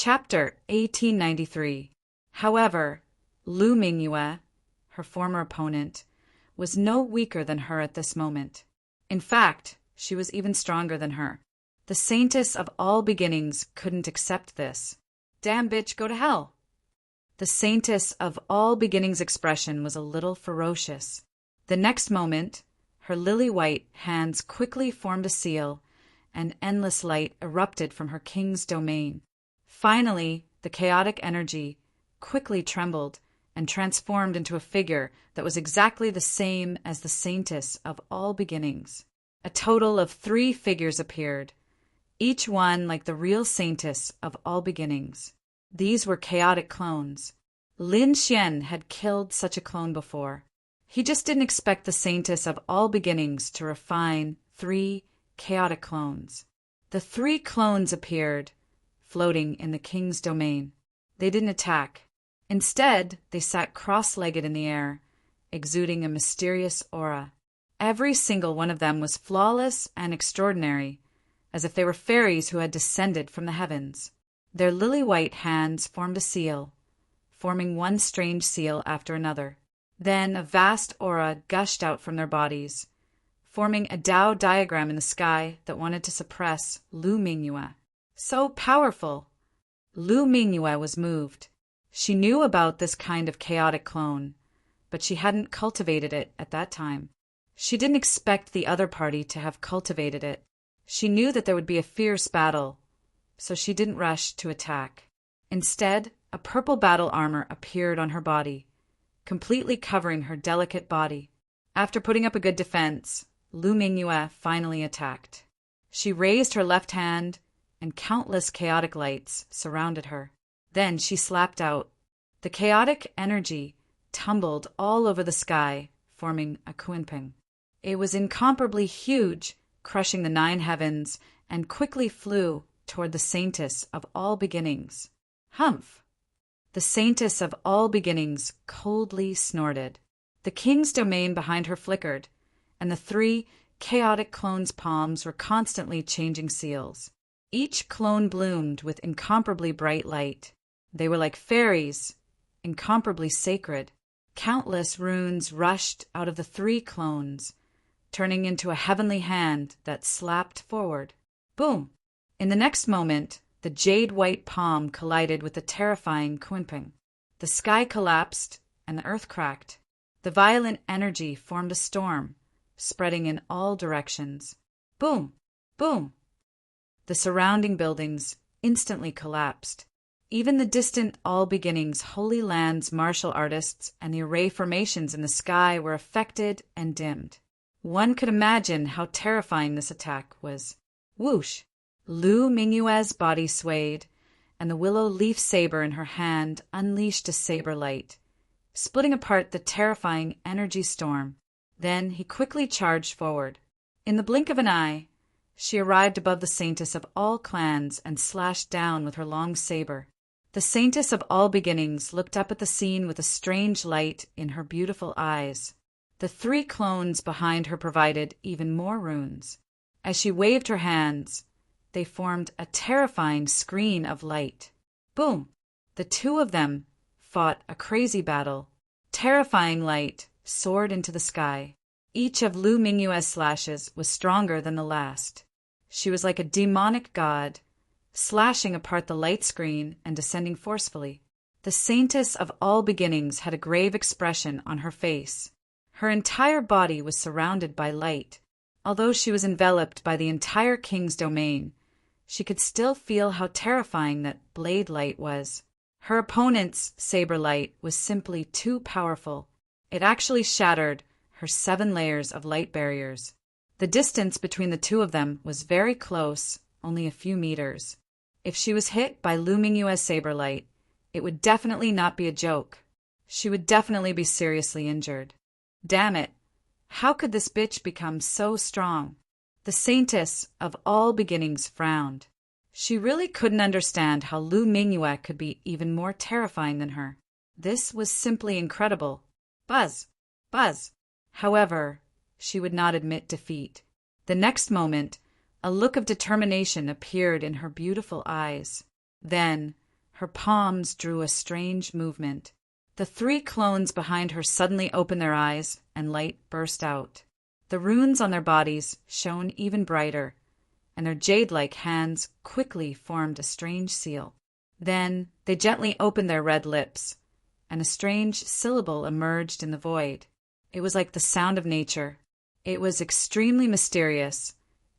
Chapter 1893. However, Lu Mingyue, her former opponent, was no weaker than her at this moment. In fact, she was even stronger than her. The saintess of all beginnings couldn't accept this. Damn bitch, go to hell. The saintess of all beginnings' expression was a little ferocious. The next moment, her lily-white hands quickly formed a seal, and endless light erupted from her king's domain. Finally, the chaotic energy quickly trembled and transformed into a figure that was exactly the same as the saintess of all beginnings. A total of 3 figures appeared, each one like the real saintess of all beginnings. These were chaotic clones. Lin Xian had killed such a clone before. He just didn't expect the saintess of all beginnings to refine 3 chaotic clones. The 3 clones appeared, floating in the king's domain. They didn't attack. Instead, they sat cross-legged in the air, exuding a mysterious aura. Every single one of them was flawless and extraordinary, as if they were fairies who had descended from the heavens. Their lily-white hands formed a seal, forming one strange seal after another. Then a vast aura gushed out from their bodies, forming a Tao diagram in the sky that wanted to suppress Lu Mingyue. So powerful! Lu Mingyue was moved. She knew about this kind of chaotic clone, but she hadn't cultivated it at that time. She didn't expect the other party to have cultivated it. She knew that there would be a fierce battle, so she didn't rush to attack. Instead, a purple battle armor appeared on her body, completely covering her delicate body. After putting up a good defense, Lu Mingyue finally attacked. She raised her left hand, and countless chaotic lights surrounded her. Then she slapped out. The chaotic energy tumbled all over the sky, forming a kunpeng. It was incomparably huge, crushing the 9 heavens, and quickly flew toward the saintess of all beginnings. Humph! The saintess of all beginnings coldly snorted. The king's domain behind her flickered, and the 3 chaotic clones' palms were constantly changing seals. Each clone bloomed with incomparably bright light. They were like fairies, incomparably sacred. Countless runes rushed out of the 3 clones, turning into a heavenly hand that slapped forward. Boom! In the next moment, the jade-white palm collided with the terrifying kunpeng. The sky collapsed, and the earth cracked. The violent energy formed a storm, spreading in all directions. Boom! Boom! The surrounding buildings instantly collapsed. Even the distant All Beginnings Holy Land's martial artists and the array formations in the sky were affected and dimmed. One could imagine how terrifying this attack was. Whoosh! Lu Mingyue's body swayed, and the willow leaf saber in her hand unleashed a saber light, splitting apart the terrifying energy storm. Then he quickly charged forward. In the blink of an eye, she arrived above the saintess of all clans and slashed down with her long saber. The saintess of all beginnings looked up at the scene with a strange light in her beautiful eyes. The 3 clones behind her provided even more runes. As she waved her hands, they formed a terrifying screen of light. Boom! The 2 of them fought a crazy battle. Terrifying light soared into the sky. Each of Lu Mingyue's slashes was stronger than the last. She was like a demonic god, slashing apart the light screen and descending forcefully. The saintess of all beginnings had a grave expression on her face. Her entire body was surrounded by light. Although she was enveloped by the entire king's domain, she could still feel how terrifying that blade light was. Her opponent's saber light was simply too powerful. It actually shattered her 7 layers of light barriers. The distance between the 2 of them was very close, only a few meters. If she was hit by Lu Mingyue's saber light, it would definitely not be a joke. She would definitely be seriously injured. Damn it! How could this bitch become so strong? The saintess of all beginnings frowned. She really couldn't understand how Lu Mingyue could be even more terrifying than her. This was simply incredible. Buzz! Buzz! However, she would not admit defeat. The next moment, a look of determination appeared in her beautiful eyes. Then, Her palms drew a strange movement. The three clones behind her suddenly opened their eyes, and light burst out. The runes on their bodies shone even brighter, and their jade-like hands quickly formed a strange seal. Then they gently opened their red lips, and a strange syllable emerged in the void. It was like the sound of nature. It was extremely mysterious,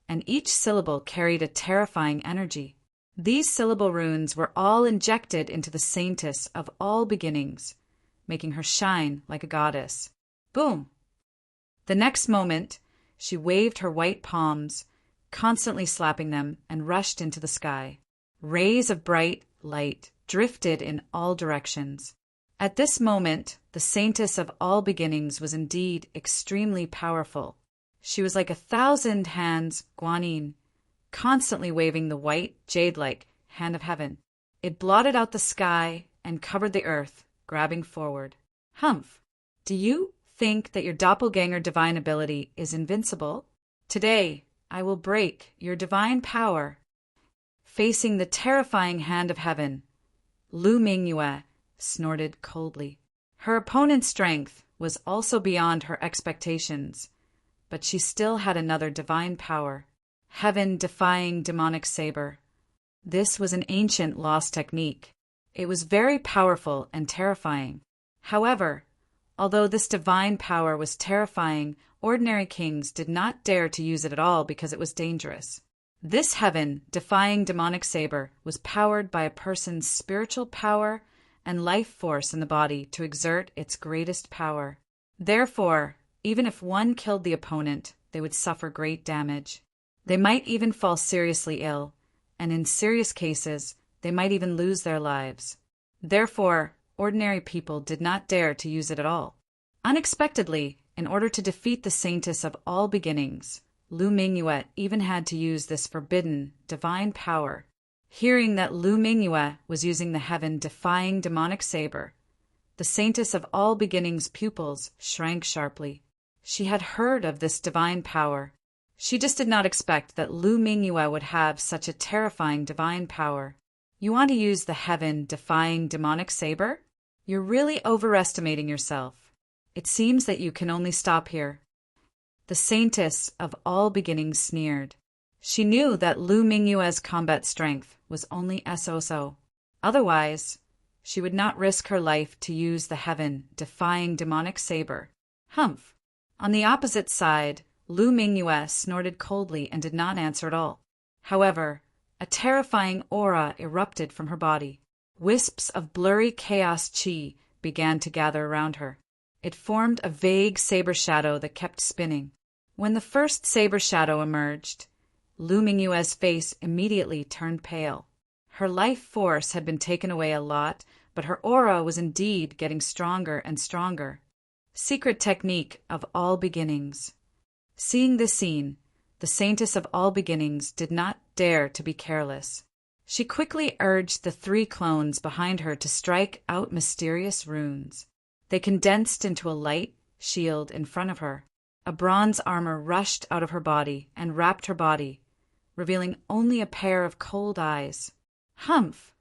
and each syllable carried a terrifying energy. These syllable runes were all injected into the saintess of all beginnings, making her shine like a goddess. Boom! The next moment, she waved her white palms, constantly slapping them, and rushed into the sky. Rays of bright light drifted in all directions. At this moment, the saintess of all beginnings was indeed extremely powerful. She was like 1,000 hands guanyin, constantly waving the white, jade-like hand of heaven. It blotted out the sky and covered the earth, grabbing forward. Humph! Do you think that your doppelganger divine ability is invincible? Today, I will break your divine power. Facing the terrifying hand of heaven, Lu Mingyue snorted coldly. Her opponent's strength was also beyond her expectations, but she still had another divine power, heaven-defying demonic saber. This was an ancient lost technique. It was very powerful and terrifying. However, although this divine power was terrifying, ordinary kings did not dare to use it at all because it was dangerous. This heaven-defying demonic saber was powered by a person's spiritual power and life force in the body to exert its greatest power. Therefore, even if one killed the opponent, they would suffer great damage. They might even fall seriously ill, and in serious cases, they might even lose their lives. Therefore, ordinary people did not dare to use it at all. Unexpectedly, in order to defeat the saintess of all beginnings, Lu Mingyue even had to use this forbidden, divine power. Hearing that Lu Mingyue was using the heaven-defying demonic saber, the saintess of all beginnings' pupils shrank sharply. She had heard of this divine power. She just did not expect that Lu Mingyue would have such a terrifying divine power. You want to use the heaven-defying demonic saber? You're really overestimating yourself. It seems that you can only stop here. The saintess of all beginnings sneered. She knew that Lu Mingyue's combat strength was only so. Otherwise, she would not risk her life to use the heaven-defying demonic saber. Humph! On the opposite side, Lu Mingyue snorted coldly and did not answer at all. However, a terrifying aura erupted from her body. Wisps of blurry chaos chi began to gather around her. It formed a vague saber shadow that kept spinning. When the first saber shadow emerged, Lu Mingyue's face immediately turned pale. Her life force had been taken away a lot, but her aura was indeed getting stronger and stronger. Secret technique of all beginnings. Seeing this scene, the saintess of all beginnings did not dare to be careless. She quickly urged the three clones behind her to strike out mysterious runes. They condensed into a light shield in front of her. A bronze armor rushed out of her body and wrapped her body, revealing only a pair of cold eyes. Humph!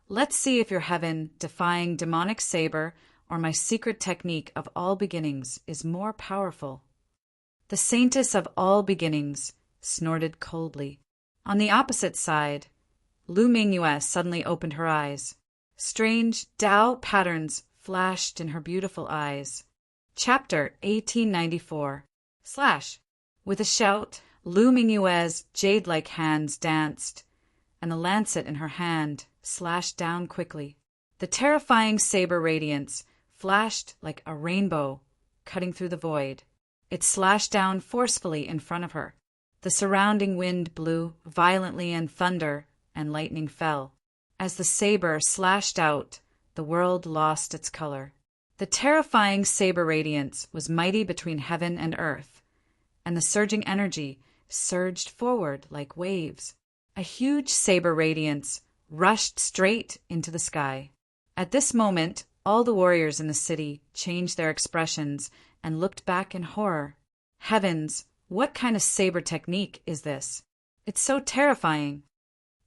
Let's see if your heaven-defying demonic saber or my secret technique of all beginnings is more powerful. The saintess of all beginnings snorted coldly. On the opposite side, Lu Mingyue suddenly opened her eyes. Strange Tao patterns flashed in her beautiful eyes. Chapter 1894 / With a shout, Lu Mingyue's jade-like hands danced, and the lancet in her hand slashed down quickly. The terrifying saber radiance flashed like a rainbow, cutting through the void. It slashed down forcefully in front of her. The surrounding wind blew violently and thunder and lightning fell. As the saber slashed out, the world lost its color. The terrifying saber radiance was mighty between heaven and earth, and the surging energy surged forward like waves. A huge saber radiance rushed straight into the sky. At this moment, all the warriors in the city changed their expressions and looked back in horror. Heavens, what kind of saber technique is this? It's so terrifying.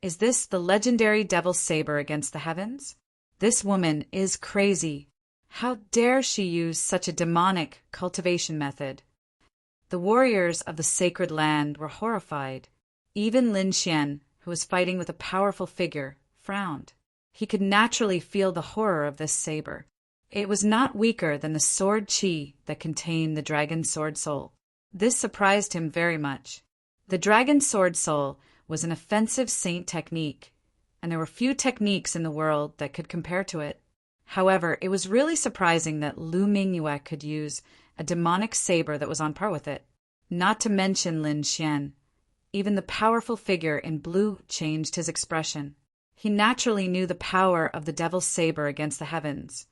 Is this the legendary devil's saber against the heavens? This woman is crazy. How dare she use such a demonic cultivation method? The warriors of the sacred land were horrified. Even Lin Xian, who was fighting with a powerful figure, frowned. He could naturally feel the horror of this saber. It was not weaker than the sword qi that contained the dragon sword soul. This surprised him very much. The dragon sword soul was an offensive saint technique, and there were few techniques in the world that could compare to it. However, it was really surprising that Lu Mingyue could use a demonic saber that was on par with it. Not to mention Lin Xian. Even the powerful figure in blue changed his expression. He naturally knew the power of the devil's saber against the heavens,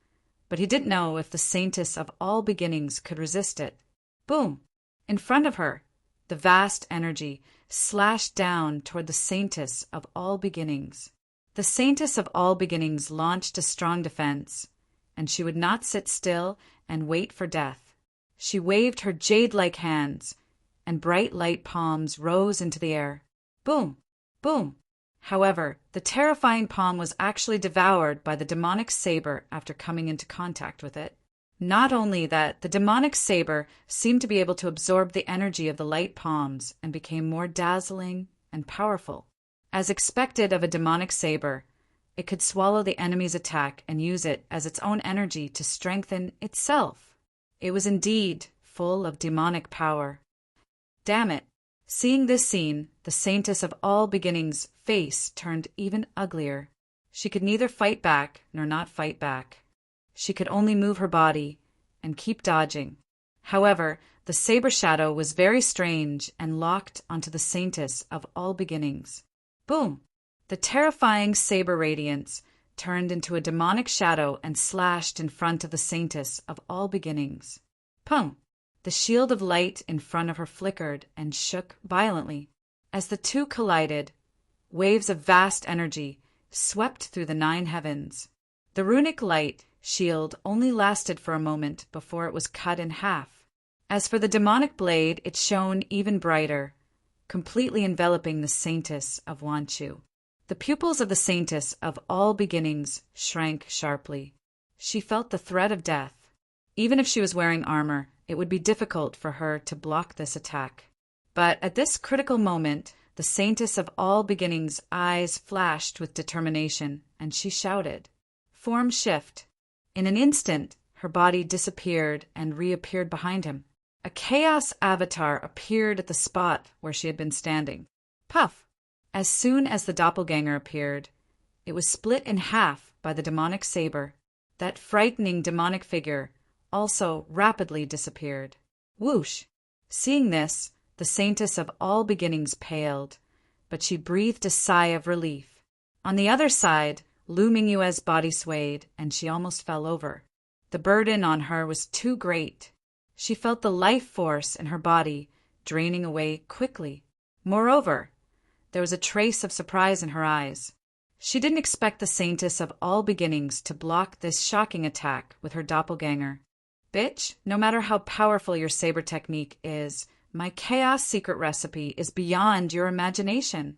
but he didn't know if the saintess of all beginnings could resist it. Boom! In front of her, the vast energy slashed down toward the saintess of all beginnings. The saintess of all beginnings launched a strong defense, and she would not sit still and wait for death. She waved her jade-like hands, and bright light palms rose into the air. Boom! Boom! However, the terrifying palm was actually devoured by the demonic saber after coming into contact with it. Not only that, the demonic saber seemed to be able to absorb the energy of the light palms and became more dazzling and powerful. As expected of a demonic saber, it could swallow the enemy's attack and use it as its own energy to strengthen itself. It was indeed full of demonic power. Damn it! Seeing this scene, the saintess of all beginnings' face turned even uglier. She could neither fight back nor not fight back. She could only move her body and keep dodging. However, the saber shadow was very strange and locked onto the saintess of all beginnings. Boom! The terrifying saber radiance turned into a demonic shadow and slashed in front of the saintess of all beginnings. Pum! The shield of light in front of her flickered and shook violently. As the two collided, waves of vast energy swept through the 9 heavens. The runic light shield only lasted for a moment before it was cut in half. As for the demonic blade, it shone even brighter, completely enveloping the saintess of Wanchu. The pupils of the saintess of all beginnings shrank sharply. She felt the threat of death. Even if she was wearing armor, it would be difficult for her to block this attack. But at this critical moment, the saintess of all beginnings' eyes flashed with determination, and she shouted. Form shift. In an instant, her body disappeared and reappeared behind him. A chaos avatar appeared at the spot where she had been standing. Puff! As soon as the doppelganger appeared, it was split in half by the demonic saber. That frightening demonic figure also rapidly disappeared. Whoosh! Seeing this, the saintess of all beginnings paled, but she breathed a sigh of relief. On the other side, Lu Mingyue's body swayed, and she almost fell over. The burden on her was too great. She felt the life force in her body draining away quickly. Moreover, there was a trace of surprise in her eyes. She didn't expect the saintess of all beginnings to block this shocking attack with her doppelganger. Bitch, no matter how powerful your saber technique is, my chaos secret recipe is beyond your imagination.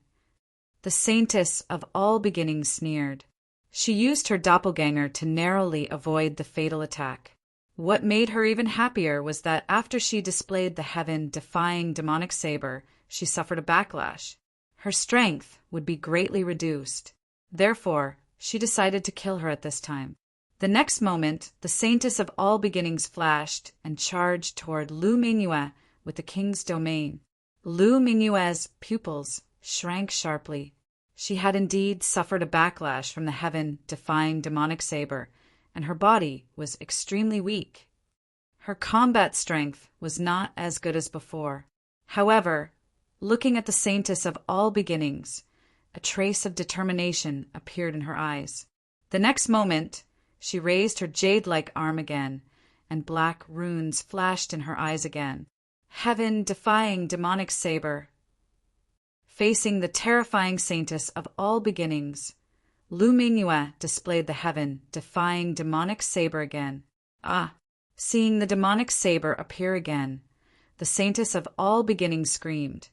The saintess of all beginnings sneered. She used her doppelganger to narrowly avoid the fatal attack. What made her even happier was that after she displayed the heaven-defying demonic saber, she suffered a backlash. Her strength would be greatly reduced. Therefore, she decided to kill her at this time. The next moment, the saintess of all beginnings flashed and charged toward Lu Mingyue with the king's domain. Lu Mingyue's pupils shrank sharply. She had indeed suffered a backlash from the heaven-defying demonic saber, and her body was extremely weak. Her combat strength was not as good as before. However, looking at the saintess of all beginnings, a trace of determination appeared in her eyes. The next moment, she raised her jade-like arm again, and black runes flashed in her eyes again. Heaven-defying demonic saber. Facing the terrifying saintess of all beginnings, Lu Mingyue displayed the heaven-defying demonic saber again. Ah! Seeing the demonic saber appear again, the saintess of all beginnings screamed,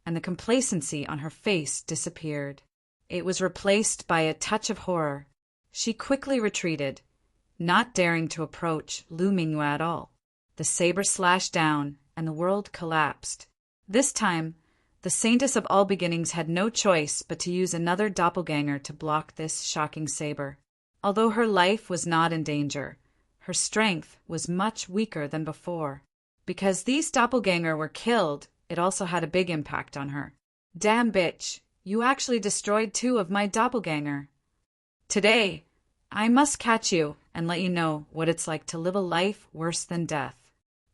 and the complacency on her face disappeared. It was replaced by a touch of horror. She quickly retreated, not daring to approach Lu Mingyue at all. The saber slashed down, and the world collapsed. This time, the Saintess of All Beginnings had no choice but to use another doppelganger to block this shocking saber. Although her life was not in danger, her strength was much weaker than before. Because these doppelganger were killed, it also had a big impact on her. Damn bitch, you actually destroyed 2 of my doppelganger. Today, I must catch you and let you know what it's like to live a life worse than death.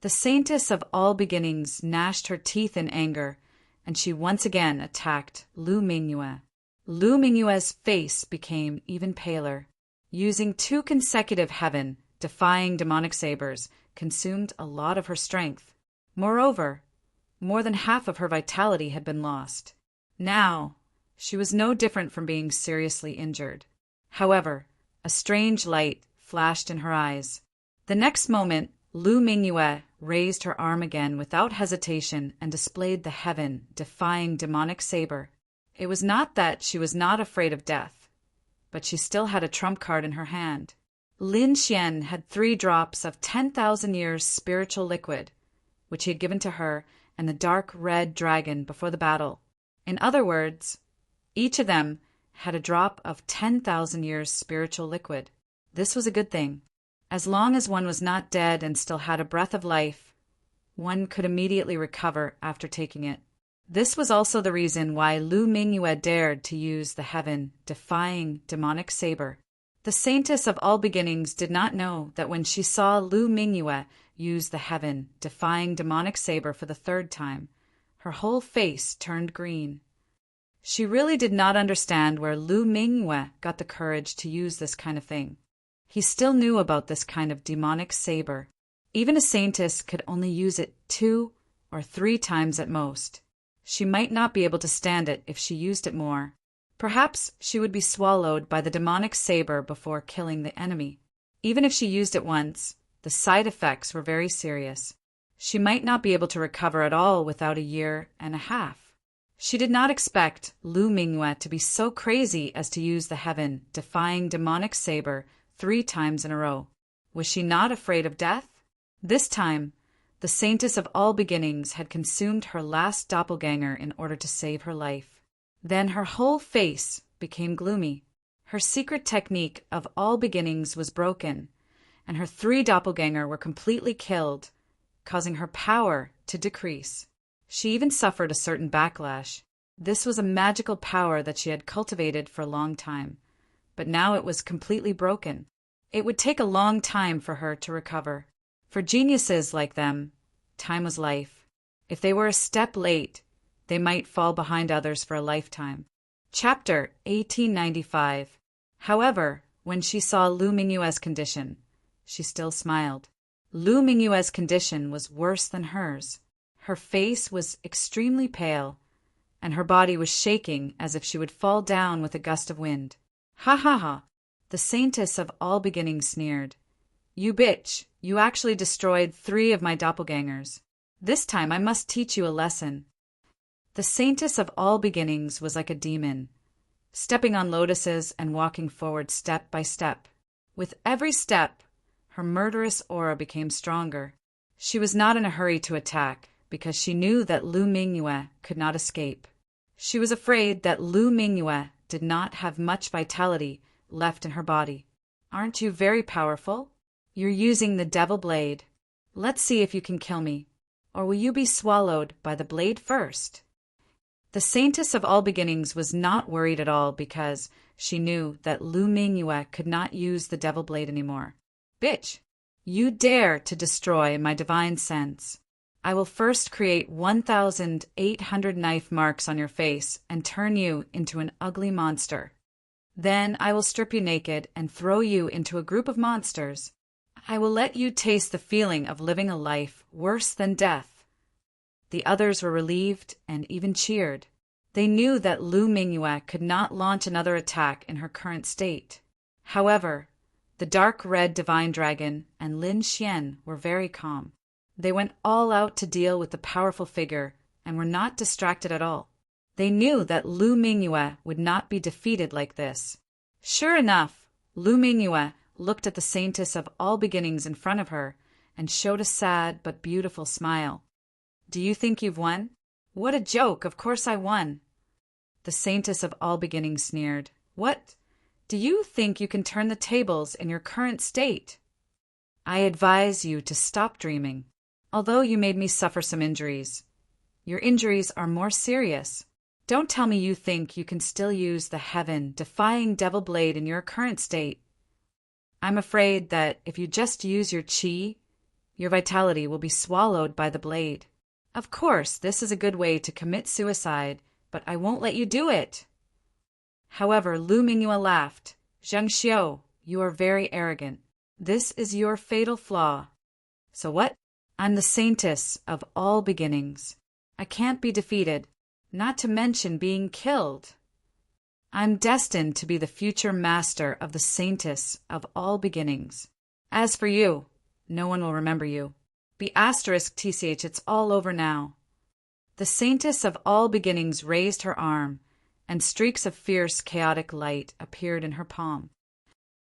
The Saintess of All Beginnings gnashed her teeth in anger, and she once again attacked Lu Mingyue. Lu Mingyue's face became even paler. Using 2 consecutive heaven-defying demonic sabers consumed a lot of her strength. Moreover, more than half of her vitality had been lost. Now, she was no different from being seriously injured. However, a strange light flashed in her eyes. The next moment, Lu Mingyue raised her arm again without hesitation and displayed the heaven-defying demonic saber. It was not that she was not afraid of death, but she still had a trump card in her hand. Lin Xian had 3 drops of 10,000 years spiritual liquid, which he had given to her and the dark red dragon before the battle. In other words, each of them had a drop of 10,000 years spiritual liquid. This was a good thing. As long as one was not dead and still had a breath of life, one could immediately recover after taking it. This was also the reason why Lu Mingyue dared to use the heaven-defying demonic saber. The Saintess of All Beginnings did not know that when she saw Lu Mingyue use the heaven-defying demonic saber for the 3rd time, her whole face turned green. She really did not understand where Lu Mingyue got the courage to use this kind of thing. He still knew about this kind of demonic saber. Even a saintess could only use it 2 or 3 times at most. She might not be able to stand it if she used it more. Perhaps she would be swallowed by the demonic saber before killing the enemy. Even if she used it once, the side effects were very serious. She might not be able to recover at all without a year and a half. She did not expect Lu Mingyue to be so crazy as to use the heaven-defying demonic saber 3 times in a row. Was she not afraid of death? This time, the Saintess of All Beginnings had consumed her last doppelganger in order to save her life. Then her whole face became gloomy. Her secret technique of all beginnings was broken, and her 3 doppelganger were completely killed, causing her power to decrease. She even suffered a certain backlash. This was a magical power that she had cultivated for a long time, but now it was completely broken. It would take a long time for her to recover. For geniuses like them, time was life. If they were a step late, they might fall behind others for a lifetime. Chapter 1895. However, when she saw Lu Mingyue's condition, she still smiled. Lu Mingyue's condition was worse than hers. Her face was extremely pale, and her body was shaking as if she would fall down with a gust of wind. Ha ha ha! The Saintess of All Beginnings sneered. You bitch, you actually destroyed 3 of my doppelgangers. This time I must teach you a lesson. The Saintess of All Beginnings was like a demon, stepping on lotuses and walking forward step by step. With every step, her murderous aura became stronger. She was not in a hurry to attack, because she knew that Lu Mingyue could not escape. She was afraid that Lu Mingyue did not have much vitality left in her body. Aren't you very powerful? You're using the devil blade. Let's see if you can kill me. Or will you be swallowed by the blade first? The Saintess of All Beginnings was not worried at all because she knew that Lu Mingyue could not use the devil blade anymore. Bitch, you dare to destroy my divine sense. I will first create 1,800 knife marks on your face and turn you into an ugly monster. Then I will strip you naked and throw you into a group of monsters. I will let you taste the feeling of living a life worse than death. The others were relieved and even cheered. They knew that Lu Mingyue could not launch another attack in her current state. However, the dark red divine dragon and Lin Xian were very calm. They went all out to deal with the powerful figure and were not distracted at all. They knew that Lu Mingyue would not be defeated like this. Sure enough, Lu Mingyue looked at the saintess of all beginnings in front of her and showed a sad but beautiful smile. Do you think you've won? What a joke, of course I won. The saintess of all beginnings sneered. What? Do you think you can turn the tables in your current state? I advise you to stop dreaming, although you made me suffer some injuries. Your injuries are more serious. Don't tell me you think you can still use the heaven-defying devil blade in your current state. I'm afraid that if you just use your qi, your vitality will be swallowed by the blade. Of course, this is a good way to commit suicide, but I won't let you do it. However, Lu Mingyue laughed. Zheng Xiu, you are very arrogant. This is your fatal flaw. So what? I'm the saintess of all beginnings. I can't be defeated, not to mention being killed. I'm destined to be the future master of the saintess of all beginnings. As for you, no one will remember you. Be asterisk TCH, it's all over now. The saintess of all beginnings raised her arm, and streaks of fierce, chaotic light appeared in her palm.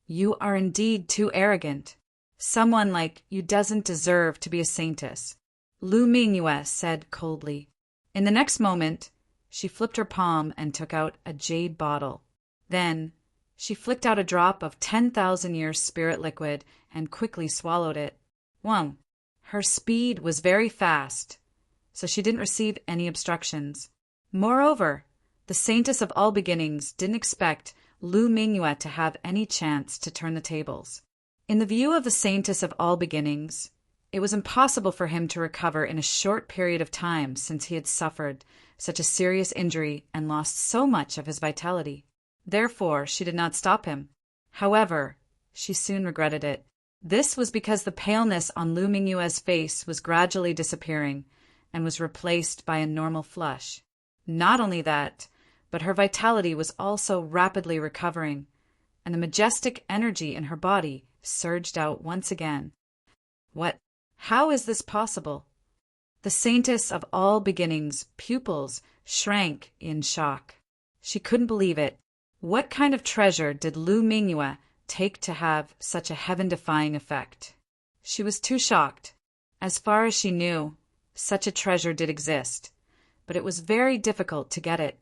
You are indeed too arrogant. Someone like you doesn't deserve to be a saintess, Lu Mingyue said coldly. In the next moment, she flipped her palm and took out a jade bottle. Then, she flicked out a drop of 10,000 years spirit liquid and quickly swallowed it. Whoa. Her speed was very fast, so she didn't receive any obstructions. Moreover, the saintess of all beginnings didn't expect Lu Mingyue to have any chance to turn the tables. In the view of the saintess of all beginnings, it was impossible for him to recover in a short period of time since he had suffered such a serious injury and lost so much of his vitality. Therefore, she did not stop him. However, she soon regretted it. This was because the paleness on Lu Mingyue's face was gradually disappearing and was replaced by a normal flush. Not only that, but her vitality was also rapidly recovering, and the majestic energy in her body surged out once again. What? How is this possible? The saintess of all beginnings' pupils shrank in shock. She couldn't believe it. What kind of treasure did Lu Mingyue take to have such a heaven-defying effect? She was too shocked. As far as she knew, such a treasure did exist, but it was very difficult to get it.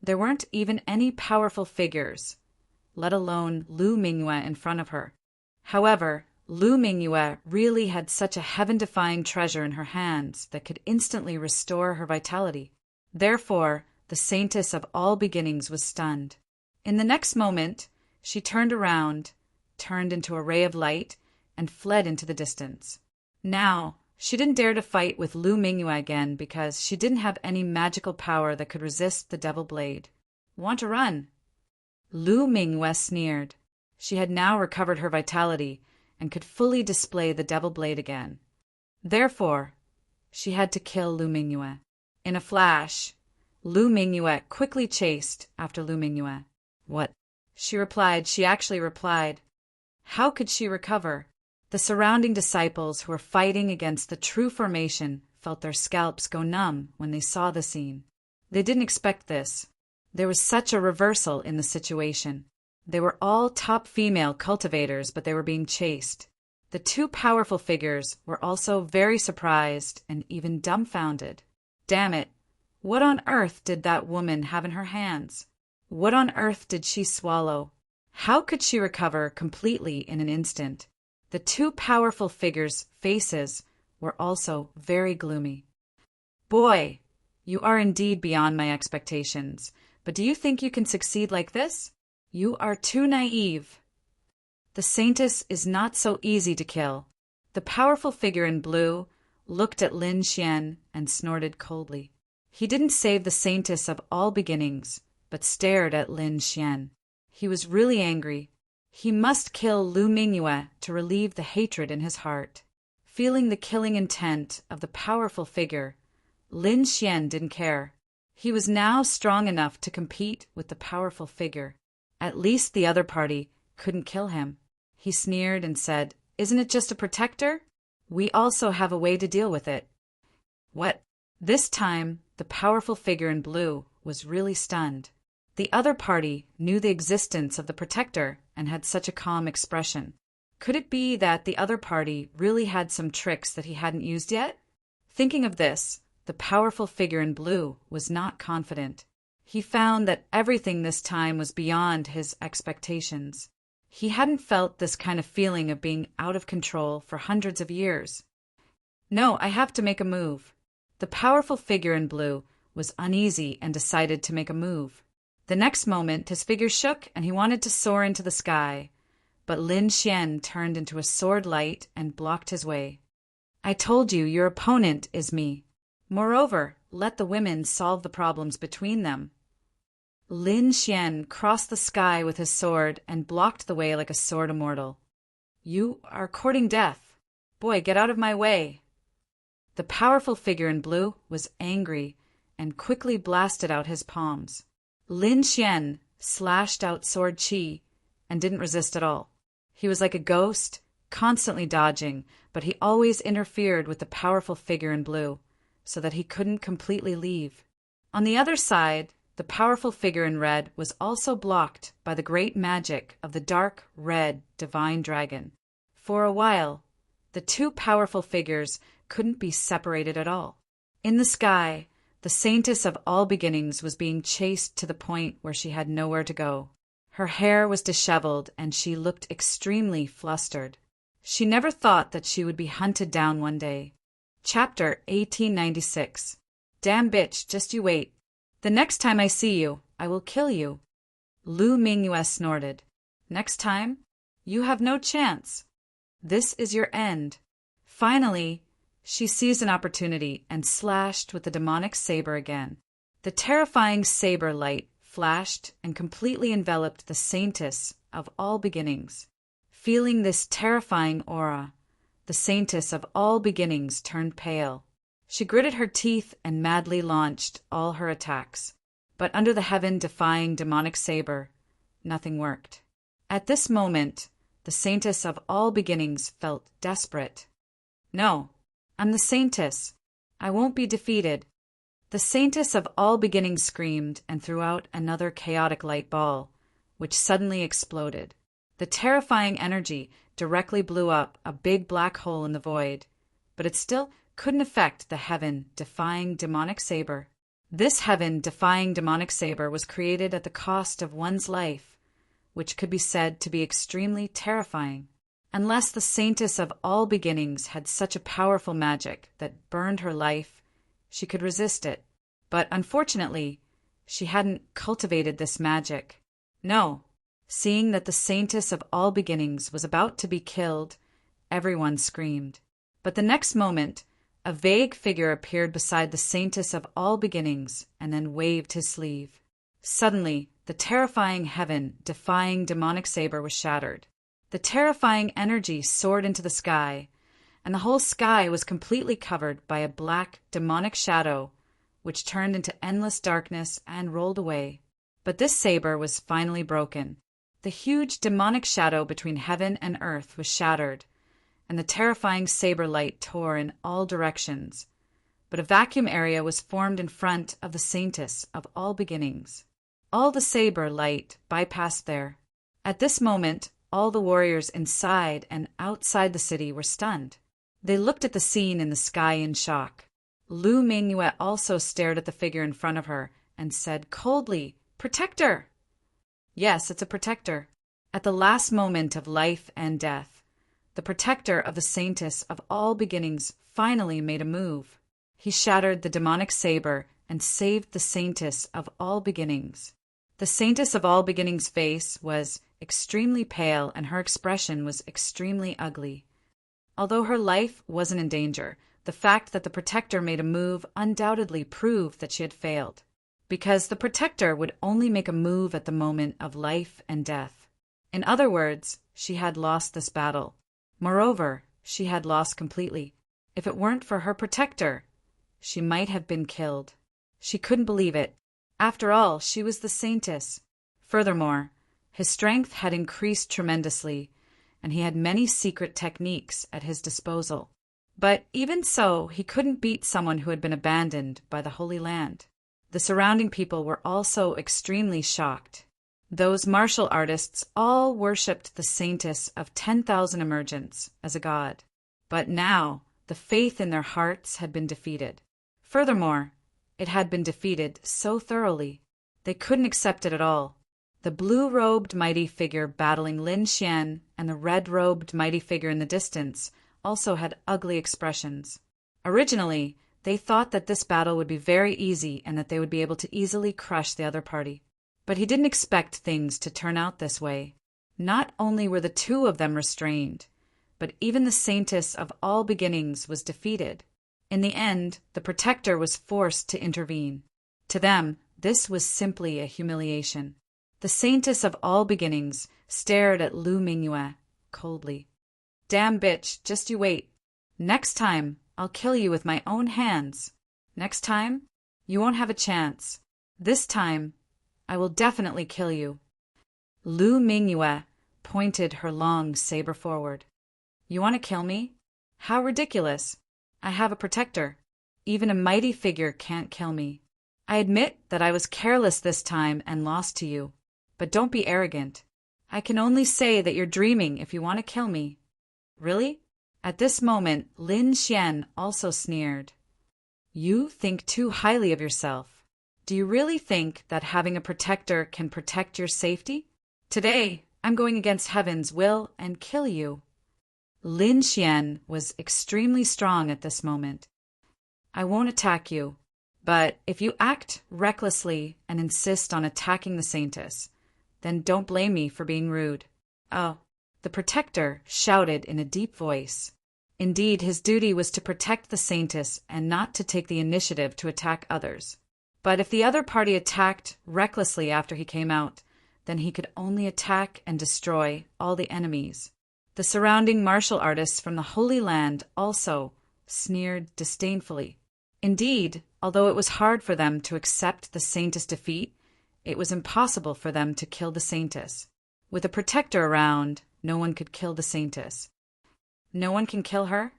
There weren't even any powerful figures, let alone Lu Mingyue in front of her. However, Lu Mingyue really had such a heaven-defying treasure in her hands that could instantly restore her vitality. Therefore, the saintess of all beginnings was stunned. In the next moment, she turned around, turned into a ray of light, and fled into the distance. Now, she didn't dare to fight with Lu Mingyue again because she didn't have any magical power that could resist the devil blade. Want to run? Lu Mingyue sneered. She had now recovered her vitality and could fully display the devil blade again. Therefore, she had to kill Lu Mingyue. In a flash, Lu Mingyue quickly chased after Lu Mingyue. What? She actually replied. How could she recover? The surrounding disciples who were fighting against the true formation felt their scalps go numb when they saw the scene. They didn't expect this. There was such a reversal in the situation. They were all top female cultivators, but they were being chased. The two powerful figures were also very surprised and even dumbfounded. Damn it! What on earth did that woman have in her hands? What on earth did she swallow? How could she recover completely in an instant? The two powerful figures' faces were also very gloomy. Boy, you are indeed beyond my expectations, but do you think you can succeed like this? You are too naive. The saintess is not so easy to kill. The powerful figure in blue looked at Lin Xian and snorted coldly. He didn't save the saintess of all beginnings, but stared at Lin Xian. He was really angry. He must kill Lu Mingyue to relieve the hatred in his heart. Feeling the killing intent of the powerful figure, Lin Xian didn't care. He was now strong enough to compete with the powerful figure. At least the other party couldn't kill him. He sneered and said, "Isn't it just a protector? We also have a way to deal with it." What? This time, the powerful figure in blue was really stunned. The other party knew the existence of the protector and had such a calm expression. Could it be that the other party really had some tricks that he hadn't used yet? Thinking of this, the powerful figure in blue was not confident. He found that everything this time was beyond his expectations. He hadn't felt this kind of feeling of being out of control for hundreds of years. No, I have to make a move. The powerful figure in blue was uneasy and decided to make a move. The next moment, his figure shook and he wanted to soar into the sky. But Lin Xian turned into a sword light and blocked his way. I told you, your opponent is me. Moreover, let the women solve the problems between them. Lin Xian crossed the sky with his sword and blocked the way like a sword immortal. You are courting death. Boy, get out of my way. The powerful figure in blue was angry and quickly blasted out his palms. Lin Xian slashed out sword qi and didn't resist at all. He was like a ghost, constantly dodging, but he always interfered with the powerful figure in blue, so that he couldn't completely leave. On the other side, the powerful figure in red was also blocked by the great magic of the dark red divine dragon. For a while, the two powerful figures couldn't be separated at all. In the sky, the saintess of all beginnings was being chased to the point where she had nowhere to go. Her hair was disheveled and she looked extremely flustered. She never thought that she would be hunted down one day. Chapter 1896. Damn bitch, just you wait. The next time I see you, I will kill you. Lu Mingyue snorted. Next time? You have no chance. This is your end. Finally, she seized an opportunity and slashed with the demonic saber again. The terrifying saber light flashed and completely enveloped the saintess of all beginnings. Feeling this terrifying aura, the saintess of all beginnings turned pale. She gritted her teeth and madly launched all her attacks. But under the heaven-defying demonic saber, nothing worked. At this moment, the saintess of all beginnings felt desperate. No, I'm the saintess. I won't be defeated. The saintess of all beginnings screamed and threw out another chaotic light ball, which suddenly exploded. The terrifying energy directly blew up a big black hole in the void, but it still couldn't affect the heaven-defying demonic saber. This heaven-defying demonic saber was created at the cost of one's life, which could be said to be extremely terrifying. Unless the saintess of all beginnings had such a powerful magic that burned her life, she could resist it. But unfortunately, she hadn't cultivated this magic. No, seeing that the saintess of all beginnings was about to be killed, everyone screamed. But the next moment, a vague figure appeared beside the saintess of all beginnings and then waved his sleeve. Suddenly, the terrifying heaven-defying demonic saber was shattered. The terrifying energy soared into the sky, and the whole sky was completely covered by a black demonic shadow, which turned into endless darkness and rolled away. But this saber was finally broken. The huge demonic shadow between heaven and earth was shattered, and the terrifying saber light tore in all directions. But a vacuum area was formed in front of the saintess of all beginnings. All the saber light bypassed there. At this moment, all the warriors inside and outside the city were stunned. They looked at the scene in the sky in shock. Lu Mingyue also stared at the figure in front of her and said coldly, "Protector!" Yes, it's a protector. At the last moment of life and death, the protector of the saintess of all beginnings finally made a move. He shattered the demonic saber and saved the saintess of all beginnings. The saintess of all beginnings' face was extremely pale and her expression was extremely ugly. Although her life wasn't in danger, the fact that the protector made a move undoubtedly proved that she had failed, because the protector would only make a move at the moment of life and death. In other words, she had lost this battle. Moreover, she had lost completely. If it weren't for her protector, she might have been killed. She couldn't believe it. After all, she was the saintess. Furthermore, his strength had increased tremendously, and he had many secret techniques at his disposal. But even so, he couldn't beat someone who had been abandoned by the Holy Land. The surrounding people were also extremely shocked. Those martial artists all worshipped the saintess of 10,000 emergence as a god. But now, the faith in their hearts had been defeated. Furthermore, it had been defeated so thoroughly, they couldn't accept it at all. The blue-robed mighty figure battling Lin Xian and the red-robed mighty figure in the distance also had ugly expressions. Originally, they thought that this battle would be very easy and that they would be able to easily crush the other party. But he didn't expect things to turn out this way. Not only were the two of them restrained, but even the saintess of all beginnings was defeated. In the end, the protector was forced to intervene. To them, this was simply a humiliation. The saintess of all beginnings stared at Lu Mingyue coldly. "Damn bitch, just you wait. Next time, I'll kill you with my own hands. Next time, you won't have a chance. This time, I will definitely kill you." Lu Mingyue pointed her long saber forward. "You want to kill me? How ridiculous. I have a protector. Even a mighty figure can't kill me. I admit that I was careless this time and lost to you. But don't be arrogant. I can only say that you're dreaming if you want to kill me." "Really?" At this moment, Lin Xian also sneered. "You think too highly of yourself. Do you really think that having a protector can protect your safety? Today, I'm going against heaven's will and kill you." Lin Xian was extremely strong at this moment. "I won't attack you, but if you act recklessly and insist on attacking the saintess, then don't blame me for being rude." "Oh," the protector shouted in a deep voice. Indeed, his duty was to protect the saintess and not to take the initiative to attack others. But if the other party attacked recklessly after he came out, then he could only attack and destroy all the enemies. The surrounding martial artists from the Holy Land also sneered disdainfully. Indeed, although it was hard for them to accept the saintess' defeat, it was impossible for them to kill the saintess. With a protector around, no one could kill the saintess. "No one can kill her?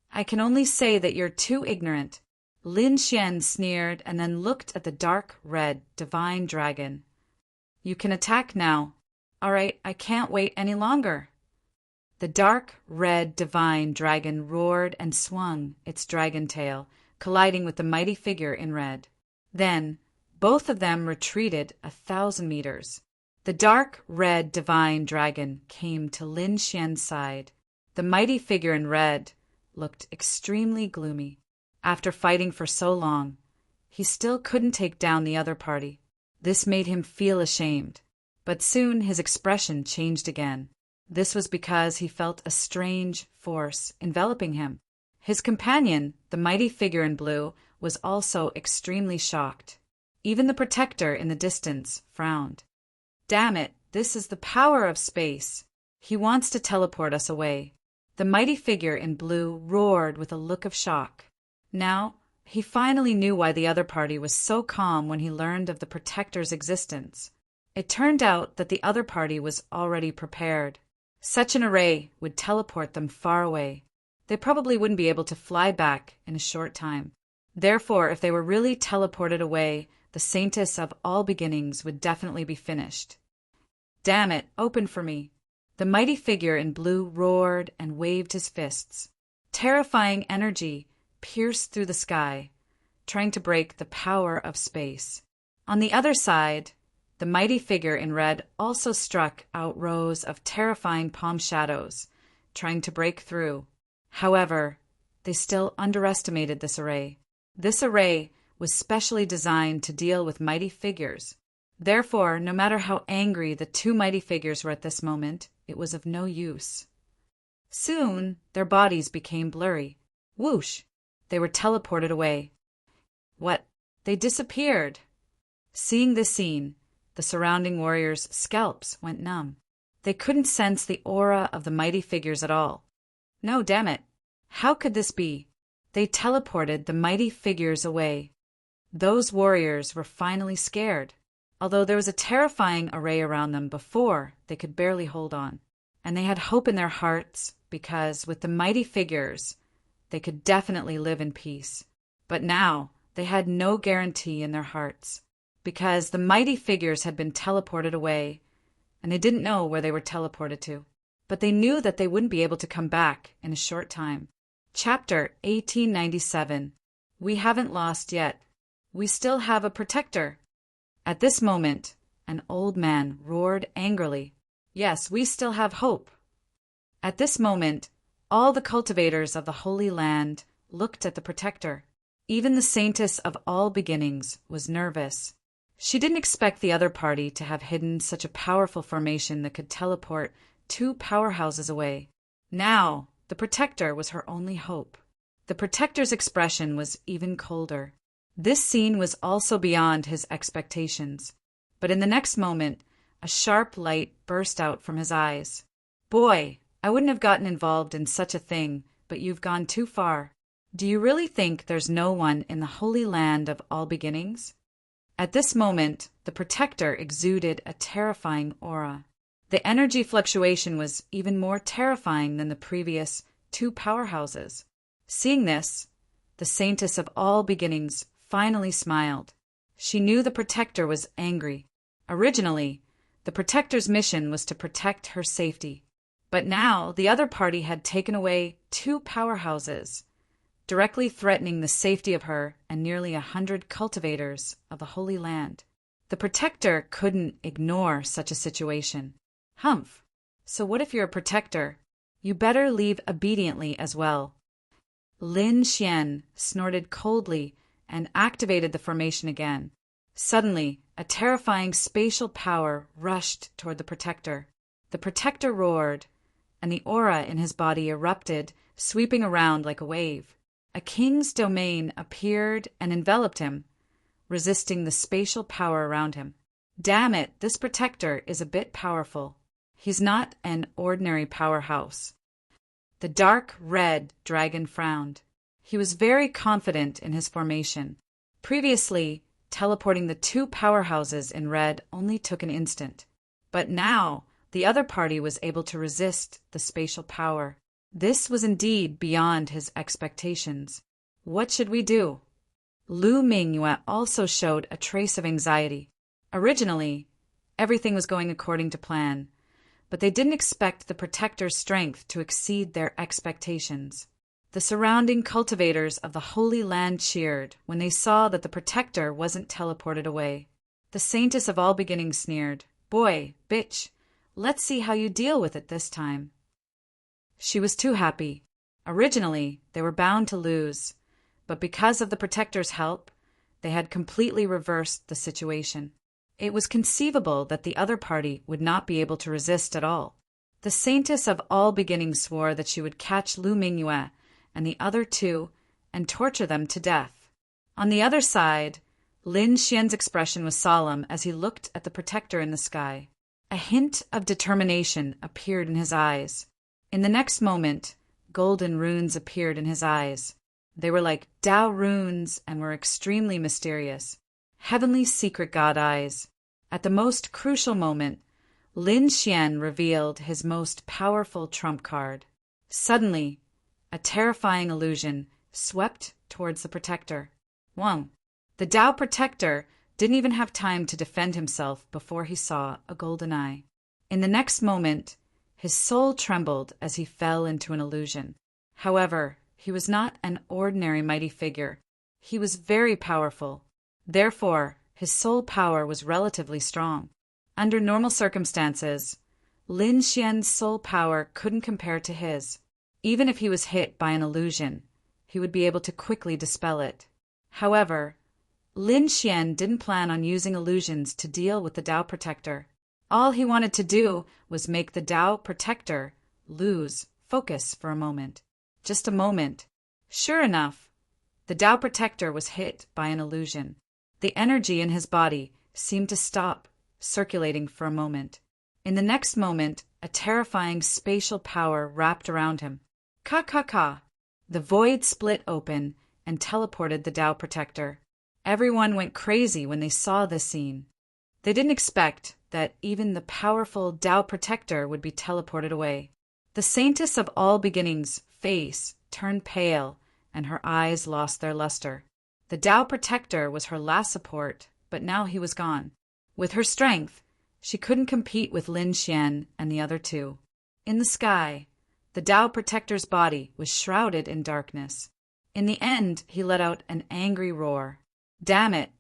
I can only say that you're too ignorant." Lin Xian sneered and then looked at the dark red divine dragon. "You can attack now." "All right, I can't wait any longer." The dark red divine dragon roared and swung its dragon tail, colliding with the mighty figure in red. Then, both of them retreated 1,000 meters. The dark red divine dragon came to Lin Xian's side. The mighty figure in red looked extremely gloomy. After fighting for so long, he still couldn't take down the other party. This made him feel ashamed. But soon his expression changed again. This was because he felt a strange force enveloping him. His companion, the mighty figure in blue, was also extremely shocked. Even the protector in the distance frowned. "Damn it, this is the power of space. He wants to teleport us away." The mighty figure in blue roared with a look of shock. Now, he finally knew why the other party was so calm when he learned of the protector's existence. It turned out that the other party was already prepared. Such an array would teleport them far away. They probably wouldn't be able to fly back in a short time. Therefore, if they were really teleported away, the saintess of all beginnings would definitely be finished. "Damn it, open for me." The mighty figure in blue roared and waved his fists. Terrifying energy pierced through the sky, trying to break the power of space. On the other side, the mighty figure in red also struck out rows of terrifying palm shadows, trying to break through. However, they still underestimated this array. This array was specially designed to deal with mighty figures. Therefore, no matter how angry the two mighty figures were at this moment, it was of no use. Soon, their bodies became blurry. Whoosh! They were teleported away. What? They disappeared! Seeing this scene, the surrounding warriors' scalps went numb. They couldn't sense the aura of the mighty figures at all. No, damn it! How could this be? They teleported the mighty figures away. Those warriors were finally scared. Although there was a terrifying array around them before, they could barely hold on. And they had hope in their hearts because, with the mighty figures, they could definitely live in peace. But now, they had no guarantee in their hearts, because the mighty figures had been teleported away, and they didn't know where they were teleported to. But they knew that they wouldn't be able to come back in a short time. Chapter 1897. We haven't lost yet. We still have a protector. At this moment, an old man roared angrily. Yes, we still have hope. At this moment, all the cultivators of the Holy Land looked at the protector. Even the saintess of all beginnings was nervous. She didn't expect the other party to have hidden such a powerful formation that could teleport 2 powerhouses away. Now, the protector was her only hope. The protector's expression was even colder. This scene was also beyond his expectations. But in the next moment, a sharp light burst out from his eyes. Boy, I wouldn't have gotten involved in such a thing, but you've gone too far. Do you really think there's no one in the Holy Land of all beginnings? At this moment, the protector exuded a terrifying aura. The energy fluctuation was even more terrifying than the previous 2 powerhouses. Seeing this, the saintess of all beginnings finally smiled. She knew the protector was angry. Originally, the protector's mission was to protect her safety. But now the other party had taken away 2 powerhouses, directly threatening the safety of her and nearly 100 cultivators of the Holy Land. The protector couldn't ignore such a situation. Humph! So what if you're a protector? You better leave obediently as well. Lin Xian snorted coldly and activated the formation again. Suddenly, a terrifying spatial power rushed toward the protector. The protector roared, and the aura in his body erupted, sweeping around like a wave. A king's domain appeared and enveloped him, resisting the spatial power around him. Damn it, this protector is a bit powerful. He's not an ordinary powerhouse. The dark red dragon frowned. He was very confident in his formation. Previously, teleporting the 2 powerhouses in red only took an instant. But now, the other party was able to resist the spatial power. This was indeed beyond his expectations. What should we do? Lu Mingyue also showed a trace of anxiety. Originally, everything was going according to plan, but they didn't expect the protector's strength to exceed their expectations. The surrounding cultivators of the Holy Land cheered when they saw that the protector wasn't teleported away. The saintess of all beginnings sneered, "Boy, bitch, let's see how you deal with it this time." She was too happy. Originally, they were bound to lose, but because of the protector's help, they had completely reversed the situation. It was conceivable that the other party would not be able to resist at all. The saintess of all beginnings swore that she would catch Lu Mingyue and the other 2 and torture them to death. On the other side, Lin Xian's expression was solemn as he looked at the protector in the sky. A hint of determination appeared in his eyes. In the next moment, golden runes appeared in his eyes. They were like Tao runes and were extremely mysterious. Heavenly secret god eyes. At the most crucial moment, Lin Xian revealed his most powerful trump card. Suddenly, a terrifying illusion swept towards the protector. Wang, the Tao protector, didn't even have time to defend himself before he saw a golden eye. In the next moment, his soul trembled as he fell into an illusion. However, he was not an ordinary mighty figure. He was very powerful. Therefore, his soul power was relatively strong. Under normal circumstances, Lin Xian's soul power couldn't compare to his. Even if he was hit by an illusion, he would be able to quickly dispel it. However, Lin Xian didn't plan on using illusions to deal with the Tao protector. All he wanted to do was make the Tao protector lose focus for a moment. Just a moment. Sure enough, the Tao protector was hit by an illusion. The energy in his body seemed to stop circulating for a moment. In the next moment, a terrifying spatial power wrapped around him. Ka ka ka! The void split open and teleported the Tao protector. Everyone went crazy when they saw this scene. They didn't expect that even the powerful Tao protector would be teleported away. The saintess of all beginnings' face turned pale and her eyes lost their luster. The Tao Protector was her last support, but now he was gone. With her strength, she couldn't compete with Lin Xian and the other two. In the sky, the Tao Protector's body was shrouded in darkness. In the end, he let out an angry roar. "Damn it!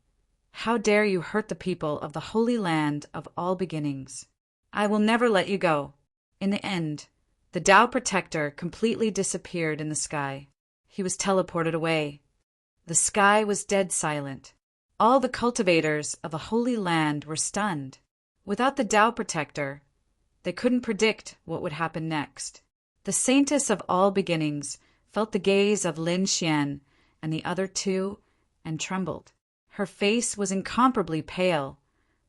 How dare you hurt the people of the Holy Land of all beginnings? I will never let you go." In the end, the Tao Protector completely disappeared in the sky. He was teleported away. The sky was dead silent. All the cultivators of the Holy Land were stunned. Without the Tao Protector, they couldn't predict what would happen next. The Saintess of all beginnings felt the gaze of Lin Xian and the other two and trembled. Her face was incomparably pale,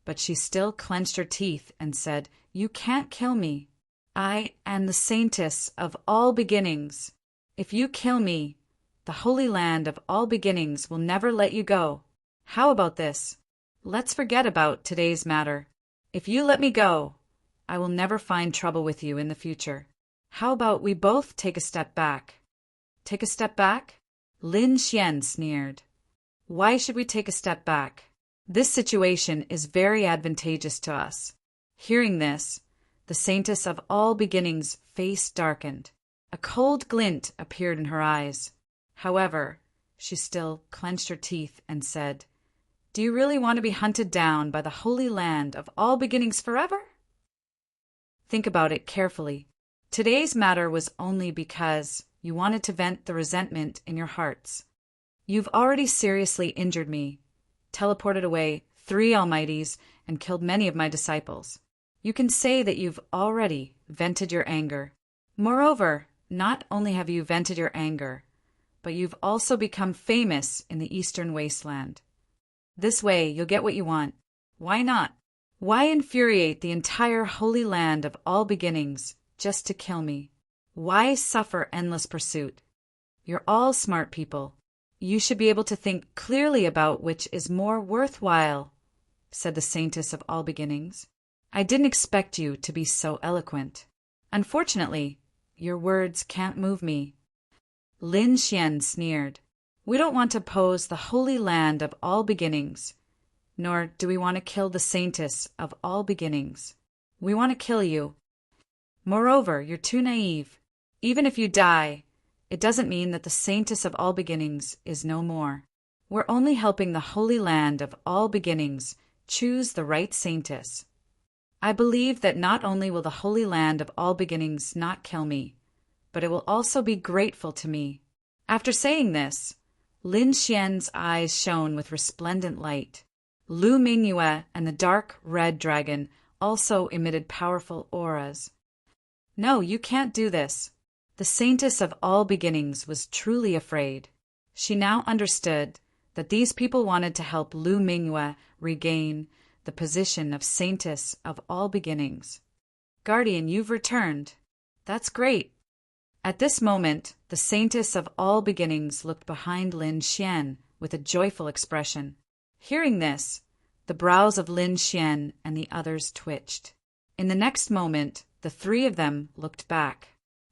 but she still clenched her teeth and said, "You can't kill me. I am the Saintess of all beginnings. If you kill me, the Holy Land of all beginnings will never let you go. How about this? Let's forget about today's matter. If you let me go, I will never find trouble with you in the future. How about we both take a step back?" "Take a step back?" Lin Xian sneered. "Why should we take a step back? This situation is very advantageous to us." Hearing this, the Saintess of all beginnings' face darkened. A cold glint appeared in her eyes. However, she still clenched her teeth and said, "Do you really want to be hunted down by the Holy Land of all beginnings forever? Think about it carefully. Today's matter was only because you wanted to vent the resentment in your hearts. You've already seriously injured me, teleported away 3 Almighties, and killed many of my disciples. You can say that you've already vented your anger. Moreover, not only have you vented your anger, but you've also become famous in the Eastern Wasteland. This way, you'll get what you want. Why not? Why infuriate the entire Holy Land of all beginnings just to kill me? Why suffer endless pursuit? You're all smart people. You should be able to think clearly about which is more worthwhile," said the Saintess of all beginnings. "I didn't expect you to be so eloquent. Unfortunately, your words can't move me." Lin Xian sneered. "We don't want to oppose the Holy Land of all beginnings, nor do we want to kill the Saintess of all beginnings. We want to kill you. Moreover, you're too naive. Even if you die, it doesn't mean that the Saintess of all beginnings is no more. We're only helping the Holy Land of all beginnings choose the right Saintess. I believe that not only will the Holy Land of all beginnings not kill me, but it will also be grateful to me." After saying this, Lin Xian's eyes shone with resplendent light. Lu Mingyue and the dark red dragon also emitted powerful auras. "No, you can't do this." The Saintess of all beginnings was truly afraid. She now understood that these people wanted to help Lu Mingyue regain the position of Saintess of all beginnings. "Guardian, you've returned. That's great." At this moment, the Saintess of all beginnings looked behind Lin Xian with a joyful expression. Hearing this, the brows of Lin Xian and the others twitched. In the next moment, the 3 of them looked back.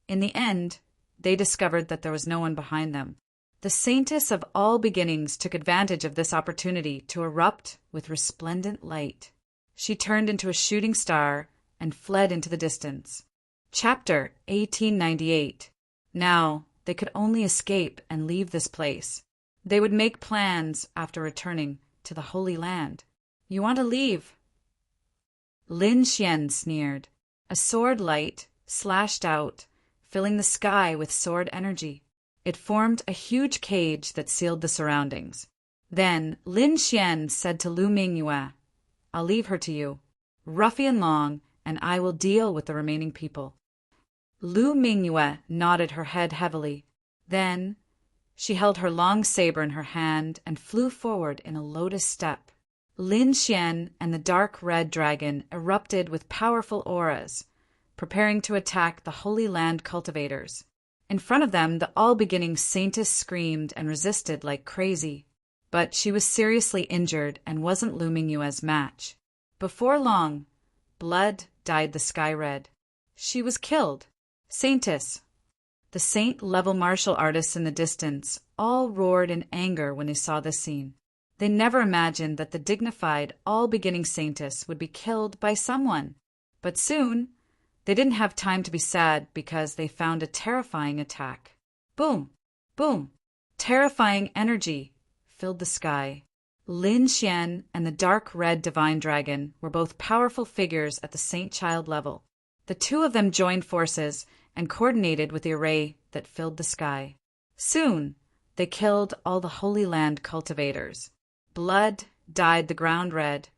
In the end, they discovered that there was no one behind them. The Saintess of all beginnings took advantage of this opportunity to erupt with resplendent light. She turned into a shooting star and fled into the distance. Chapter 1898. Now, they could only escape and leave this place. They would make plans after returning to the Holy Land. "You want to leave?" Lin Xian sneered. A sword light slashed out, filling the sky with sword energy. It formed a huge cage that sealed the surroundings. Then Lin Xian said to Lu Mingyue, "I'll leave her to you. Ruffian Long, and I will deal with the remaining people." Lu Mingyue nodded her head heavily. Then she held her long saber in her hand and flew forward in a lotus step. Lin Xian and the dark red dragon erupted with powerful auras, preparing to attack the Holy Land cultivators. In front of them, the all-beginning Saintess screamed and resisted like crazy. But she was seriously injured and wasn't Lu Mingyue's match. Before long, blood dyed the sky red. She was killed. "Saintess!" The The saint-level martial artists in the distance all roared in anger when they saw this scene. They never imagined that the dignified, all-beginning saintess would be killed by someone. But soon, they didn't have time to be sad because they found a terrifying attack. Boom! Boom! Terrifying energy filled the sky. Lin Xian and the dark red divine dragon were both powerful figures at the saint-child level. The two of them joined forces and coordinated with the array that filled the sky. Soon, they killed all the Holy Land cultivators. Blood dyed the ground red,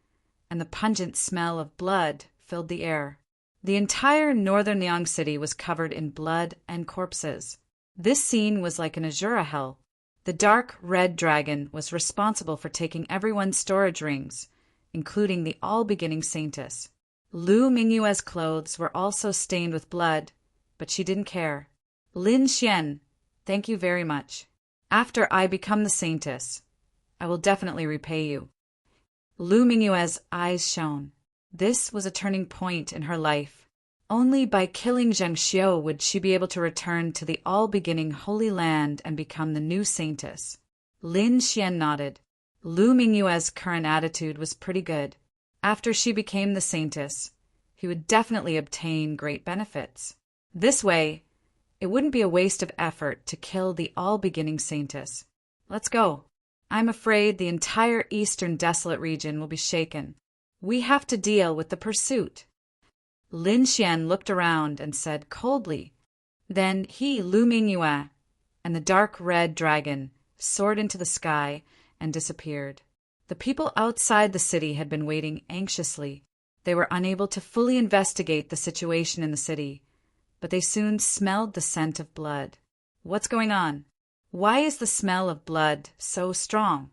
and the pungent smell of blood filled the air. The entire northern Liang city was covered in blood and corpses. This scene was like an Azura hell. The dark red dragon was responsible for taking everyone's storage rings, including the all-beginning saintess. Lu Mingyue's clothes were also stained with blood, but she didn't care. Lin Xian, thank you very much. After I become the saintess, I will definitely repay you. Lu Mingyue's eyes shone. This was a turning point in her life. Only by killing Zheng Xiu would she be able to return to the all-beginning Holy Land and become the new saintess. Lin Xian nodded. Lu Mingyue's current attitude was pretty good. After she became the saintess, he would definitely obtain great benefits. This way, it wouldn't be a waste of effort to kill the all-beginning saintess. Let's go. I'm afraid the entire eastern desolate region will be shaken. We have to deal with the pursuit. Lin Xian looked around and said coldly. Then he, Lu Mingyue, and the dark red dragon soared into the sky and disappeared. The people outside the city had been waiting anxiously. They were unable to fully investigate the situation in the city, but they soon smelled the scent of blood. What's going on? Why is the smell of blood so strong?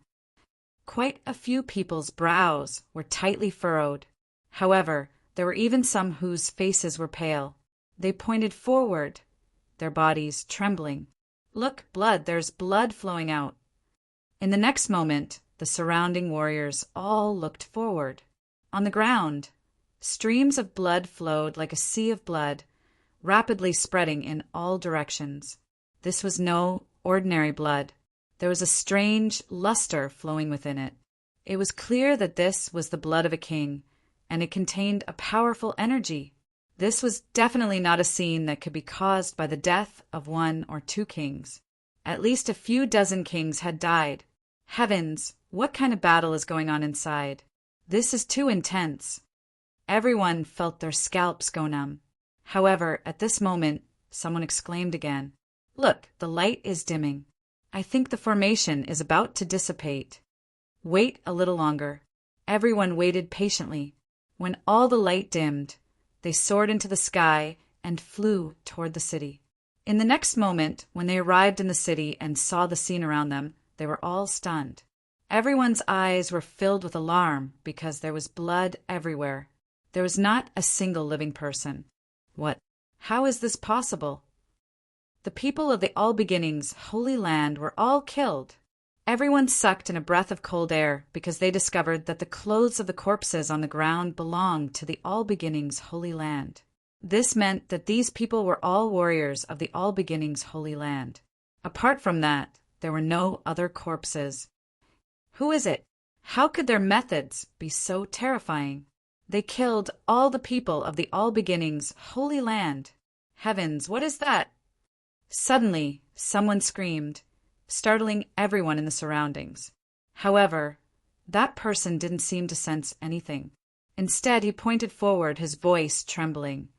Quite a few people's brows were tightly furrowed. However, there were even some whose faces were pale. They pointed forward, their bodies trembling. Look, blood, there's blood flowing out. In the next moment, the surrounding warriors all looked forward. On the ground, streams of blood flowed like a sea of blood, rapidly spreading in all directions. This was no ordinary blood. There was a strange luster flowing within it. It was clear that this was the blood of a king, and it contained a powerful energy. This was definitely not a scene that could be caused by the death of one or two kings. At least a few dozen kings had died. Heavens, what kind of battle is going on inside? This is too intense. Everyone felt their scalps go numb. However, at this moment, someone exclaimed again, "Look, the light is dimming. I think the formation is about to dissipate." Wait a little longer. Everyone waited patiently. When all the light dimmed, they soared into the sky and flew toward the city. In the next moment, when they arrived in the city and saw the scene around them, they were all stunned. Everyone's eyes were filled with alarm because there was blood everywhere. There was not a single living person. What? How is this possible? The people of the All Beginnings Holy Land were all killed. Everyone sucked in a breath of cold air because they discovered that the clothes of the corpses on the ground belonged to the All Beginnings Holy Land. This meant that these people were all warriors of the All Beginnings Holy Land. Apart from that, there were no other corpses. Who is it? How could their methods be so terrifying? They killed all the people of the All Beginnings Holy Land. Heavens, what is that? Suddenly, someone screamed, startling everyone in the surroundings. However, that person didn't seem to sense anything. Instead, he pointed forward, his voice trembling.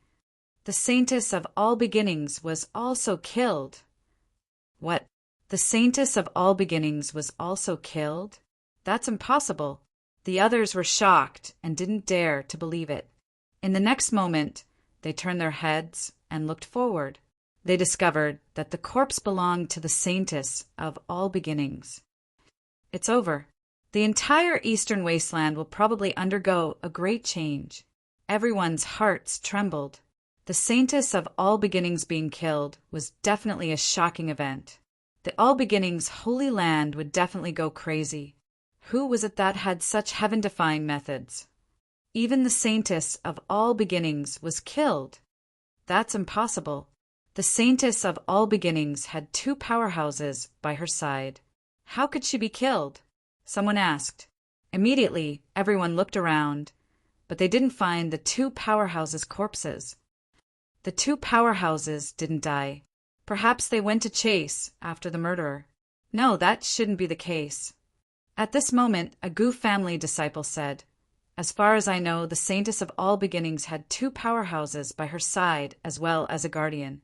The Saintess of All Beginnings was also killed. What? The Saintess of All Beginnings was also killed? That's impossible. The others were shocked and didn't dare to believe it. In the next moment, they turned their heads and looked forward. They discovered that the corpse belonged to the Saintess of All Beginnings. It's over. The entire Eastern Wasteland will probably undergo a great change. Everyone's hearts trembled. The Saintess of All Beginnings being killed was definitely a shocking event. The All Beginnings Holy Land would definitely go crazy. Who was it that had such heaven-defying methods? Even the Saintess of All Beginnings was killed. That's impossible. The saintess of all beginnings had two powerhouses by her side. How could she be killed? Someone asked. Immediately, everyone looked around, but they didn't find the two powerhouses' corpses. The two powerhouses didn't die. Perhaps they went to chase after the murderer. No, that shouldn't be the case. At this moment, a Gu family disciple said, "As far as I know, the saintess of all beginnings had two powerhouses by her side as well as a guardian."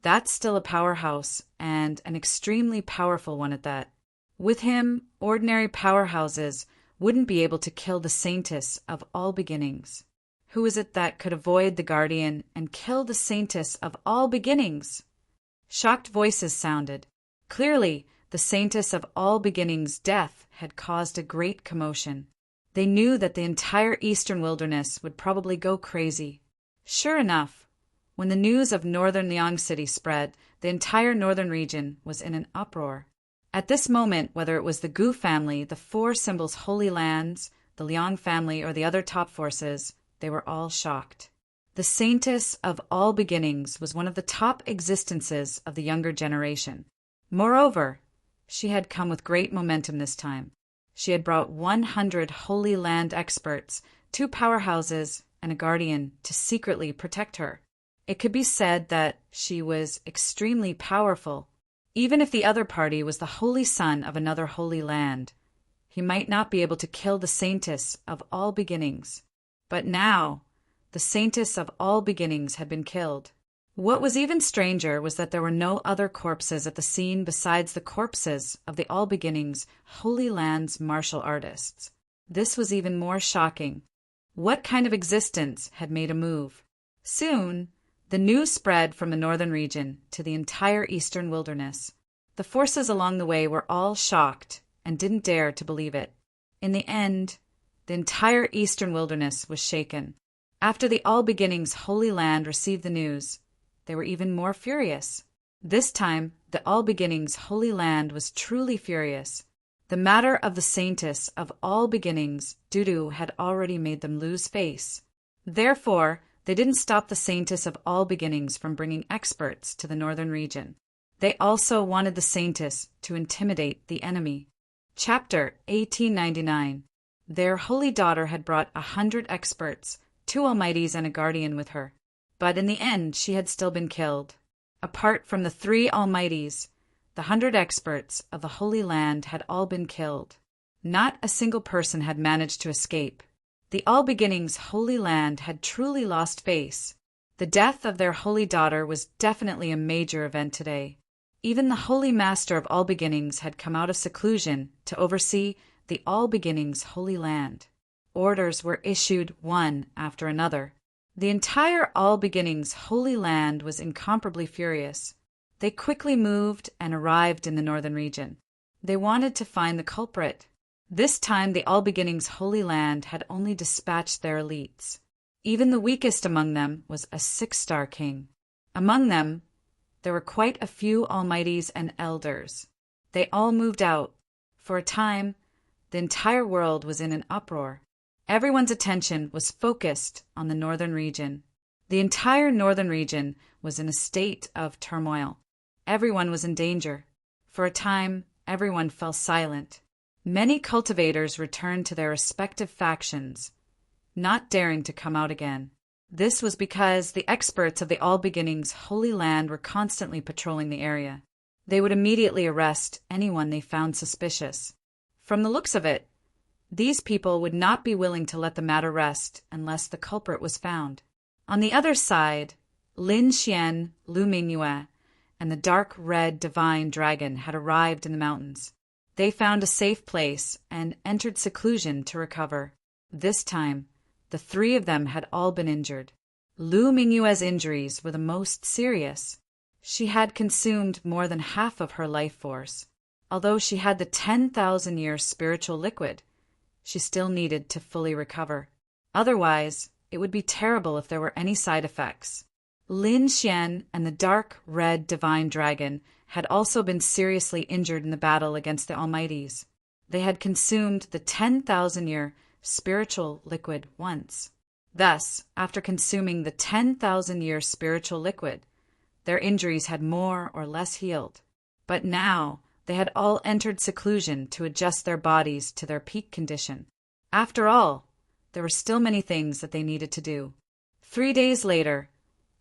That's still a powerhouse, and an extremely powerful one at that. With him, ordinary powerhouses wouldn't be able to kill the saintess of all beginnings. Who is it that could avoid the guardian and kill the saintess of all beginnings? Shocked voices sounded. Clearly, the saintess of all beginnings' death had caused a great commotion. They knew that the entire eastern wilderness would probably go crazy. Sure enough, when the news of northern Liang City spread, the entire northern region was in an uproar. At this moment, whether it was the Gu family, the Four Symbols Holy Lands, the Liang family, or the other top forces, they were all shocked. The saintess of all beginnings was one of the top existences of the younger generation. Moreover, she had come with great momentum this time. She had brought 100 Holy Land experts, two powerhouses, and a guardian to secretly protect her. It could be said that she was extremely powerful. Even if the other party was the holy son of another holy land, he might not be able to kill the saintess of all beginnings. But now, the saintess of all beginnings had been killed. What was even stranger was that there were no other corpses at the scene besides the corpses of the All Beginnings Holy Land's martial artists. This was even more shocking. What kind of existence had made a move? Soon, the news spread from the northern region to the entire eastern wilderness. The forces along the way were all shocked and didn't dare to believe it. In the end, the entire eastern wilderness was shaken. After the All Beginnings Holy Land received the news, they were even more furious. This time, the All Beginnings Holy Land was truly furious. The matter of the saintess of all beginnings, Dudu, had already made them lose face. Therefore, they didn't stop the saintess of all beginnings from bringing experts to the northern region. They also wanted the saintess to intimidate the enemy. Chapter 1899. Their holy daughter had brought 100 experts, 2 almighties and a guardian with her. But in the end, she had still been killed. Apart from the 3 almighties, the 100 experts of the Holy Land had all been killed. Not a single person had managed to escape. The All Beginnings Holy Land had truly lost face. The death of their holy daughter was definitely a major event today. Even the Holy Master of All Beginnings had come out of seclusion to oversee the All Beginnings Holy Land. Orders were issued one after another. The entire All Beginnings Holy Land was incomparably furious. They quickly moved and arrived in the northern region. They wanted to find the culprit. This time the All Beginnings Holy Land had only dispatched their elites. Even the weakest among them was a 6-star king. Among them, there were quite a few almighties and elders. They all moved out. For a time, the entire world was in an uproar. Everyone's attention was focused on the northern region. The entire northern region was in a state of turmoil. Everyone was in danger. For a time, everyone fell silent. Many cultivators returned to their respective factions, not daring to come out again. This was because the experts of the All Beginnings Holy Land were constantly patrolling the area. They would immediately arrest anyone they found suspicious. From the looks of it, these people would not be willing to let the matter rest unless the culprit was found. On the other side, Lin Xian, Lu Mingyue, and the dark red divine dragon had arrived in the mountains. They found a safe place and entered seclusion to recover. This time, the 3 of them had all been injured. Lu Mingyue's injuries were the most serious. She had consumed more than half of her life force. Although she had the 10,000-year spiritual liquid, she still needed to fully recover. Otherwise, it would be terrible if there were any side effects. Lin Xian and the dark red divine dragon had also been seriously injured in the battle against the Almighties. They had consumed the 10,000-year spiritual liquid once. Thus, after consuming the 10,000-year spiritual liquid, Their injuries had more or less healed. But now they had all entered seclusion to adjust their bodies to their peak condition. After all, there were still many things that they needed to do. 3 days later,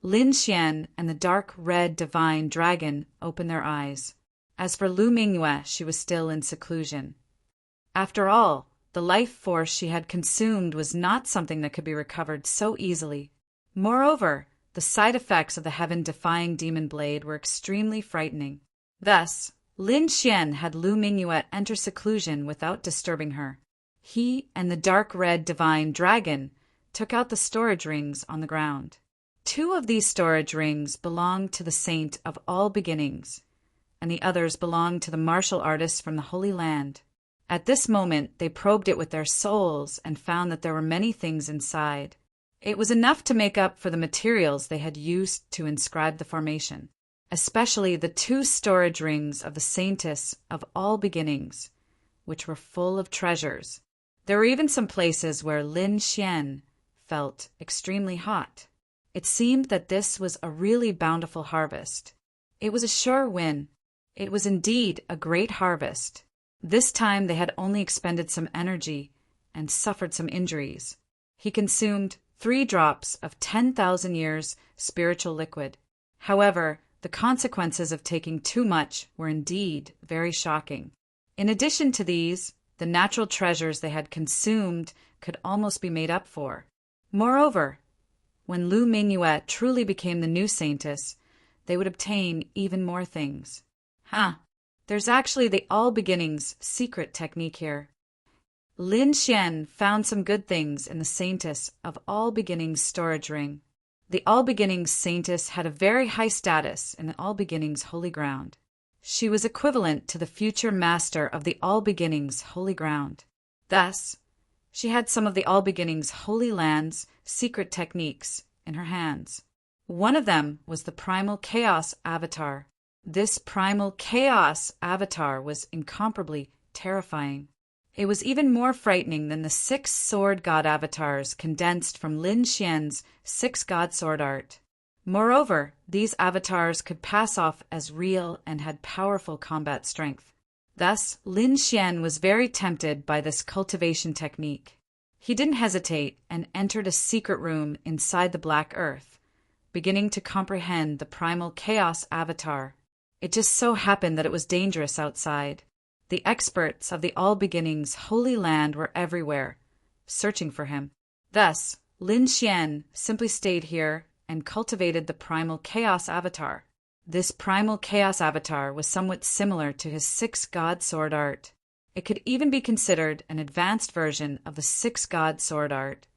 Lin Xian and the dark red divine dragon opened their eyes. As for Lu Mingyue, she was still in seclusion. After all, the life force she had consumed was not something that could be recovered so easily. Moreover, the side effects of the heaven-defying demon blade were extremely frightening. Thus, Lin Xian had Lu Mingyue enter seclusion without disturbing her. He and the dark red divine dragon took out the storage rings on the ground. 2 of these storage rings belonged to the saint of all beginnings, and the others belonged to the martial artist from the Holy Land. At this moment, they probed it with their souls and found that there were many things inside. It was enough to make up for the materials they had used to inscribe the formation, especially the 2 storage rings of the saintess of all beginnings, which were full of treasures. There were even some places where Lin Xian felt extremely hot. It seemed that this was a really bountiful harvest. It was a sure win. It was indeed a great harvest. This time they had only expended some energy and suffered some injuries. He consumed 3 drops of 10,000 years spiritual liquid. However, the consequences of taking too much were indeed very shocking. In addition to these, the natural treasures they had consumed could almost be made up for. Moreover, when Lu Mingyue truly became the new saintess, they would obtain even more things. There's actually the All Beginnings secret technique here. Lin Xian found some good things in the saintess of All Beginnings storage ring. The All Beginnings saintess had a very high status in the All Beginnings holy ground. She was equivalent to the future master of the All Beginnings holy ground. Thus, she had some of the All Beginnings Holy Land's secret techniques in her hands. One of them was the Primal Chaos Avatar. This Primal Chaos Avatar was incomparably terrifying. It was even more frightening than the 6 sword god avatars condensed from Lin Xian's 6 god sword art. Moreover, these avatars could pass off as real and had powerful combat strength. Thus, Lin Xian was very tempted by this cultivation technique. He didn't hesitate and entered a secret room inside the Black Earth, beginning to comprehend the Primal Chaos Avatar. It just so happened that it was dangerous outside. The experts of the All Beginnings Holy Land were everywhere, searching for him. Thus, Lin Xian simply stayed here and cultivated the Primal Chaos Avatar. This Primal Chaos Avatar was somewhat similar to his 6 god sword art. It could even be considered an advanced version of the 6 god sword art.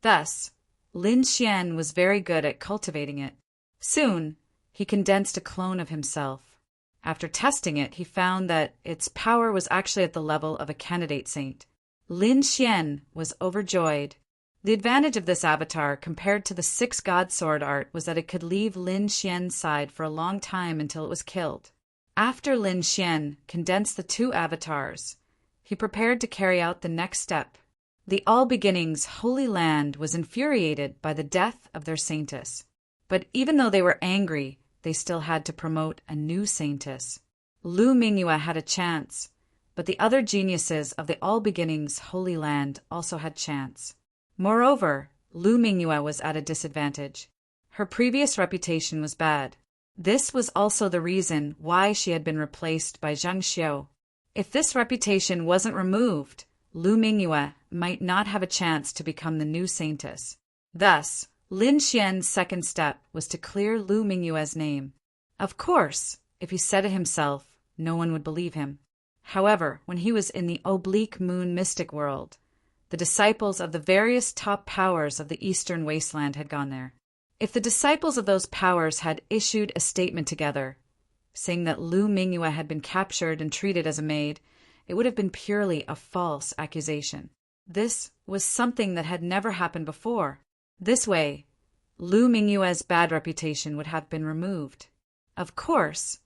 Thus, Lin Xian was very good at cultivating it. Soon, he condensed a clone of himself. After testing it, he found that its power was actually at the level of a candidate saint. Lin Xian was overjoyed. The advantage of this avatar compared to the 6 god sword art was that it could leave Lin Xian's side for a long time until it was killed. After Lin Xian condensed the 2 avatars, he prepared to carry out the next step. The All Beginnings Holy Land was infuriated by the death of their saintess. But even though they were angry, they still had to promote a new saintess. Lu Mingyue had a chance, but the other geniuses of the All Beginnings Holy Land also had chance. Moreover, Lu Mingyue was at a disadvantage. Her previous reputation was bad. This was also the reason why she had been replaced by Zhang Xiu. If this reputation wasn't removed, Lu Mingyue might not have a chance to become the new saintess. Thus, Lin Xian's second step was to clear Lu Mingyue's name. Of course, if he said it himself, no one would believe him. However, when he was in the oblique moon mystic world, the disciples of the various top powers of the Eastern Wasteland had gone there. If the disciples of those powers had issued a statement together, saying that Lu Mingyue had been captured and treated as a maid, it would have been purely a false accusation. This was something that had never happened before. This way, Lu Mingyue's bad reputation would have been removed. Of course,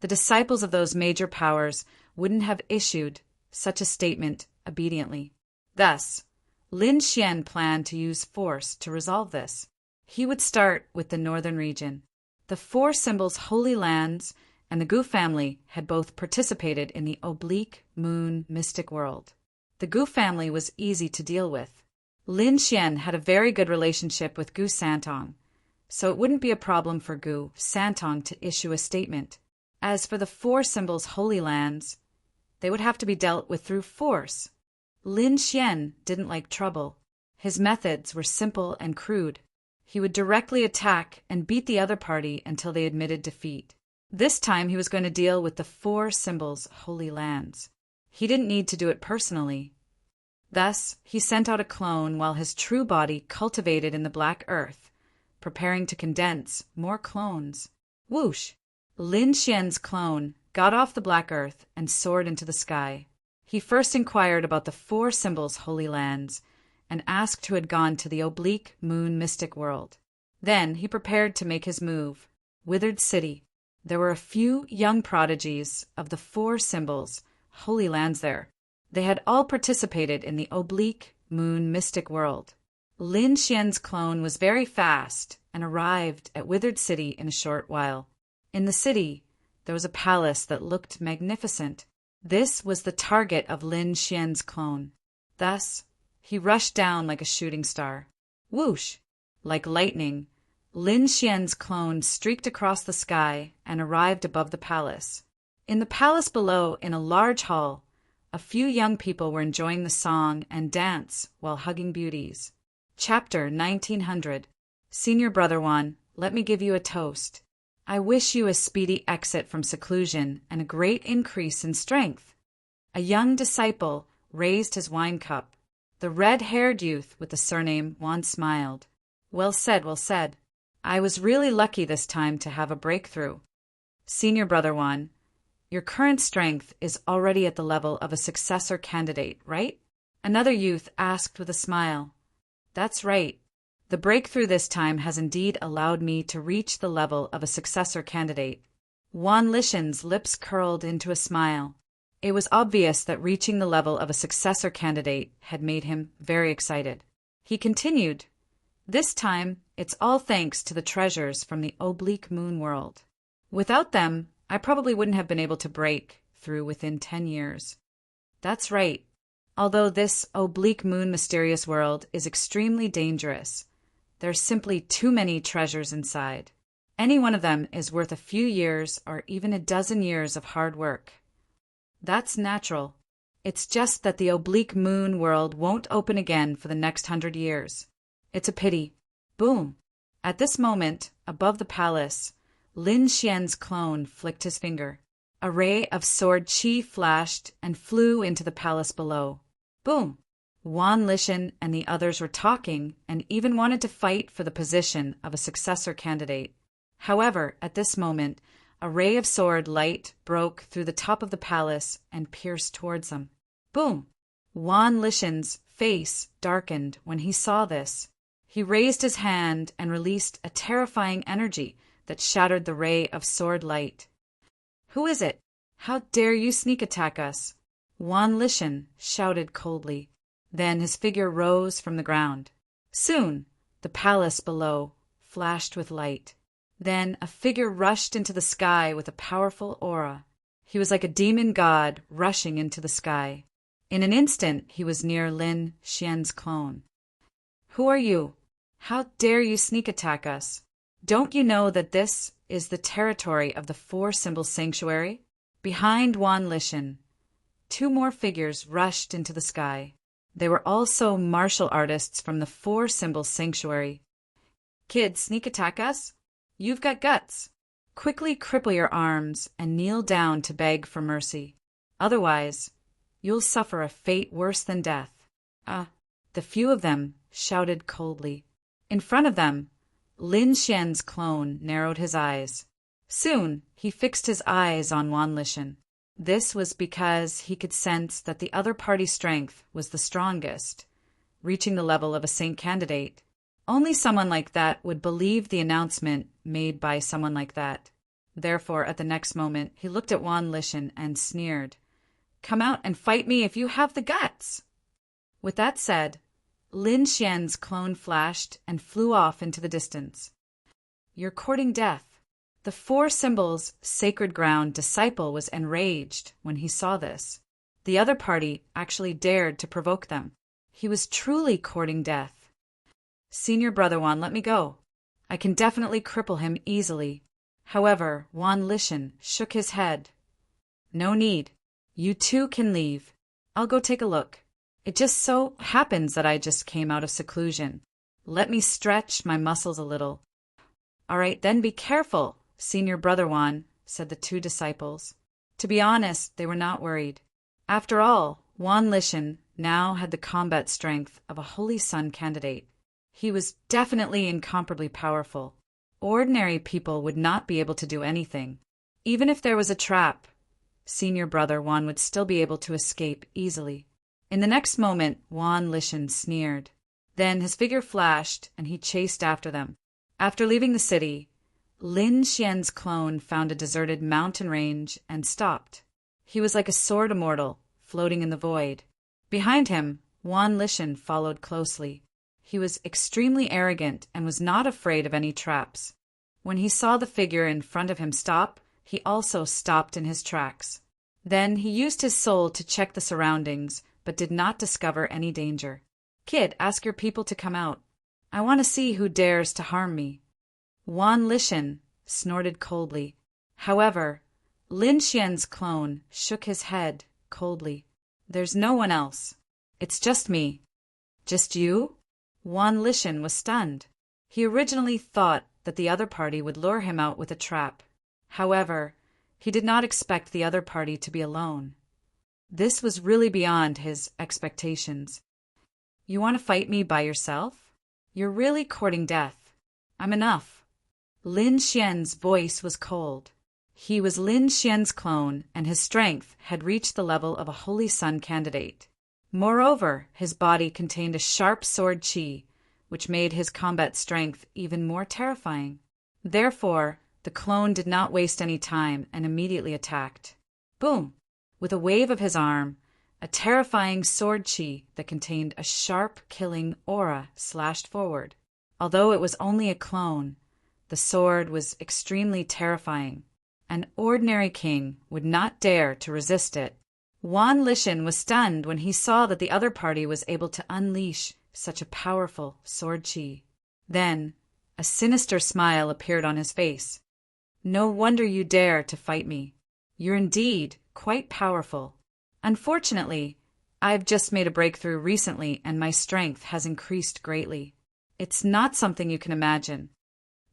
the disciples of those major powers wouldn't have issued such a statement obediently. Thus, Lin Xian planned to use force to resolve this. He would start with the northern region. The four symbols' holy lands and the Gu family had both participated in the oblique moon mystic world. The Gu family was easy to deal with. Lin Xian had a very good relationship with Gu Santong, so it wouldn't be a problem for Gu Santong to issue a statement. As for the four symbols' holy lands, they would have to be dealt with through force. Lin Xian didn't like trouble. His methods were simple and crude. He would directly attack and beat the other party until they admitted defeat. This time he was going to deal with the four symbols' holy lands. He didn't need to do it personally. Thus, he sent out a clone while his true body cultivated in the black earth, preparing to condense more clones. Whoosh! Lin Xian's clone got off the black earth and soared into the sky. He first inquired about the four symbols' holy lands and asked who had gone to the oblique moon mystic world. Then he prepared to make his move. Withered City. There were a few young prodigies of the four symbols' holy lands there. They had all participated in the oblique moon mystic world. Lin Xian's clone was very fast and arrived at Withered City in a short while. In the city, there was a palace that looked magnificent. This was the target of Lin Xian's clone. Thus, he rushed down like a shooting star. Whoosh! Like lightning, Lin Xian's clone streaked across the sky and arrived above the palace. In the palace below, in a large hall, a few young people were enjoying the song and dance while hugging beauties. Chapter 1900. Senior Brother One, let me give you a toast. I wish you a speedy exit from seclusion and a great increase in strength. A young disciple raised his wine cup. The red-haired youth with the surname Wan smiled. Well said, well said. I was really lucky this time to have a breakthrough. Senior Brother Wan, your current strength is already at the level of a successor candidate, right? Another youth asked with a smile. That's right. The breakthrough this time has indeed allowed me to reach the level of a successor candidate. Wan Lishan's lips curled into a smile. It was obvious that reaching the level of a successor candidate had made him very excited. He continued, this time, it's all thanks to the treasures from the oblique moon world. Without them, I probably wouldn't have been able to break through within 10 years. That's right. Although this oblique moon mysterious world is extremely dangerous, there's simply too many treasures inside. Any one of them is worth a few years or even a dozen years of hard work. That's natural. It's just that the oblique moon world won't open again for the next 100 years. It's a pity. Boom! At this moment, above the palace, Lin Xian's clone flicked his finger. A ray of sword chi flashed and flew into the palace below. Boom! Wan Lishan and the others were talking and even wanted to fight for the position of a successor candidate. However, at this moment, a ray of sword light broke through the top of the palace and pierced towards them. Boom! Wan Lishan's face darkened when he saw this. He raised his hand and released a terrifying energy that shattered the ray of sword light. Who is it? How dare you sneak attack us? Wan Lishan shouted coldly. Then his figure rose from the ground. Soon, the palace below flashed with light. Then a figure rushed into the sky with a powerful aura. He was like a demon god rushing into the sky. In an instant, he was near Lin Xian's clone. Who are you? How dare you sneak attack us? Don't you know that this is the territory of the Four Symbol Sanctuary? Behind Wan Lishan, two more figures rushed into the sky. They were also martial artists from the Four Symbol Sanctuary. Kid, sneak attack us? You've got guts. Quickly cripple your arms and kneel down to beg for mercy. Otherwise, you'll suffer a fate worse than death. The few of them shouted coldly. In front of them, Lin Xian's clone narrowed his eyes. Soon, he fixed his eyes on Wan Lishan. This was because he could sense that the other party's strength was the strongest, reaching the level of a saint candidate. Only someone like that would believe the announcement made by someone like that. Therefore, at the next moment, he looked at Wan Lishan and sneered. Come out and fight me if you have the guts! With that said, Lin Xian's clone flashed and flew off into the distance. You're courting death. The four symbols sacred ground disciple was enraged when he saw this. The other party actually dared to provoke them. He was truly courting death. Senior brother Wan, let me go. I can definitely cripple him easily. However, Wan Lishan shook his head. No need. You two can leave. I'll go take a look. It just so happens that I just came out of seclusion. Let me stretch my muscles a little. All right, then be careful, Senior brother Wan, said the two disciples. To be honest, they were not worried. After all, Wan Lishan now had the combat strength of a Holy Sun candidate. He was definitely incomparably powerful. Ordinary people would not be able to do anything. Even if there was a trap, Senior brother Wan would still be able to escape easily. In the next moment, Wan Lishan sneered. Then his figure flashed, and he chased after them. After leaving the city, Lin Xian's clone found a deserted mountain range and stopped. He was like a sword immortal, floating in the void. Behind him, Wan Lishan followed closely. He was extremely arrogant and was not afraid of any traps. When he saw the figure in front of him stop, he also stopped in his tracks. Then he used his soul to check the surroundings, but did not discover any danger. Kid, ask your people to come out. I want to see who dares to harm me. Wan Lishan snorted coldly. However, Lin Xian's clone shook his head coldly. There's no one else. It's just me. Just you? Wan Lishan was stunned. He originally thought that the other party would lure him out with a trap. However, he did not expect the other party to be alone. This was really beyond his expectations. You want to fight me by yourself? You're really courting death. I'm enough. Lin Xian's voice was cold. He was Lin Xian's clone, and his strength had reached the level of a Holy Sun candidate. Moreover, his body contained a sharp sword qi, which made his combat strength even more terrifying. Therefore, the clone did not waste any time and immediately attacked. Boom! With a wave of his arm, a terrifying sword qi that contained a sharp, killing aura slashed forward. Although it was only a clone, the sword was extremely terrifying. An ordinary king would not dare to resist it. Wan Lishan was stunned when he saw that the other party was able to unleash such a powerful sword qi. Then, a sinister smile appeared on his face. No wonder you dare to fight me. You're indeed quite powerful. Unfortunately, I've just made a breakthrough recently and my strength has increased greatly. It's not something you can imagine.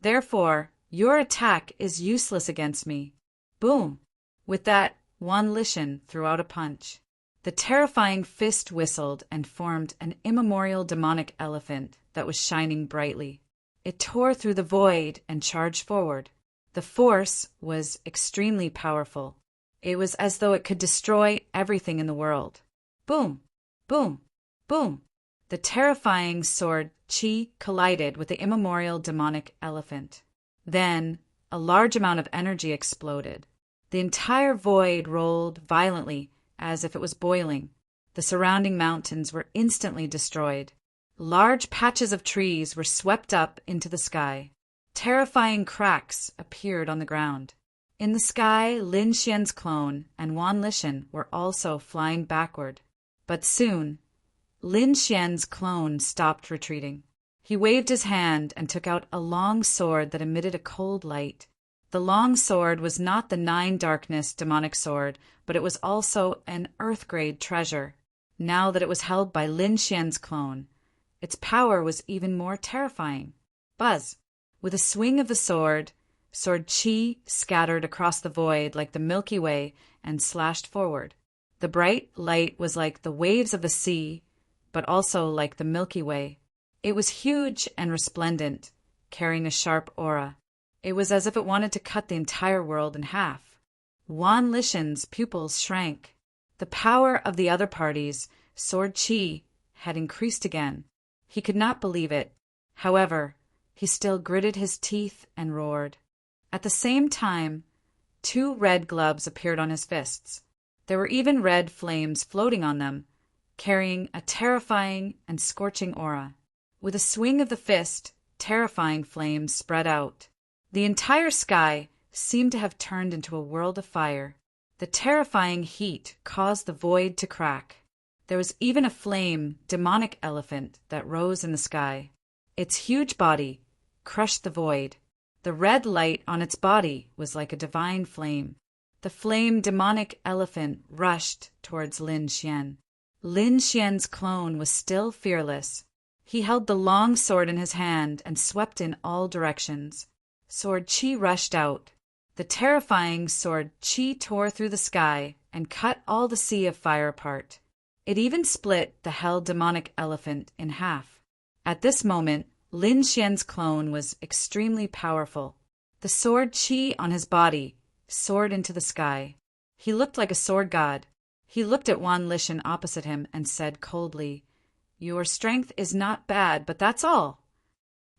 Therefore, your attack is useless against me. Boom! With that, Wan Lishan threw out a punch. The terrifying fist whistled and formed an immemorial demonic elephant that was shining brightly. It tore through the void and charged forward. The force was extremely powerful. It was as though it could destroy everything in the world. Boom! Boom! Boom! The terrifying sword qi collided with the immemorial demonic elephant. Then, a large amount of energy exploded. The entire void rolled violently as if it was boiling. The surrounding mountains were instantly destroyed. Large patches of trees were swept up into the sky. Terrifying cracks appeared on the ground. In the sky, Lin Xian's clone and Wan Lishan were also flying backward. But soon, Lin Xian's clone stopped retreating. He waved his hand and took out a long sword that emitted a cold light. The long sword was not the Nine Darkness demonic sword, but it was also an Earth-grade treasure. Now that it was held by Lin Xian's clone, its power was even more terrifying. Buzz! With a swing of the sword qi scattered across the void like the Milky Way and slashed forward. The bright light was like the waves of the sea, but also like the Milky Way. It was huge and resplendent, carrying a sharp aura. It was as if it wanted to cut the entire world in half. Wan Lishan's pupils shrank. The power of the other party's sword qi had increased again. He could not believe it. However, he still gritted his teeth and roared. At the same time, 2 red gloves appeared on his fists. There were even red flames floating on them, carrying a terrifying and scorching aura. With a swing of the fist, terrifying flames spread out. The entire sky seemed to have turned into a world of fire. The terrifying heat caused the void to crack. There was even a flame, demonic elephant that rose in the sky. Its huge body crushed the void. The red light on its body was like a divine flame. The flame demonic elephant rushed towards Lin Xian. Lin Xian's clone was still fearless. He held the long sword in his hand and swept in all directions. Sword Qi rushed out. The terrifying sword Qi tore through the sky and cut all the sea of fire apart. It even split the hell demonic elephant in half. At this moment, Lin Xian's clone was extremely powerful. The sword Qi on his body soared into the sky. He looked like a sword god. He looked at Wan Lishan opposite him and said coldly, "Your strength is not bad, but that's all."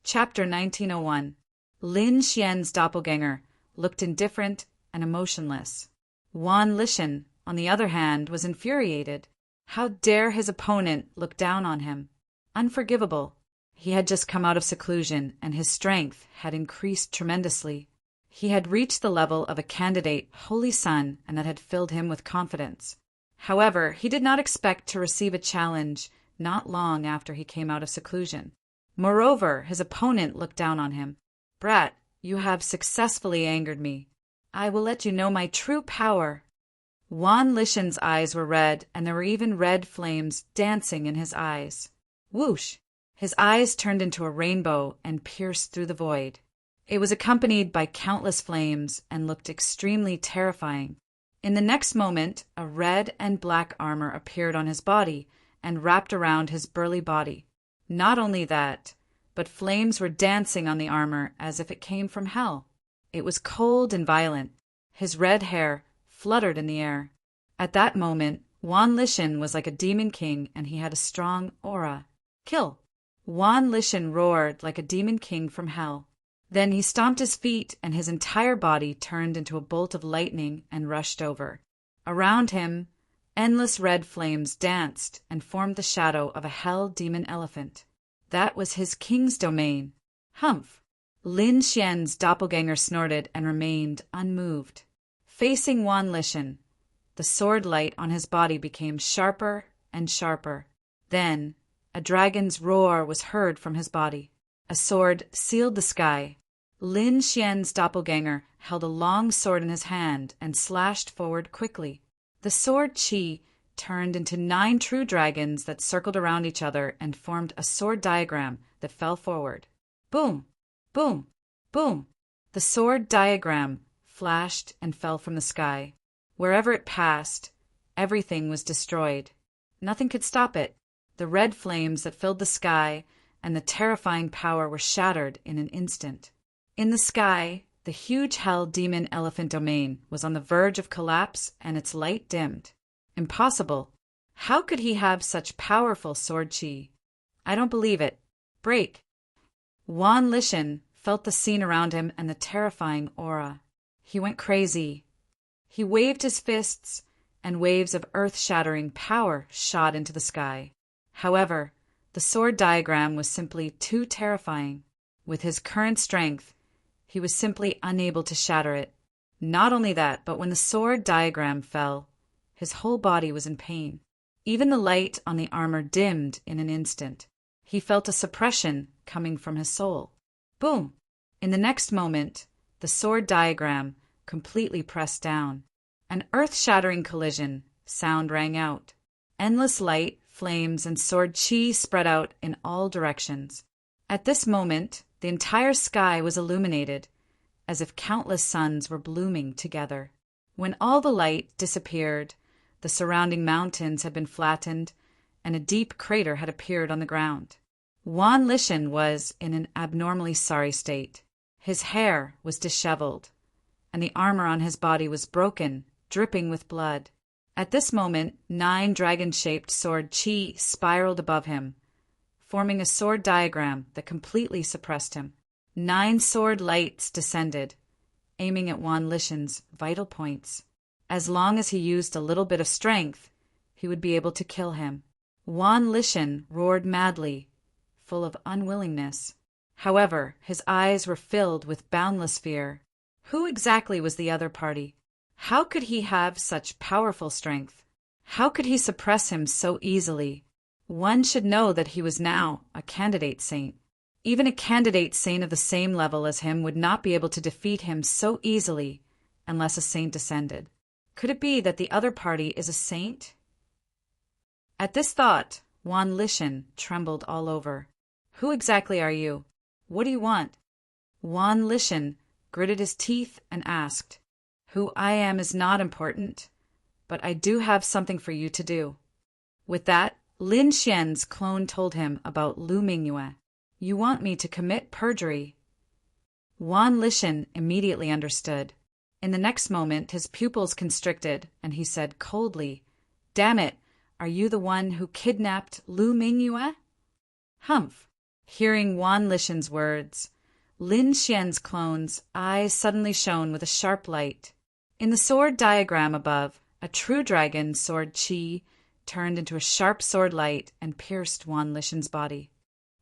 Chapter 1901. Lin Xian's doppelganger looked indifferent and emotionless. Wan Lishan, on the other hand, was infuriated. How dare his opponent look down on him? Unforgivable. He had just come out of seclusion, and his strength had increased tremendously. He had reached the level of a candidate Holy Sun, and that had filled him with confidence. However, he did not expect to receive a challenge not long after he came out of seclusion. Moreover, his opponent looked down on him. "Brat, you have successfully angered me. I will let you know my true power." Wan Lishan's eyes were red, and there were even red flames dancing in his eyes. Whoosh! His eyes turned into a rainbow and pierced through the void. It was accompanied by countless flames and looked extremely terrifying. In the next moment, a red and black armor appeared on his body and wrapped around his burly body. Not only that, but flames were dancing on the armor as if it came from hell. It was cold and violent. His red hair fluttered in the air. At that moment, Wan Lishan was like a demon king, and he had a strong aura. Kill! Wan Lishan roared like a demon king from hell. Then he stomped his feet, and his entire body turned into a bolt of lightning and rushed over. Around him, endless red flames danced and formed the shadow of a hell demon elephant. That was his king's domain. Humph! Lin Xian's doppelganger snorted and remained unmoved. Facing Wan Lishan, the sword light on his body became sharper and sharper. Then, a dragon's roar was heard from his body. A sword sealed the sky. Lin Xian's doppelganger held a long sword in his hand and slashed forward quickly. The sword Qi turned into 9 true dragons that circled around each other and formed a sword diagram that fell forward. Boom! Boom! Boom! The sword diagram flashed and fell from the sky. Wherever it passed, everything was destroyed. Nothing could stop it. The red flames that filled the sky and the terrifying power were shattered in an instant. In the sky, the huge hell demon elephant domain was on the verge of collapse, and its light dimmed. Impossible. How could he have such powerful sword Qi? I don't believe it. Break! Wan Lishan felt the scene around him and the terrifying aura. He went crazy. He waved his fists, and waves of earth-shattering power shot into the sky. However, the sword diagram was simply too terrifying. With his current strength, he was simply unable to shatter it. Not only that, but when the sword diagram fell, his whole body was in pain. Even the light on the armor dimmed in an instant. He felt a suppression coming from his soul. Boom! In the next moment, the sword diagram completely pressed down. An earth-shattering collision sound rang out. Endless light, flames, and sword Qi spread out in all directions. At this moment, the entire sky was illuminated, as if countless suns were blooming together. When all the light disappeared, the surrounding mountains had been flattened, and a deep crater had appeared on the ground. Wan Lishan was in an abnormally sorry state. His hair was disheveled, and the armor on his body was broken, dripping with blood. At this moment, 9 dragon-shaped sword Qi spiraled above him, forming a sword diagram that completely suppressed him. 9 sword lights descended, aiming at Wan Lishan's vital points. As long as he used a little bit of strength, he would be able to kill him. Wan Lishan roared madly, full of unwillingness. However, his eyes were filled with boundless fear. Who exactly was the other party? How could he have such powerful strength? How could he suppress him so easily? One should know that he was now a candidate saint. Even a candidate saint of the same level as him would not be able to defeat him so easily unless a saint descended. Could it be that the other party is a saint? At this thought, Wan Lishan trembled all over. Who exactly are you? What do you want? Wan Lishan gritted his teeth and asked, Who I am is not important, but I do have something for you to do. With that, Lin Xian's clone told him about Lu Mingyue. You want me to commit perjury? Wan Lishan immediately understood. In the next moment, his pupils constricted, and he said coldly, Damn it, are you the one who kidnapped Lu Mingyue? Humph! Hearing Wan Lishan's words, Lin Xian's clone's eyes suddenly shone with a sharp light. In the sword diagram above, a true dragon sword Qi turned into a sharp sword light and pierced Wan Lishan's body.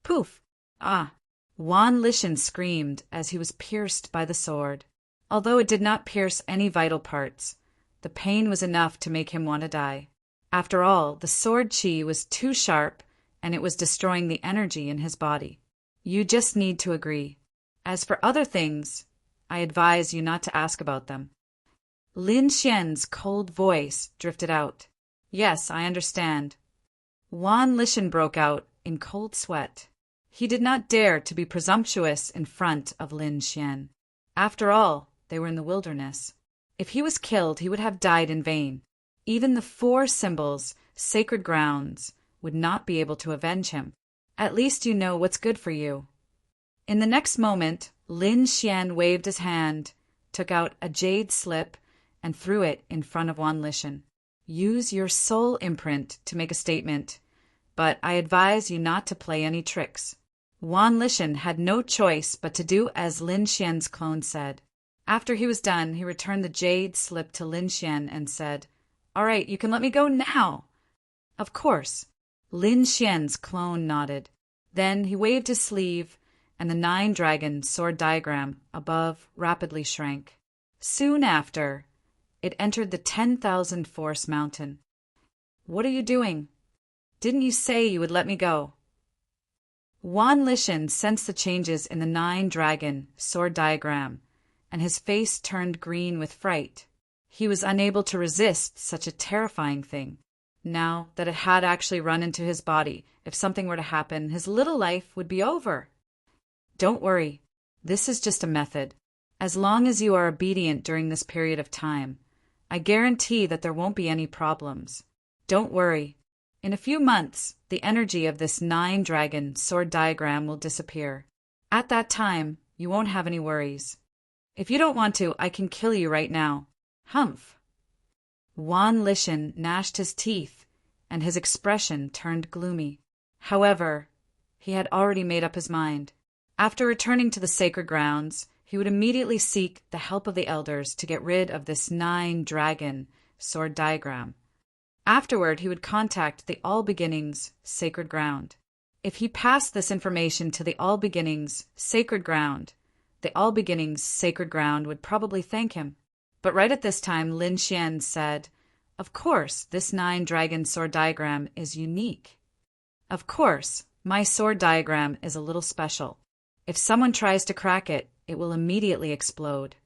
Poof! Ah! Wan Lishan screamed as he was pierced by the sword. Although it did not pierce any vital parts, the pain was enough to make him want to die. After all, the sword Qi was too sharp and it was destroying the energy in his body. You just need to agree. As for other things, I advise you not to ask about them. Lin Xian's cold voice drifted out. Yes, I understand. Wan Lishan broke out in cold sweat. He did not dare to be presumptuous in front of Lin Xian. After all, they were in the wilderness. If he was killed, he would have died in vain. Even the 4 symbols, sacred grounds, would not be able to avenge him. At least you know what's good for you. In the next moment, Lin Xian waved his hand, took out a jade slip, and threw it in front of Wan Lishan. Use your soul imprint to make a statement, but I advise you not to play any tricks. Wan Lishan had no choice but to do as Lin Xian's clone said. After he was done, he returned the jade slip to Lin Xian and said, All right, you can let me go now. Of course. Lin Xian's clone nodded. Then he waved his sleeve, and the 9-dragon sword diagram above rapidly shrank. Soon after, it entered the 10,000 force mountain. What are you doing? Didn't you say you would let me go? Wan Lishan sensed the changes in the 9-dragon sword diagram, and his face turned green with fright. He was unable to resist such a terrifying thing. Now that it had actually run into his body, if something were to happen, his little life would be over. Don't worry, this is just a method. As long as you are obedient during this period of time, I guarantee that there won't be any problems. Don't worry. In a few months, the energy of this 9-dragon sword diagram will disappear. At that time, you won't have any worries. If you don't want to, I can kill you right now. Humph! Wan Lishan gnashed his teeth, and his expression turned gloomy. However, he had already made up his mind. After returning to the sacred grounds, he would immediately seek the help of the elders to get rid of this 9-dragon sword diagram. Afterward, he would contact the All Beginnings sacred ground. If he passed this information to the All Beginnings sacred ground, the All Beginnings sacred ground would probably thank him. But right at this time, Lin Xian said, Of course, this 9-dragon sword diagram is unique. Of course, my sword diagram is a little special. If someone tries to crack it, it will immediately explode.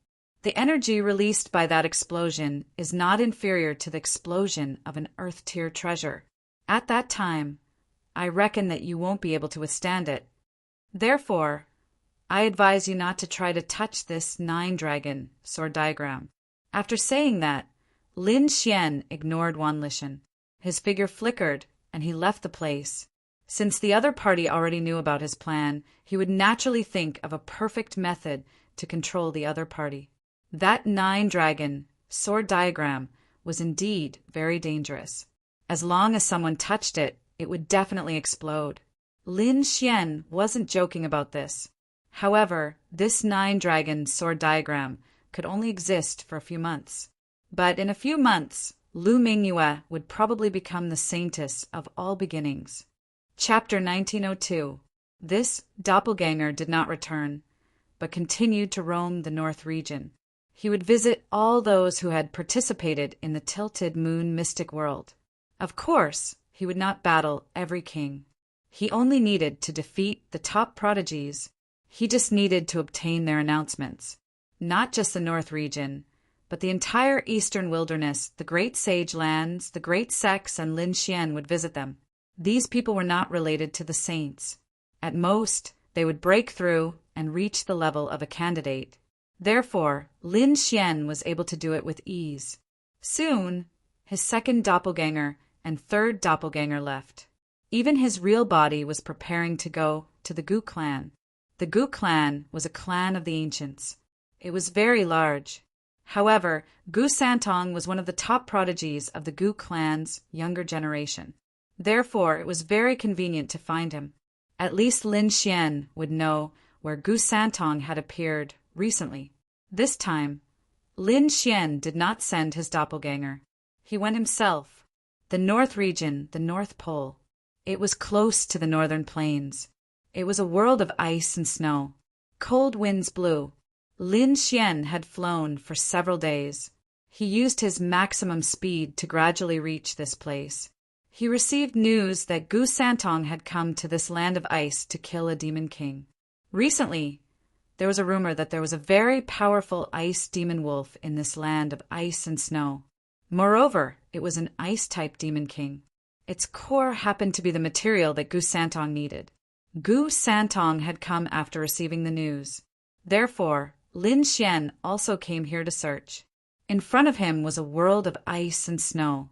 The energy released by that explosion is not inferior to the explosion of an Earth-tier treasure. At that time, I reckon that you won't be able to withstand it. Therefore, I advise you not to try to touch this 9-dragon sword diagram. After saying that, Lin Xian ignored Wan Lishan. His figure flickered, and he left the place. Since the other party already knew about his plan, he would naturally think of a perfect method to control the other party. That 9-dragon sword diagram was indeed very dangerous. As long as someone touched it, it would definitely explode. Lin Xian wasn't joking about this. However, this 9-dragon sword diagram could only exist for a few months. But in a few months, Lu Mingyue would probably become the saintess of all beginnings. Chapter 1902. This doppelganger did not return, but continued to roam the north region. He would visit all those who had participated in the tilted moon mystic world. Of course, he would not battle every king. He only needed to defeat the top prodigies. He just needed to obtain their announcements. Not just the North region, but the entire eastern wilderness, the great sage lands, the great sects, and Lin Xian would visit them. These people were not related to the saints. At most, they would break through and reach the level of a candidate. Therefore, Lin Xian was able to do it with ease. Soon, his second doppelganger and third doppelganger left. Even his real body was preparing to go to the Gu clan. The Gu clan was a clan of the ancients. It was very large. However, Gu Santong was one of the top prodigies of the Gu clan's younger generation. Therefore, it was very convenient to find him. At least Lin Xian would know where Gu Santong had appeared recently. This time, Lin Xian did not send his doppelganger. He went himself. The North region, the North Pole. It was close to the northern plains. It was a world of ice and snow. Cold winds blew. Lin Xian had flown for several days. He used his maximum speed to gradually reach this place. He received news that Gu Santong had come to this land of ice to kill a demon king. Recently, there was a rumor that there was a very powerful ice demon wolf in this land of ice and snow. Moreover, it was an ice-type demon king. Its core happened to be the material that Gu Santong needed. Gu Santong had come after receiving the news. Therefore, Lin Xian also came here to search. In front of him was a world of ice and snow.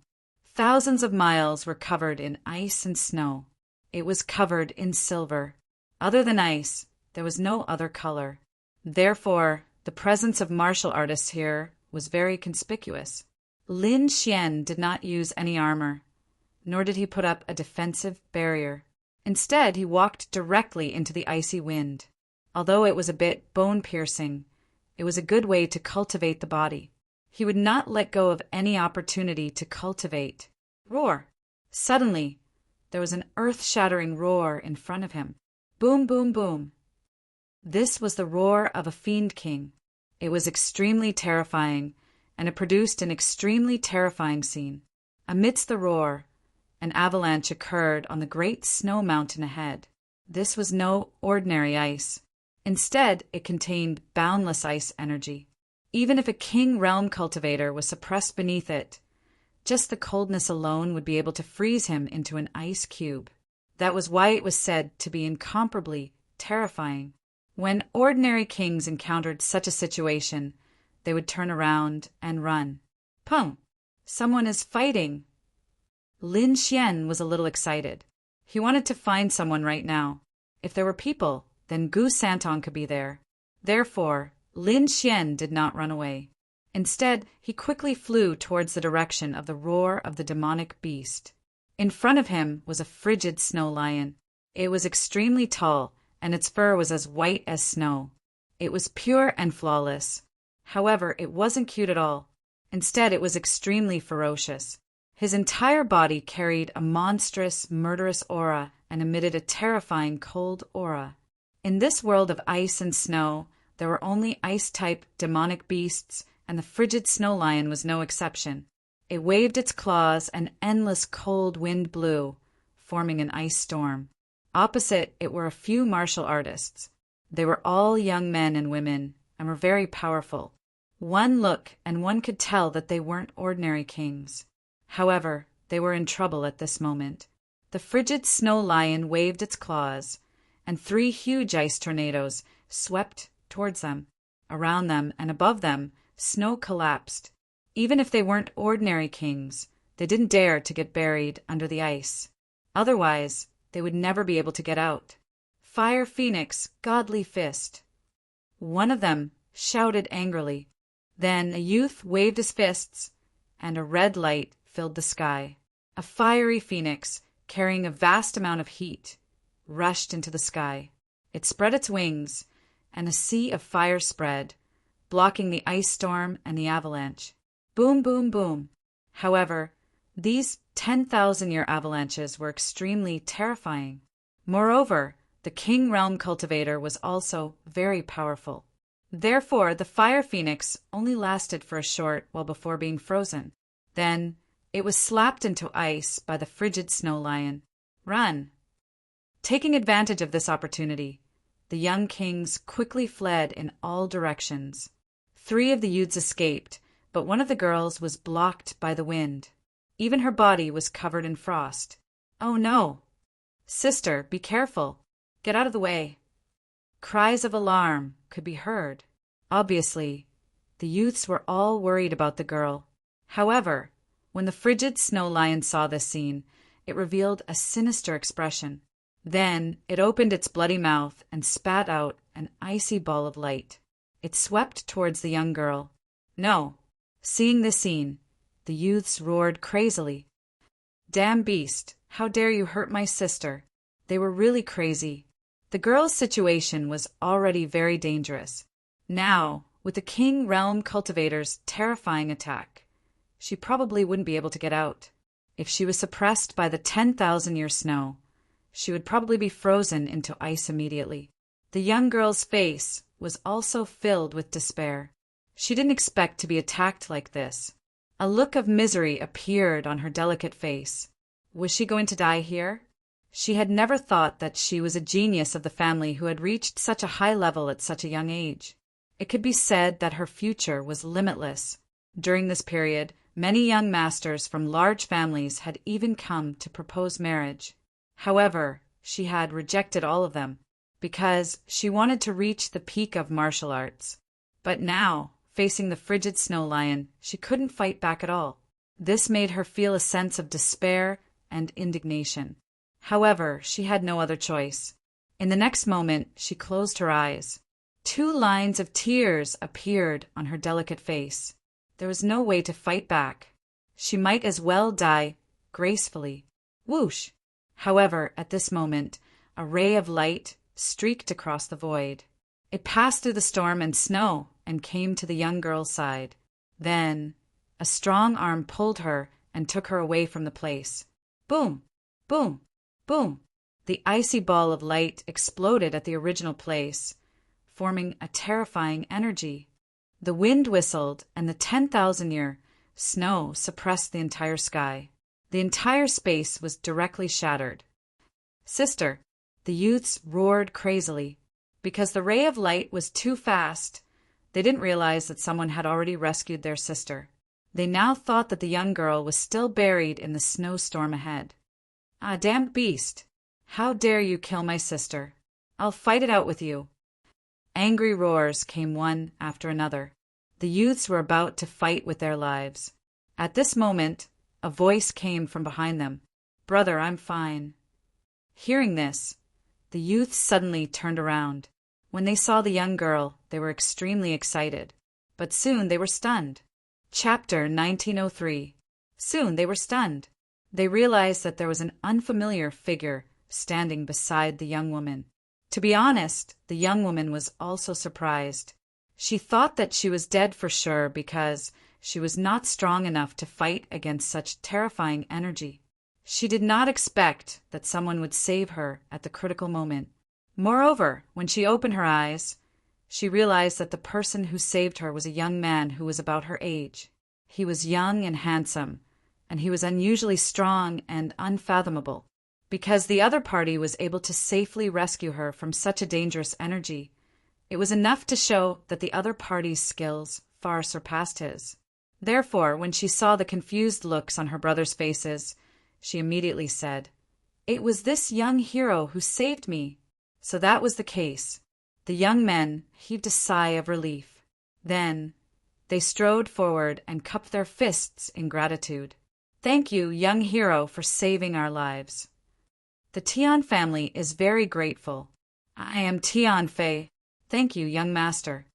Thousands of miles were covered in ice and snow. It was covered in silver. Other than ice, there was no other color. Therefore, the presence of martial artists here was very conspicuous. Lin Xian did not use any armor, nor did he put up a defensive barrier. Instead, he walked directly into the icy wind. Although it was a bit bone-piercing, it was a good way to cultivate the body. He would not let go of any opportunity to cultivate. Roar! Suddenly, there was an earth-shattering roar in front of him. Boom, boom, boom. This was the roar of a fiend king. It was extremely terrifying, and it produced an extremely terrifying scene. Amidst the roar, an avalanche occurred on the great snow mountain ahead. This was no ordinary ice. Instead, it contained boundless ice energy. Even if a king realm cultivator was suppressed beneath it, just the coldness alone would be able to freeze him into an ice cube. That was why it was said to be incomparably terrifying. When ordinary kings encountered such a situation, they would turn around and run. Pung! Someone is fighting! Lin Xian was a little excited. He wanted to find someone right now. If there were people, then Gu Santong could be there. Therefore, Lin Xian did not run away. Instead, he quickly flew towards the direction of the roar of the demonic beast. In front of him was a frigid snow lion. It was extremely tall, and its fur was as white as snow. It was pure and flawless. However, it wasn't cute at all. Instead, it was extremely ferocious. His entire body carried a monstrous, murderous aura and emitted a terrifying cold aura. In this world of ice and snow, there were only ice-type demonic beasts, and the frigid snow lion was no exception. It waved its claws, and endless cold wind blew, forming an ice storm. Opposite it were a few martial artists. They were all young men and women, and were very powerful. One look, and one could tell that they weren't ordinary kings. However, they were in trouble at this moment. The frigid snow lion waved its claws, and 3 huge ice tornadoes swept towards them. Around them and above them, snow collapsed. Even if they weren't ordinary kings, they didn't dare to get buried under the ice. Otherwise, they would never be able to get out. Fire Phoenix, Godly Fist. One of them shouted angrily. Then a youth waved his fists, and a red light filled the sky. A fiery phoenix, carrying a vast amount of heat, rushed into the sky. It spread its wings, and a sea of fire spread, blocking the ice storm and the avalanche. Boom, boom, boom. However, these 10,000-year avalanches were extremely terrifying. Moreover, the King Realm Cultivator was also very powerful. Therefore, the fire phoenix only lasted for a short while before being frozen. Then, it was slapped into ice by the frigid snow lion. Run! Taking advantage of this opportunity, the young kings quickly fled in all directions. 3 of the youths escaped, but one of the girls was blocked by the wind. Even her body was covered in frost. Oh no! Sister, be careful! Get out of the way! Cries of alarm could be heard. Obviously, the youths were all worried about the girl. However, when the frigid snow lion saw this scene, it revealed a sinister expression. Then it opened its bloody mouth and spat out an icy ball of light. It swept towards the young girl. No! Seeing this scene, the youths roared crazily. Damn beast! How dare you hurt my sister? They were really crazy. The girl's situation was already very dangerous. Now, with the King Realm Cultivator's terrifying attack, she probably wouldn't be able to get out. If she was suppressed by the 10,000-year snow, she would probably be frozen into ice immediately. The young girl's face was also filled with despair. She didn't expect to be attacked like this. A look of misery appeared on her delicate face. Was she going to die here? She had never thought that she was a genius of the family who had reached such a high level at such a young age. It could be said that her future was limitless. During this period, many young masters from large families had even come to propose marriage. However, she had rejected all of them, because she wanted to reach the peak of martial arts. But now, facing the frigid snow lion, she couldn't fight back at all. This made her feel a sense of despair and indignation. However, she had no other choice. In the next moment, she closed her eyes. 2 lines of tears appeared on her delicate face. There was no way to fight back. She might as well die gracefully. Whoosh! However, at this moment, a ray of light streaked across the void. It passed through the storm and snow and came to the young girl's side. Then, a strong arm pulled her and took her away from the place. Boom! Boom! Boom! The icy ball of light exploded at the original place, forming a terrifying energy. The wind whistled, and the 10,000-year snow suppressed the entire sky. The entire space was directly shattered. Sister! The youths roared crazily. Because the ray of light was too fast, they didn't realize that someone had already rescued their sister. They now thought that the young girl was still buried in the snowstorm ahead. Ah, damned beast! How dare you kill my sister? I'll fight it out with you. Angry roars came one after another. The youths were about to fight with their lives. At this moment, a voice came from behind them. Brother, I'm fine. Hearing this, the youths suddenly turned around. When they saw the young girl, they were extremely excited. But soon they were stunned. Chapter 1903. Soon they were stunned. They realized that there was an unfamiliar figure standing beside the young woman. To be honest, the young woman was also surprised. She thought that she was dead for sure because she was not strong enough to fight against such terrifying energy. She did not expect that someone would save her at the critical moment. Moreover, when she opened her eyes, she realized that the person who saved her was a young man who was about her age. He was young and handsome, and he was unusually strong and unfathomable. Because the other party was able to safely rescue her from such a dangerous energy, it was enough to show that the other party's skills far surpassed his. Therefore, when she saw the confused looks on her brothers' faces, she immediately said, "It was this young hero who saved me." So that was the case. The young men heaved a sigh of relief. Then they strode forward and cupped their fists in gratitude. "Thank you, young hero, for saving our lives." The Tian family is very grateful. I am Tian Fei. Thank you, young master.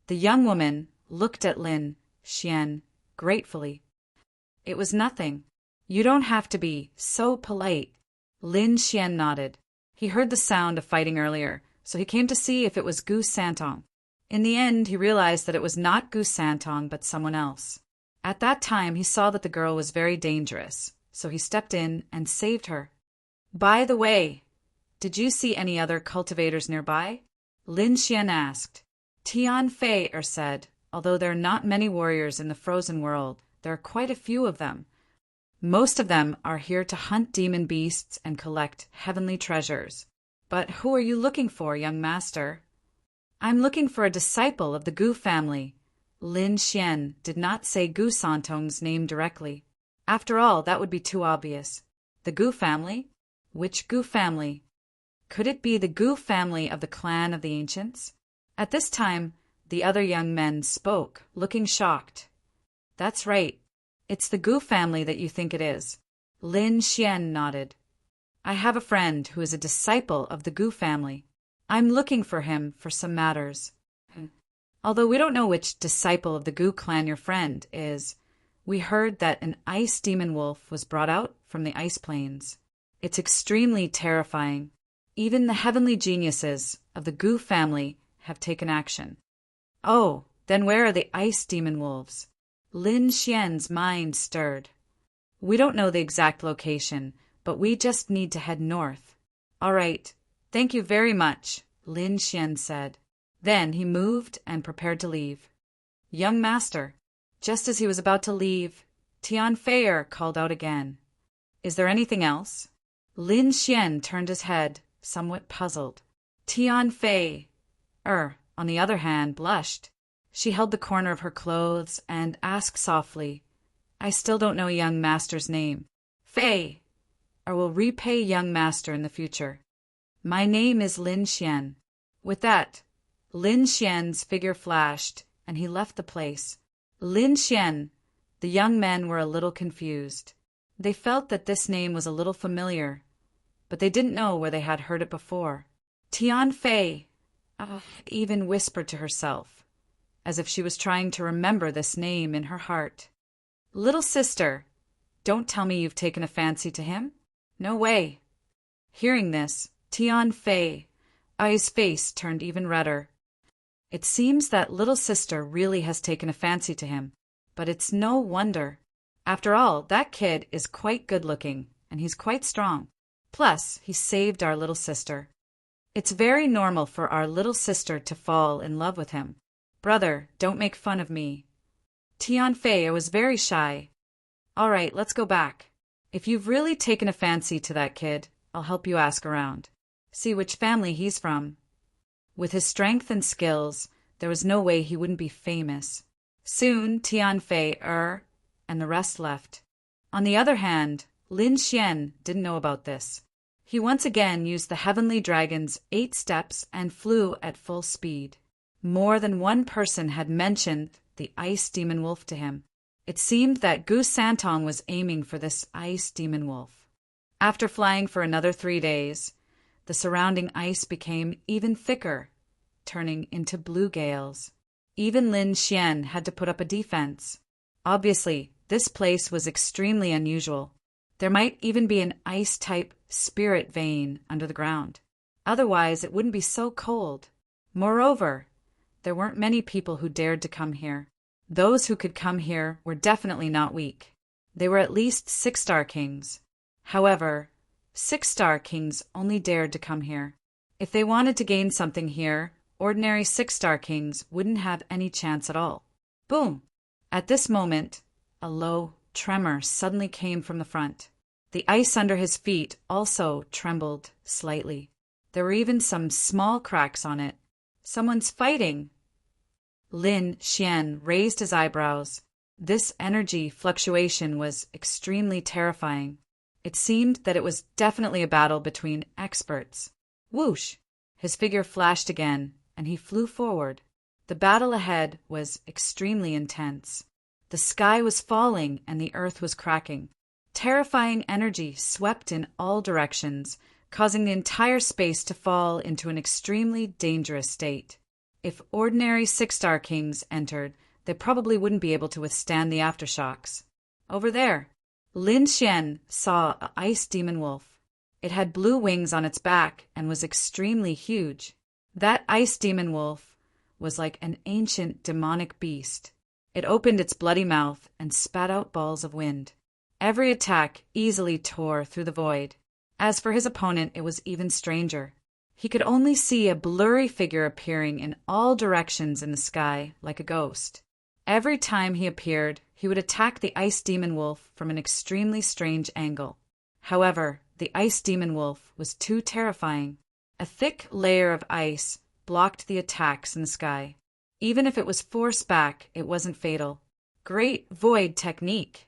The young woman looked at Lin Xian gratefully. It was nothing. You don't have to be so polite. Lin Xian nodded. He heard the sound of fighting earlier, so he came to see if it was Gu Santong. In the end, he realized that it was not Gu Santong but someone else. At that time, he saw that the girl was very dangerous, so he stepped in and saved her. By the way, did you see any other cultivators nearby? Lin Xian asked. Tian Fei said, although there are not many warriors in the frozen world, there are quite a few of them. Most of them are here to hunt demon beasts and collect heavenly treasures. But who are you looking for, young master? I'm looking for a disciple of the Gu family. Lin Xian did not say Gu Santong's name directly. After all, that would be too obvious. The Gu family? Which Gu family? Could it be the Gu family of the clan of the ancients? At this time, the other young men spoke, looking shocked. That's right. It's the Gu family that you think it is. Lin Xian nodded. I have a friend who is a disciple of the Gu family. I'm looking for him for some matters. Although we don't know which disciple of the Gu clan your friend is, we heard that an ice demon wolf was brought out from the ice plains. It's extremely terrifying. Even the heavenly geniuses of the Gu family have taken action. Oh, then where are the ice demon wolves? Lin Xian's mind stirred. We don't know the exact location, but we just need to head north. All right, thank you very much, Lin Xian said. Then he moved and prepared to leave. Young master, just as he was about to leave, Tian Fei called out again. Is there anything else? Lin Xian turned his head, somewhat puzzled. Tian Fei, on the other hand, blushed. She held the corner of her clothes and asked softly, I still don't know young master's name. Fei, or will repay young master in the future. My name is Lin Xian. With that, Lin Xian's figure flashed, and he left the place. Lin Xian, the young men were a little confused. They felt that this name was a little familiar, but they didn't know where they had heard it before. Tian Fei, even whispered to herself, as if she was trying to remember this name in her heart. Little sister, don't tell me you've taken a fancy to him? No way. Hearing this, Tian Fei's face turned even redder. It seems that little sister really has taken a fancy to him, but it's no wonder. After all, that kid is quite good-looking, and he's quite strong. Plus, he saved our little sister. It's very normal for our little sister to fall in love with him. Brother, don't make fun of me. Tian Fei was very shy. All right, let's go back. If you've really taken a fancy to that kid, I'll help you ask around. See which family he's from. With his strength and skills, there was no way he wouldn't be famous. Soon, Tian Fei and the rest left. On the other hand, Lin Xian didn't know about this. He once again used the heavenly dragon's 8 steps and flew at full speed. More than one person had mentioned the ice demon wolf to him. It seemed that Gu Santong was aiming for this ice demon wolf. After flying for another 3 days, the surrounding ice became even thicker, turning into blue gales. Even Lin Xian had to put up a defense. Obviously, this place was extremely unusual. There might even be an ice-type spirit vein under the ground. Otherwise, it wouldn't be so cold. Moreover, there weren't many people who dared to come here. Those who could come here were definitely not weak. They were at least 6-star kings. However, 6-star kings only dared to come here. If they wanted to gain something here, ordinary 6-star kings wouldn't have any chance at all. Boom! At this moment, a low tremor suddenly came from the front. The ice under his feet also trembled slightly. There were even some small cracks on it. Someone's fighting. Lin Xian raised his eyebrows. This energy fluctuation was extremely terrifying. It seemed that it was definitely a battle between experts. Whoosh! His figure flashed again, and he flew forward. The battle ahead was extremely intense. The sky was falling and the earth was cracking. Terrifying energy swept in all directions, causing the entire space to fall into an extremely dangerous state. If ordinary 6-star kings entered, they probably wouldn't be able to withstand the aftershocks. Over there, Lin Xian saw an ice demon wolf. It had blue wings on its back and was extremely huge. That ice demon wolf was like an ancient demonic beast. It opened its bloody mouth and spat out balls of wind. Every attack easily tore through the void. As for his opponent, it was even stranger. He could only see a blurry figure appearing in all directions in the sky like a ghost. Every time he appeared, he would attack the ice demon wolf from an extremely strange angle. However, the ice demon wolf was too terrifying. A thick layer of ice blocked the attacks in the sky. Even if it was forced back, it wasn't fatal. Great void technique.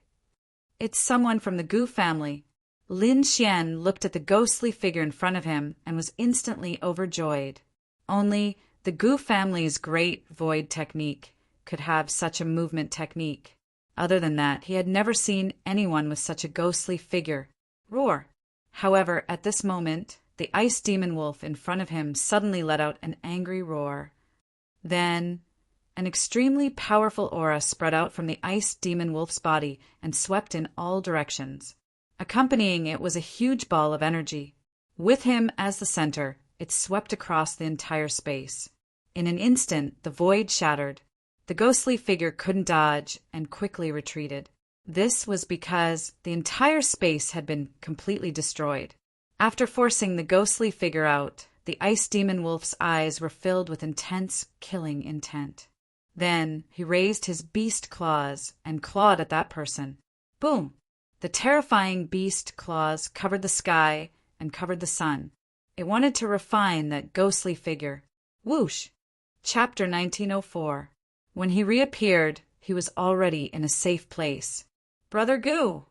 It's someone from the Gu family. Lin Xian looked at the ghostly figure in front of him and was instantly overjoyed. Only the Gu family's great void technique could have such a movement technique. Other than that, he had never seen anyone with such a ghostly figure. Roar! However, at this moment, the ice demon wolf in front of him suddenly let out an angry roar. Then, an extremely powerful aura spread out from the ice demon wolf's body and swept in all directions. Accompanying it was a huge ball of energy. With him as the center, it swept across the entire space. In an instant, the void shattered. The ghostly figure couldn't dodge and quickly retreated. This was because the entire space had been completely destroyed. After forcing the ghostly figure out, the ice demon wolf's eyes were filled with intense, killing intent. Then he raised his beast claws and clawed at that person. Boom! The terrifying beast claws covered the sky and covered the sun. It wanted to refine that ghostly figure. Whoosh! Chapter 1904. When he reappeared, he was already in a safe place. Brother Gu!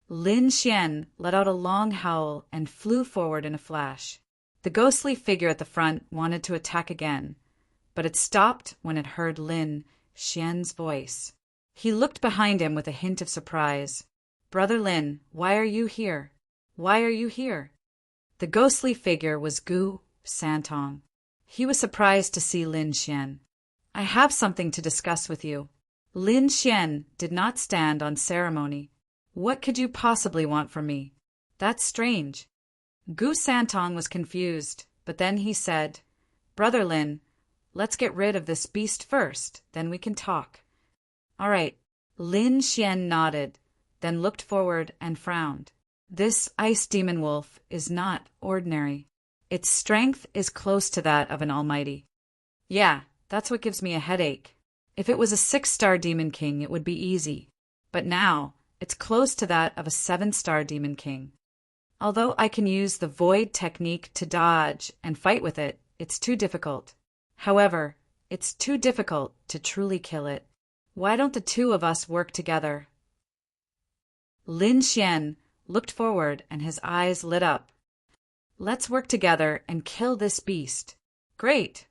Lin Xian let out a long howl and flew forward in a flash. The ghostly figure at the front wanted to attack again, but it stopped when it heard Lin Xian's voice. He looked behind him with a hint of surprise. Brother Lin, why are you here? Why are you here? The ghostly figure was Gu Santong. He was surprised to see Lin Xian. I have something to discuss with you. Lin Xian did not stand on ceremony. What could you possibly want from me? That's strange. Gu Santong was confused, but then he said, Brother Lin, let's get rid of this beast first, then we can talk. All right. Lin Xian nodded, then looked forward and frowned. This ice demon wolf is not ordinary. Its strength is close to that of an almighty. Yeah, that's what gives me a headache. If it was a 6-star demon king, it would be easy. But now, it's close to that of a 7-star demon king. Although I can use the void technique to dodge and fight with it, it's too difficult. However, it's too difficult to truly kill it. Why don't the two of us work together? Lin Xian looked forward and his eyes lit up. Let's work together and kill this beast. Great!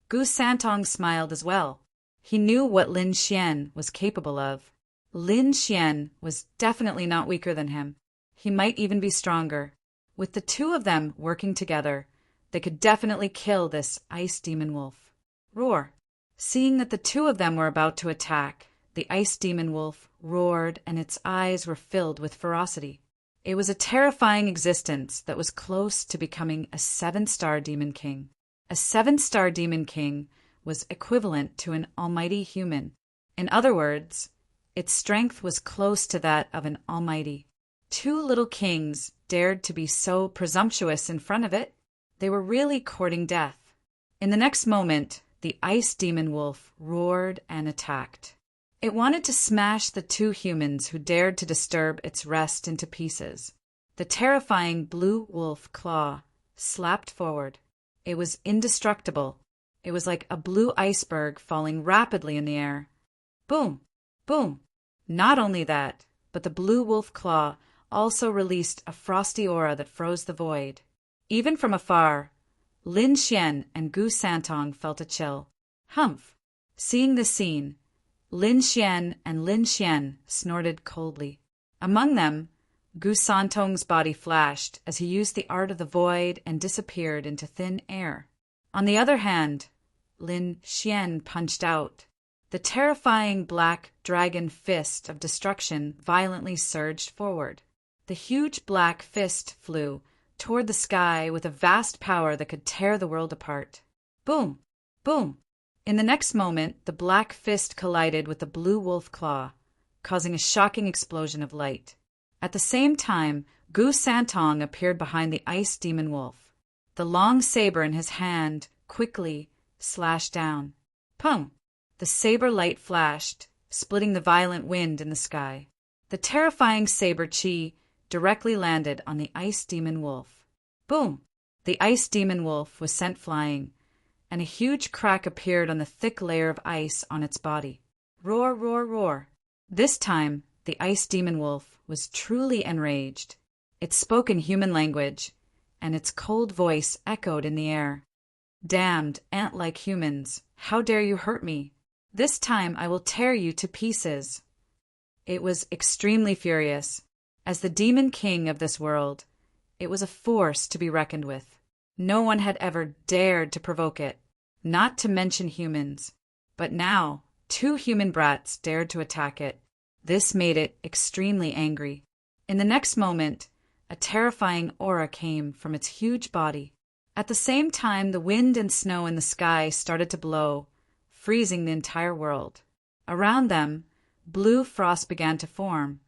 Gu Santong smiled as well. He knew what Lin Xian was capable of. Lin Xian was definitely not weaker than him. He might even be stronger. With the two of them working together, they could definitely kill this ice demon wolf. Roar! Seeing that the two of them were about to attack, the ice demon wolf roared and its eyes were filled with ferocity. It was a terrifying existence that was close to becoming a 7-star demon king. A 7-star demon king was equivalent to an almighty human. In other words, its strength was close to that of an almighty. Two little kings dared to be so presumptuous in front of it. They were really courting death. In the next moment, the ice demon wolf roared and attacked. It wanted to smash the two humans who dared to disturb its rest into pieces. The terrifying blue wolf claw slapped forward. It was indestructible. It was like a blue iceberg falling rapidly in the air. Boom! Boom! Not only that, but the blue wolf claw also released a frosty aura that froze the void. Even from afar, Lin Xian and Gu Santong felt a chill. Humph! Seeing this scene, Lin Xian and Lin Xian snorted coldly. Among them, Gu Santong's body flashed as he used the art of the void and disappeared into thin air. On the other hand, Lin Xian punched out. The terrifying black dragon fist of destruction violently surged forward. The huge black fist flew toward the sky with a vast power that could tear the world apart. Boom! Boom! In the next moment, the black fist collided with the blue wolf claw, causing a shocking explosion of light. At the same time, Gu Santong appeared behind the ice demon wolf. The long saber in his hand quickly slashed down. Pum! The saber light flashed, splitting the violent wind in the sky. The terrifying saber chi directly landed on the ice demon wolf. Boom! The ice demon wolf was sent flying, and a huge crack appeared on the thick layer of ice on its body. Roar, roar, roar! This time, the ice demon wolf was truly enraged. It spoke in human language, and its cold voice echoed in the air. Damned, ant-like humans, how dare you hurt me? This time I will tear you to pieces. It was extremely furious. As the demon king of this world, it was a force to be reckoned with. No one had ever dared to provoke it, not to mention humans. But now, 2 human brats dared to attack it. This made it extremely angry. In the next moment, a terrifying aura came from its huge body. At the same time, the wind and snow in the sky started to blow, freezing the entire world. Around them, blue frost began to form,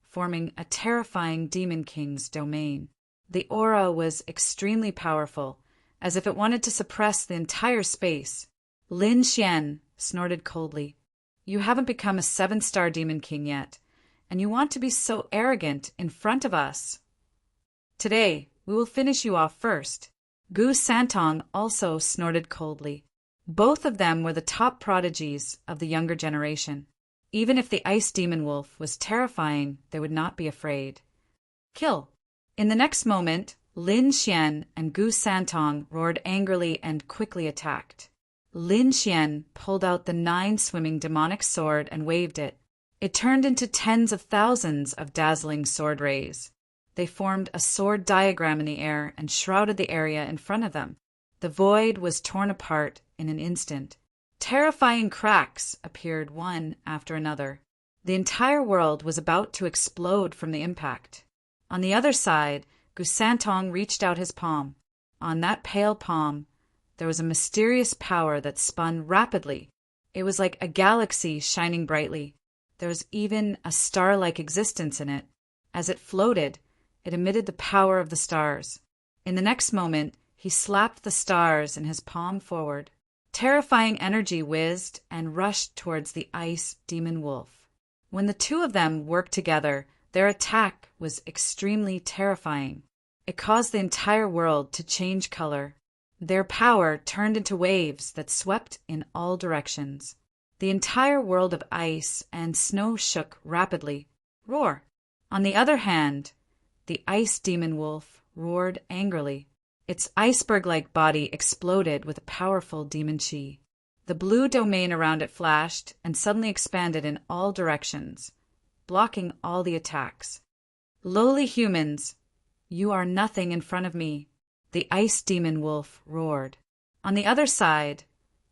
forming a terrifying demon king's domain. The aura was extremely powerful, as if it wanted to suppress the entire space. Lin Xian snorted coldly. You haven't become a 7-star demon king yet, and you want to be so arrogant in front of us. Today, we will finish you off first. Gu Santong also snorted coldly. Both of them were the top prodigies of the younger generation. Even if the ice demon wolf was terrifying, they would not be afraid. Kill! In the next moment, Lin Xian and Gu Santong roared angrily and quickly attacked. Lin Xian pulled out the 9-swimming demonic sword and waved it. It turned into tens of thousands of dazzling sword rays. They formed a sword diagram in the air and shrouded the area in front of them. The void was torn apart in an instant. Terrifying cracks appeared one after another. The entire world was about to explode from the impact. On the other side, Gu Santong reached out his palm. On that pale palm, there was a mysterious power that spun rapidly. It was like a galaxy shining brightly. There was even a star-like existence in it. As it floated, it emitted the power of the stars. In the next moment, he slapped the stars in his palm forward. Terrifying energy whizzed and rushed towards the ice demon wolf. When the 2 of them worked together, their attack was extremely terrifying. It caused the entire world to change color. Their power turned into waves that swept in all directions. The entire world of ice and snow shook rapidly. Roar! On the other hand, the ice demon wolf roared angrily. Its iceberg-like body exploded with a powerful demon chi. The blue domain around it flashed and suddenly expanded in all directions, blocking all the attacks. Lowly humans, you are nothing in front of me, the ice demon wolf roared. On the other side,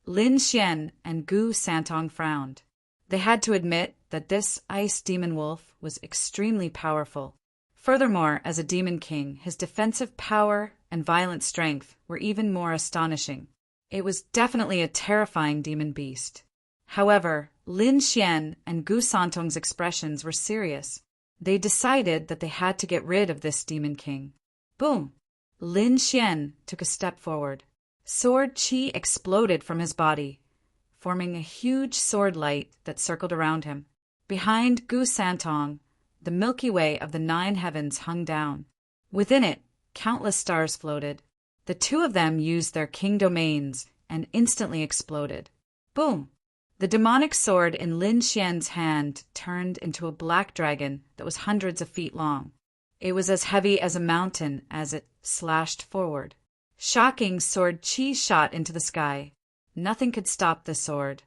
Lin Xian and Gu Santong frowned. They had to admit that this ice demon wolf was extremely powerful. Furthermore, as a demon king, his defensive power and violent strength were even more astonishing. It was definitely a terrifying demon beast. However, Lin Xian and Gu Santong's expressions were serious. They decided that they had to get rid of this demon king. Boom! Lin Xian took a step forward. Sword chi exploded from his body, forming a huge sword light that circled around him. Behind Gu Santong, the Milky Way of the 9 heavens hung down. Within it, countless stars floated. The 2 of them used their king domains and instantly exploded. Boom! The demonic sword in Lin Xian's hand turned into a black dragon that was hundreds of feet long. It was as heavy as a mountain as it slashed forward. Shocking sword chi shot into the sky. Nothing could stop the sword.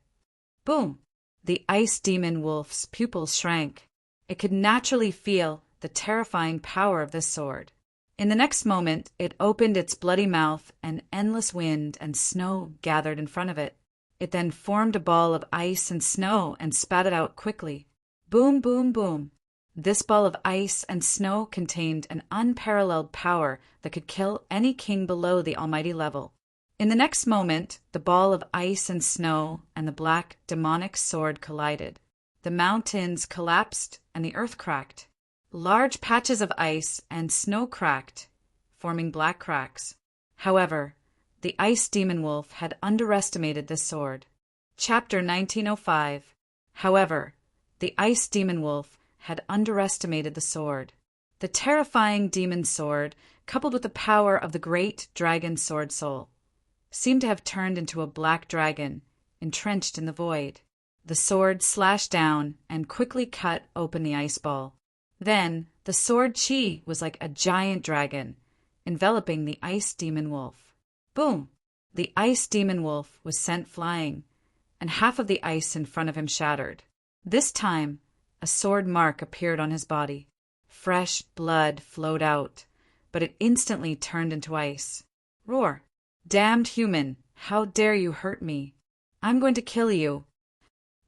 Boom! The ice demon wolf's pupils shrank. It could naturally feel the terrifying power of this sword. In the next moment, it opened its bloody mouth and endless wind and snow gathered in front of it. It then formed a ball of ice and snow and spat it out quickly. Boom, boom, boom. This ball of ice and snow contained an unparalleled power that could kill any king below the almighty level. In the next moment, the ball of ice and snow and the black demonic sword collided. The mountains collapsed and the earth cracked. Large patches of ice and snow cracked, forming black cracks. However, the Ice Demon Wolf had underestimated this sword. Chapter 1905. However, the Ice Demon Wolf had underestimated the sword. The terrifying demon sword, coupled with the power of the great dragon sword soul, seemed to have turned into a black dragon, entrenched in the void. The sword slashed down and quickly cut open the ice ball. Then, the sword chi was like a giant dragon, enveloping the Ice Demon Wolf. Boom! The Ice Demon Wolf was sent flying, and half of the ice in front of him shattered. This time, a sword mark appeared on his body. Fresh blood flowed out, but it instantly turned into ice. Roar! Damned human! How dare you hurt me? I'm going to kill you!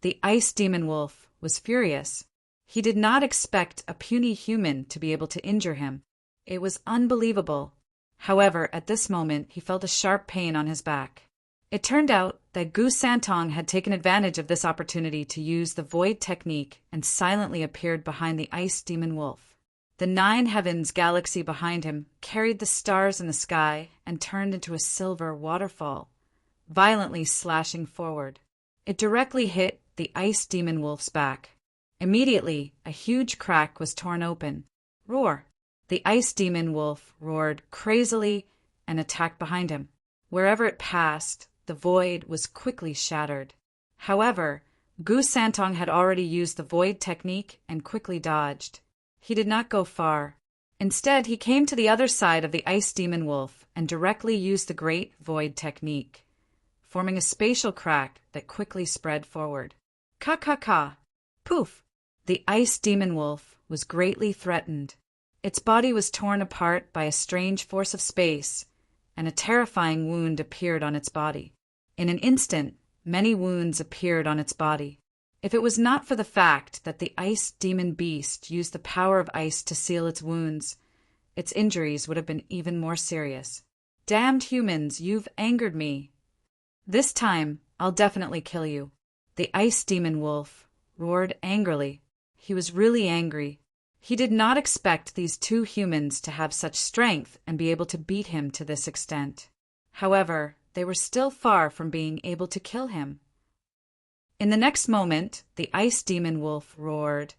The Ice Demon Wolf was furious. He did not expect a puny human to be able to injure him. It was unbelievable. However, at this moment, he felt a sharp pain on his back. It turned out that Gu Santong had taken advantage of this opportunity to use the void technique and silently appeared behind the Ice Demon Wolf. The 9 heavens galaxy behind him carried the stars in the sky and turned into a silver waterfall, violently slashing forward. It directly hit the Ice Demon Wolf's back. Immediately, a huge crack was torn open. Roar! The Ice Demon Wolf roared crazily and attacked behind him. Wherever it passed, the void was quickly shattered. However, Gu Santong had already used the void technique and quickly dodged. He did not go far. Instead, he came to the other side of the Ice Demon Wolf and directly used the Great Void technique, forming a spatial crack that quickly spread forward. Ka-ka-ka! Poof! The Ice Demon Wolf was greatly threatened. Its body was torn apart by a strange force of space, and a terrifying wound appeared on its body. In an instant, many wounds appeared on its body. If it was not for the fact that the Ice Demon Beast used the power of ice to seal its wounds, its injuries would have been even more serious. Damned humans, you've angered me. This time, I'll definitely kill you. The Ice Demon Wolf roared angrily. He was really angry. He did not expect these 2 humans to have such strength and be able to beat him to this extent. However, they were still far from being able to kill him. In the next moment, the Ice Demon Wolf roared,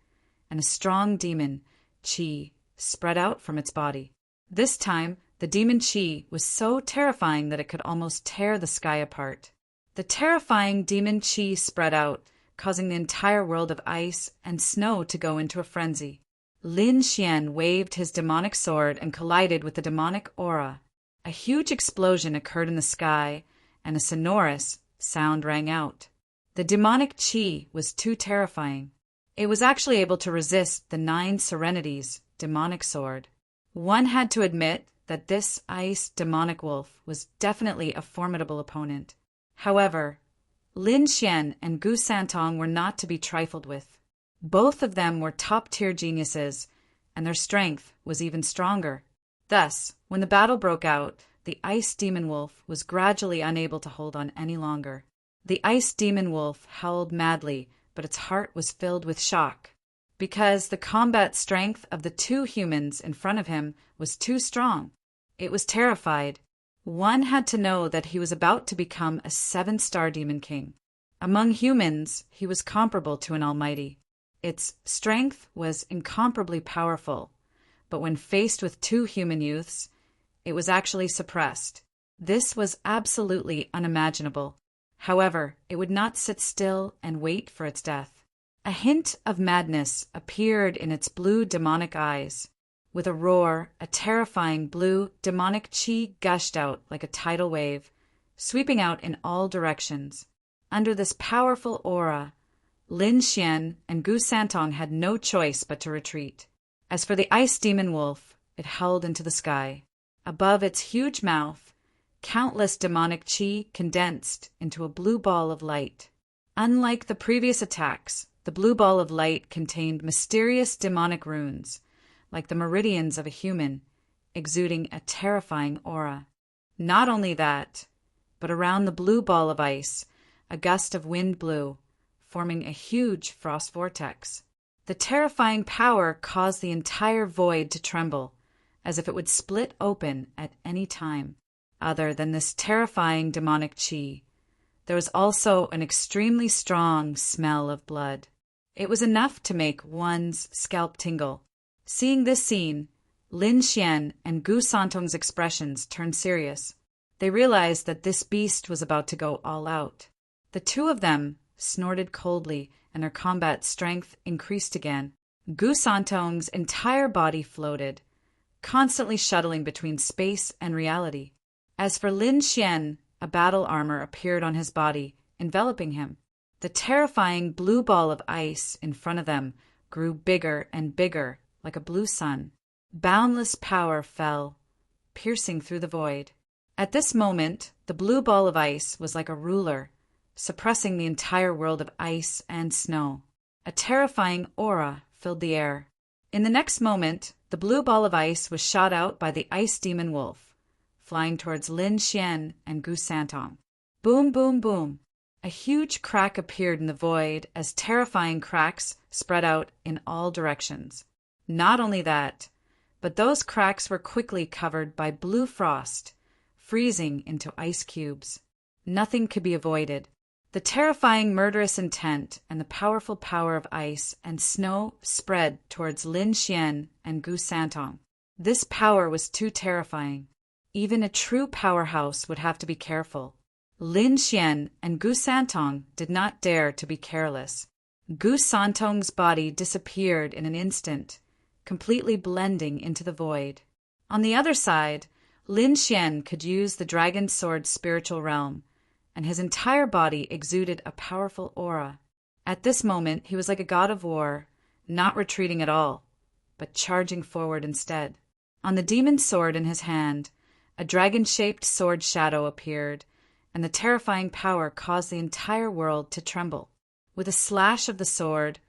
and a strong demon, chi, spread out from its body. This time, the demon chi was so terrifying that it could almost tear the sky apart. The terrifying demon chi spread out, causing the entire world of ice and snow to go into a frenzy. Lin Xian waved his demonic sword and collided with the demonic aura. A huge explosion occurred in the sky, and a sonorous sound rang out. The demonic chi was too terrifying. It was actually able to resist the 9 Serenities' demonic sword. One had to admit that this ice demonic wolf was definitely a formidable opponent. However, Lin Xian and Gu Santong were not to be trifled with. Both of them were top-tier geniuses, and their strength was even stronger. Thus, when the battle broke out, the Ice Demon Wolf was gradually unable to hold on any longer. The Ice Demon Wolf howled madly, but its heart was filled with shock, because the combat strength of the 2 humans in front of him was too strong. It was terrified. One had to know that he was about to become a 7-star demon king. Among humans, he was comparable to an almighty. Its strength was incomparably powerful, but when faced with 2 human youths, it was actually suppressed. This was absolutely unimaginable. However, it would not sit still and wait for its death. A hint of madness appeared in its blue demonic eyes. With a roar, a terrifying blue demonic chi gushed out like a tidal wave, sweeping out in all directions. Under this powerful aura, Lin Xian and Gu Santong had no choice but to retreat. As for the Ice Demon Wolf, it howled into the sky. Above its huge mouth, countless demonic chi condensed into a blue ball of light. Unlike the previous attacks, the blue ball of light contained mysterious demonic runes, like the meridians of a human, exuding a terrifying aura. Not only that, but around the blue ball of ice, a gust of wind blew, forming a huge frost vortex. The terrifying power caused the entire void to tremble, as if it would split open at any time. other than this terrifying demonic chi. There was also an extremely strong smell of blood. It was enough to make one's scalp tingle. Seeing this scene, Lin Xian and Gu Santong's expressions turned serious. They realized that this beast was about to go all out. The two of them snorted coldly, and their combat strength increased again. Gu Santong's entire body floated, constantly shuttling between space and reality. As for Lin Xian, a battle armor appeared on his body, enveloping him. The terrifying blue ball of ice in front of them grew bigger and bigger, like a blue sun. Boundless power fell, piercing through the void. At this moment, the blue ball of ice was like a ruler, suppressing the entire world of ice and snow. A terrifying aura filled the air. In the next moment, the blue ball of ice was shot out by the ice demon wolf, flying towards Lin Xian and Gu Santong. Boom, boom, boom. A huge crack appeared in the void as terrifying cracks spread out in all directions. Not only that, but those cracks were quickly covered by blue frost, freezing into ice cubes. Nothing could be avoided. The terrifying murderous intent and the powerful power of ice and snow spread towards Lin Xian and Gu Santong. This power was too terrifying. Even a true powerhouse would have to be careful. Lin Xian and Gu Santong did not dare to be careless. Gu Santong's body disappeared in an instant, completely blending into the void. On the other side, Lin Xian could use the dragon sword's spiritual realm, and his entire body exuded a powerful aura. At this moment, he was like a god of war, not retreating at all, but charging forward instead. On the demon sword in his hand, a dragon-shaped sword shadow appeared, and the terrifying power caused the entire world to tremble. With a slash of the sword,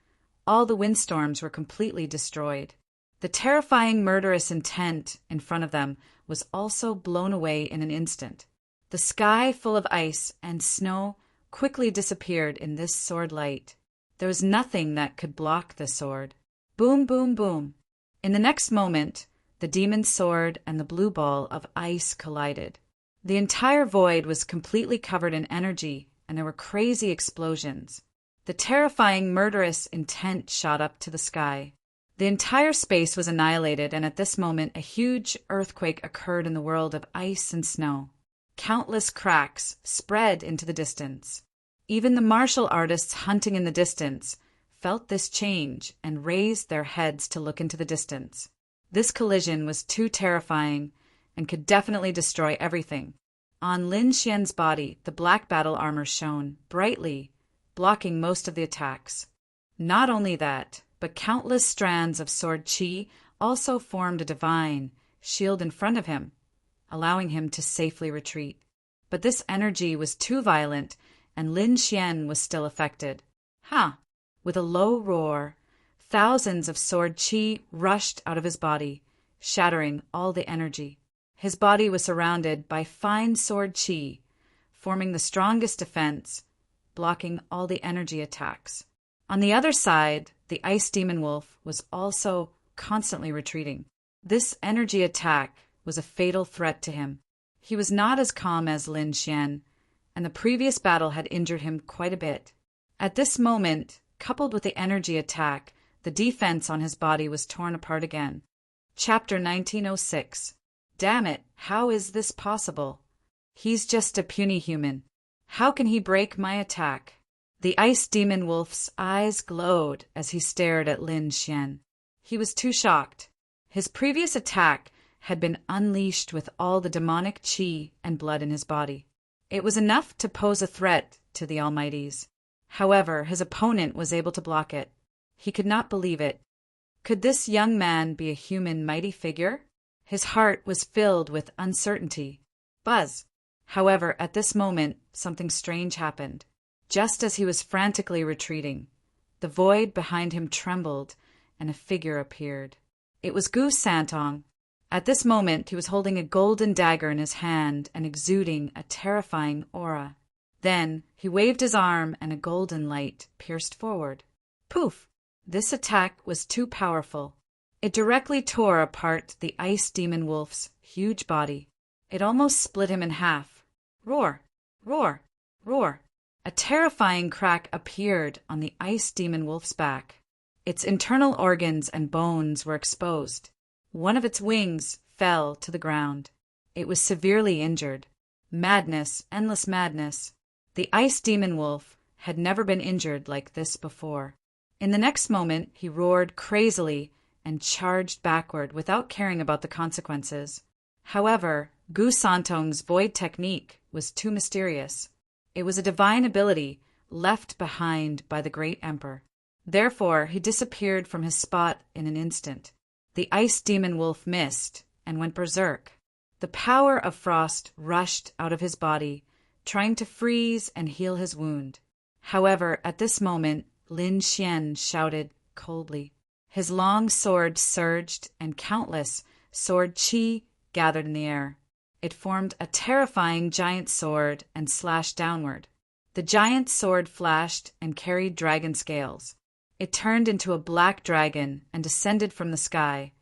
all the windstorms were completely destroyed. The terrifying murderous intent in front of them was also blown away in an instant. The sky full of ice and snow quickly disappeared in this sword light. There was nothing that could block the sword. Boom, boom, boom. In the next moment, the demon sword and the blue ball of ice collided. The entire void was completely covered in energy, and there were crazy explosions. The terrifying murderous intent shot up to the sky. The entire space was annihilated, and at this moment a huge earthquake occurred in the world of ice and snow. Countless cracks spread into the distance. Even the martial artists hunting in the distance felt this change and raised their heads to look into the distance. This collision was too terrifying and could definitely destroy everything. On Lin Xian's body, the black battle armor shone brightly, blocking most of the attacks. Not only that, but countless strands of sword chi also formed a divine shield in front of him, allowing him to safely retreat. But this energy was too violent, and Lin Xian was still affected. Ha! With a low roar, thousands of sword chi rushed out of his body, shattering all the energy. His body was surrounded by fine sword chi, forming the strongest defense, blocking all the energy attacks. On the other side, the ice demon wolf was also constantly retreating. This energy attack was a fatal threat to him. He was not as calm as Lin Xian, and the previous battle had injured him quite a bit. At this moment, coupled with the energy attack, the defense on his body was torn apart again. Chapter 1906. Damn it, how is this possible? He's just a puny human. How can he break my attack? The ice demon wolf's eyes glowed as he stared at Lin Xian. He was too shocked. His previous attack had been unleashed with all the demonic chi and blood in his body. It was enough to pose a threat to the Almighties. However, his opponent was able to block it. He could not believe it. Could this young man be a human mighty figure? His heart was filled with uncertainty. Buzz! However, at this moment, something strange happened. Just as he was frantically retreating, the void behind him trembled, and a figure appeared. It was Gu Santong. At this moment, he was holding a golden dagger in his hand and exuding a terrifying aura. Then he waved his arm, and a golden light pierced forward. Poof! This attack was too powerful. It directly tore apart the ice demon wolf's huge body. It almost split him in half. Roar, roar, roar. A terrifying crack appeared on the ice demon wolf's back. Its internal organs and bones were exposed. One of its wings fell to the ground. It was severely injured. Madness, endless madness. The ice demon wolf had never been injured like this before. In the next moment, he roared crazily and charged backward without caring about the consequences. However, Gu Santong's void technique was too mysterious. It was a divine ability left behind by the great emperor. Therefore, he disappeared from his spot in an instant. The ice demon wolf missed and went berserk. The power of frost rushed out of his body, trying to freeze and heal his wound. However, at this moment, Lin Xian shouted coldly. His long sword surged, and countless sword qi gathered in the air. It formed a terrifying giant sword and slashed downward. The giant sword flashed and carried dragon scales. It turned into a black dragon and descended from the sky,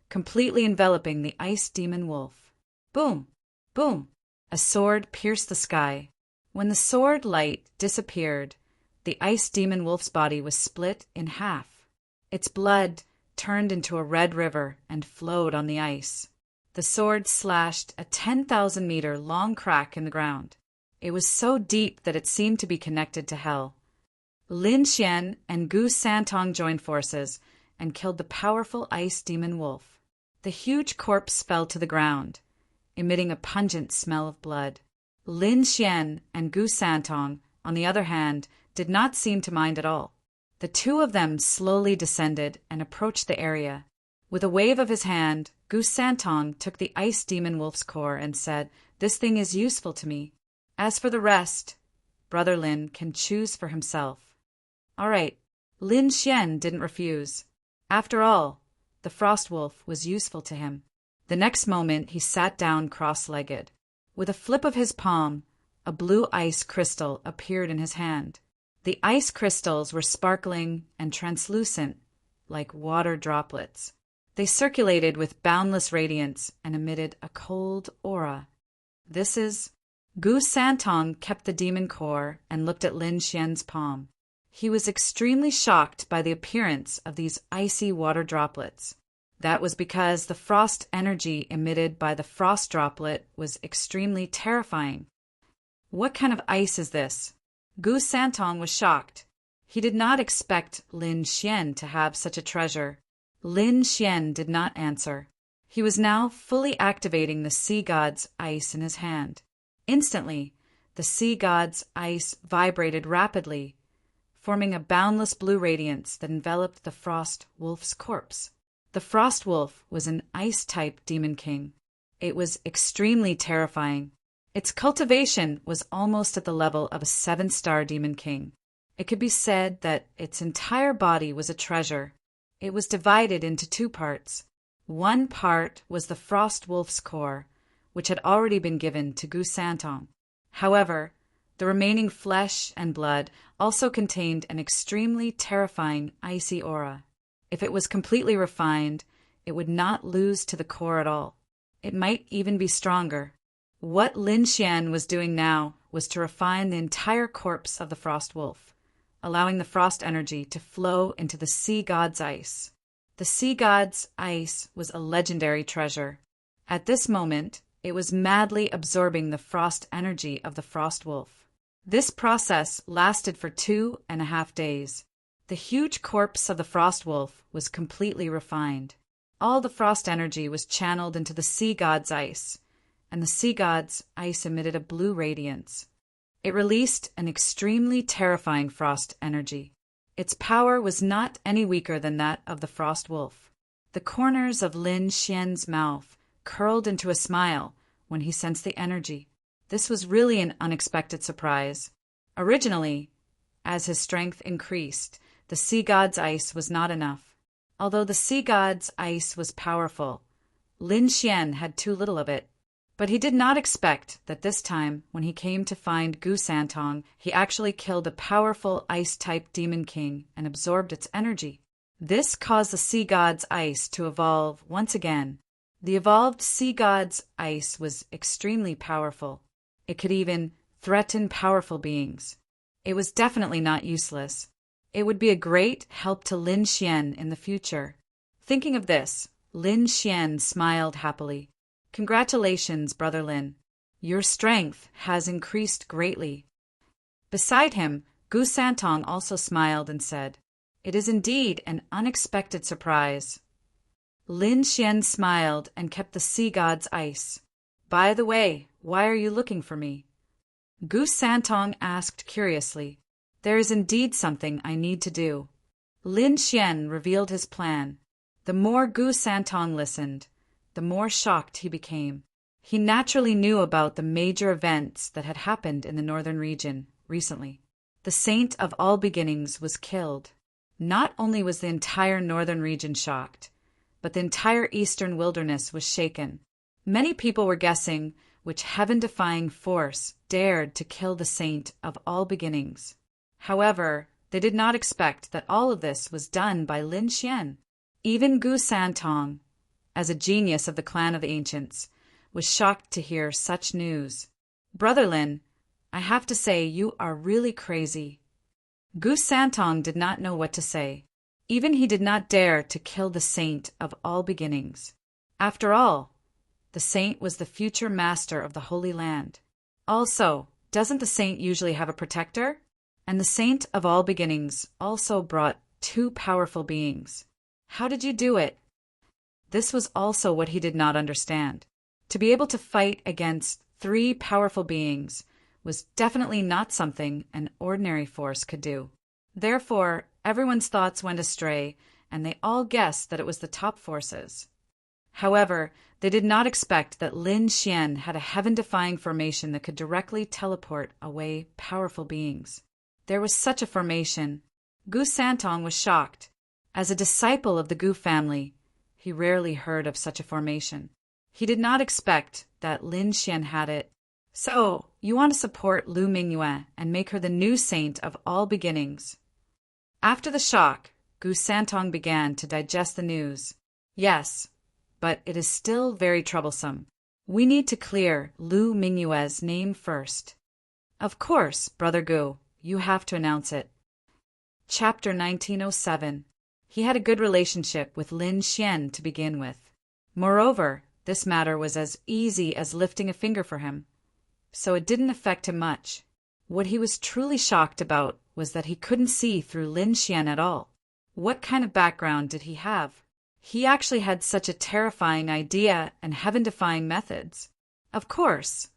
completely enveloping the ice demon wolf. Boom! Boom! A sword pierced the sky. When the sword light disappeared, the ice demon wolf's body was split in half. Its blood turned into a red river and flowed on the ice. The sword slashed a 10,000-meter long crack in the ground. It was so deep that it seemed to be connected to hell. Lin Xian and Gu Santong joined forces and killed the powerful ice demon wolf. The huge corpse fell to the ground, emitting a pungent smell of blood. Lin Xian and Gu Santong, on the other hand, did not seem to mind at all. The two of them slowly descended and approached the area. With a wave of his hand, Gu Santong took the ice demon wolf's core and said, "This thing is useful to me. As for the rest, Brother Lin can choose for himself." All right, Lin Xian didn't refuse. After all, the frost wolf was useful to him. The next moment, he sat down cross-legged. With a flip of his palm, a blue ice crystal appeared in his hand. The ice crystals were sparkling and translucent, like water droplets. They circulated with boundless radiance and emitted a cold aura. This is... Gu Santong kept the demon core and looked at Lin Xian's palm. He was extremely shocked by the appearance of these icy water droplets. That was because the frost energy emitted by the frost droplet was extremely terrifying. What kind of ice is this? Gu Santong was shocked. He did not expect Lin Xian to have such a treasure. Lin Xian did not answer. He was now fully activating the sea god's ice in his hand. Instantly, the sea god's ice vibrated rapidly, forming a boundless blue radiance that enveloped the frost wolf's corpse. The frost wolf was an ice-type demon king. It was extremely terrifying. Its cultivation was almost at the level of a 7-star demon king. It could be said that its entire body was a treasure. It was divided into 2 parts. One part was the frost wolf's core, which had already been given to Gu Santong. However, the remaining flesh and blood also contained an extremely terrifying icy aura. If it was completely refined, it would not lose to the core at all. It might even be stronger. What Lin Xian was doing now was to refine the entire corpse of the frost wolf, allowing the frost energy to flow into the sea god's ice. The sea god's ice was a legendary treasure. At this moment, it was madly absorbing the frost energy of the frost wolf. This process lasted for 2.5 days. The huge corpse of the frost wolf was completely refined. All the frost energy was channeled into the sea god's ice, and the sea god's ice emitted a blue radiance. It released an extremely terrifying frost energy. Its power was not any weaker than that of the frost wolf. The corners of Lin Xian's mouth curled into a smile when he sensed the energy. This was really an unexpected surprise. Originally, as his strength increased, the sea god's ice was not enough. Although the sea god's ice was powerful, Lin Xian had too little of it. But he did not expect that this time, when he came to find Gu Santong, he actually killed a powerful ice-type demon king and absorbed its energy. This caused the sea god's ice to evolve once again. The evolved sea god's ice was extremely powerful. It could even threaten powerful beings. It was definitely not useless. It would be a great help to Lin Xian in the future. Thinking of this, Lin Xian smiled happily. Congratulations, Brother Lin. Your strength has increased greatly. Beside him, Gu Santong also smiled and said, It is indeed an unexpected surprise. Lin Xian smiled and kept the sea god's ice. By the way, why are you looking for me? Gu Santong asked curiously. There is indeed something I need to do. Lin Xian revealed his plan. The more Gu Santong listened, the more shocked he became. He naturally knew about the major events that had happened in the northern region recently. The Saint of All Beginnings was killed. Not only was the entire northern region shocked, but the entire eastern wilderness was shaken. Many people were guessing which heaven-defying force dared to kill the Saint of All Beginnings. However, they did not expect that all of this was done by Lin Xian. Even Gu Santong, as a genius of the clan of the ancients, was shocked to hear such news. Brother Lin, I have to say you are really crazy. Gu Santong did not know what to say. Even he did not dare to kill the Saint of All Beginnings. After all, the Saint was the future master of the Holy Land. Also, doesn't the Saint usually have a protector? And the Saint of All Beginnings also brought 2 powerful beings. How did you do it? This was also what he did not understand. To be able to fight against 3 powerful beings was definitely not something an ordinary force could do. Therefore, everyone's thoughts went astray, and they all guessed that it was the top forces. However, they did not expect that Lin Xian had a heaven-defying formation that could directly teleport away powerful beings. There was such a formation. Gu Santong was shocked. As a disciple of the Gu family, he rarely heard of such a formation. He did not expect that Lin Xian had it. So, you want to support Lu Mingyue and make her the new Saint of All Beginnings. After the shock, Gu Santong began to digest the news. Yes, but it is still very troublesome. We need to clear Lu Mingyue's name first. Of course, Brother Gu, you have to announce it. Chapter 1907. He had a good relationship with Lin Xian to begin with. Moreover, this matter was as easy as lifting a finger for him, so it didn't affect him much. What he was truly shocked about was that he couldn't see through Lin Xian at all. What kind of background did he have? He actually had such a terrifying idea and heaven-defying methods. Of course,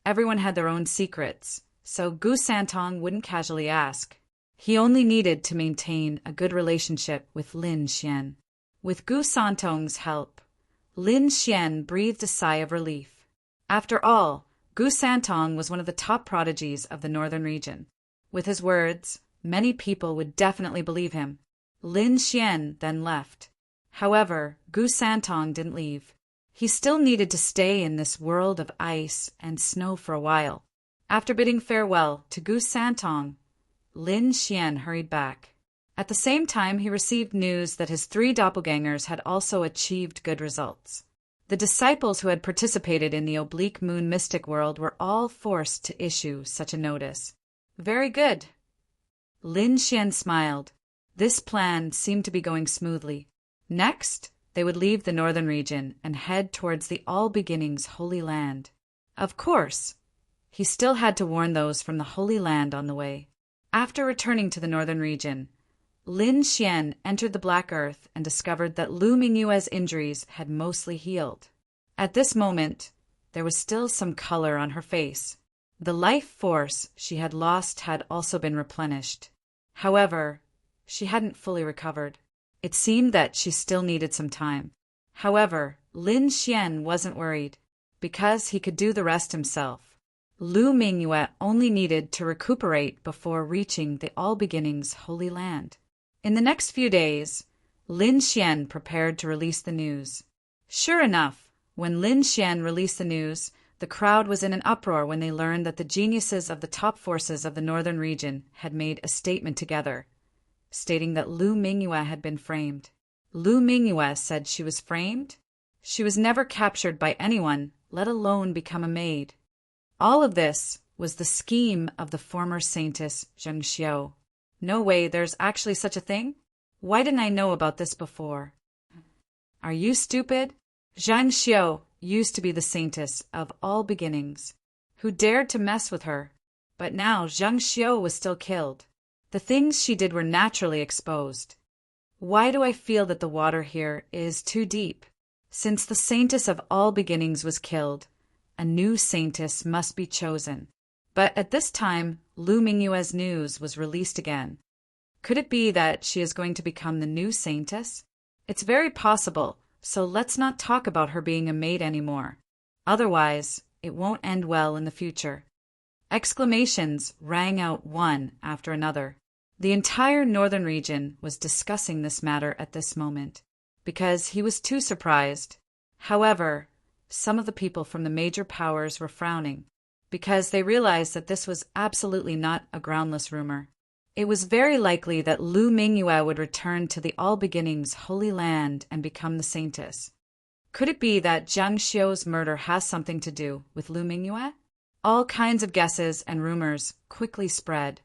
everyone had their own secrets, so Gu Santong wouldn't casually ask. He only needed to maintain a good relationship with Lin Xian. With Gu Santong's help, Lin Xian breathed a sigh of relief. After all, Gu Santong was one of the top prodigies of the northern region. With his words, many people would definitely believe him. Lin Xian then left. However, Gu Santong didn't leave. He still needed to stay in this world of ice and snow for a while. After bidding farewell to Gu Santong, Lin Xian hurried back. At the same time, he received news that his 3 doppelgangers had also achieved good results. The disciples who had participated in the Oblique Moon Mystic World were all forced to issue such a notice. Very good. Lin Xian smiled. This plan seemed to be going smoothly. Next, they would leave the northern region and head towards the All Beginnings Holy Land. Of course, he still had to warn those from the Holy Land on the way. After returning to the northern region, Lin Xian entered the Black Earth and discovered that Lu Mingyue's injuries had mostly healed. At this moment, there was still some color on her face. The life force she had lost had also been replenished. However, she hadn't fully recovered. It seemed that she still needed some time. However, Lin Xian wasn't worried, because he could do the rest himself. Lu Mingyue only needed to recuperate before reaching the All Beginnings Holy Land. In the next few days, Lin Xian prepared to release the news. Sure enough, when Lin Xian released the news, the crowd was in an uproar when they learned that the geniuses of the top forces of the northern region had made a statement together, stating that Lu Mingyue had been framed. Lu Mingyue said she was framed? She was never captured by anyone, let alone become a maid. All of this was the scheme of the former saintess Zheng Xiu. No way, there's actually such a thing? Why didn't I know about this before? Are you stupid? Zheng Xiu used to be the saintess of all beginnings. Who dared to mess with her? But now Zheng Xiu was still killed. The things she did were naturally exposed. Why do I feel that the water here is too deep? Since the saintess of all beginnings was killed, a new saintess must be chosen. But at this time, Lu Mingyue's news was released again. Could it be that she is going to become the new saintess? It's very possible, so let's not talk about her being a maid anymore. Otherwise, it won't end well in the future. Exclamations rang out one after another. The entire northern region was discussing this matter at this moment, because he was too surprised. However, some of the people from the major powers were frowning, because they realized that this was absolutely not a groundless rumor. It was very likely that Lu Mingyue would return to the All Beginnings Holy Land and become the saintess. Could it be that Zheng Xiu's murder has something to do with Lu Mingyue? All kinds of guesses and rumors quickly spread,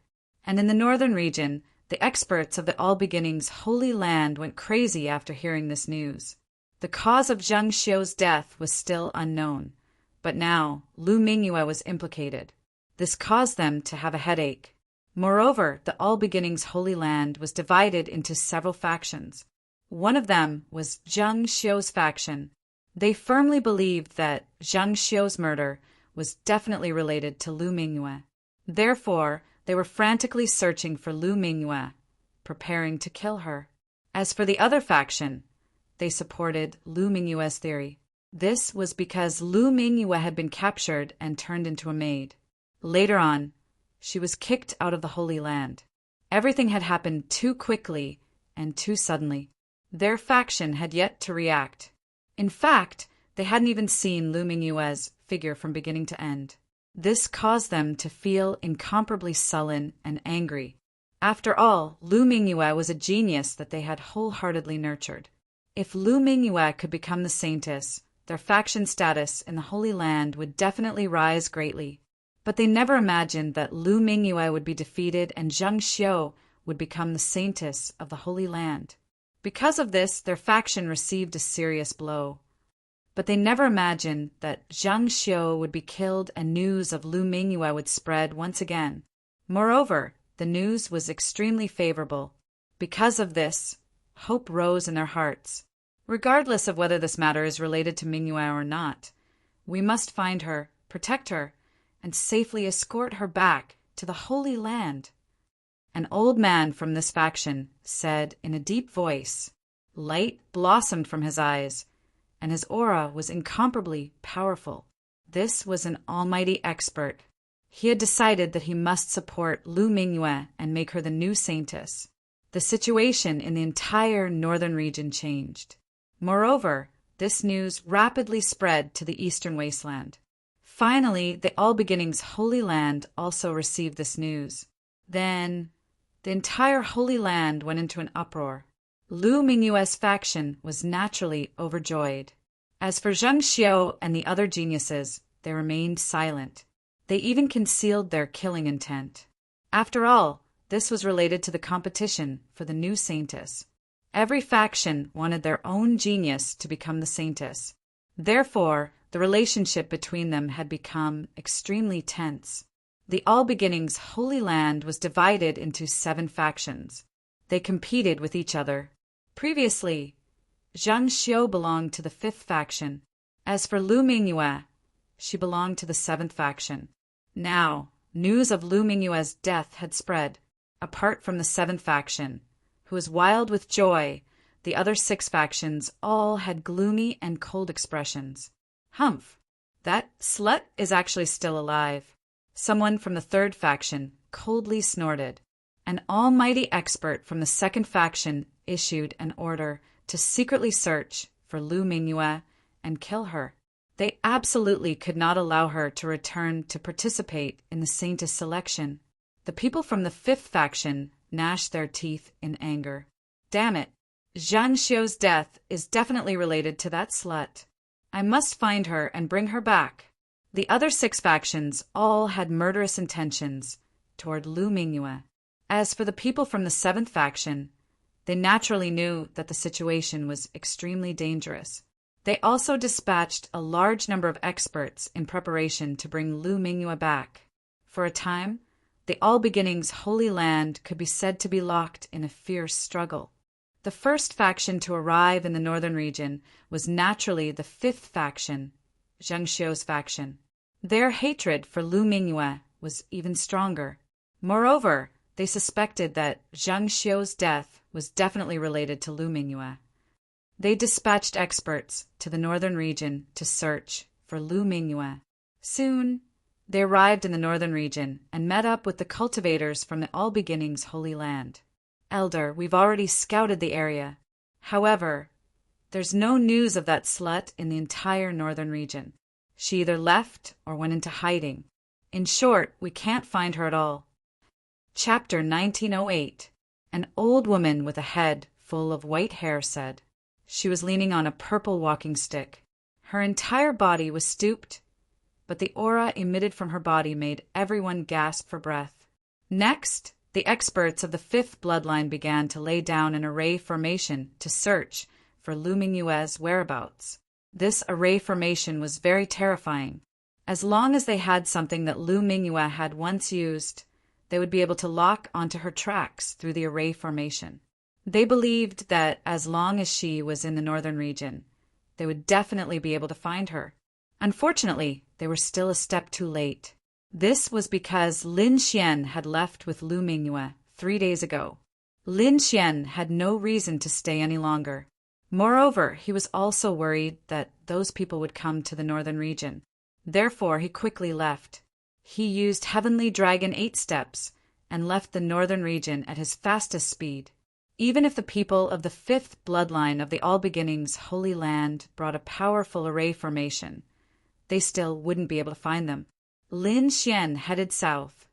and in the northern region, the experts of the All Beginnings Holy Land went crazy after hearing this news. The cause of Zheng Xiu's death was still unknown, but now Lu Mingyue was implicated. This caused them to have a headache. Moreover, the All Beginnings Holy Land was divided into several factions. One of them was Zheng Xiu's faction. They firmly believed that Zheng Xiu's murder was definitely related to Lu Mingyue. Therefore, they were frantically searching for Lu Mingyue, preparing to kill her. As for the other faction, they supported Lu Mingyue's theory. This was because Lu Mingyue had been captured and turned into a maid. Later on, she was kicked out of the Holy Land. Everything had happened too quickly and too suddenly. Their faction had yet to react. In fact, they hadn't even seen Lu Mingyue's figure from beginning to end. This caused them to feel incomparably sullen and angry. After all, Lu Mingyue was a genius that they had wholeheartedly nurtured. If Lu Mingyue could become the saintess, their faction status in the Holy Land would definitely rise greatly. But they never imagined that Lu Mingyue would be defeated and Zheng Xiu would become the saintess of the Holy Land. Because of this, their faction received a serious blow. But they never imagined that Zheng Xiu would be killed and news of Lu Mingyue would spread once again. Moreover, the news was extremely favorable. Because of this, hope rose in their hearts. Regardless of whether this matter is related to Mingyue or not, we must find her, protect her, and safely escort her back to the Holy Land. An old man from this faction said in a deep voice. Light blossomed from his eyes, and his aura was incomparably powerful. This was an almighty expert. He had decided that he must support Lu Mingyue and make her the new saintess. The situation in the entire northern region changed. Moreover, this news rapidly spread to the eastern wasteland. Finally, the All Beginnings Holy Land also received this news. Then, the entire Holy Land went into an uproar. Lu Mingyue's faction was naturally overjoyed. As for Zheng Xiu and the other geniuses, they remained silent. They even concealed their killing intent. After all, this was related to the competition for the new saintess. Every faction wanted their own genius to become the saintess. Therefore, the relationship between them had become extremely tense. The All Beginnings Holy Land was divided into 7 factions. They competed with each other. Previously, Zheng Xiu belonged to the 5th faction. As for Lu Mingyue, she belonged to the 7th faction. Now, news of Lu Mingyue's death had spread. Apart from the 7th faction, who was wild with joy, the other 6 factions all had gloomy and cold expressions. Humph! That slut is actually still alive. Someone from the 3rd faction coldly snorted. An almighty expert from the 2nd faction issued an order to secretly search for Lu Mingyue and kill her. They absolutely could not allow her to return to participate in the saintess selection. The people from the 5th faction gnashed their teeth in anger. Damn it! Zhang Xiu's death is definitely related to that slut. I must find her and bring her back. The other 6 factions all had murderous intentions toward Lu Mingyue. As for the people from the 7th faction, they naturally knew that the situation was extremely dangerous. They also dispatched a large number of experts in preparation to bring Lu Mingyue back. For a time, the All Beginnings Holy Land could be said to be locked in a fierce struggle. The first faction to arrive in the northern region was naturally the 5th faction, Zhang Xiu's faction. Their hatred for Lu Mingyue was even stronger. Moreover, they suspected that Zhang Xiu's death was definitely related to Lu Mingyue. They dispatched experts to the northern region to search for Lu Mingyue. Soon, they arrived in the northern region and met up with the cultivators from the All Beginnings Holy Land. Elder, we've already scouted the area. However, there's no news of that slut in the entire northern region. She either left or went into hiding. In short, we can't find her at all. Chapter 1908. An old woman with a head full of white hair said. She was leaning on a purple walking stick. Her entire body was stooped, but the aura emitted from her body made everyone gasp for breath. Next, the experts of the 5th bloodline began to lay down an array formation to search for Lu Mingyue's whereabouts. This array formation was very terrifying. As long as they had something that Lu Mingyue had once used, they would be able to lock onto her tracks through the array formation. They believed that as long as she was in the northern region, they would definitely be able to find her. Unfortunately, they were still a step too late. This was because Lin Xian had left with Lu Mingyue 3 days ago. Lin Xian had no reason to stay any longer. Moreover, he was also worried that those people would come to the northern region. Therefore, he quickly left. He used Heavenly Dragon 8 steps and left the northern region at his fastest speed. Even if the people of the 5th bloodline of the All Beginnings Holy Land brought a powerful array formation, they still wouldn't be able to find them. Lin Xian headed south,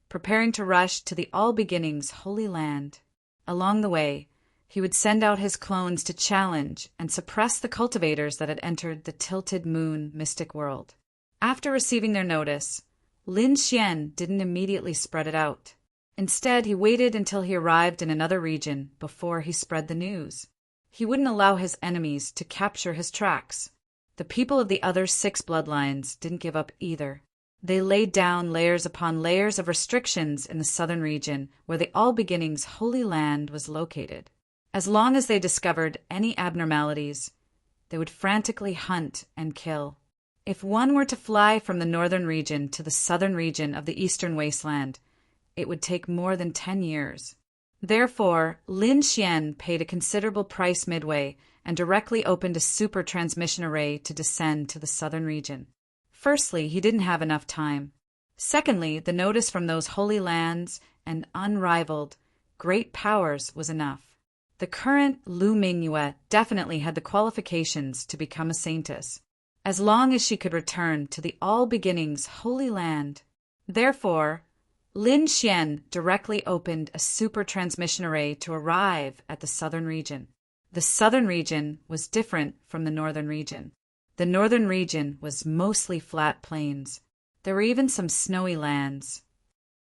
preparing to rush to the All Beginnings Holy Land. Along the way, he would send out his clones to challenge and suppress the cultivators that had entered the Tilted Moon mystic world. After receiving their notice, Lin Xian didn't immediately spread it out. Instead, he waited until he arrived in another region before he spread the news. He wouldn't allow his enemies to capture his tracks. The people of the other 6 bloodlines didn't give up either. They laid down layers upon layers of restrictions in the southern region where the All Beginnings Holy Land was located. As long as they discovered any abnormalities, they would frantically hunt and kill. If one were to fly from the northern region to the southern region of the eastern wasteland, it would take more than 10 years. Therefore, Lin Xian paid a considerable price midway and directly opened a super transmission array to descend to the southern region. Firstly, he didn't have enough time. Secondly, the notice from those holy lands and unrivaled great powers was enough. The current Lu Mingyue definitely had the qualifications to become a saintess, as long as she could return to the All Beginnings Holy Land. Therefore, Lin Xian directly opened a super transmission array to arrive at the southern region. The southern region was different from the northern region. The northern region was mostly flat plains. There were even some snowy lands.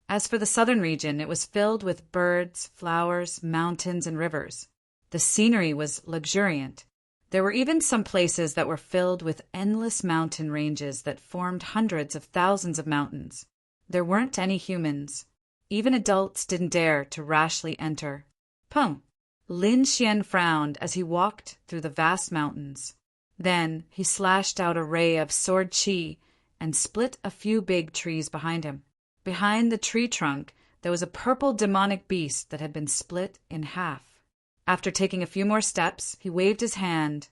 As for the southern region, it was filled with birds, flowers, mountains, and rivers. The scenery was luxuriant. There were even some places that were filled with endless mountain ranges that formed hundreds of thousands of mountains. There weren't any humans. Even adults didn't dare to rashly enter. Pum! Lin Xian frowned as he walked through the vast mountains. Then he slashed out a ray of sword chi and split a few big trees behind him. Behind the tree trunk, there was a purple demonic beast that had been split in half. After taking a few more steps, he waved his hand,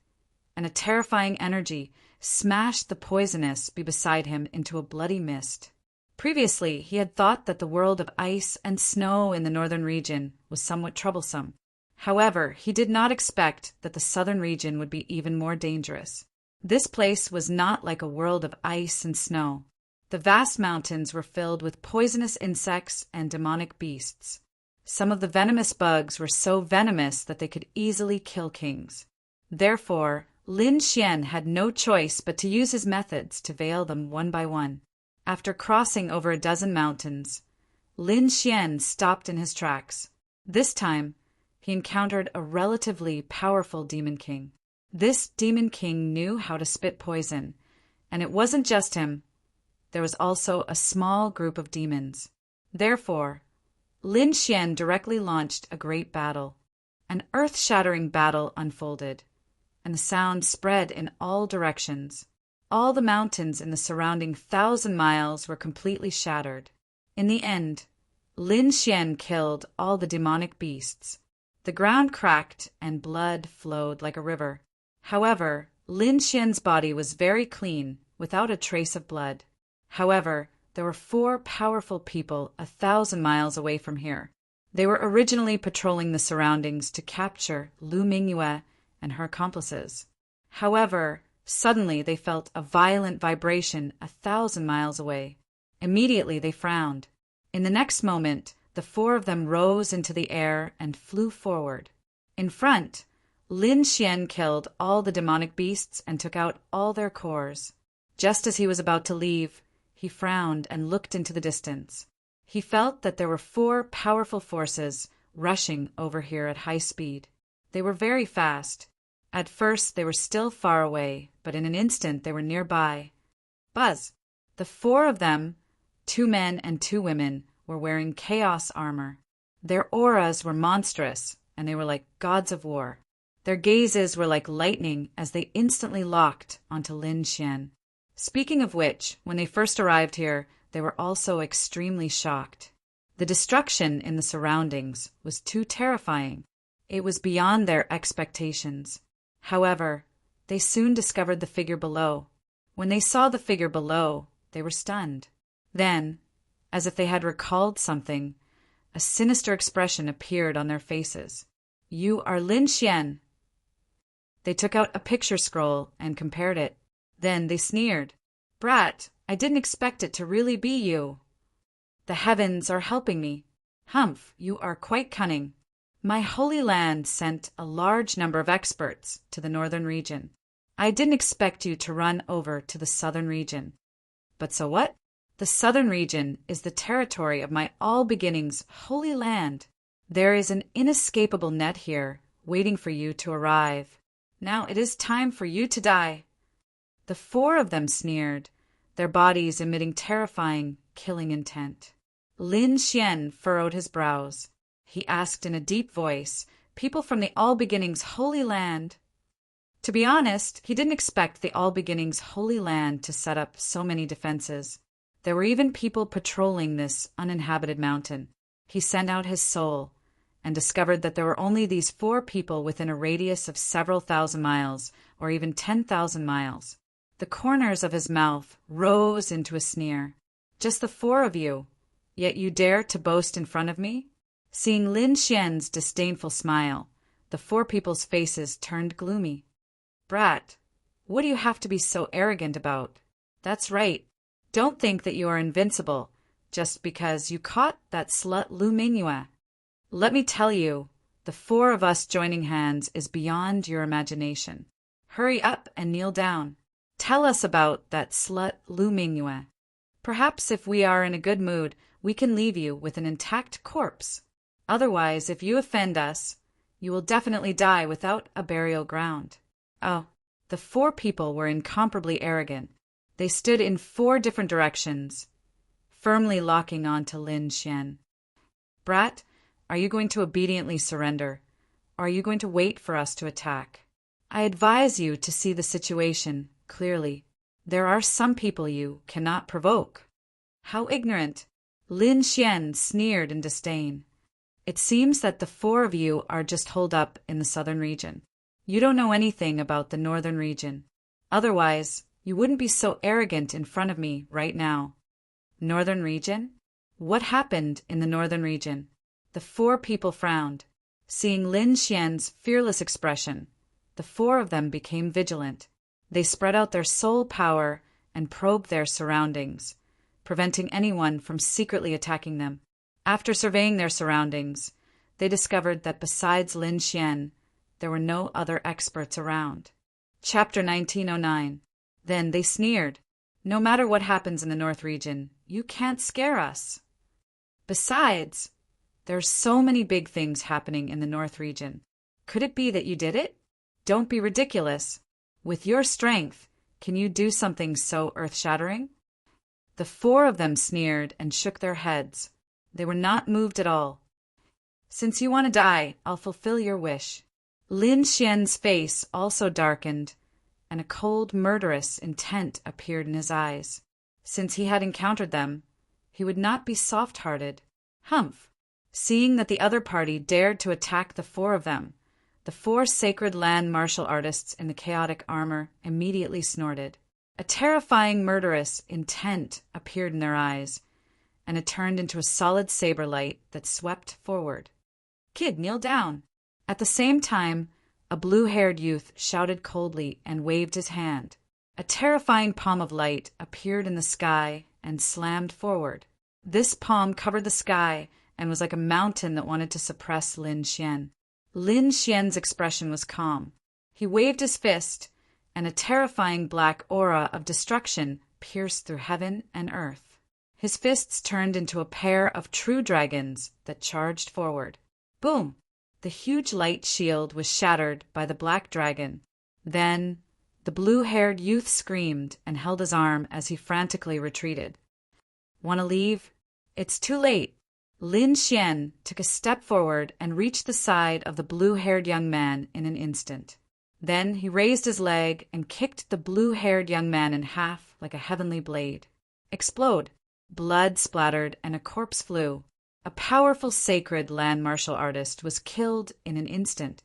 and a terrifying energy smashed the poisonous bee beside him into a bloody mist. Previously, he had thought that the world of ice and snow in the northern region was somewhat troublesome. However, he did not expect that the southern region would be even more dangerous. This place was not like a world of ice and snow. The vast mountains were filled with poisonous insects and demonic beasts. Some of the venomous bugs were so venomous that they could easily kill kings. Therefore, Lin Xian had no choice but to use his methods to veil them one by one. After crossing over a dozen mountains, Lin Xian stopped in his tracks. This time, he encountered a relatively powerful demon king. This demon king knew how to spit poison, and it wasn't just him. There was also a small group of demons. Therefore, Lin Xian directly launched a great battle. An earth-shattering battle unfolded, and the sound spread in all directions. All the mountains in the surrounding 1,000 miles were completely shattered. In the end, Lin Xian killed all the demonic beasts. The ground cracked and blood flowed like a river. However, Lin Xian's body was very clean, without a trace of blood. However, there were 4 powerful people 1,000 miles away from here. They were originally patrolling the surroundings to capture Lu Mingyue and her accomplices. However, suddenly they felt a violent vibration 1,000 miles away. Immediately they frowned. In the next moment, the 4 of them rose into the air and flew forward. In front, Lin Xian killed all the demonic beasts and took out all their cores. Just as he was about to leave, he frowned and looked into the distance. He felt that there were 4 powerful forces rushing over here at high speed. They were very fast. At first they were still far away, but in an instant they were nearby. Buzz! The 4 of them, 2 men and 2 women, were wearing chaos armor. Their auras were monstrous, and they were like gods of war. Their gazes were like lightning as they instantly locked onto Lin Xian. Speaking of which, when they first arrived here, they were also extremely shocked. The destruction in the surroundings was too terrifying. It was beyond their expectations. However, they soon discovered the figure below. When they saw the figure below, they were stunned. Then, as if they had recalled something, a sinister expression appeared on their faces. "You are Lin Xian." They took out a picture scroll and compared it. Then they sneered. "Brat, I didn't expect it to really be you." "The heavens are helping me." "Humph, you are quite cunning." "My holy land sent a large number of experts to the northern region. I didn't expect you to run over to the southern region." "But so what? The southern region is the territory of my All Beginnings holy land. There is an inescapable net here, waiting for you to arrive. Now it is time for you to die." The 4 of them sneered, their bodies emitting terrifying, killing intent. Lin Xian furrowed his brows. He asked in a deep voice, "People from the All Beginnings holy land?" To be honest, he didn't expect the All Beginnings holy land to set up so many defenses. There were even people patrolling this uninhabited mountain. He sent out his soul and discovered that there were only these 4 people within a radius of several thousand miles, or even 10,000 miles. The corners of his mouth rose into a sneer. "Just the 4 of you, yet you dare to boast in front of me?" Seeing Lin Xian's disdainful smile, the 4 people's faces turned gloomy. "Brat, what do you have to be so arrogant about? That's right. Don't think that you are invincible just because you caught that slut Lu Mingyue. Let me tell you, the 4 of us joining hands is beyond your imagination. Hurry up and kneel down. Tell us about that slut Lu Mingyue. Perhaps if we are in a good mood, we can leave you with an intact corpse. Otherwise, if you offend us, you will definitely die without a burial ground." Oh, the 4 people were incomparably arrogant. They stood in 4 different directions, firmly locking on to Lin Xian. "Brat, are you going to obediently surrender, or are you going to wait for us to attack? I advise you to see the situation clearly. There are some people you cannot provoke." "How ignorant!" Lin Xian sneered in disdain. "It seems that the 4 of you are just holed up in the southern region. You don't know anything about the northern region. Otherwise, you wouldn't be so arrogant in front of me right now." "Northern region? What happened in the northern region?" The 4 people frowned. Seeing Lin Xian's fearless expression, the 4 of them became vigilant. They spread out their soul power and probed their surroundings, preventing anyone from secretly attacking them. After surveying their surroundings, they discovered that besides Lin Xian, there were no other experts around. Chapter 1909. Then they sneered. No matter what happens in the North region, you can't scare us. Besides, there are so many big things happening in the North region. Could it be that you did it? Don't be ridiculous. With your strength, can you do something so earth-shattering? The four of them sneered and shook their heads. They were not moved at all. Since you want to die, I'll fulfill your wish. Lin Xian's face also darkened, and a cold, murderous intent appeared in his eyes. Since he had encountered them, he would not be soft-hearted. Humph! Seeing that the other party dared to attack the four of them, the four sacred land martial artists in the chaotic armor immediately snorted. A terrifying, murderous intent appeared in their eyes, and it turned into a solid saber light that swept forward. Kid, kneel down. At the same time, a blue-haired youth shouted coldly and waved his hand. A terrifying palm of light appeared in the sky and slammed forward. This palm covered the sky and was like a mountain that wanted to suppress Lin Xian. Lin Xian's expression was calm. He waved his fist, and a terrifying black aura of destruction pierced through heaven and earth. His fists turned into a pair of true dragons that charged forward. Boom! The huge light shield was shattered by the black dragon. Then the blue-haired youth screamed and held his arm as he frantically retreated. Want to leave? It's too late. Lin Xian took a step forward and reached the side of the blue-haired young man in an instant. Then he raised his leg and kicked the blue-haired young man in half like a heavenly blade. Explode! Blood splattered and a corpse flew. A powerful sacred land martial artist was killed in an instant.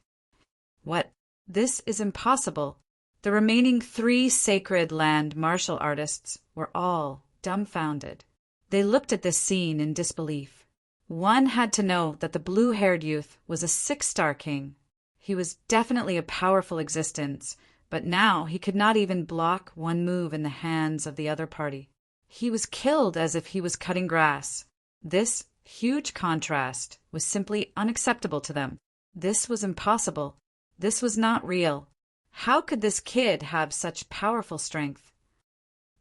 What? This is impossible. The remaining 3 sacred land martial artists were all dumbfounded. They looked at this scene in disbelief. One had to know that the blue-haired youth was a 6-star king. He was definitely a powerful existence, but now he could not even block one move in the hands of the other party. He was killed as if he was cutting grass. This huge contrast was simply unacceptable to them. This was impossible. This was not real. How could this kid have such powerful strength?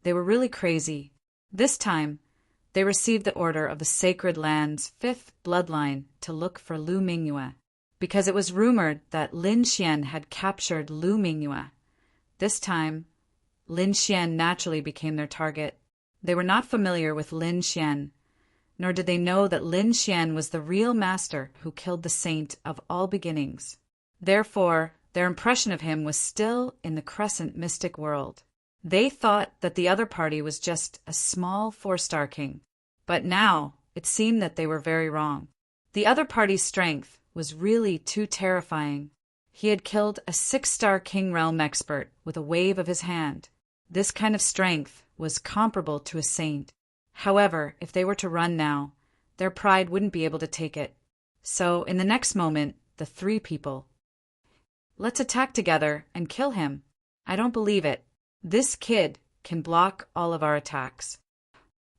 They were really crazy. This time, they received the order of the sacred land's 5th bloodline to look for Lu Mingyue, because it was rumored that Lin Xian had captured Lu Mingyue. This time, Lin Xian naturally became their target. They were not familiar with Lin Xian, nor did they know that Lin Xian was the real master who killed the saint of all beginnings. Therefore, their impression of him was still in the crescent mystic world. They thought that the other party was just a small 4-star king, but now it seemed that they were very wrong. The other party's strength was really too terrifying. He had killed a 6-star king realm expert with a wave of his hand. This kind of strength was comparable to a saint. However, if they were to run now, their pride wouldn't be able to take it. So, in the next moment, the 3 people. Let's attack together and kill him. I don't believe it. This kid can block all of our attacks.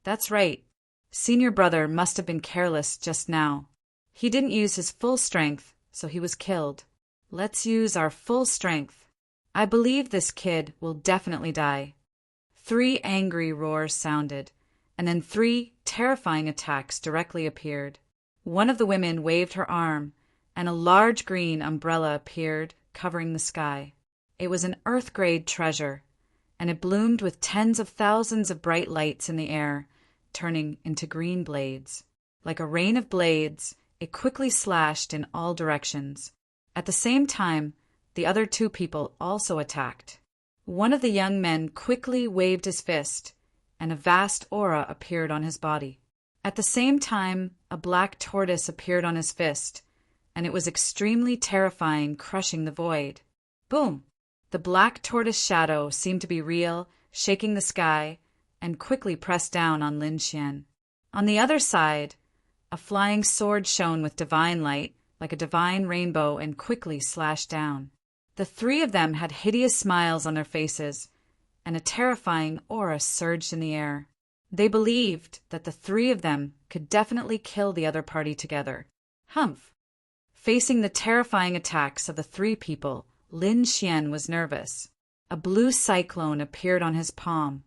That's right. Senior brother must have been careless just now. He didn't use his full strength, so he was killed. Let's use our full strength. I believe this kid will definitely die. 3 angry roars sounded, and then 3 terrifying attacks directly appeared. One of the women waved her arm, and a large green umbrella appeared, covering the sky. It was an Earth-grade treasure, and it bloomed with tens of thousands of bright lights in the air, turning into green blades. Like a rain of blades, it quickly slashed in all directions. At the same time, the other 2 people also attacked. One of the young men quickly waved his fist, and a vast aura appeared on his body. At the same time, a black tortoise appeared on his fist, and it was extremely terrifying, crushing the void. Boom! The black tortoise shadow seemed to be real, shaking the sky, and quickly pressed down on Lin Xian. On the other side, a flying sword shone with divine light, like a divine rainbow, and quickly slashed down. The 3 of them had hideous smiles on their faces, and a terrifying aura surged in the air. They believed that the 3 of them could definitely kill the other party together. Humph! Facing the terrifying attacks of the three people, Lin Xian was nervous. A blue cyclone appeared on his palm,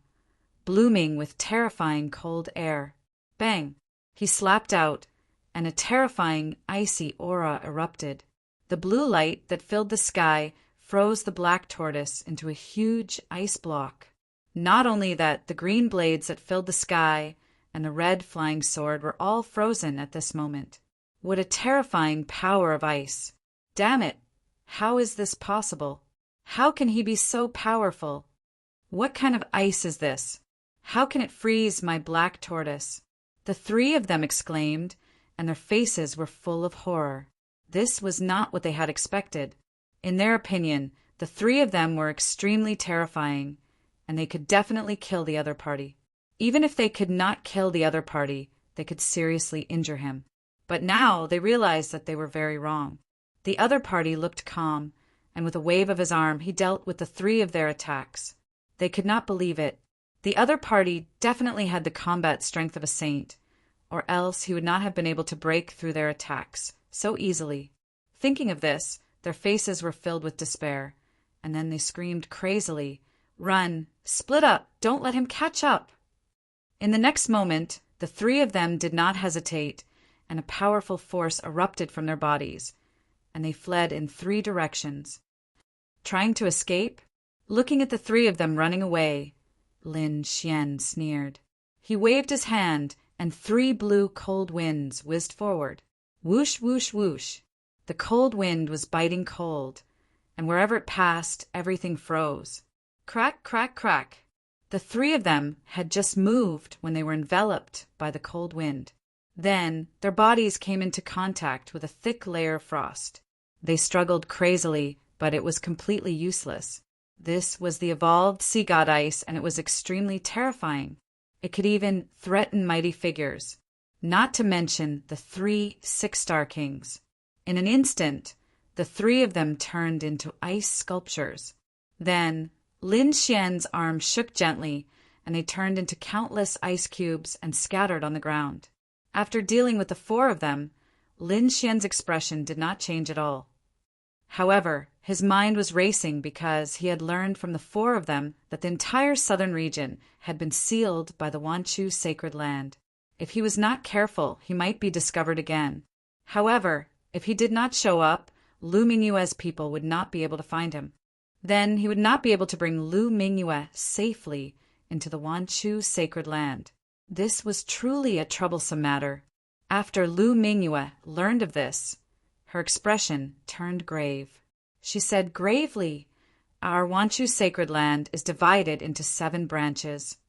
blooming with terrifying cold air. Bang! He slapped out, and a terrifying icy aura erupted. The blue light that filled the sky froze the black tortoise into a huge ice block. Not only that, the green blades that filled the sky and the red flying sword were all frozen at this moment. What a terrifying power of ice! Damn it! How is this possible? How can he be so powerful? What kind of ice is this? How can it freeze my black tortoise? The three of them exclaimed, and their faces were full of horror. This was not what they had expected. In their opinion, the three of them were extremely terrifying, and they could definitely kill the other party. Even if they could not kill the other party, they could seriously injure him. But now they realized that they were very wrong. The other party looked calm, and with a wave of his arm, he dealt with the three of their attacks. They could not believe it. The other party definitely had the combat strength of a saint, or else he would not have been able to break through their attacks so easily. Thinking of this, their faces were filled with despair, and then they screamed crazily, "Run! Split up! Don't let him catch up!" In the next moment, the three of them did not hesitate, and a powerful force erupted from their bodies, and they fled in three directions. Trying to escape? Looking at the three of them running away, Lin Xian sneered. He waved his hand, and three blue cold winds whizzed forward. Whoosh, whoosh, whoosh. The cold wind was biting cold, and wherever it passed, everything froze. Crack, crack, crack. The three of them had just moved when they were enveloped by the cold wind. Then their bodies came into contact with a thick layer of frost. They struggled crazily, but it was completely useless. This was the evolved sea god ice, and it was extremely terrifying. It could even threaten mighty figures, not to mention the three six-star kings. In an instant, the three of them turned into ice sculptures. Then Lin Xian's arm shook gently, and they turned into countless ice cubes and scattered on the ground. After dealing with the four of them, Lin Xian's expression did not change at all. However, his mind was racing because he had learned from the four of them that the entire southern region had been sealed by the Wanchu sacred land. If he was not careful, he might be discovered again. However, if he did not show up, Lu Mingyue's people would not be able to find him. Then he would not be able to bring Lu Mingyue safely into the Wanchu sacred land. This was truly a troublesome matter. After Lu Mingyue learned of this, her expression turned grave. She said gravely, "Our Wanchu sacred land is divided into 7 branches.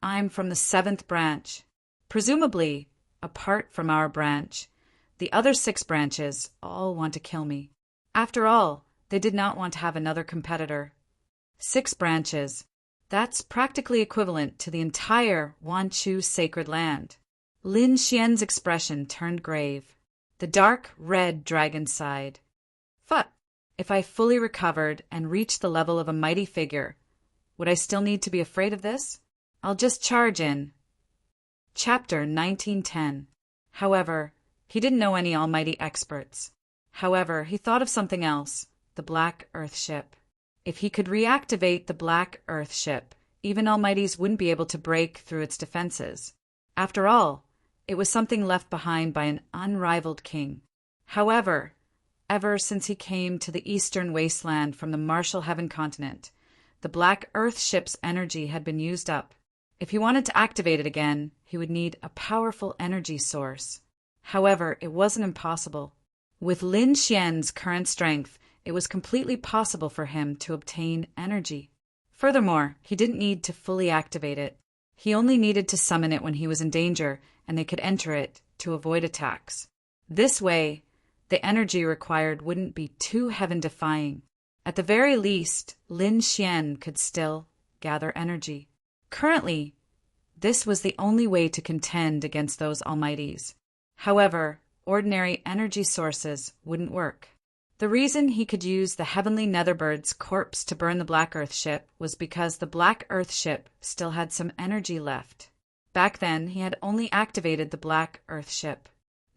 I'm from the 7th branch. Presumably, apart from our branch, the other 6 branches all want to kill me. After all, they did not want to have another competitor. 6 branches. That's practically equivalent to the entire Wanchu sacred land." Lin Xian's expression turned grave. The dark red dragon sighed. "But if I fully recovered and reached the level of a mighty figure, would I still need to be afraid of this? I'll just charge in." Chapter 1910. However, he didn't know any almighty experts. However, he thought of something else, the Black Earth ship. If he could reactivate the Black Earth ship, even almighties wouldn't be able to break through its defenses. After all, it was something left behind by an unrivaled king. However, ever since he came to the eastern wasteland from the Martial Heaven continent, the Black Earth ship's energy had been used up. If he wanted to activate it again, he would need a powerful energy source. However, it wasn't impossible. With Lin Xian's current strength, it was completely possible for him to obtain energy. Furthermore, he didn't need to fully activate it. He only needed to summon it when he was in danger, and they could enter it to avoid attacks. This way, the energy required wouldn't be too heaven-defying. At the very least, Lin Xian could still gather energy. Currently, this was the only way to contend against those almighties. However, ordinary energy sources wouldn't work. The reason he could use the Heavenly Netherbird's corpse to burn the Black Earth ship was because the Black Earth ship still had some energy left. Back then, he had only activated the Black Earth ship.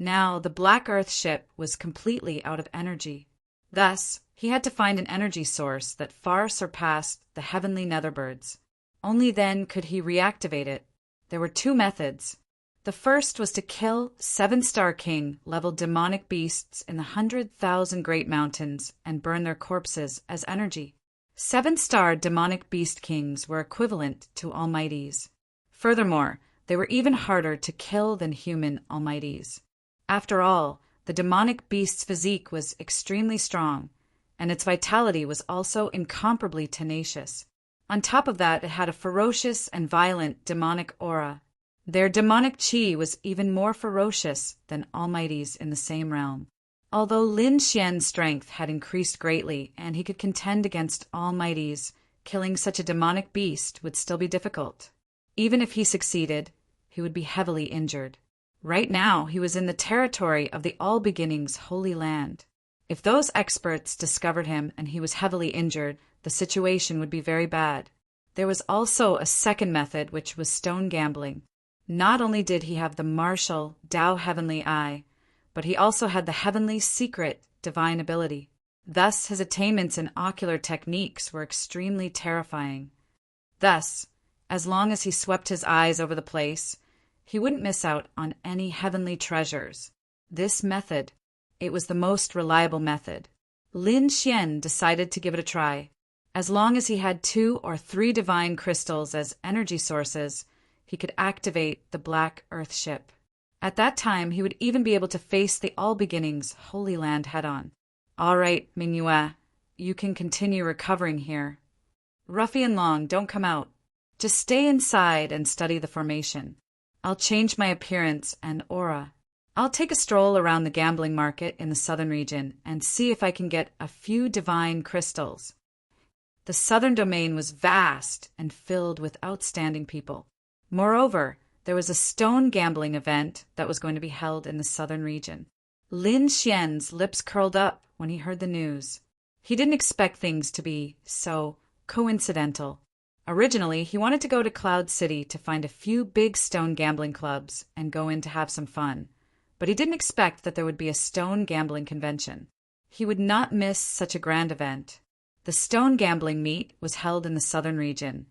Now the Black Earth ship was completely out of energy. Thus, he had to find an energy source that far surpassed the heavenly netherbirds. Only then could he reactivate it. There were two methods. The first was to kill 7-star king level demonic beasts in the 100,000 Great Mountains and burn their corpses as energy. 7-star demonic beast kings were equivalent to almighties. Furthermore, they were even harder to kill than human almighties. After all, the demonic beast's physique was extremely strong, and its vitality was also incomparably tenacious. On top of that, it had a ferocious and violent demonic aura. Their demonic chi was even more ferocious than almighties in the same realm. Although Lin Xian's strength had increased greatly and he could contend against almighties, killing such a demonic beast would still be difficult. Even if he succeeded, he would be heavily injured. Right now, he was in the territory of the All Beginnings Holy Land. If those experts discovered him and he was heavily injured, the situation would be very bad. There was also a second method, which was stone gambling. Not only did he have the martial Tao Heavenly Eye, but he also had the heavenly secret divine ability. Thus, his attainments in ocular techniques were extremely terrifying. Thus, as long as he swept his eyes over the place, he wouldn't miss out on any heavenly treasures. This method, it was the most reliable method. Lin Xian decided to give it a try. As long as he had 2 or 3 divine crystals as energy sources, he could activate the Black Earth ship. At that time, he would even be able to face the All Beginnings Holy Land head-on. All right, Mingyue, you can continue recovering here. Ruffy and Long, don't come out. Just stay inside and study the formation. I'll change my appearance and aura. I'll take a stroll around the gambling market in the southern region and see if I can get a few divine crystals. The southern domain was vast and filled with outstanding people. Moreover, there was a stone gambling event that was going to be held in the southern region. Lin Xian's lips curled up when he heard the news. He didn't expect things to be so coincidental. Originally, he wanted to go to Cloud City to find a few big stone gambling clubs and go in to have some fun, but he didn't expect that there would be a stone gambling convention. He would not miss such a grand event. The stone gambling meet was held in the southern region,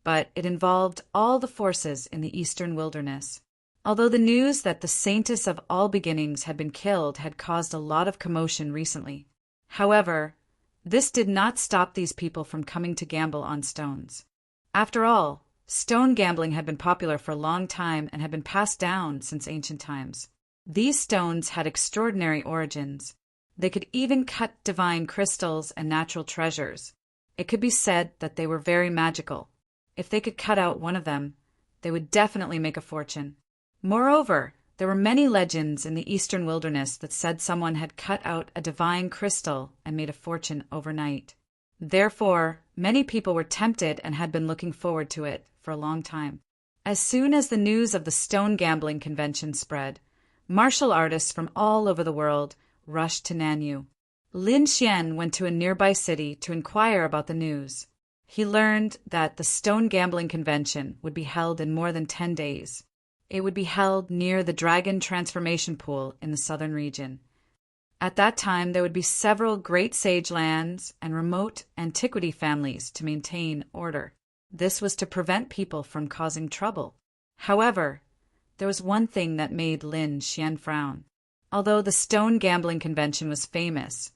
but it involved all the forces in the eastern wilderness. Although the news that the Saintess of All Beginnings had been killed had caused a lot of commotion recently. However, this did not stop these people from coming to gamble on stones. After all, stone gambling had been popular for a long time and had been passed down since ancient times. These stones had extraordinary origins. They could even cut divine crystals and natural treasures. It could be said that they were very magical. If they could cut out one of them, they would definitely make a fortune. Moreover, there were many legends in the eastern wilderness that said someone had cut out a divine crystal and made a fortune overnight. Therefore, many people were tempted and had been looking forward to it for a long time. As soon as the news of the stone gambling convention spread, martial artists from all over the world rushed to Nanyu. Lin Xian went to a nearby city to inquire about the news. He learned that the stone gambling convention would be held in more than 10 days. It would be held near the Dragon Transformation Pool in the southern region. At that time, there would be several great sage lands and remote antiquity families to maintain order. This was to prevent people from causing trouble. However, there was one thing that made Lin Xian frown. Although the stone gambling convention was famous,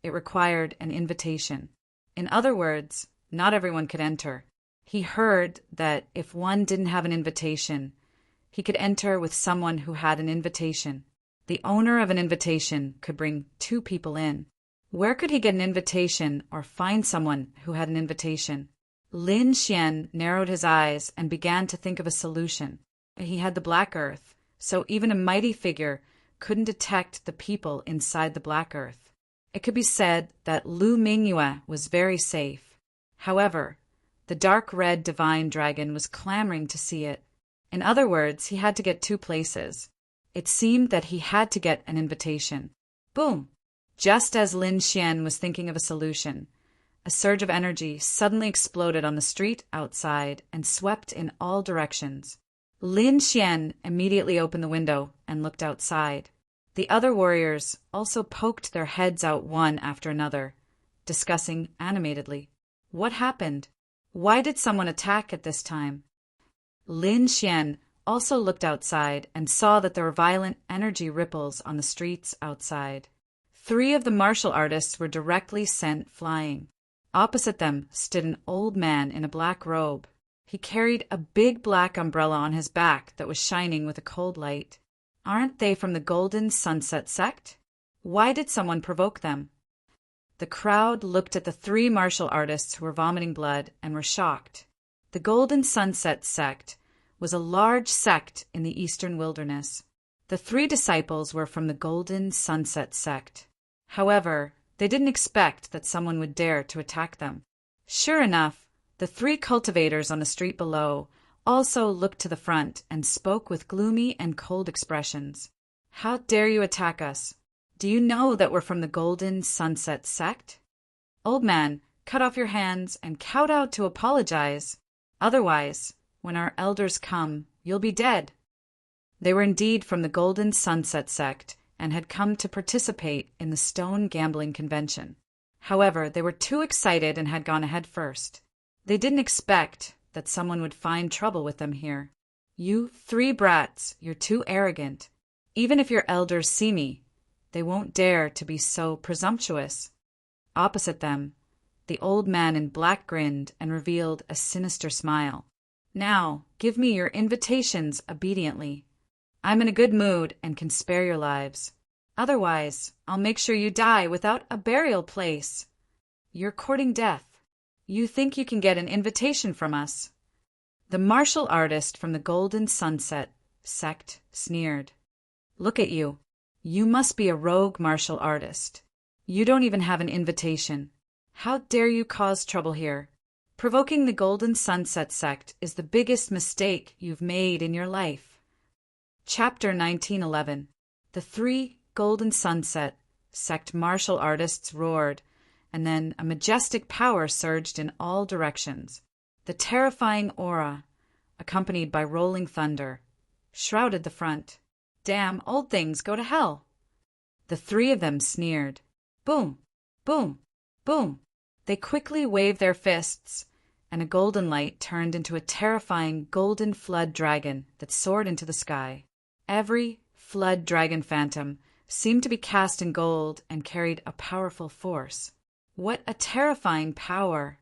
it required an invitation. In other words, not everyone could enter. He heard that if one didn't have an invitation, he could enter with someone who had an invitation. The owner of an invitation could bring 2 people in. Where could he get an invitation or find someone who had an invitation? Lin Xian narrowed his eyes and began to think of a solution. He had the Black Earth, so even a mighty figure couldn't detect the people inside the Black Earth. It could be said that Lu Mingyue was very safe. However, the dark red divine dragon was clamoring to see it. In other words, he had to get 2 places. It seemed that he had to get an invitation. Boom! Just as Lin Xian was thinking of a solution, a surge of energy suddenly exploded on the street outside and swept in all directions. Lin Xian immediately opened the window and looked outside. The other warriors also poked their heads out one after another, discussing animatedly. What happened? Why did someone attack at this time? Lin Xian also looked outside and saw that there were violent energy ripples on the streets outside. 3 of the martial artists were directly sent flying. Opposite them stood an old man in a black robe. He carried a big black umbrella on his back that was shining with a cold light. Aren't they from the Golden Sunset sect? Why did someone provoke them? The crowd looked at the 3 martial artists who were vomiting blood and were shocked. The Golden Sunset sect was a large sect in the eastern wilderness. The 3 disciples were from the Golden Sunset sect. However, they didn't expect that someone would dare to attack them. Sure enough, the 3 cultivators on the street below also looked to the front and spoke with gloomy and cold expressions. How dare you attack us? Do you know that we're from the Golden Sunset sect? Old man, cut off your hands and kowtow to apologize. Otherwise, when our elders come, you'll be dead. They were indeed from the Golden Sunset sect and had come to participate in the stone gambling convention. However, they were too excited and had gone ahead first. They didn't expect that someone would find trouble with them here. You 3 brats, you're too arrogant. Even if your elders see me, they won't dare to be so presumptuous. Opposite them, the old man in black grinned and revealed a sinister smile. Now, give me your invitations obediently. I'm in a good mood and can spare your lives. Otherwise, I'll make sure you die without a burial place. You're courting death. You think you can get an invitation from us? The martial artist from the Golden Sunset sect sneered. Look at you. You must be a rogue martial artist. You don't even have an invitation. How dare you cause trouble here? Provoking the Golden Sunset sect is the biggest mistake you've made in your life. Chapter 1911. The 3 Golden Sunset sect martial artists roared, and then a majestic power surged in all directions. The terrifying aura, accompanied by rolling thunder, shrouded the front. Damn old things, go to hell. The 3 of them sneered. Boom, boom, boom. They quickly waved their fists, and a golden light turned into a terrifying golden flood dragon that soared into the sky. Every flood dragon phantom seemed to be cast in gold and carried a powerful force. What a terrifying power!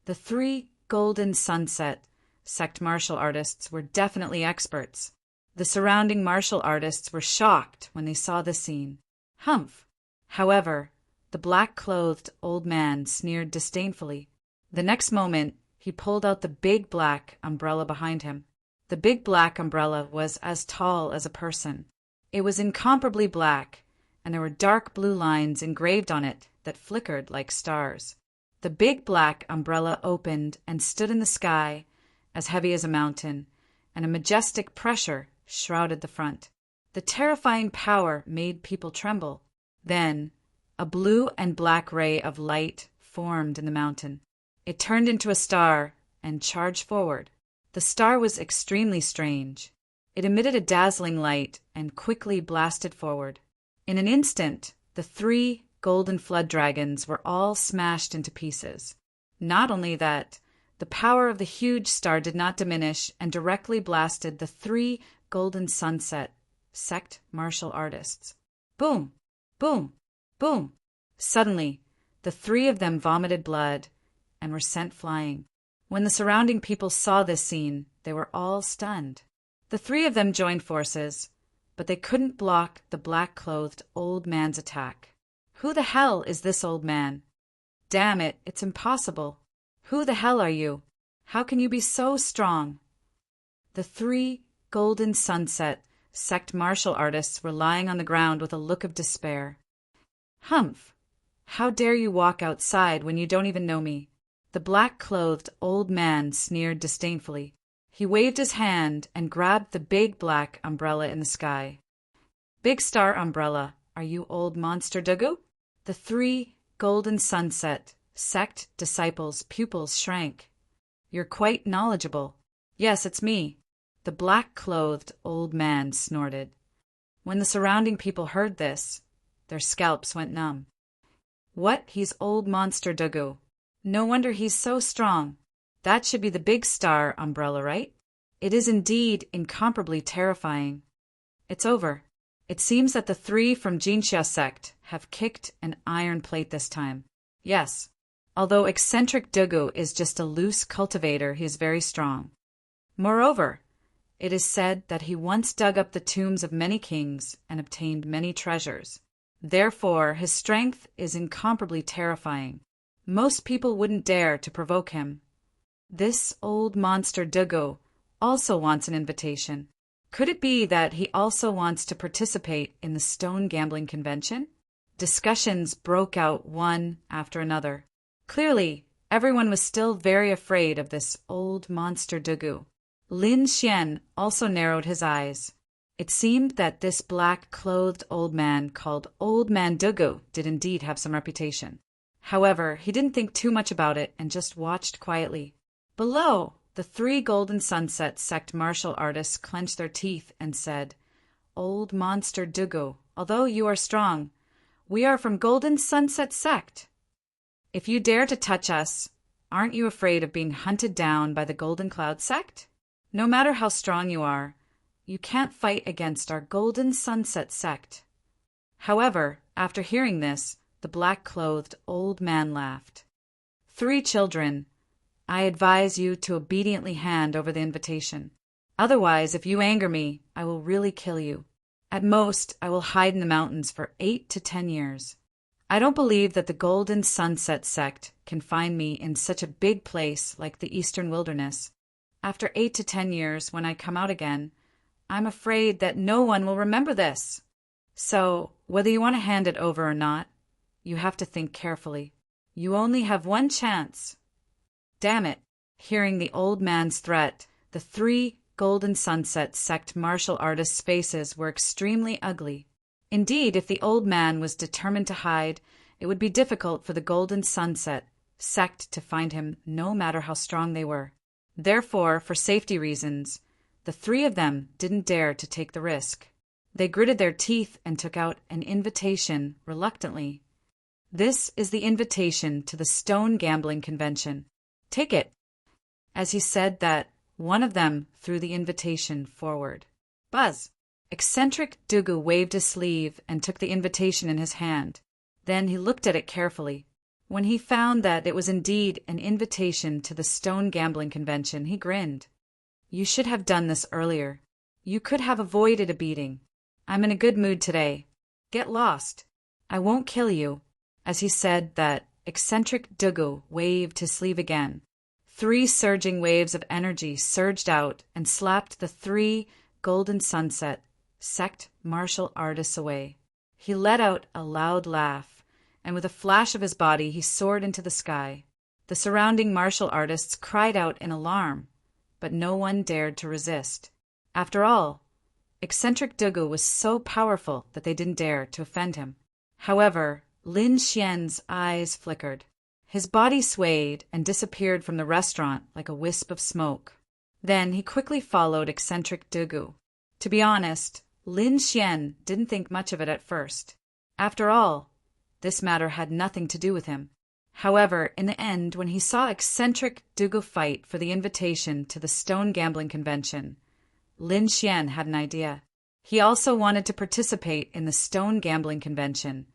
The 3 Golden Sunset sect martial artists were definitely experts. The surrounding martial artists were shocked when they saw the scene. Humph! However, the black-clothed old man sneered disdainfully. The next moment, he pulled out the big black umbrella behind him. The big black umbrella was as tall as a person. It was incomparably black, and there were dark blue lines engraved on it that flickered like stars. The big black umbrella opened and stood in the sky, as heavy as a mountain, and a majestic pressure shrouded the front. The terrifying power made people tremble. Then, a blue and black ray of light formed in the mountain. It turned into a star and charged forward. The star was extremely strange. It emitted a dazzling light and quickly blasted forward. In an instant, the 3 golden flood dragons were all smashed into pieces. Not only that, the power of the huge star did not diminish and directly blasted the 3 Golden Sunset sect martial artists. Boom! Boom! Boom! Suddenly, the 3 of them vomited blood and were sent flying. When the surrounding people saw this scene, they were all stunned. The 3 of them joined forces, but they couldn't block the black-clothed old man's attack. Who the hell is this old man? Damn it, it's impossible. Who the hell are you? How can you be so strong? The 3 Golden Sunset sect martial artists were lying on the ground with a look of despair. Humph! How dare you walk outside when you don't even know me? The black-clothed old man sneered disdainfully. He waved his hand and grabbed the big black umbrella in the sky. Big Star Umbrella, are you old monster Dugu? The 3 Golden Sunset sect disciples' pupils shrank. You're quite knowledgeable. Yes, it's me. The black-clothed old man snorted. When the surrounding people heard this, their scalps went numb. What? He's old monster Dugu. No wonder he's so strong. That should be the big star umbrella, right? It is indeed incomparably terrifying. It's over. It seems that the three from Jinxia sect have kicked an iron plate this time. Yes, although eccentric Dugu is just a loose cultivator, he is very strong. Moreover, it is said that he once dug up the tombs of many kings and obtained many treasures. Therefore, his strength is incomparably terrifying. Most people wouldn't dare to provoke him. This old monster Dugu also wants an invitation. Could it be that he also wants to participate in the stone gambling convention? Discussions broke out one after another. Clearly, everyone was still very afraid of this old monster Dugu. Lin Xian also narrowed his eyes. It seemed that this black-clothed old man called Old Man Dugu did indeed have some reputation. However, he didn't think too much about it and just watched quietly. Below, the three Golden Sunset sect martial artists clenched their teeth and said, "Old monster Dugu, although you are strong, we are from Golden Sunset sect. If you dare to touch us, aren't you afraid of being hunted down by the Golden Cloud sect? No matter how strong you are, you can't fight against our Golden Sunset sect." However, after hearing this, the black-clothed old man laughed. "Three children, I advise you to obediently hand over the invitation. Otherwise, if you anger me, I will really kill you. At most, I will hide in the mountains for 8 to 10 years. I don't believe that the Golden Sunset sect can find me in such a big place like the Eastern Wilderness. After 8 to 10 years, when I come out again, I'm afraid that no one will remember this. So, whether you want to hand it over or not, you have to think carefully. You only have one chance." Damn it! Hearing the old man's threat, the three Golden Sunset sect martial artists' faces were extremely ugly. Indeed, if the old man was determined to hide, it would be difficult for the Golden Sunset sect to find him, no matter how strong they were. Therefore, for safety reasons, the three of them didn't dare to take the risk. They gritted their teeth and took out an invitation reluctantly. "This is the invitation to the Stone Gambling Convention. Take it." As he said that, one of them threw the invitation forward. Buzz! Eccentric Dugu waved his sleeve and took the invitation in his hand. Then he looked at it carefully. When he found that it was indeed an invitation to the Stone Gambling Convention, he grinned. "You should have done this earlier. You could have avoided a beating. I'm in a good mood today. Get lost. I won't kill you." As he said that, eccentric Dugu waved his sleeve again. 3 surging waves of energy surged out and slapped the 3 Golden Sunset sect martial artists away. He let out a loud laugh, and with a flash of his body he soared into the sky. The surrounding martial artists cried out in alarm, but no one dared to resist. After all, eccentric Dugu was so powerful that they didn't dare to offend him. However, Lin Xian's eyes flickered. His body swayed and disappeared from the restaurant like a wisp of smoke. Then he quickly followed eccentric Dugu. To be honest, Lin Xian didn't think much of it at first. After all, this matter had nothing to do with him. However, in the end, when he saw eccentric Dugu fight for the invitation to the Stone Gambling Convention, Lin Xian had an idea. He also wanted to participate in the Stone Gambling Convention,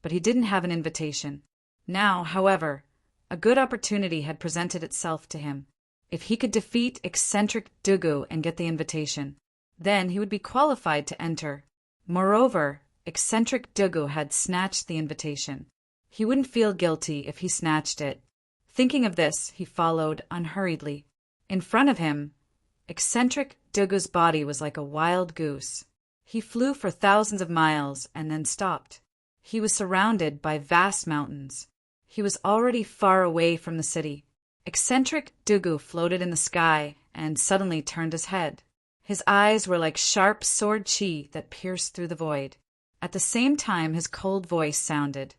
but he didn't have an invitation. Now, however, a good opportunity had presented itself to him. If he could defeat eccentric Dugu and get the invitation, then he would be qualified to enter. Moreover, eccentric Dugu had snatched the invitation. He wouldn't feel guilty if he snatched it. Thinking of this, he followed unhurriedly. In front of him, eccentric Dugu's body was like a wild goose. He flew for thousands of miles and then stopped. He was surrounded by vast mountains. He was already far away from the city. Eccentric Dugu floated in the sky and suddenly turned his head. His eyes were like sharp sword chi that pierced through the void. At the same time, his cold voice sounded.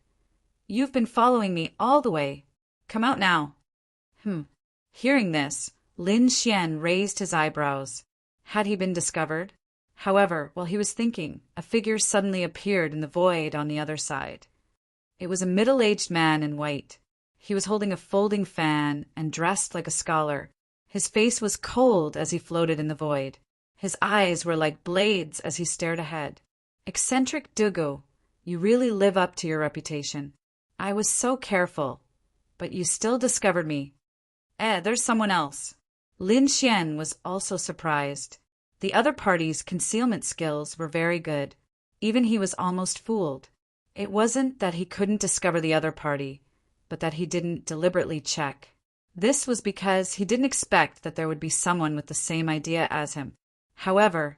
"You've been following me all the way. Come out now." Hearing this, Lin Xian raised his eyebrows. Had he been discovered? However, while he was thinking, a figure suddenly appeared in the void on the other side. It was a middle-aged man in white. He was holding a folding fan and dressed like a scholar. His face was cold as he floated in the void. His eyes were like blades as he stared ahead. Eccentric Dugu, you really live up to your reputation. I was so careful, but you still discovered me. There's someone else. Lin Xian was also surprised. The other party's concealment skills were very good. Even he was almost fooled. It wasn't that he couldn't discover the other party, but that he didn't deliberately check. This was because he didn't expect that there would be someone with the same idea as him. However,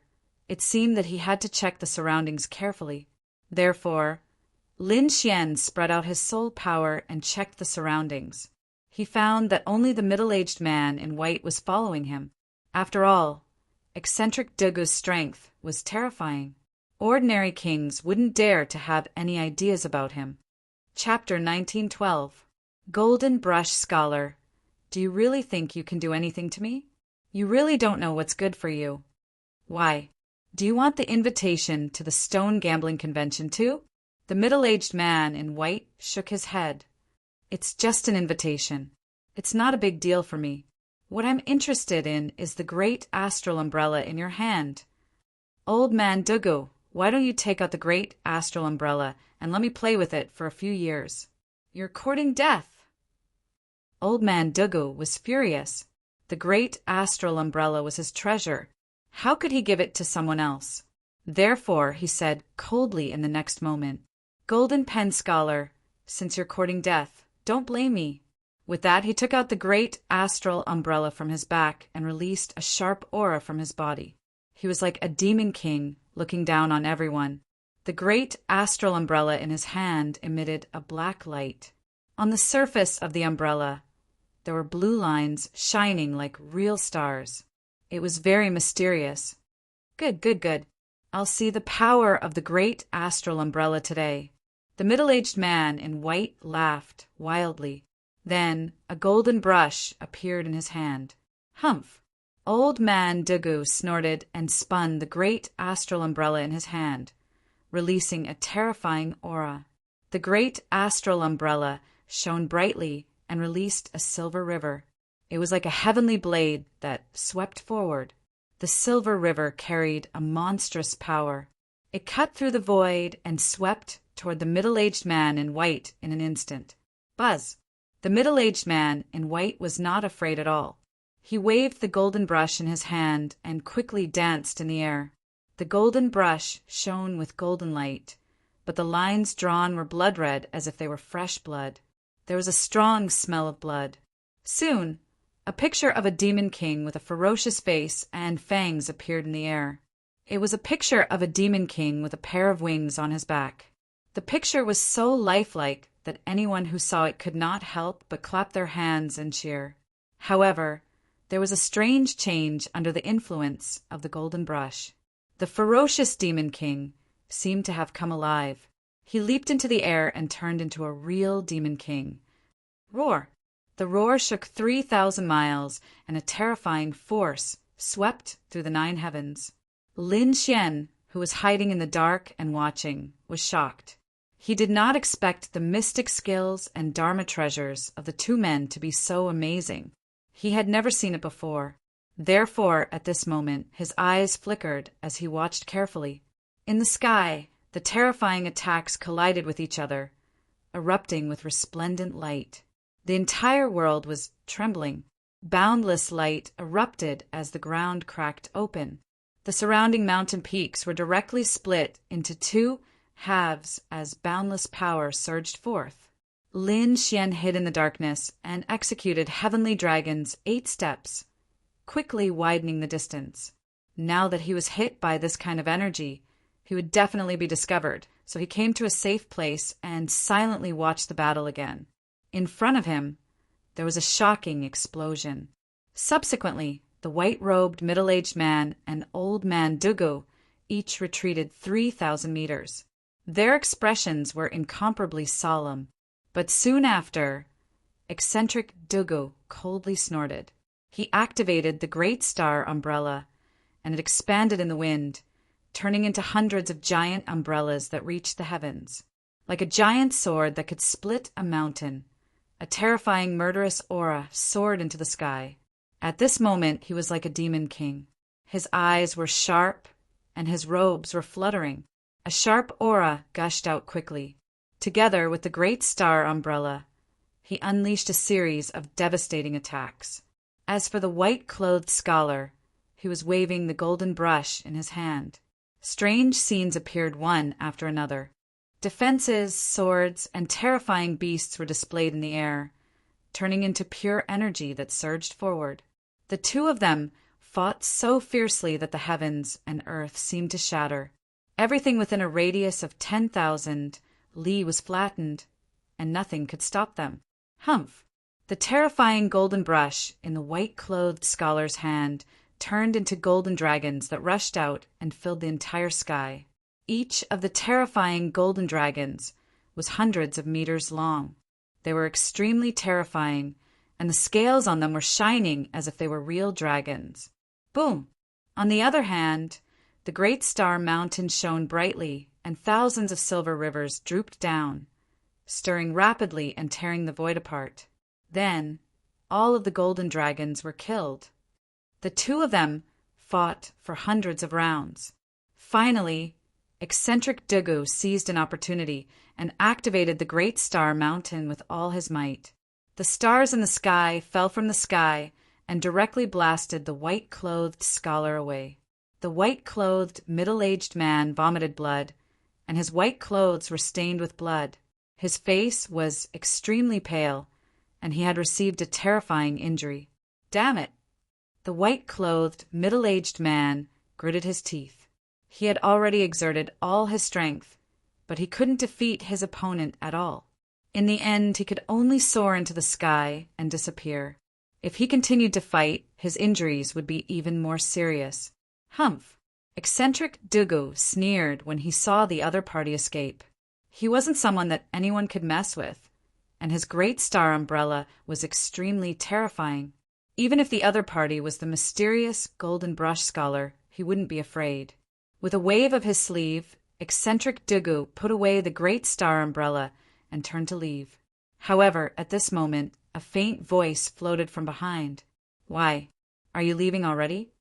it seemed that he had to check the surroundings carefully. Therefore, Lin Xian spread out his soul power and checked the surroundings. He found that only the middle-aged man in white was following him. After all, eccentric Dugu's strength was terrifying. Ordinary kings wouldn't dare to have any ideas about him. Chapter 1912. Golden Brush Scholar. Do you really think you can do anything to me? You really don't know what's good for you. Why? Do you want the invitation to the stone gambling convention too? The middle-aged man in white shook his head. It's just an invitation. It's not a big deal for me. What I'm interested in is the great astral umbrella in your hand. Old man Dugu, why don't you take out the great astral umbrella and let me play with it for a few years? You're courting death. Old man Dugu was furious. The great astral umbrella was his treasure. How could he give it to someone else? Therefore, he said coldly in the next moment, Golden Pen Scholar, since you're courting death, don't blame me. With that, he took out the great astral umbrella from his back and released a sharp aura from his body. He was like a demon king looking down on everyone. The great astral umbrella in his hand emitted a black light. On the surface of the umbrella, there were blue lines shining like real stars. It was very mysterious. Good. I'll see the power of the great astral umbrella today. The middle-aged man in white laughed wildly. Then a golden brush appeared in his hand. Humph! Old man Dugu snorted and spun the great astral umbrella in his hand, releasing a terrifying aura. The great astral umbrella shone brightly and released a silver river. It was like a heavenly blade that swept forward. The silver river carried a monstrous power. It cut through the void and swept toward the middle-aged man in white in an instant. Buzz! The middle-aged man in white was not afraid at all. He waved the golden brush in his hand and quickly danced in the air. The golden brush shone with golden light, but the lines drawn were blood-red as if they were fresh blood. There was a strong smell of blood. Soon, a picture of a demon king with a ferocious face and fangs appeared in the air. It was a picture of a demon king with a pair of wings on his back. The picture was so lifelike that anyone who saw it could not help but clap their hands and cheer. However, there was a strange change under the influence of the golden brush. The ferocious demon king seemed to have come alive. He leaped into the air and turned into a real demon king. Roar! The roar shook 3,000 miles, and a terrifying force swept through the 9 heavens. Lin Xian, who was hiding in the dark and watching, was shocked. He did not expect the mystic skills and Dharma treasures of the 2 men to be so amazing. He had never seen it before. Therefore, at this moment, his eyes flickered as he watched carefully. In the sky, the terrifying attacks collided with each other, erupting with resplendent light. The entire world was trembling. Boundless light erupted as the ground cracked open. The surrounding mountain peaks were directly split into 2 halves as boundless power surged forth. Lin Xian hid in the darkness and executed Heavenly Dragon's 8 steps, quickly widening the distance. Now that he was hit by this kind of energy, he would definitely be discovered, so he came to a safe place and silently watched the battle again. In front of him, there was a shocking explosion. Subsequently, the white-robed middle-aged man and old man Dugu each retreated 3,000 meters. Their expressions were incomparably solemn, but soon after, eccentric Dugu coldly snorted. He activated the great star umbrella, and it expanded in the wind, turning into hundreds of giant umbrellas that reached the heavens. Like a giant sword that could split a mountain, a terrifying murderous aura soared into the sky. At this moment, he was like a demon king. His eyes were sharp, and his robes were fluttering. A sharp aura gushed out quickly. Together with the great star umbrella, he unleashed a series of devastating attacks. As for the white-clothed scholar, he was waving the golden brush in his hand. Strange scenes appeared one after another. Defenses, swords, and terrifying beasts were displayed in the air, turning into pure energy that surged forward. The two of them fought so fiercely that the heavens and earth seemed to shatter. Everything within a radius of 10,000 li was flattened, and nothing could stop them. Humph! The terrifying golden brush in the white-clothed scholar's hand turned into golden dragons that rushed out and filled the entire sky. Each of the terrifying golden dragons was hundreds of meters long. They were extremely terrifying, and the scales on them were shining as if they were real dragons. Boom! On the other hand, the great star mountain shone brightly, and thousands of silver rivers drooped down, stirring rapidly and tearing the void apart. Then, all of the golden dragons were killed. The two of them fought for hundreds of rounds. Finally, eccentric Dugu seized an opportunity and activated the great star mountain with all his might. The stars in the sky fell from the sky and directly blasted the white-clothed scholar away. The white-clothed, middle-aged man vomited blood, and his white clothes were stained with blood. His face was extremely pale, and he had received a terrifying injury. Damn it! The white-clothed, middle-aged man gritted his teeth. He had already exerted all his strength, but he couldn't defeat his opponent at all. In the end, he could only soar into the sky and disappear. If he continued to fight, his injuries would be even more serious. Humph! Eccentric Dugu sneered when he saw the other party escape. He wasn't someone that anyone could mess with, and his great star umbrella was extremely terrifying. Even if the other party was the mysterious golden brush scholar, he wouldn't be afraid. With a wave of his sleeve, eccentric Dugu put away the great star umbrella and turned to leave. However, at this moment, a faint voice floated from behind. "Why, are you leaving already?"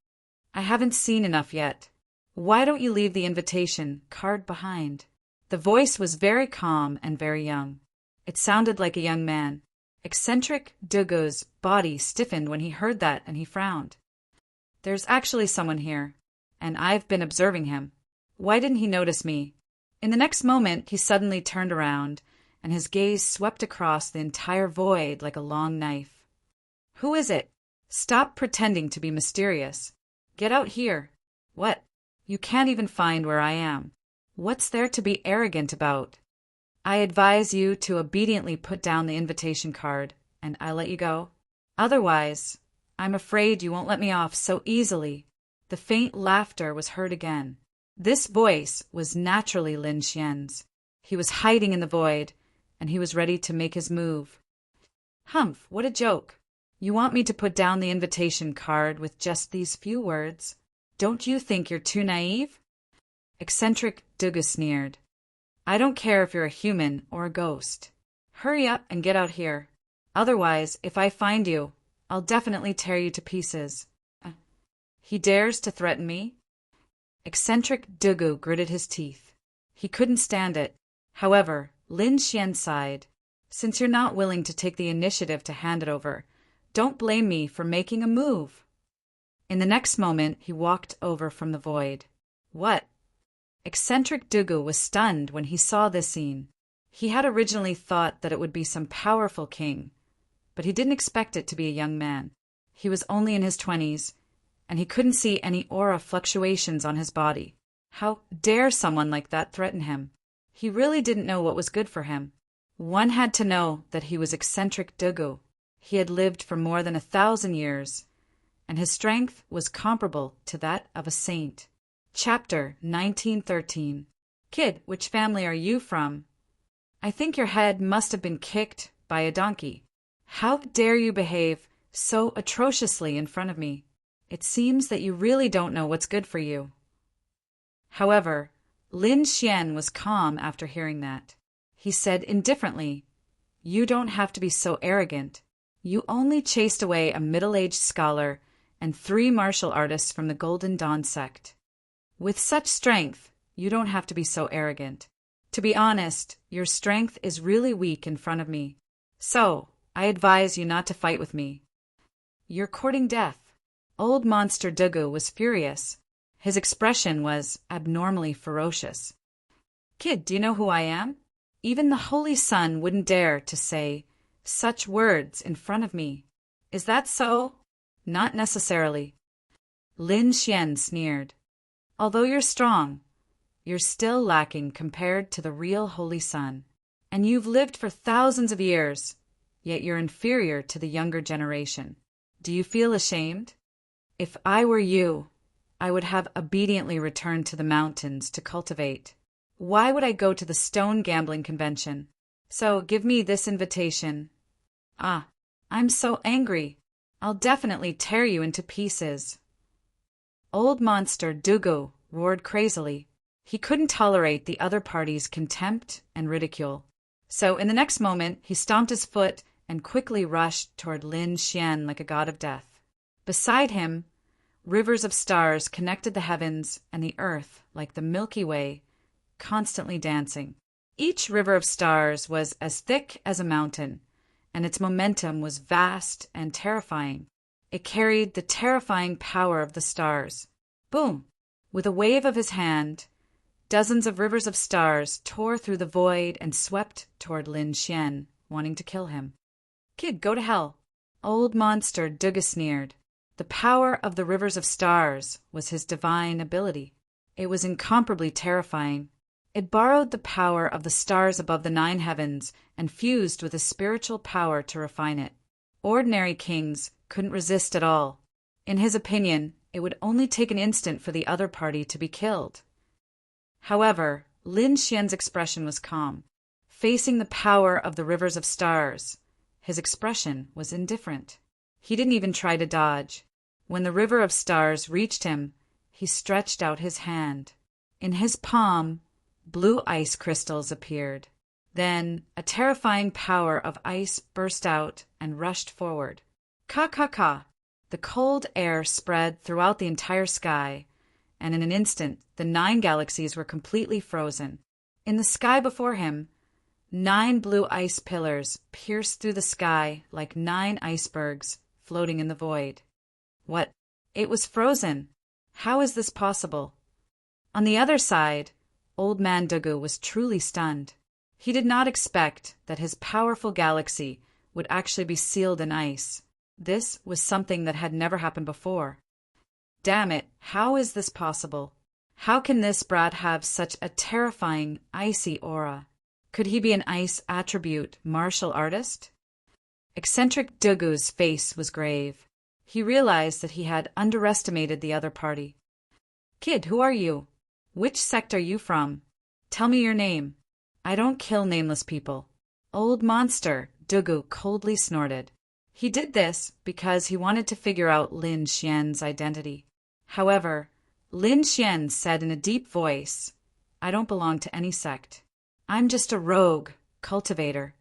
"I haven't seen enough yet." "Why don't you leave the invitation card behind?" The voice was very calm and very young. It sounded like a young man. Eccentric Dugu's body stiffened when he heard that, and he frowned. "There's actually someone here, and I've been observing him. Why didn't he notice me?" In the next moment, he suddenly turned around, and his gaze swept across the entire void like a long knife. "Who is it? Stop pretending to be mysterious. Get out here." "What? You can't even find where I am. What's there to be arrogant about?" "I advise you to obediently put down the invitation card, and I'll let you go. Otherwise, I'm afraid you won't let me off so easily." The faint laughter was heard again. This voice was naturally Lin Xian's. He was hiding in the void, and he was ready to make his move. "Humph, what a joke. You want me to put down the invitation card with just these few words? Don't you think you're too naive?" Eccentric Dugu sneered. "I don't care if you're a human or a ghost. Hurry up and get out here. Otherwise, if I find you, I'll definitely tear you to pieces." He dares to threaten me? Eccentric Dugu gritted his teeth. He couldn't stand it. However, Lin Xian sighed. "Since you're not willing to take the initiative to hand it over, don't blame me for making a move." In the next moment, he walked over from the void. "What?" Eccentric Dugu was stunned when he saw this scene. He had originally thought that it would be some powerful king, but he didn't expect it to be a young man. He was only in his 20s, and he couldn't see any aura fluctuations on his body. How dare someone like that threaten him? He really didn't know what was good for him. One had to know that he was eccentric Dugu. He had lived for more than 1,000 years, and his strength was comparable to that of a saint. Chapter 1913. "Kid, which family are you from? I think your head must have been kicked by a donkey. How dare you behave so atrociously in front of me? It seems that you really don't know what's good for you." However, Lin Xian was calm after hearing that. He said indifferently, "You don't have to be so arrogant. You only chased away a middle-aged scholar and 3 martial artists from the Golden Dawn sect. With such strength, you don't have to be so arrogant. To be honest, your strength is really weak in front of me. So, I advise you not to fight with me. You're courting death." Old Monster Dugu was furious. His expression was abnormally ferocious. "Kid, do you know who I am? Even the Holy Sun wouldn't dare to say such words in front of me. Is that so?" "Not necessarily." Lin Xian sneered. "Although you're strong, you're still lacking compared to the real Holy Sun. And you've lived for thousands of years, yet you're inferior to the younger generation. Do you feel ashamed? If I were you, I would have obediently returned to the mountains to cultivate. Why would I go to the stone gambling convention? So give me this invitation." "Ah, I'm so angry. I'll definitely tear you into pieces." Old Monster Dugu roared crazily. He couldn't tolerate the other party's contempt and ridicule. So in the next moment, he stomped his foot and quickly rushed toward Lin Xian like a god of death. Beside him, rivers of stars connected the heavens and the earth like the Milky Way, constantly dancing. Each river of stars was as thick as a mountain, and its momentum was vast and terrifying. It carried the terrifying power of the stars. Boom! With a wave of his hand, dozens of rivers of stars tore through the void and swept toward Lin Xian, wanting to kill him. "Kid, go to hell." Old Monster Dugu sneered. The power of the rivers of stars was his divine ability. It was incomparably terrifying. It borrowed the power of the stars above the 9 heavens and fused with a spiritual power to refine it. Ordinary kings couldn't resist at all. In his opinion, it would only take an instant for the other party to be killed. However, Lin Xian's expression was calm. Facing the power of the rivers of stars, his expression was indifferent. He didn't even try to dodge. When the river of stars reached him, he stretched out his hand. In his palm, blue ice crystals appeared. Then a terrifying power of ice burst out and rushed forward. Ka! The cold air spread throughout the entire sky, and in an instant the 9 galaxies were completely frozen. In the sky before him, 9 blue ice pillars pierced through the sky like 9 icebergs floating in the void. What? It was frozen. How is this possible? On the other side, Old Man Dugu was truly stunned. He did not expect that his powerful galaxy would actually be sealed in ice. This was something that had never happened before. Damn it, how is this possible? How can this brat have such a terrifying, icy aura? Could he be an ice attribute martial artist? Eccentric Dugu's face was grave. He realized that he had underestimated the other party. "Kid, who are you? Which sect are you from? Tell me your name." "I don't kill nameless people." Old Monster Dugu coldly snorted. He did this because he wanted to figure out Lin Xian's identity. However, Lin Xian said in a deep voice, "I don't belong to any sect. I'm just a rogue cultivator."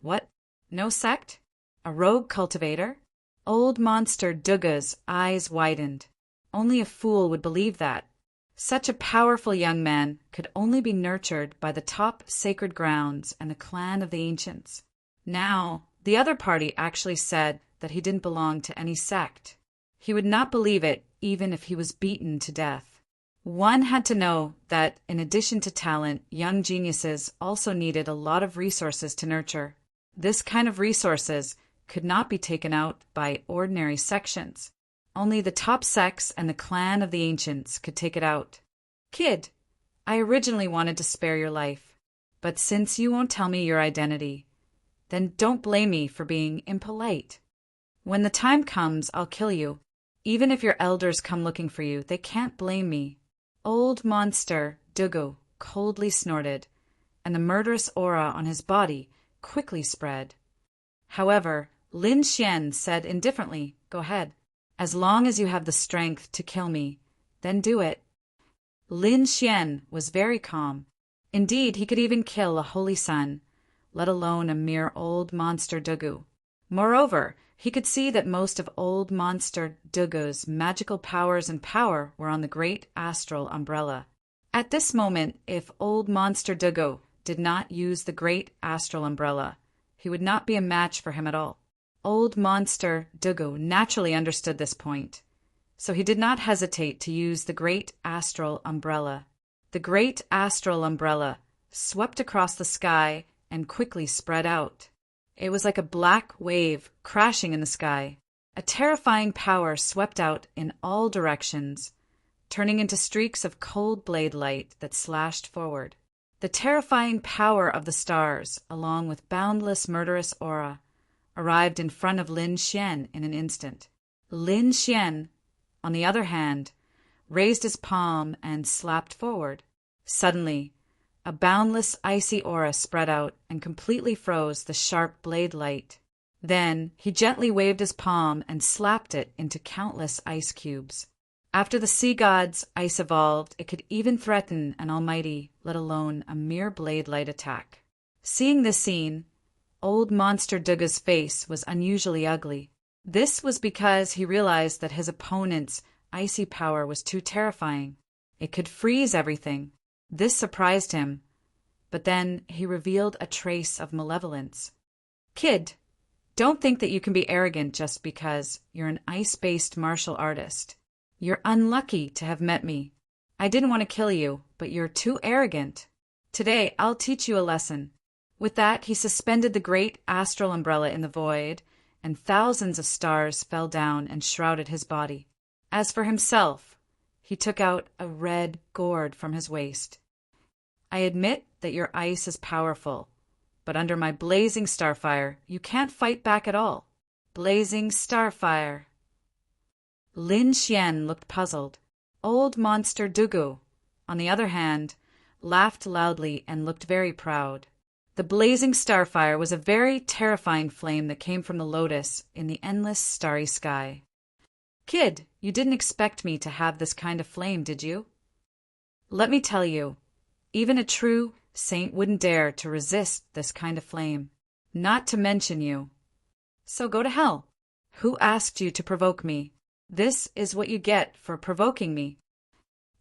"What? No sect? A rogue cultivator?" Old Monster Dugu's eyes widened. Only a fool would believe that. Such a powerful young man could only be nurtured by the top sacred grounds and the clan of the ancients. Now, the other party actually said that he didn't belong to any sect. He would not believe it even if he was beaten to death. One had to know that, in addition to talent, young geniuses also needed a lot of resources to nurture. This kind of resources could not be taken out by ordinary sections. Only the top sects and the clan of the ancients could take it out. "Kid, I originally wanted to spare your life, but since you won't tell me your identity, then don't blame me for being impolite. When the time comes, I'll kill you. Even if your elders come looking for you, they can't blame me." Old Monster Dugu coldly snorted, and the murderous aura on his body quickly spread. However, Lin Xian said indifferently, "Go ahead. As long as you have the strength to kill me, then do it." Lin Xian was very calm. Indeed, he could even kill a holy son, let alone a mere old monster Dugu. Moreover, he could see that most of old monster Dugu's magical powers and power were on the great astral umbrella. At this moment, if old monster Dugu did not use the great astral umbrella, he would not be a match for him at all. Old monster Dugu naturally understood this point, so he did not hesitate to use the great astral umbrella. The great astral umbrella swept across the sky and quickly spread out. It was like a black wave crashing in the sky. A terrifying power swept out in all directions, turning into streaks of cold blade light that slashed forward. The terrifying power of the stars, along with boundless murderous aura, arrived in front of Lin Xian in an instant. Lin Xian, on the other hand, raised his palm and slapped forward. Suddenly, a boundless icy aura spread out and completely froze the sharp blade light. Then he gently waved his palm and slapped it into countless ice cubes. After the sea god's ice evolved, it could even threaten an almighty, let alone a mere blade light attack. Seeing this scene, old monster Duga's face was unusually ugly. This was because he realized that his opponent's icy power was too terrifying. It could freeze everything. This surprised him, but then he revealed a trace of malevolence. Kid, don't think that you can be arrogant just because you're an ice-based martial artist. You're unlucky to have met me. I didn't want to kill you, but you're too arrogant. Today, I'll teach you a lesson. With that, he suspended the great astral umbrella in the void, and thousands of stars fell down and shrouded his body. As for himself, he took out a red gourd from his waist. I admit that your ice is powerful, but under my blazing starfire, you can't fight back at all. Blazing starfire. Lin Xian looked puzzled. Old monster Dugu, on the other hand, laughed loudly and looked very proud. The blazing starfire was a very terrifying flame that came from the lotus in the endless starry sky. Kid, you didn't expect me to have this kind of flame, did you? Let me tell you, even a true saint wouldn't dare to resist this kind of flame, not to mention you. So go to hell. Who asked you to provoke me? This is what you get for provoking me.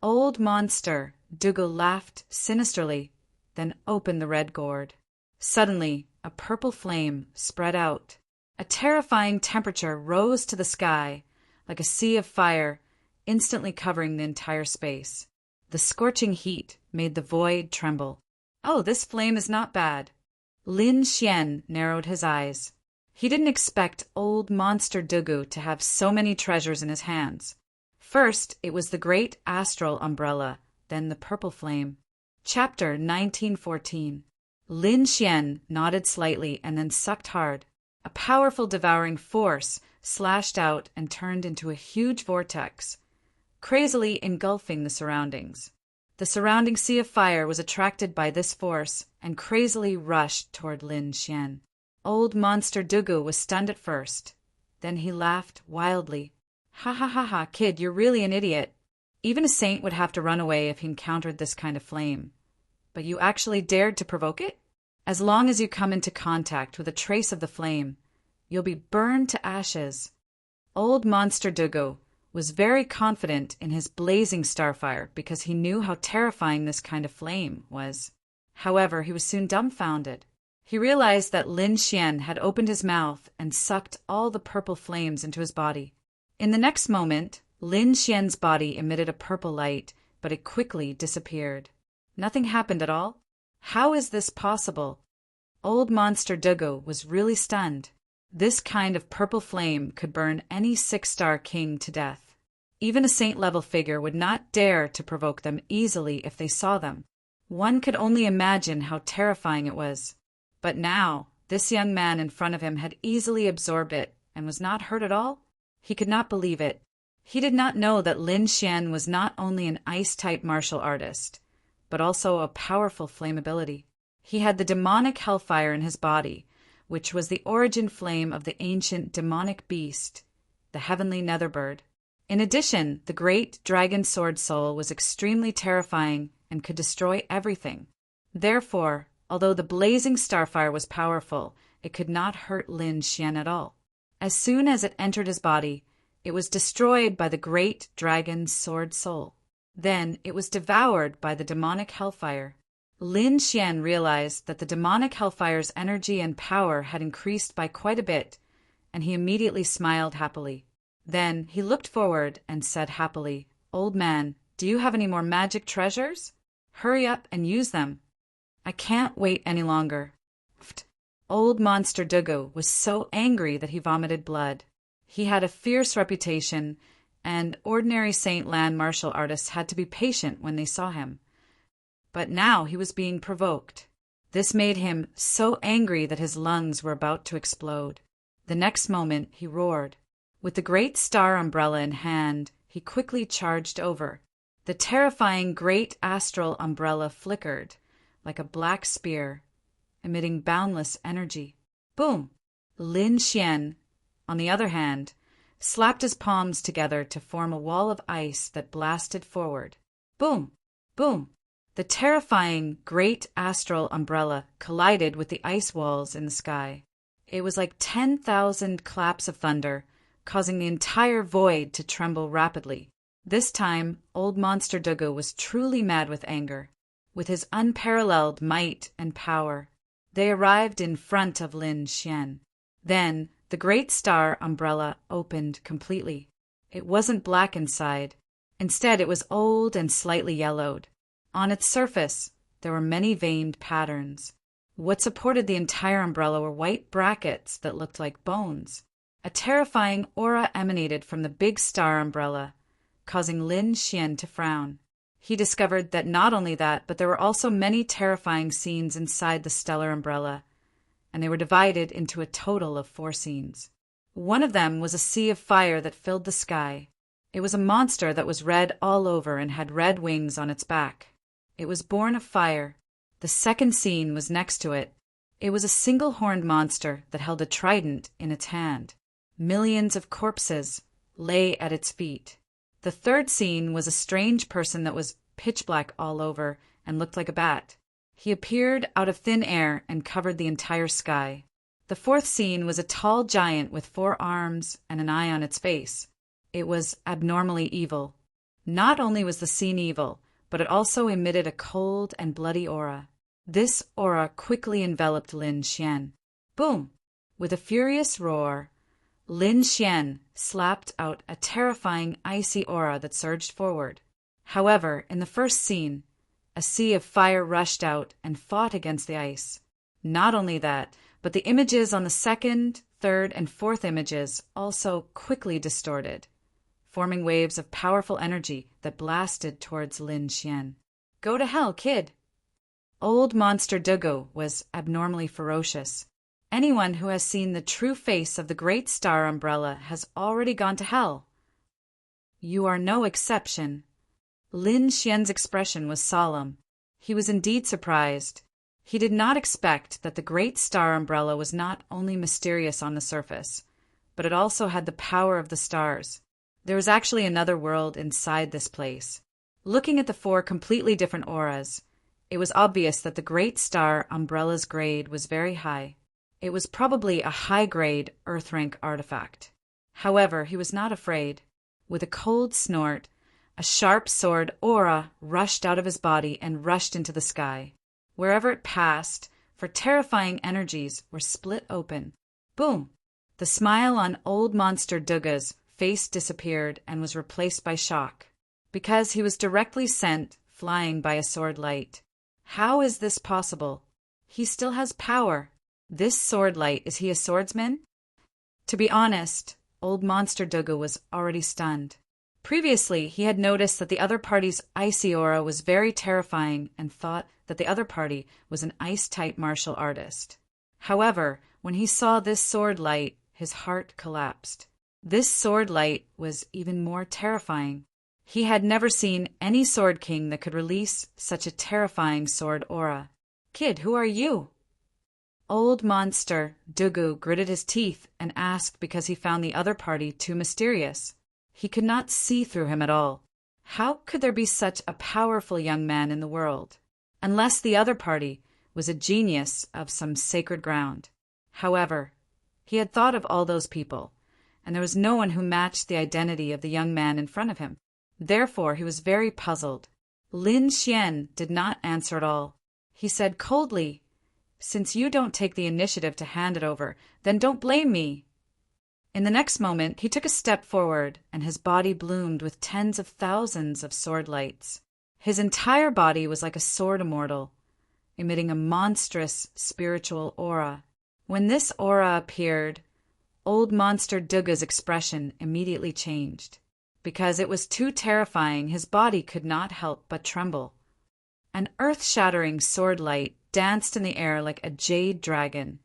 Old monster Dugu laughed sinisterly, then opened the red gourd. Suddenly, a purple flame spread out. A terrifying temperature rose to the sky, like a sea of fire, instantly covering the entire space. The scorching heat made the void tremble. Oh, this flame is not bad. Lin Xian narrowed his eyes. He didn't expect old monster Dugu to have so many treasures in his hands. First, it was the great astral umbrella, then the purple flame. Chapter 1914. Lin Xian nodded slightly and then sucked hard. A powerful devouring force slashed out and turned into a huge vortex, crazily engulfing the surroundings. The surrounding sea of fire was attracted by this force and crazily rushed toward Lin Xian. Old monster Dugu was stunned at first. Then he laughed wildly. Ha ha ha ha, kid, you're really an idiot. Even a saint would have to run away if he encountered this kind of flame. But you actually dared to provoke it? As long as you come into contact with a trace of the flame, you'll be burned to ashes. Old monster Dugu was very confident in his blazing starfire because he knew how terrifying this kind of flame was. However, he was soon dumbfounded. He realized that Lin Xian had opened his mouth and sucked all the purple flames into his body. In the next moment, Lin Xian's body emitted a purple light, but it quickly disappeared. Nothing happened at all? How is this possible? Old monster Dugu was really stunned. This kind of purple flame could burn any 6-star king to death. Even a saint-level figure would not dare to provoke them easily if they saw them. One could only imagine how terrifying it was. But now, this young man in front of him had easily absorbed it and was not hurt at all? He could not believe it. He did not know that Lin Xian was not only an ice-type martial artist, but also a powerful flame ability. He had the demonic hellfire in his body, which was the origin flame of the ancient demonic beast, the heavenly netherbird. In addition, the great dragon sword soul was extremely terrifying and could destroy everything. Therefore, although the blazing starfire was powerful, it could not hurt Lin Xian at all. As soon as it entered his body, it was destroyed by the great dragon's sword soul. Then it was devoured by the demonic hellfire. Lin Xian realized that the demonic hellfire's energy and power had increased by quite a bit, and he immediately smiled happily. Then he looked forward and said happily, "Old man, do you have any more magic treasures? Hurry up and use them. I can't wait any longer." Old Monster Dugu was so angry that he vomited blood. He had a fierce reputation, and ordinary Saint Land martial artists had to be patient when they saw him. But now he was being provoked. This made him so angry that his lungs were about to explode. The next moment he roared. With the great star umbrella in hand, he quickly charged over. The terrifying great astral umbrella flickered like a black spear, emitting boundless energy. Boom! Lin Xian, on the other hand, slapped his palms together to form a wall of ice that blasted forward. Boom! Boom! The terrifying great astral umbrella collided with the ice walls in the sky. It was like 10,000 claps of thunder, causing the entire void to tremble rapidly. This time, old Monster Dugu was truly mad with anger. With his unparalleled might and power, they arrived in front of Lin Xian. Then, the great star umbrella opened completely. It wasn't black inside. Instead, it was old and slightly yellowed. On its surface, there were many veined patterns. What supported the entire umbrella were white brackets that looked like bones. A terrifying aura emanated from the big star umbrella, causing Lin Xian to frown. He discovered that not only that, but there were also many terrifying scenes inside the stellar umbrella, and they were divided into a total of 4 scenes. One of them was a sea of fire that filled the sky. It was a monster that was red all over and had red wings on its back. It was born of fire. The second scene was next to it. It was a single-horned monster that held a trident in its hand. Millions of corpses lay at its feet. The third scene was a strange person that was pitch black all over and looked like a bat. He appeared out of thin air and covered the entire sky. The fourth scene was a tall giant with 4 arms and an eye on its face. It was abnormally evil. Not only was the scene evil, but it also emitted a cold and bloody aura. This aura quickly enveloped Lin Xian. Boom! With a furious roar, Lin Xian slapped out a terrifying icy aura that surged forward. However, in the first scene, a sea of fire rushed out and fought against the ice. Not only that, but the images on the second, third, and fourth images also quickly distorted, forming waves of powerful energy that blasted towards Lin Xian. "Go to hell, kid!" Old Monster Dugu was abnormally ferocious. Anyone who has seen the true face of the great star umbrella has already gone to hell. You are no exception. Lin Xian's expression was solemn. He was indeed surprised. He did not expect that the great star umbrella was not only mysterious on the surface, but it also had the power of the stars. There was actually another world inside this place. Looking at the 4 completely different auras, it was obvious that the great star umbrella's grade was very high. It was probably a high-grade Earth rank artifact. However, he was not afraid. With a cold snort, a sharp sword aura rushed out of his body and rushed into the sky. Wherever it passed, for terrifying energies were split open. Boom! The smile on old Monster Dugu's face disappeared and was replaced by shock, because he was directly sent flying by a sword light. How is this possible? He still has power. This sword light, is he a swordsman? To be honest, old Monster Dugu was already stunned. Previously, he had noticed that the other party's icy aura was very terrifying and thought that the other party was an ice-type martial artist. However, when he saw this sword light, his heart collapsed. This sword light was even more terrifying. He had never seen any sword king that could release such a terrifying sword aura. "Kid, who are you?" Old Monster Dugu gritted his teeth and asked because he found the other party too mysterious. He could not see through him at all. How could there be such a powerful young man in the world? Unless the other party was a genius of some sacred ground. However, he had thought of all those people, and there was no one who matched the identity of the young man in front of him. Therefore, he was very puzzled. Lin Xian did not answer at all. He said coldly, "Since you don't take the initiative to hand it over, then don't blame me." In the next moment, he took a step forward, and his body bloomed with tens of thousands of sword lights. His entire body was like a sword immortal, emitting a monstrous spiritual aura. When this aura appeared, old monster Duga's expression immediately changed. Because it was too terrifying, his body could not help but tremble. An earth-shattering sword light danced in the air like a jade dragon,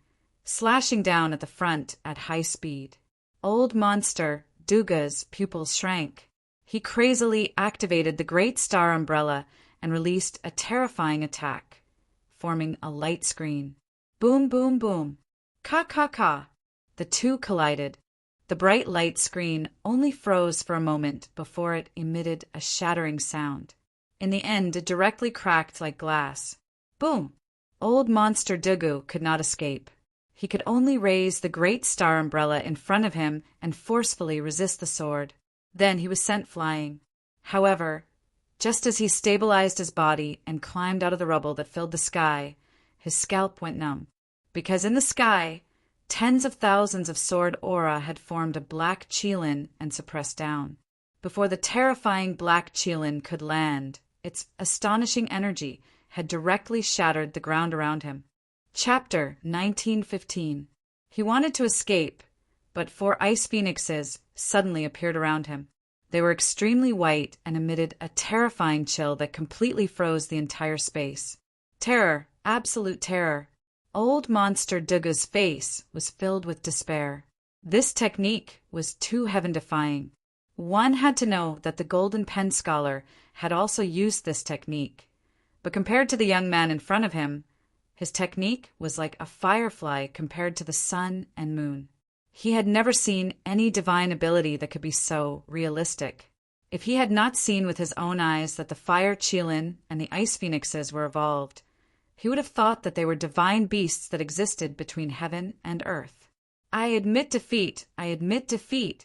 slashing down at the front at high speed. Old monster Duga's pupils shrank. He crazily activated the Great Star Umbrella and released a terrifying attack, forming a light screen. Boom, boom, boom. Ka, ka, ka. The two collided. The bright light screen only froze for a moment before it emitted a shattering sound. In the end, it directly cracked like glass. Boom! Old monster Dugu could not escape. He could only raise the Great Star Umbrella in front of him and forcefully resist the sword. Then he was sent flying. However, just as he stabilized his body and climbed out of the rubble that filled the sky, his scalp went numb. Because in the sky, tens of thousands of sword aura had formed a black qilin and suppressed down. Before the terrifying black qilin could land, its astonishing energy had directly shattered the ground around him. Chapter 1915. He wanted to escape, but 4 ice phoenixes suddenly appeared around him. They were extremely white and emitted a terrifying chill that completely froze the entire space. Terror, absolute terror. Old monster Duga's face was filled with despair. This technique was too heaven-defying. One had to know that the Golden Pen Scholar had also used this technique. But compared to the young man in front of him, his technique was like a firefly compared to the sun and moon. He had never seen any divine ability that could be so realistic. If he had not seen with his own eyes that the fire qilin and the ice phoenixes were evolved, he would have thought that they were divine beasts that existed between heaven and earth. I admit defeat! I admit defeat!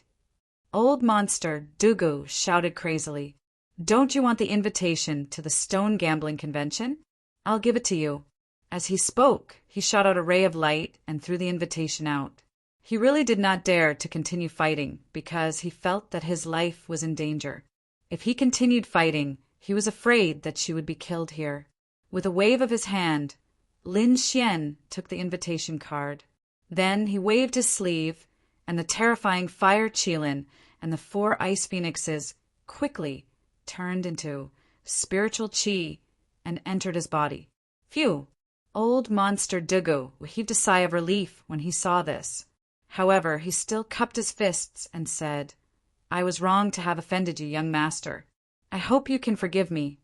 Old monster Dugu shouted crazily. Don't you want the invitation to the stone gambling convention? I'll give it to you. As he spoke, he shot out a ray of light and threw the invitation out. He really did not dare to continue fighting because he felt that his life was in danger. If he continued fighting, he was afraid that she would be killed here. With a wave of his hand, Lin Xian took the invitation card. Then he waved his sleeve, and the terrifying fire qilin and the 4 ice phoenixes quickly turned into spiritual qi and entered his body. Phew! Old monster Dugu heaved a sigh of relief when he saw this. However, he still cupped his fists and said, I was wrong to have offended you, young master. I hope you can forgive me.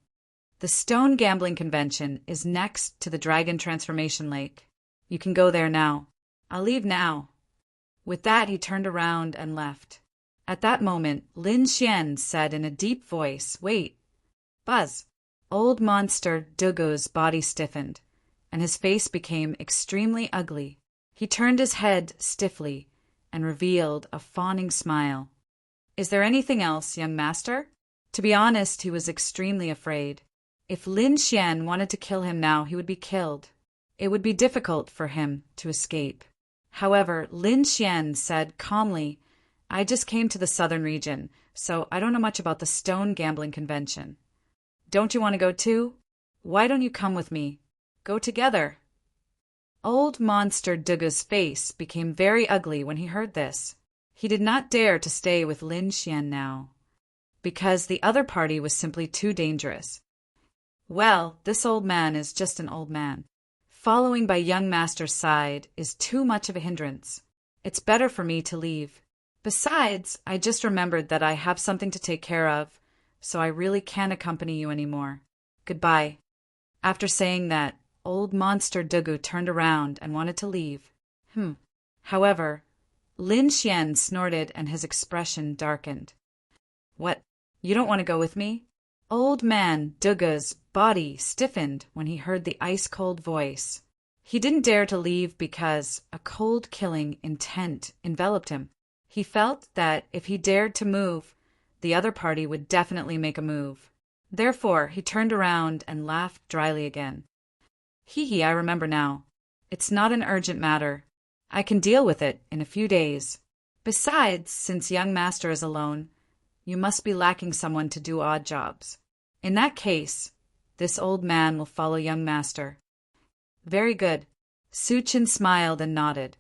The Stone Gambling Convention is next to the Dragon Transformation Lake. You can go there now. I'll leave now. With that, he turned around and left. At that moment, Lin Xian said in a deep voice, Wait. Buzz. Old monster Dugu's body stiffened, and his face became extremely ugly. He turned his head stiffly and revealed a fawning smile. Is there anything else, young master? To be honest, he was extremely afraid. If Lin Xian wanted to kill him now, he would be killed. It would be difficult for him to escape. However, Lin Xian said calmly, I just came to the southern region, so I don't know much about the Stone Gambling Convention. Don't you want to go too? Why don't you come with me? Go together. Old monster Duga's face became very ugly when he heard this. He did not dare to stay with Lin Xian now, because the other party was simply too dangerous. Well, this old man is just an old man. Following by young master's side is too much of a hindrance. It's better for me to leave. Besides, I just remembered that I have something to take care of, so I really can't accompany you anymore. Goodbye. After saying that, old monster Dugu turned around and wanted to leave. However, Lin Xian snorted and his expression darkened. What? You don't want to go with me? Old man Dugga's body stiffened when he heard the ice-cold voice. He didn't dare to leave because a cold-killing intent enveloped him. He felt that if he dared to move, the other party would definitely make a move. Therefore, he turned around and laughed dryly again. Hee, I remember now. It's not an urgent matter. I can deal with it in a few days. Besides, since young master is alone, you must be lacking someone to do odd jobs. In that case, this old man will follow young master. Very good. Suchin smiled and nodded.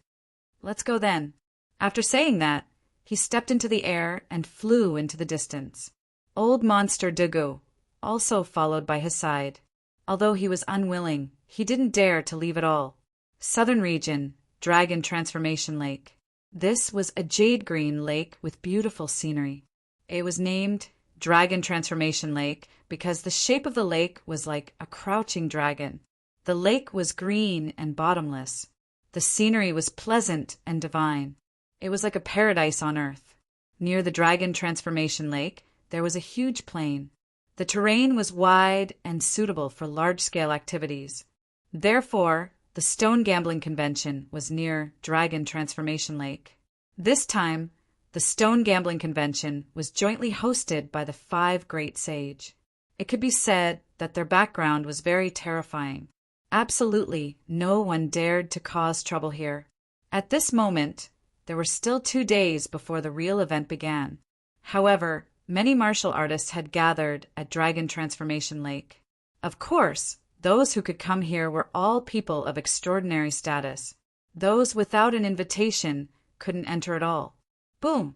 Let's go then. After saying that, he stepped into the air and flew into the distance. Old monster Dugu also followed by his side. Although he was unwilling, he didn't dare to leave at all. Southern region, Dragon Transformation Lake. This was a jade-green lake with beautiful scenery. It was named Dragon Transformation Lake because the shape of the lake was like a crouching dragon. The lake was green and bottomless. The scenery was pleasant and divine. It was like a paradise on earth. Near the Dragon Transformation Lake, there was a huge plain. The terrain was wide and suitable for large-scale activities. Therefore, the Stone Gambling Convention was near Dragon Transformation Lake. This time, the Stone Gambling Convention was jointly hosted by the 5 Great Sage. It could be said that their background was very terrifying. Absolutely no one dared to cause trouble here. At this moment, there were still 2 days before the real event began. However, many martial artists had gathered at Dragon Transformation Lake. Of course, those who could come here were all people of extraordinary status. Those without an invitation couldn't enter at all. Boom!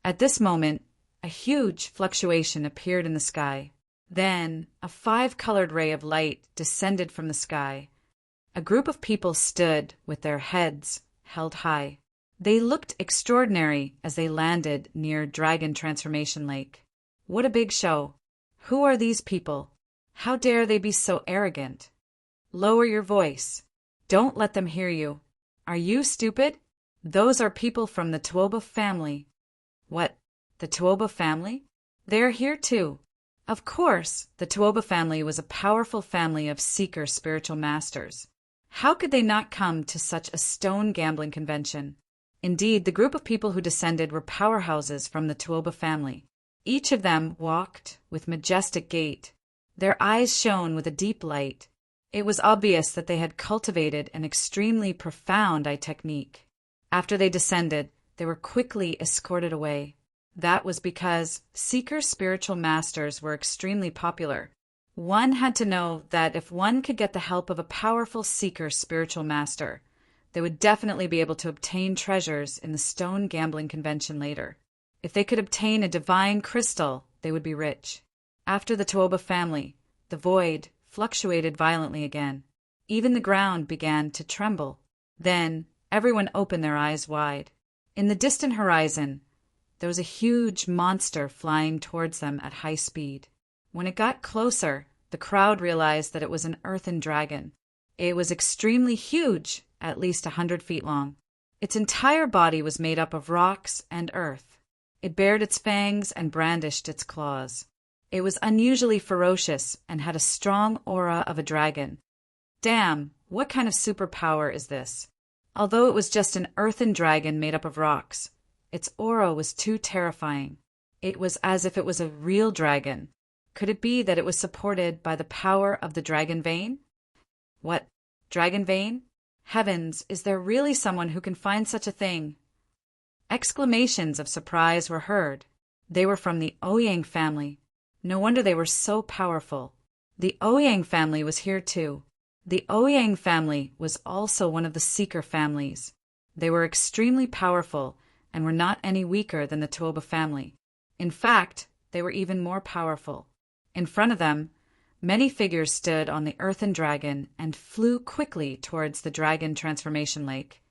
At this moment, a huge fluctuation appeared in the sky. Then, a 5-colored ray of light descended from the sky. A group of people stood with their heads held high. They looked extraordinary as they landed near Dragon Transformation Lake. What a big show! Who are these people? How dare they be so arrogant? Lower your voice. Don't let them hear you. Are you stupid? Those are people from the Tuoba family. What? The Tuoba family? They are here too. Of course, the Tuoba family was a powerful family of seeker spiritual masters. How could they not come to such a stone gambling convention? Indeed, the group of people who descended were powerhouses from the Tuoba family. Each of them walked with majestic gait. Their eyes shone with a deep light. It was obvious that they had cultivated an extremely profound eye technique. After they descended, they were quickly escorted away. That was because seeker spiritual masters were extremely popular. One had to know that if one could get the help of a powerful seeker spiritual master, they would definitely be able to obtain treasures in the Stone Gambling Convention later. If they could obtain a divine crystal, they would be rich. After the Tuoba family, the void fluctuated violently again. Even the ground began to tremble. Then everyone opened their eyes wide. In the distant horizon, there was a huge monster flying towards them at high speed. When it got closer, the crowd realized that it was an earthen dragon. It was extremely huge, at least 100 feet long. Its entire body was made up of rocks and earth. It bared its fangs and brandished its claws. It was unusually ferocious and had a strong aura of a dragon. Damn, what kind of superpower is this? Although it was just an earthen dragon made up of rocks, its aura was too terrifying. It was as if it was a real dragon. Could it be that it was supported by the power of the dragon vein? What? Dragon vein? Heavens, is there really someone who can find such a thing? Exclamations of surprise were heard. They were from the Ouyang family. No wonder they were so powerful. The Ouyang family was here too. The Ouyang family was also one of the seeker families. They were extremely powerful and were not any weaker than the Tuoba family. In fact, they were even more powerful. In front of them, many figures stood on the earthen dragon and flew quickly towards the Dragon Transformation Lake.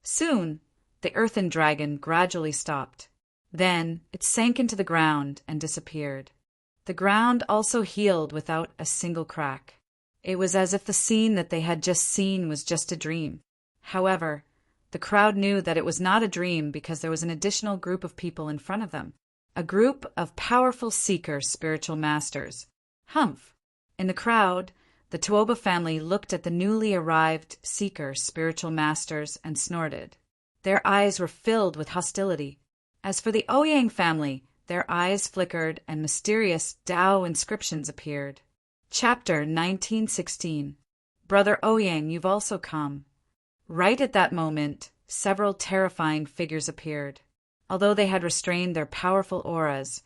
Soon, the earthen dragon gradually stopped. Then it sank into the ground and disappeared. The ground also healed without a single crack. It was as if the scene that they had just seen was just a dream. However, the crowd knew that it was not a dream because there was an additional group of people in front of them. a group of powerful seeker spiritual masters. Humph! In the crowd, the Tuoba family looked at the newly arrived seeker spiritual masters and snorted. Their eyes were filled with hostility. As for the Ouyang family, their eyes flickered and mysterious Tao inscriptions appeared. Chapter 1916. Brother Ouyang, you've also come. Right at that moment, several terrifying figures appeared. Although they had restrained their powerful auras,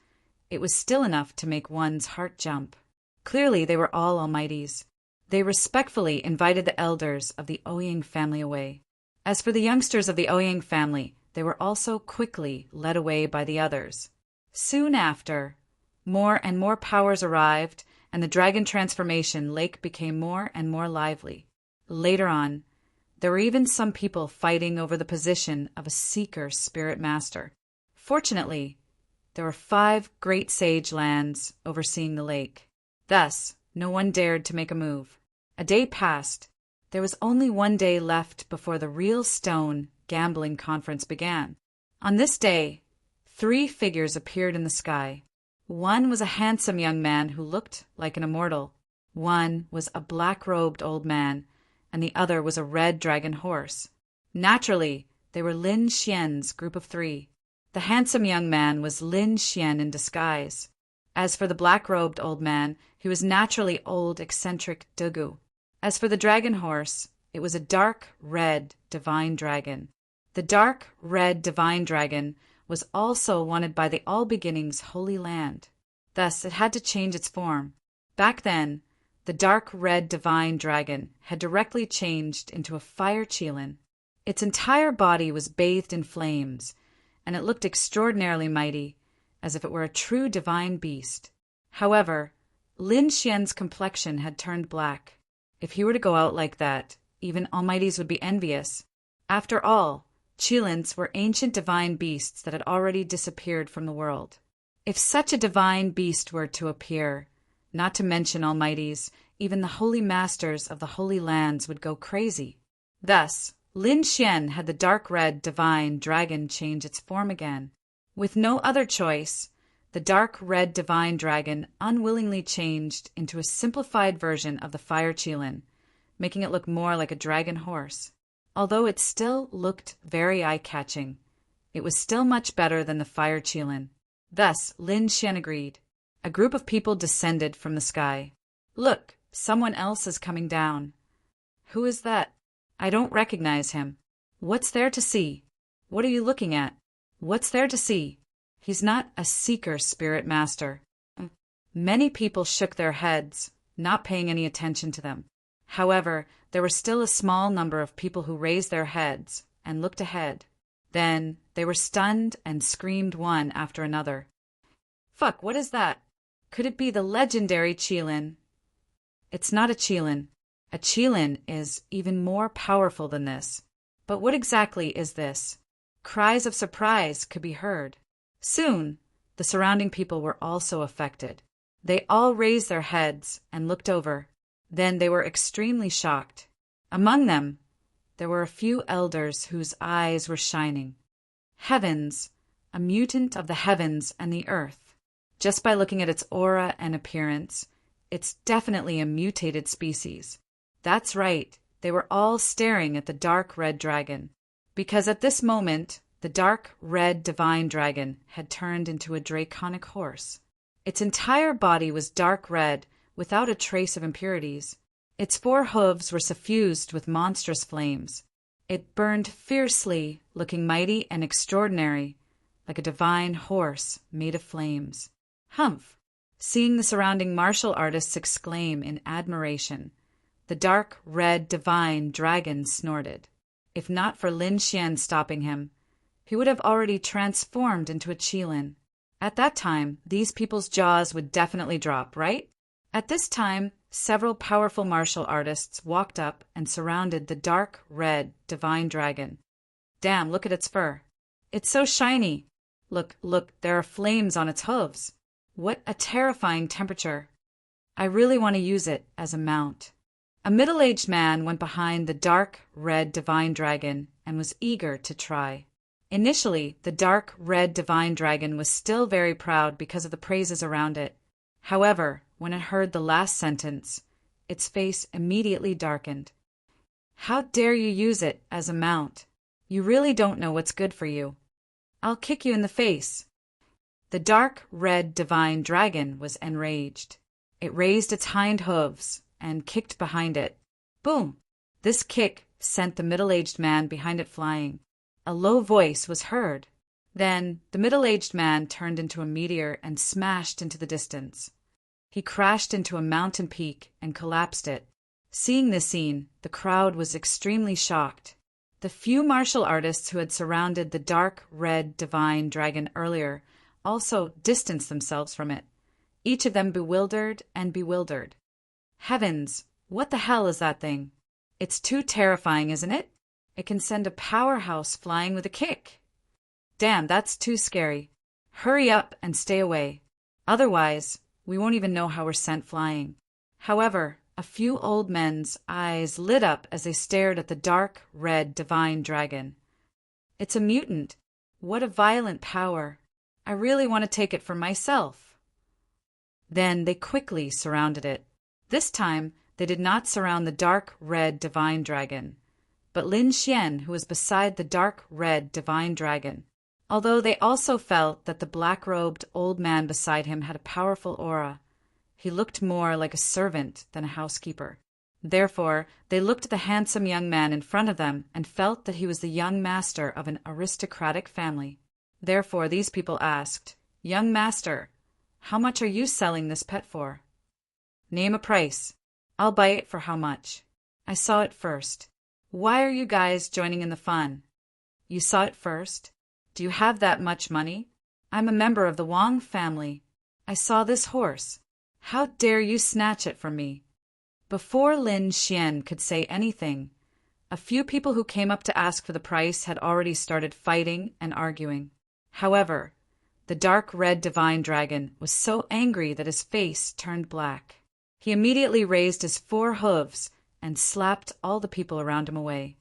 it was still enough to make one's heart jump. Clearly, they were all almighties. They respectfully invited the elders of the Ouyang family away. As for the youngsters of the Ouyang family, they were also quickly led away by the others. Soon after, more and more powers arrived, and the dragon transformation lake became more and more lively. Later on, there were even some people fighting over the position of a seeker spirit master. Fortunately, there were 5 great sage lands overseeing the lake. Thus, no one dared to make a move. A day passed. There was only 1 day left before the Real Stone gambling conference began. On this day, 3 figures appeared in the sky. One was a handsome young man who looked like an immortal. One was a black-robed old man, and the other was a red dragon horse. Naturally, they were Lin Xian's group of 3. The handsome young man was Lin Xian in disguise. As for the black-robed old man, he was naturally old eccentric Dugu. As for the dragon horse, it was a dark red divine dragon. The dark red divine dragon was also wanted by the All Beginnings Holy Land. Thus, it had to change its form. Back then, the dark red divine dragon had directly changed into a fire qilin. Its entire body was bathed in flames, and it looked extraordinarily mighty, as if it were a true divine beast. However, Lin Xian's complexion had turned black. If he were to go out like that, even almighties would be envious. After all, qilins were ancient divine beasts that had already disappeared from the world. If such a divine beast were to appear, not to mention almighties, even the holy masters of the holy lands would go crazy. Thus, Lin Xian had the dark red divine dragon change its form again. With no other choice, the dark red divine dragon unwillingly changed into a simplified version of the fire qilin, making it look more like a dragon horse. Although it still looked very eye-catching, it was still much better than the fire qilin. Thus, Lin Xian agreed. A group of people descended from the sky. Look, someone else is coming down. Who is that? I don't recognize him. What's there to see? What are you looking at? What's there to see? He's not a seeker spirit master. Many people shook their heads, not paying any attention to them. However, there were still a small number of people who raised their heads and looked ahead. Then they were stunned and screamed one after another. Fuck, what is that? Could it be the legendary qilin? It's not a qilin. A qilin is even more powerful than this. But what exactly is this? Cries of surprise could be heard. Soon, the surrounding people were also affected. They all raised their heads and looked over. Then they were extremely shocked. Among them, there were a few elders whose eyes were shining. Heavens, a mutant of the heavens and the earth. Just by looking at its aura and appearance, it's definitely a mutated species. That's right, they were all staring at the dark red dragon. Because at this moment, the dark red divine dragon had turned into a draconic horse. Its entire body was dark red, without a trace of impurities. Its 4 hooves were suffused with monstrous flames. It burned fiercely, looking mighty and extraordinary, like a divine horse made of flames. Humph! Seeing the surrounding martial artists exclaim in admiration, the dark red divine dragon snorted. If not for Lin Xian stopping him, he would have already transformed into a qilin. At that time, these people's jaws would definitely drop, right? At this time, several powerful martial artists walked up and surrounded the dark red divine dragon. Damn, look at its fur. It's so shiny. Look, there are flames on its hooves. What a terrifying temperature. I really want to use it as a mount. A middle-aged man went behind the dark red divine dragon and was eager to try. Initially, the dark red divine dragon was still very proud because of the praises around it. However, when it heard the last sentence, its face immediately darkened. How dare you use it as a mount? You really don't know what's good for you. I'll kick you in the face. The dark red divine dragon was enraged. It raised its hind hooves and kicked behind it. Boom! This kick sent the middle-aged man behind it flying. A low voice was heard. Then the middle-aged man turned into a meteor and smashed into the distance. He crashed into a mountain peak and collapsed it. Seeing this scene, the crowd was extremely shocked. The few martial artists who had surrounded the dark red divine dragon earlier also distanced themselves from it, each of them bewildered and bewildered. Heavens, what the hell is that thing? It's too terrifying, isn't it? It can send a powerhouse flying with a kick. Damn, that's too scary. Hurry up and stay away. Otherwise, we won't even know how we're sent flying. However, a few old men's eyes lit up as they stared at the dark red divine dragon. It's a mutant. What a violent power. I really want to take it for myself. Then they quickly surrounded it. This time, they did not surround the dark red divine dragon, but Lin Xian, who was beside the dark red divine dragon. Although they also felt that the black-robed old man beside him had a powerful aura, he looked more like a servant than a housekeeper. Therefore, they looked at the handsome young man in front of them and felt that he was the young master of an aristocratic family. Therefore, these people asked, "Young master, how much are you selling this pet for?" "Name a price. I'll buy it for how much? I saw it first. Why are you guys joining in the fun? You saw it first? Do you have that much money? I'm a member of the Wang family. I saw this horse. How dare you snatch it from me?" Before Lin Xian could say anything, a few people who came up to ask for the price had already started fighting and arguing. However, the dark red divine dragon was so angry that his face turned black. He immediately raised his 4 hooves and slapped all the people around him away.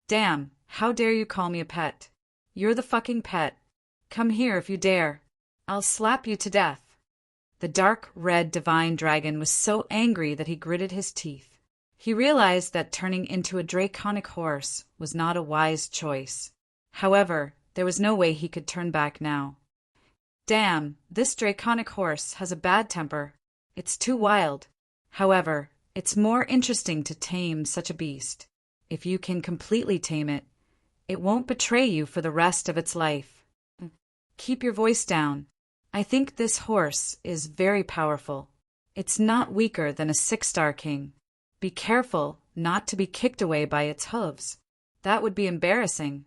"Damn, how dare you call me a pet? You're the fucking pet. Come here if you dare. I'll slap you to death." The dark red divine dragon was so angry that he gritted his teeth. He realized that turning into a draconic horse was not a wise choice. However, there was no way he could turn back now. Damn, this draconic horse has a bad temper. It's too wild. However, it's more interesting to tame such a beast. If you can completely tame it, it won't betray you for the rest of its life. Keep your voice down. I think this horse is very powerful. It's not weaker than a 6-star king. Be careful not to be kicked away by its hooves. That would be embarrassing.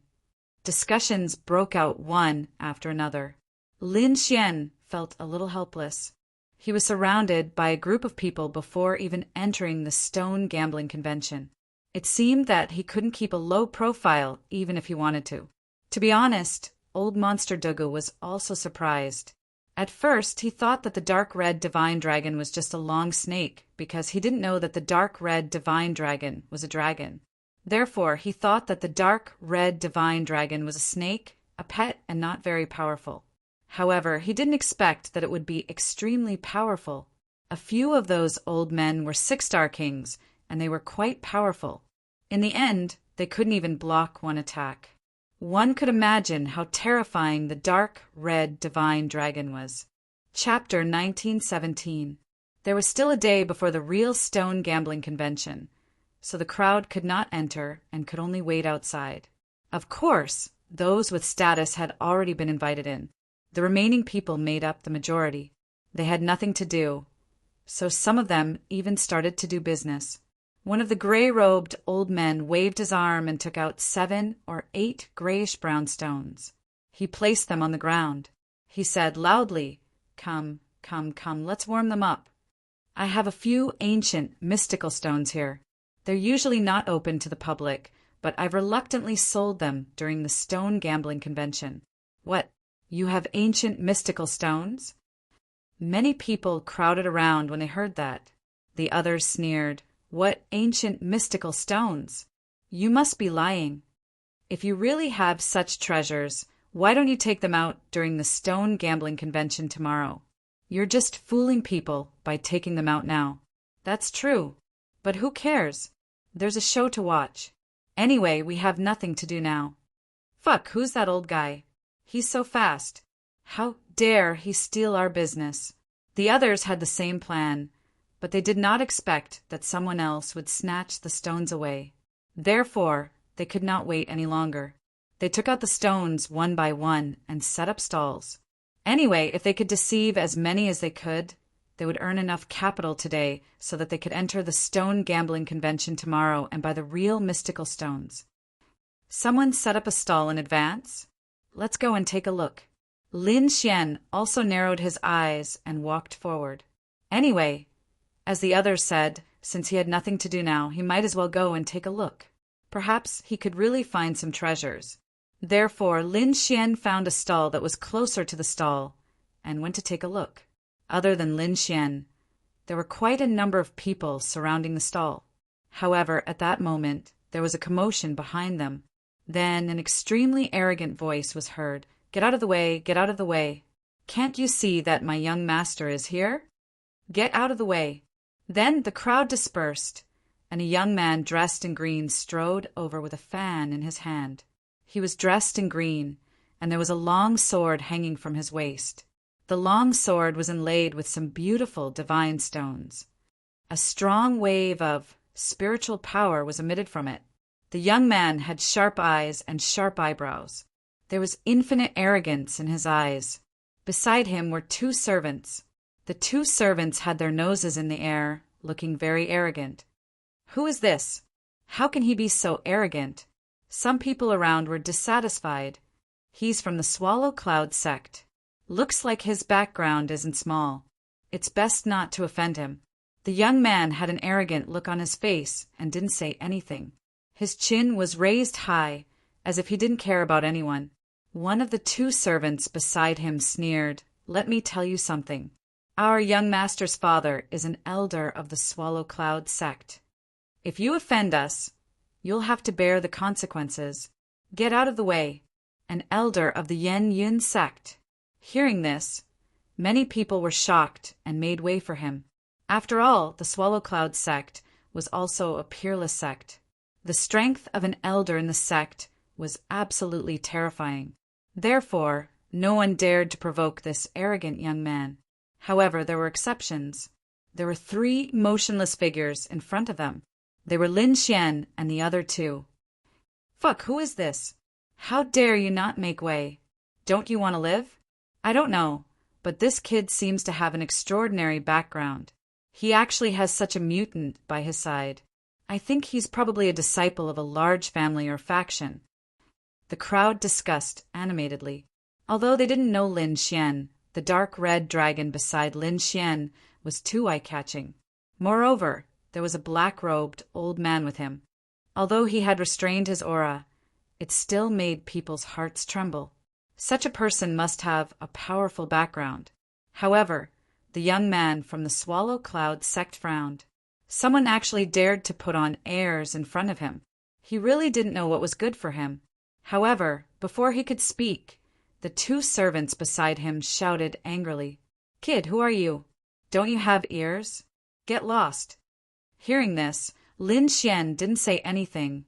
Discussions broke out one after another. Lin Xian felt a little helpless. He was surrounded by a group of people before even entering the stone gambling convention. It seemed that he couldn't keep a low profile even if he wanted to. To be honest, old Monster Dugu was also surprised. At first, he thought that the dark red divine dragon was just a long snake because he didn't know that the dark red divine dragon was a dragon. Therefore, he thought that the dark red divine dragon was a snake, a pet, and not very powerful. However, he didn't expect that it would be extremely powerful. A few of those old men were 6-star kings, and they were quite powerful. In the end, they couldn't even block one attack. One could imagine how terrifying the dark red divine dragon was. Chapter 1917. There was still a day before the real stone gambling convention, so the crowd could not enter and could only wait outside. Of course, those with status had already been invited in. The remaining people made up the majority. They had nothing to do, so some of them even started to do business. One of the gray-robed old men waved his arm and took out 7 or 8 grayish-brown stones. He placed them on the ground. He said loudly, "Come, come, come, let's warm them up. I have a few ancient, mystical stones here. They're usually not open to the public, but I've reluctantly sold them during the stone gambling convention." "What, you have ancient, mystical stones?" Many people crowded around when they heard that. The others sneered, "What ancient mystical stones? You must be lying. If you really have such treasures, why don't you take them out during the stone gambling convention tomorrow? You're just fooling people by taking them out now. That's true. But who cares? There's a show to watch. Anyway, we have nothing to do now. Fuck, who's that old guy? He's so fast. How dare he steal our business? The others had the same plan, but they did not expect that someone else would snatch the stones away. Therefore, they could not wait any longer. They took out the stones one by one and set up stalls. Anyway, if they could deceive as many as they could, they would earn enough capital today so that they could enter the stone gambling convention tomorrow and buy the real mystical stones. Someone set up a stall in advance? Let's go and take a look. Lin Xian also narrowed his eyes and walked forward. Anyway, as the others said, since he had nothing to do now, he might as well go and take a look. Perhaps he could really find some treasures. Therefore, Lin Xian found a stall that was closer to the stall and went to take a look. Other than Lin Xian, there were quite a number of people surrounding the stall. However, at that moment, there was a commotion behind them. Then an extremely arrogant voice was heard. Get out of the way, get out of the way. Can't you see that my young master is here? Get out of the way. Then the crowd dispersed, and a young man dressed in green strode over with a fan in his hand. He was dressed in green, and there was a long sword hanging from his waist. The long sword was inlaid with some beautiful divine stones. A strong wave of spiritual power was emitted from it. The young man had sharp eyes and sharp eyebrows. There was infinite arrogance in his eyes. Beside him were two servants. The two servants had their noses in the air, looking very arrogant. Who is this? How can he be so arrogant? Some people around were dissatisfied. He's from the Swallow Cloud sect. Looks like his background isn't small. It's best not to offend him. The young man had an arrogant look on his face and didn't say anything. His chin was raised high, as if he didn't care about anyone. One of the two servants beside him sneered, "Let me tell you something. Our young master's father is an elder of the Swallow Cloud sect. If you offend us, you'll have to bear the consequences. Get out of the way." An elder of the Yen Yun sect. Hearing this, many people were shocked and made way for him. After all, the Swallow Cloud sect was also a peerless sect. The strength of an elder in the sect was absolutely terrifying. Therefore, no one dared to provoke this arrogant young man. However, there were exceptions. There were three motionless figures in front of them. They were Lin Xian and the other two. Fuck, who is this? How dare you not make way? Don't you want to live? I don't know, but this kid seems to have an extraordinary background. He actually has such a mutant by his side. I think he's probably a disciple of a large family or faction. The crowd discussed animatedly. Although they didn't know Lin Xian, the dark red dragon beside Lin Xian was too eye-catching. Moreover, there was a black-robed old man with him. Although he had restrained his aura, it still made people's hearts tremble. Such a person must have a powerful background. However, the young man from the Swallow Cloud sect frowned. Someone actually dared to put on airs in front of him. He really didn't know what was good for him. However, before he could speak, the two servants beside him shouted angrily, "Kid, who are you? Don't you have ears? Get lost." Hearing this, Lin Xian didn't say anything,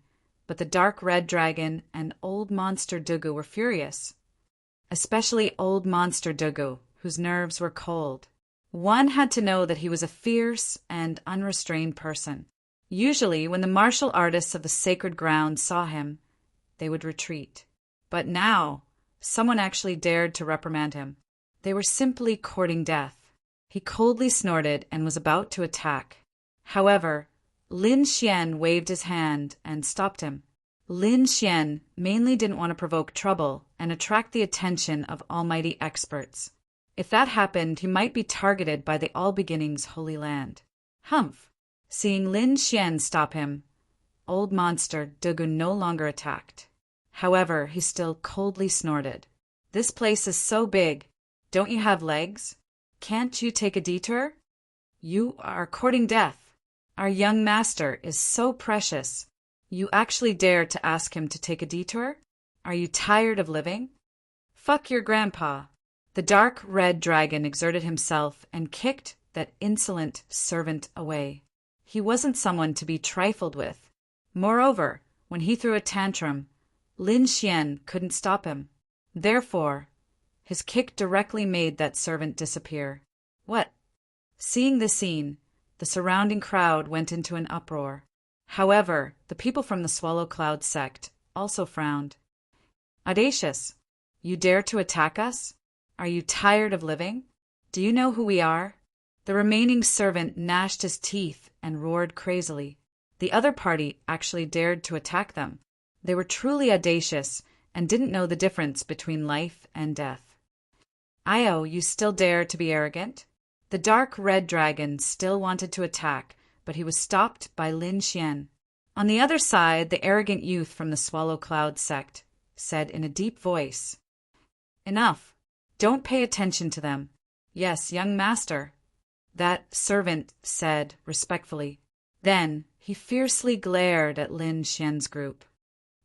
but the dark red dragon and old monster Dugu were furious. Especially old monster Dugu, whose nerves were cold. One had to know that he was a fierce and unrestrained person. Usually, when the martial artists of the sacred ground saw him, they would retreat. But now, someone actually dared to reprimand him. They were simply courting death. He coldly snorted and was about to attack. However, Lin Xian waved his hand and stopped him. Lin Xian mainly didn't want to provoke trouble and attract the attention of almighty experts. If that happened, he might be targeted by the All Beginnings Holy Land. Humph! Seeing Lin Xian stop him, old monster Dugu no longer attacked. However, he still coldly snorted. "This place is so big. Don't you have legs? Can't you take a detour? You are courting death. Our young master is so precious. You actually dare to ask him to take a detour? Are you tired of living? Fuck your grandpa. The dark red dragon exerted himself and kicked that insolent servant away. He wasn't someone to be trifled with. Moreover, when he threw a tantrum, Lin Xian couldn't stop him. Therefore, his kick directly made that servant disappear. What? Seeing this scene, the surrounding crowd went into an uproar. However, the people from the Swallow Cloud sect also frowned. Audacious! You dare to attack us? Are you tired of living? Do you know who we are? The remaining servant gnashed his teeth and roared crazily. The other party actually dared to attack them. They were truly audacious and didn't know the difference between life and death. Io, you still dare to be arrogant? The dark red dragon still wanted to attack, but he was stopped by Lin Xian. On the other side, the arrogant youth from the Swallow Cloud sect said in a deep voice, Enough. Don't pay attention to them. Yes, young master. That servant said respectfully. Then he fiercely glared at Lin Xian's group.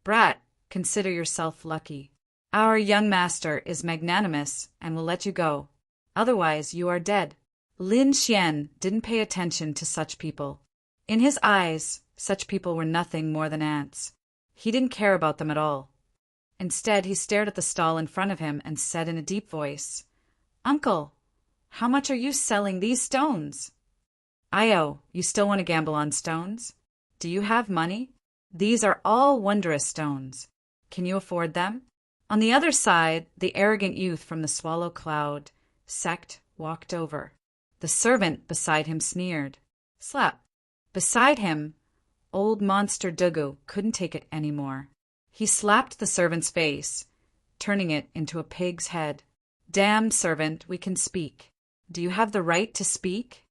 Brat, consider yourself lucky. Our young master is magnanimous and will let you go. Otherwise, you are dead. Lin Xian didn't pay attention to such people. In his eyes, such people were nothing more than ants. He didn't care about them at all. Instead, he stared at the stall in front of him and said in a deep voice, Uncle, how much are you selling these stones? Io, you still want to gamble on stones? Do you have money? These are all wondrous stones. Can you afford them? On the other side, the arrogant youth from the Swallow Cloud sect walked over. The servant beside him sneered. Slap. Beside him, old monster Dugu couldn't take it anymore. He slapped the servant's face, turning it into a pig's head. Damn, servant, we can speak. Do you have the right to speak?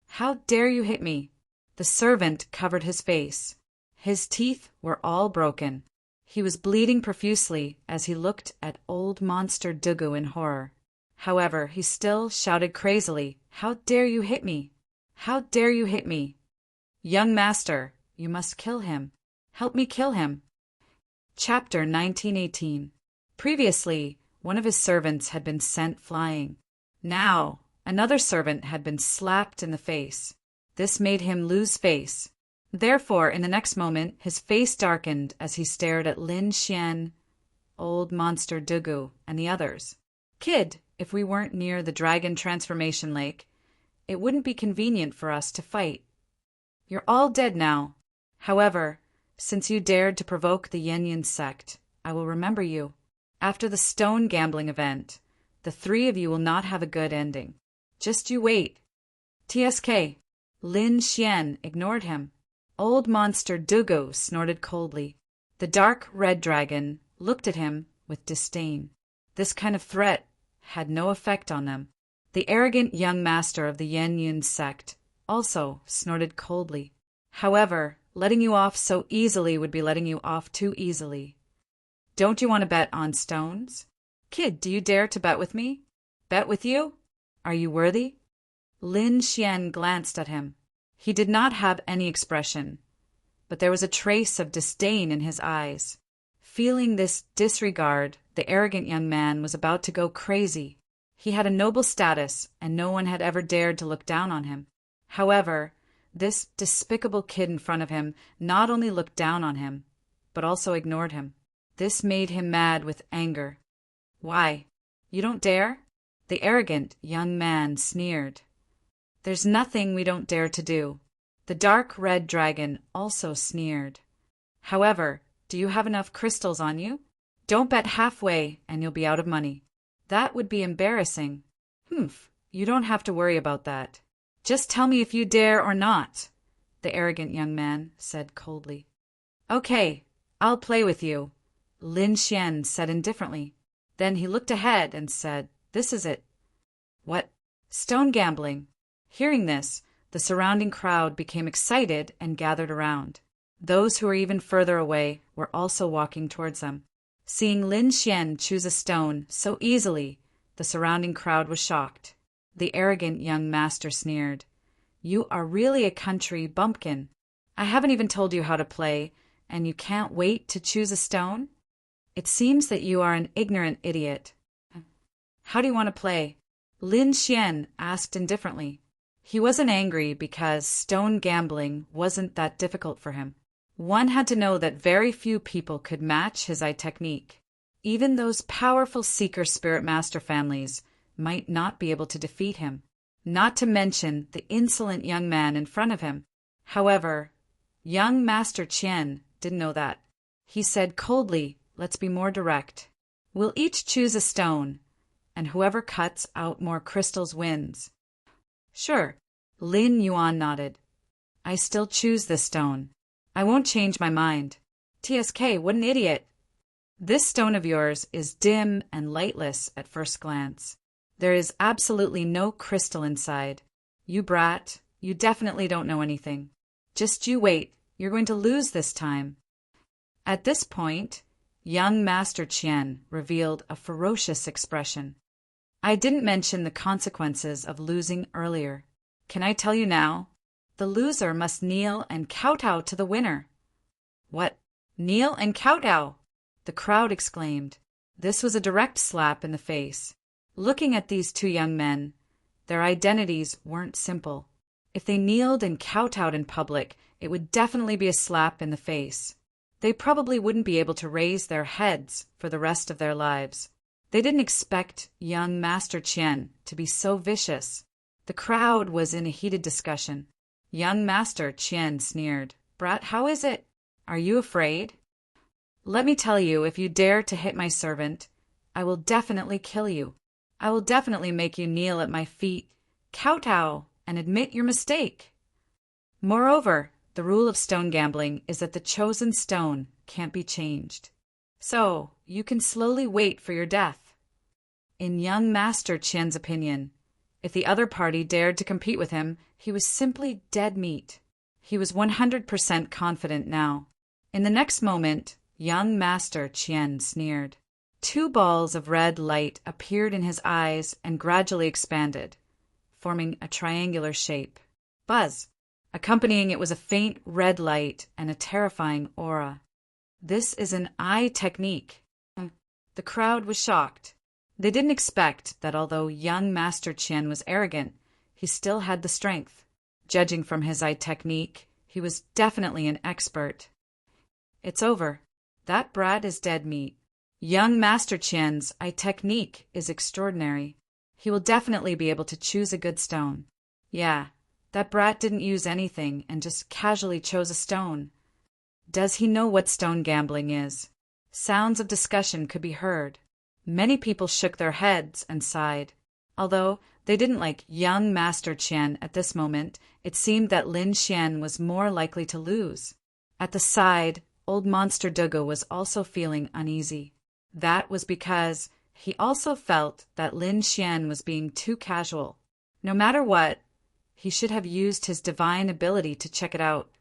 How dare you hit me? The servant covered his face. His teeth were all broken. He was bleeding profusely as he looked at old monster Dugu in horror. However, he still shouted crazily, How dare you hit me? How dare you hit me? Young master, you must kill him. Help me kill him. Chapter 1918. Previously, one of his servants had been sent flying. Now, another servant had been slapped in the face. This made him lose face. Therefore, in the next moment, his face darkened as he stared at Lin Xian, old monster Dugu, and the others. Kid, if we weren't near the dragon transformation lake, it wouldn't be convenient for us to fight. You're all dead now. However, since you dared to provoke the Yin sect, I will remember you. After the stone gambling event, the three of you will not have a good ending. Just you wait. TSK. Lin Xian ignored him. Old monster Dugu snorted coldly. The dark red dragon looked at him with disdain. This kind of threat had no effect on them. The arrogant young master of the Yin sect also snorted coldly. However, letting you off so easily would be letting you off too easily. Don't you want to bet on stones? Kid, do you dare to bet with me? Bet with you? Are you worthy? Lin Xian glanced at him. He did not have any expression, but there was a trace of disdain in his eyes. Feeling this disregard, the arrogant young man was about to go crazy. He had a noble status, and no one had ever dared to look down on him. However, this despicable kid in front of him not only looked down on him, but also ignored him. This made him mad with anger. Why? You don't dare? The arrogant young man sneered. There's nothing we don't dare to do. The dark red dragon also sneered. However, do you have enough crystals on you? Don't bet halfway and you'll be out of money. That would be embarrassing. Humph, you don't have to worry about that. Just tell me if you dare or not, the arrogant young man said coldly. Okay, I'll play with you, Lin Xian said indifferently. Then he looked ahead and said, This is it. What? Stone gambling. Hearing this, the surrounding crowd became excited and gathered around. Those who were even further away were also walking towards them. Seeing Lin Xian choose a stone so easily, the surrounding crowd was shocked. The arrogant young master sneered. You are really a country bumpkin. I haven't even told you how to play, and you can't wait to choose a stone? It seems that you are an ignorant idiot. How do you want to play? Lin Xian asked indifferently. He wasn't angry because stone gambling wasn't that difficult for him. One had to know that very few people could match his eye technique. Even those powerful Seeker Spirit Master families might not be able to defeat him, not to mention the insolent young man in front of him. However, young Master Qian didn't know that. He said coldly, "Let's be more direct. We'll each choose a stone, and whoever cuts out more crystals wins." "Sure." Lin Yuan nodded. "I still choose this stone. I won't change my mind." "TSK, what an idiot. This stone of yours is dim and lightless at first glance. There is absolutely no crystal inside. You brat, you definitely don't know anything. Just you wait, you're going to lose this time." At this point, young Master Qian revealed a ferocious expression. "I didn't mention the consequences of losing earlier. Can I tell you now? The loser must kneel and kowtow to the winner." "What? Kneel and kowtow?" the crowd exclaimed. This was a direct slap in the face. Looking at these two young men, their identities weren't simple. If they kneeled and kowtowed in public, it would definitely be a slap in the face. They probably wouldn't be able to raise their heads for the rest of their lives. They didn't expect young Master Qian to be so vicious. The crowd was in a heated discussion. Young Master Qian sneered. "Brat, how is it? Are you afraid? Let me tell you, if you dare to hit my servant, I will definitely kill you. I will definitely make you kneel at my feet, kowtow, and admit your mistake. Moreover, the rule of stone gambling is that the chosen stone can't be changed. So, you can slowly wait for your death." In young Master Qian's opinion, if the other party dared to compete with him, he was simply dead meat. He was 100% confident now. In the next moment, young Master Qian sneered. 2 balls of red light appeared in his eyes and gradually expanded, forming a triangular shape. Buzz! Accompanying it was a faint red light and a terrifying aura. "This is an eye technique." The crowd was shocked. They didn't expect that although young Master Qian was arrogant, he still had the strength. Judging from his eye technique, he was definitely an expert. "It's over. That brat is dead meat. Young Master Qian's eye technique is extraordinary. He will definitely be able to choose a good stone. Yeah, that brat didn't use anything and just casually chose a stone. Does he know what stone gambling is?" Sounds of discussion could be heard. Many people shook their heads and sighed. Although they didn't like young Master Qian at this moment, it seemed that Lin Xian was more likely to lose. At the side, old Monster Dugu was also feeling uneasy. That was because he also felt that Lin Xian was being too casual. No matter what, he should have used his divine ability to check it out.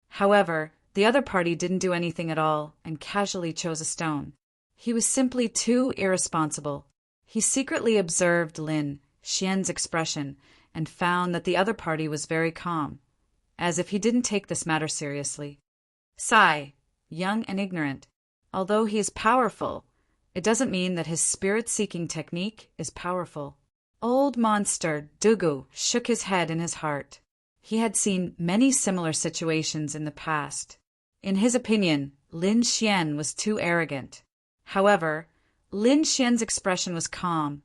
However, the other party didn't do anything at all and casually chose a stone. He was simply too irresponsible. He secretly observed Lin Xian's expression and found that the other party was very calm, as if he didn't take this matter seriously. Sai, young and ignorant, although he is powerful, it doesn't mean that his spirit-seeking technique is powerful. Old Monster Dugu shook his head in his heart. He had seen many similar situations in the past. In his opinion, Lin Xian was too arrogant. However, Lin Xian's expression was calm,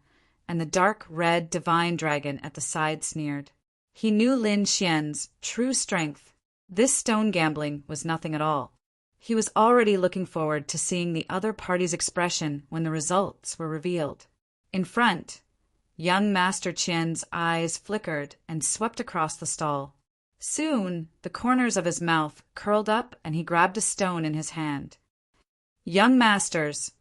and the dark red divine dragon at the side sneered. He knew Lin Xian's true strength. This stone gambling was nothing at all. He was already looking forward to seeing the other party's expression when the results were revealed. In front, young Master Qian's eyes flickered and swept across the stall. Soon, the corners of his mouth curled up and he grabbed a stone in his hand. "Young masters,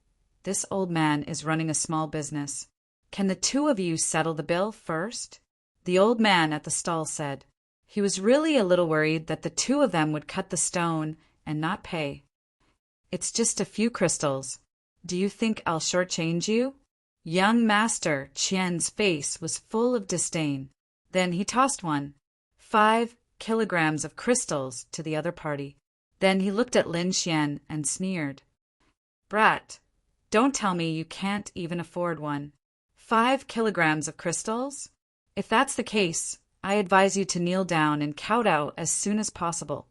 this old man is running a small business. Can the 2 of you settle the bill first?" the old man at the stall said. He was really a little worried that the 2 of them would cut the stone and not pay. "It's just a few crystals. Do you think I'll shortchange you?" Young Master Qian's face was full of disdain. Then he tossed one, 5 kilograms of crystals, to the other party. Then he looked at Lin Xian and sneered. Brat, don't tell me you can't even afford one. 5 kilograms of crystals? If that's the case, I advise you to kneel down and kowtow as soon as possible.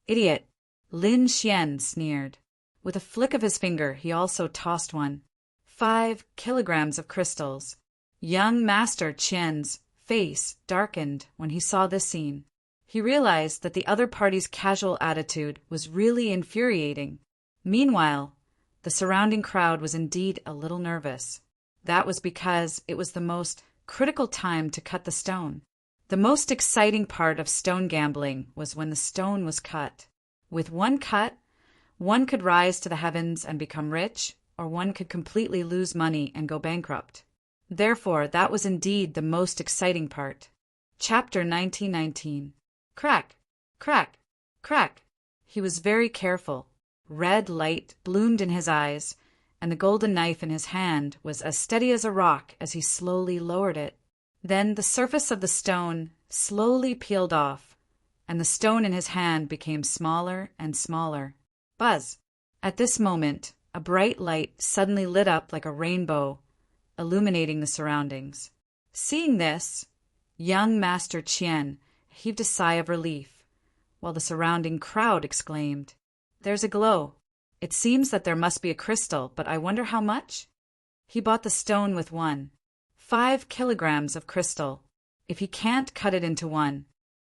Idiot, Lin Xian sneered. With a flick of his finger, he also tossed one. 5 kilograms of crystals. Young Master Qian's face darkened when he saw this scene. He realized that the other party's casual attitude was really infuriating. Meanwhile, the surrounding crowd was indeed a little nervous. That was because it was the most critical time to cut the stone. The most exciting part of stone gambling was when the stone was cut. With one cut, one could rise to the heavens and become rich, or one could completely lose money and go bankrupt. Therefore, that was indeed the most exciting part. Chapter 1919. Crack, crack, crack. He was very careful. Red light bloomed in his eyes, and the golden knife in his hand was as steady as a rock as he slowly lowered it. Then the surface of the stone slowly peeled off, and the stone in his hand became smaller and smaller. Buzz! At this moment, a bright light suddenly lit up like a rainbow, illuminating the surroundings. Seeing this, young Master Qian heaved a sigh of relief, while the surrounding crowd exclaimed, "There's a glow. It seems that there must be a crystal, but I wonder how much?" He bought the stone with 5 kilograms of crystal. If he can't cut it into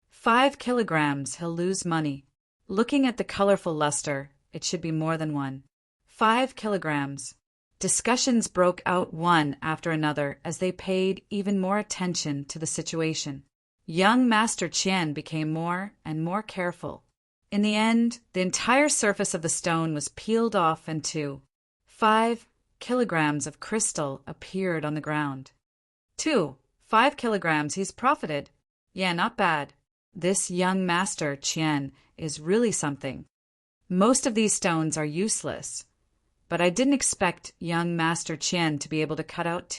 5 kilograms, he'll lose money. Looking at the colorful luster, it should be more than 5 kilograms. Discussions broke out one after another as they paid even more attention to the situation. Young Master Qian became more and more careful. In the end, the entire surface of the stone was peeled off and 5 kilograms of crystal appeared on the ground. 5 kilograms, he's profited. Yeah, not bad. This young Master Qian is really something. Most of these stones are useless, but I didn't expect young Master Qian to be able to cut out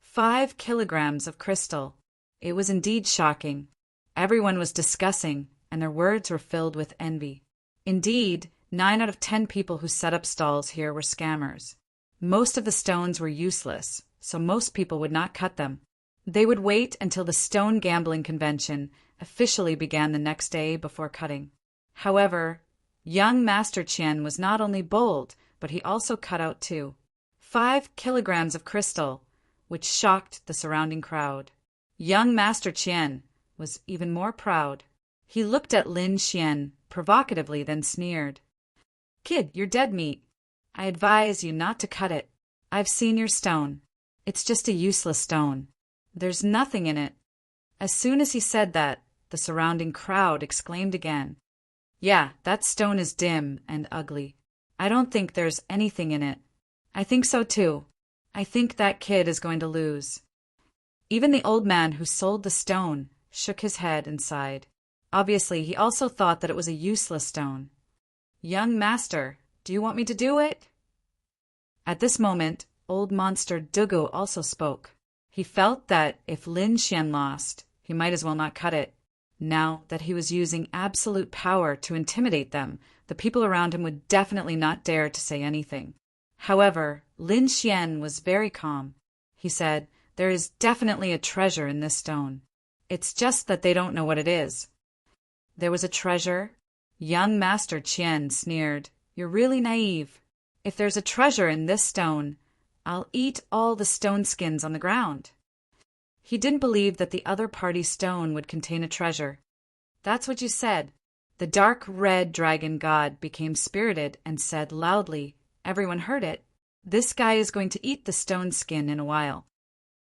5 kilograms of crystal. It was indeed shocking. Everyone was discussing, and their words were filled with envy. Indeed, 9 out of 10 people who set up stalls here were scammers. Most of the stones were useless, so most people would not cut them. They would wait until the stone gambling convention officially began the next day before cutting. However, young Master Qian was not only bold, but he also cut out 5 kilograms of crystal, which shocked the surrounding crowd. Young Master Qian was even more proud. He looked at Lin Xian provocatively, then sneered. "Kid, you're dead meat. I advise you not to cut it. I've seen your stone. It's just a useless stone. There's nothing in it." As soon as he said that, the surrounding crowd exclaimed again, "Yeah, that stone is dim and ugly. I don't think there's anything in it." "I think so too. I think that kid is going to lose." Even the old man who sold the stone shook his head and sighed. Obviously, he also thought that it was a useless stone. "Young master, do you want me to do it?" At this moment, old monster Dugu also spoke. He felt that if Lin Xian lost, he might as well not cut it. Now that he was using absolute power to intimidate them, the people around him would definitely not dare to say anything. However, Lin Xian was very calm. He said, "There is definitely a treasure in this stone. It's just that they don't know what it is." There was a treasure? Young Master Qian sneered. "You're really naive. If there's a treasure in this stone, I'll eat all the stone skins on the ground." He didn't believe that the other party's stone would contain a treasure. "That's what you said." The dark red dragon god became spirited and said loudly, everyone heard it, "This guy is going to eat the stone skin in a while.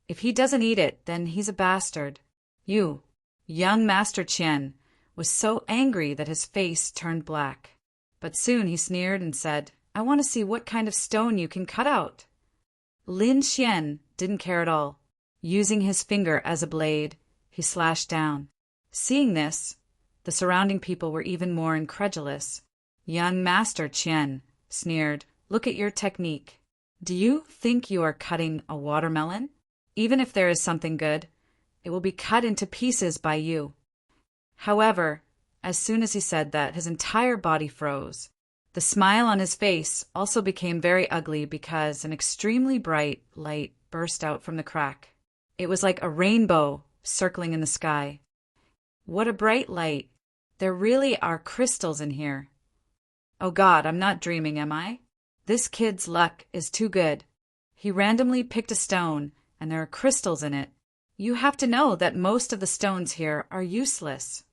If he doesn't eat it, then he's a bastard." Young Master Qian was so angry that his face turned black. But soon he sneered and said, "I want to see what kind of stone you can cut out." Lin Xian didn't care at all. Using his finger as a blade, he slashed down. Seeing this, the surrounding people were even more incredulous. Young Master Qian sneered, "Look at your technique. Do you think you are cutting a watermelon? Even if there is something good, it will be cut into pieces by you." However, As soon as he said that, his entire body froze. The smile on his face also became very ugly because an extremely bright light burst out from the crack. It was like a rainbow circling in the sky. What a bright light! There really are crystals in here. Oh God, I'm not dreaming, am I? This kid's luck is too good. He randomly picked a stone, and there are crystals in it. You have to know that most of the stones here are useless.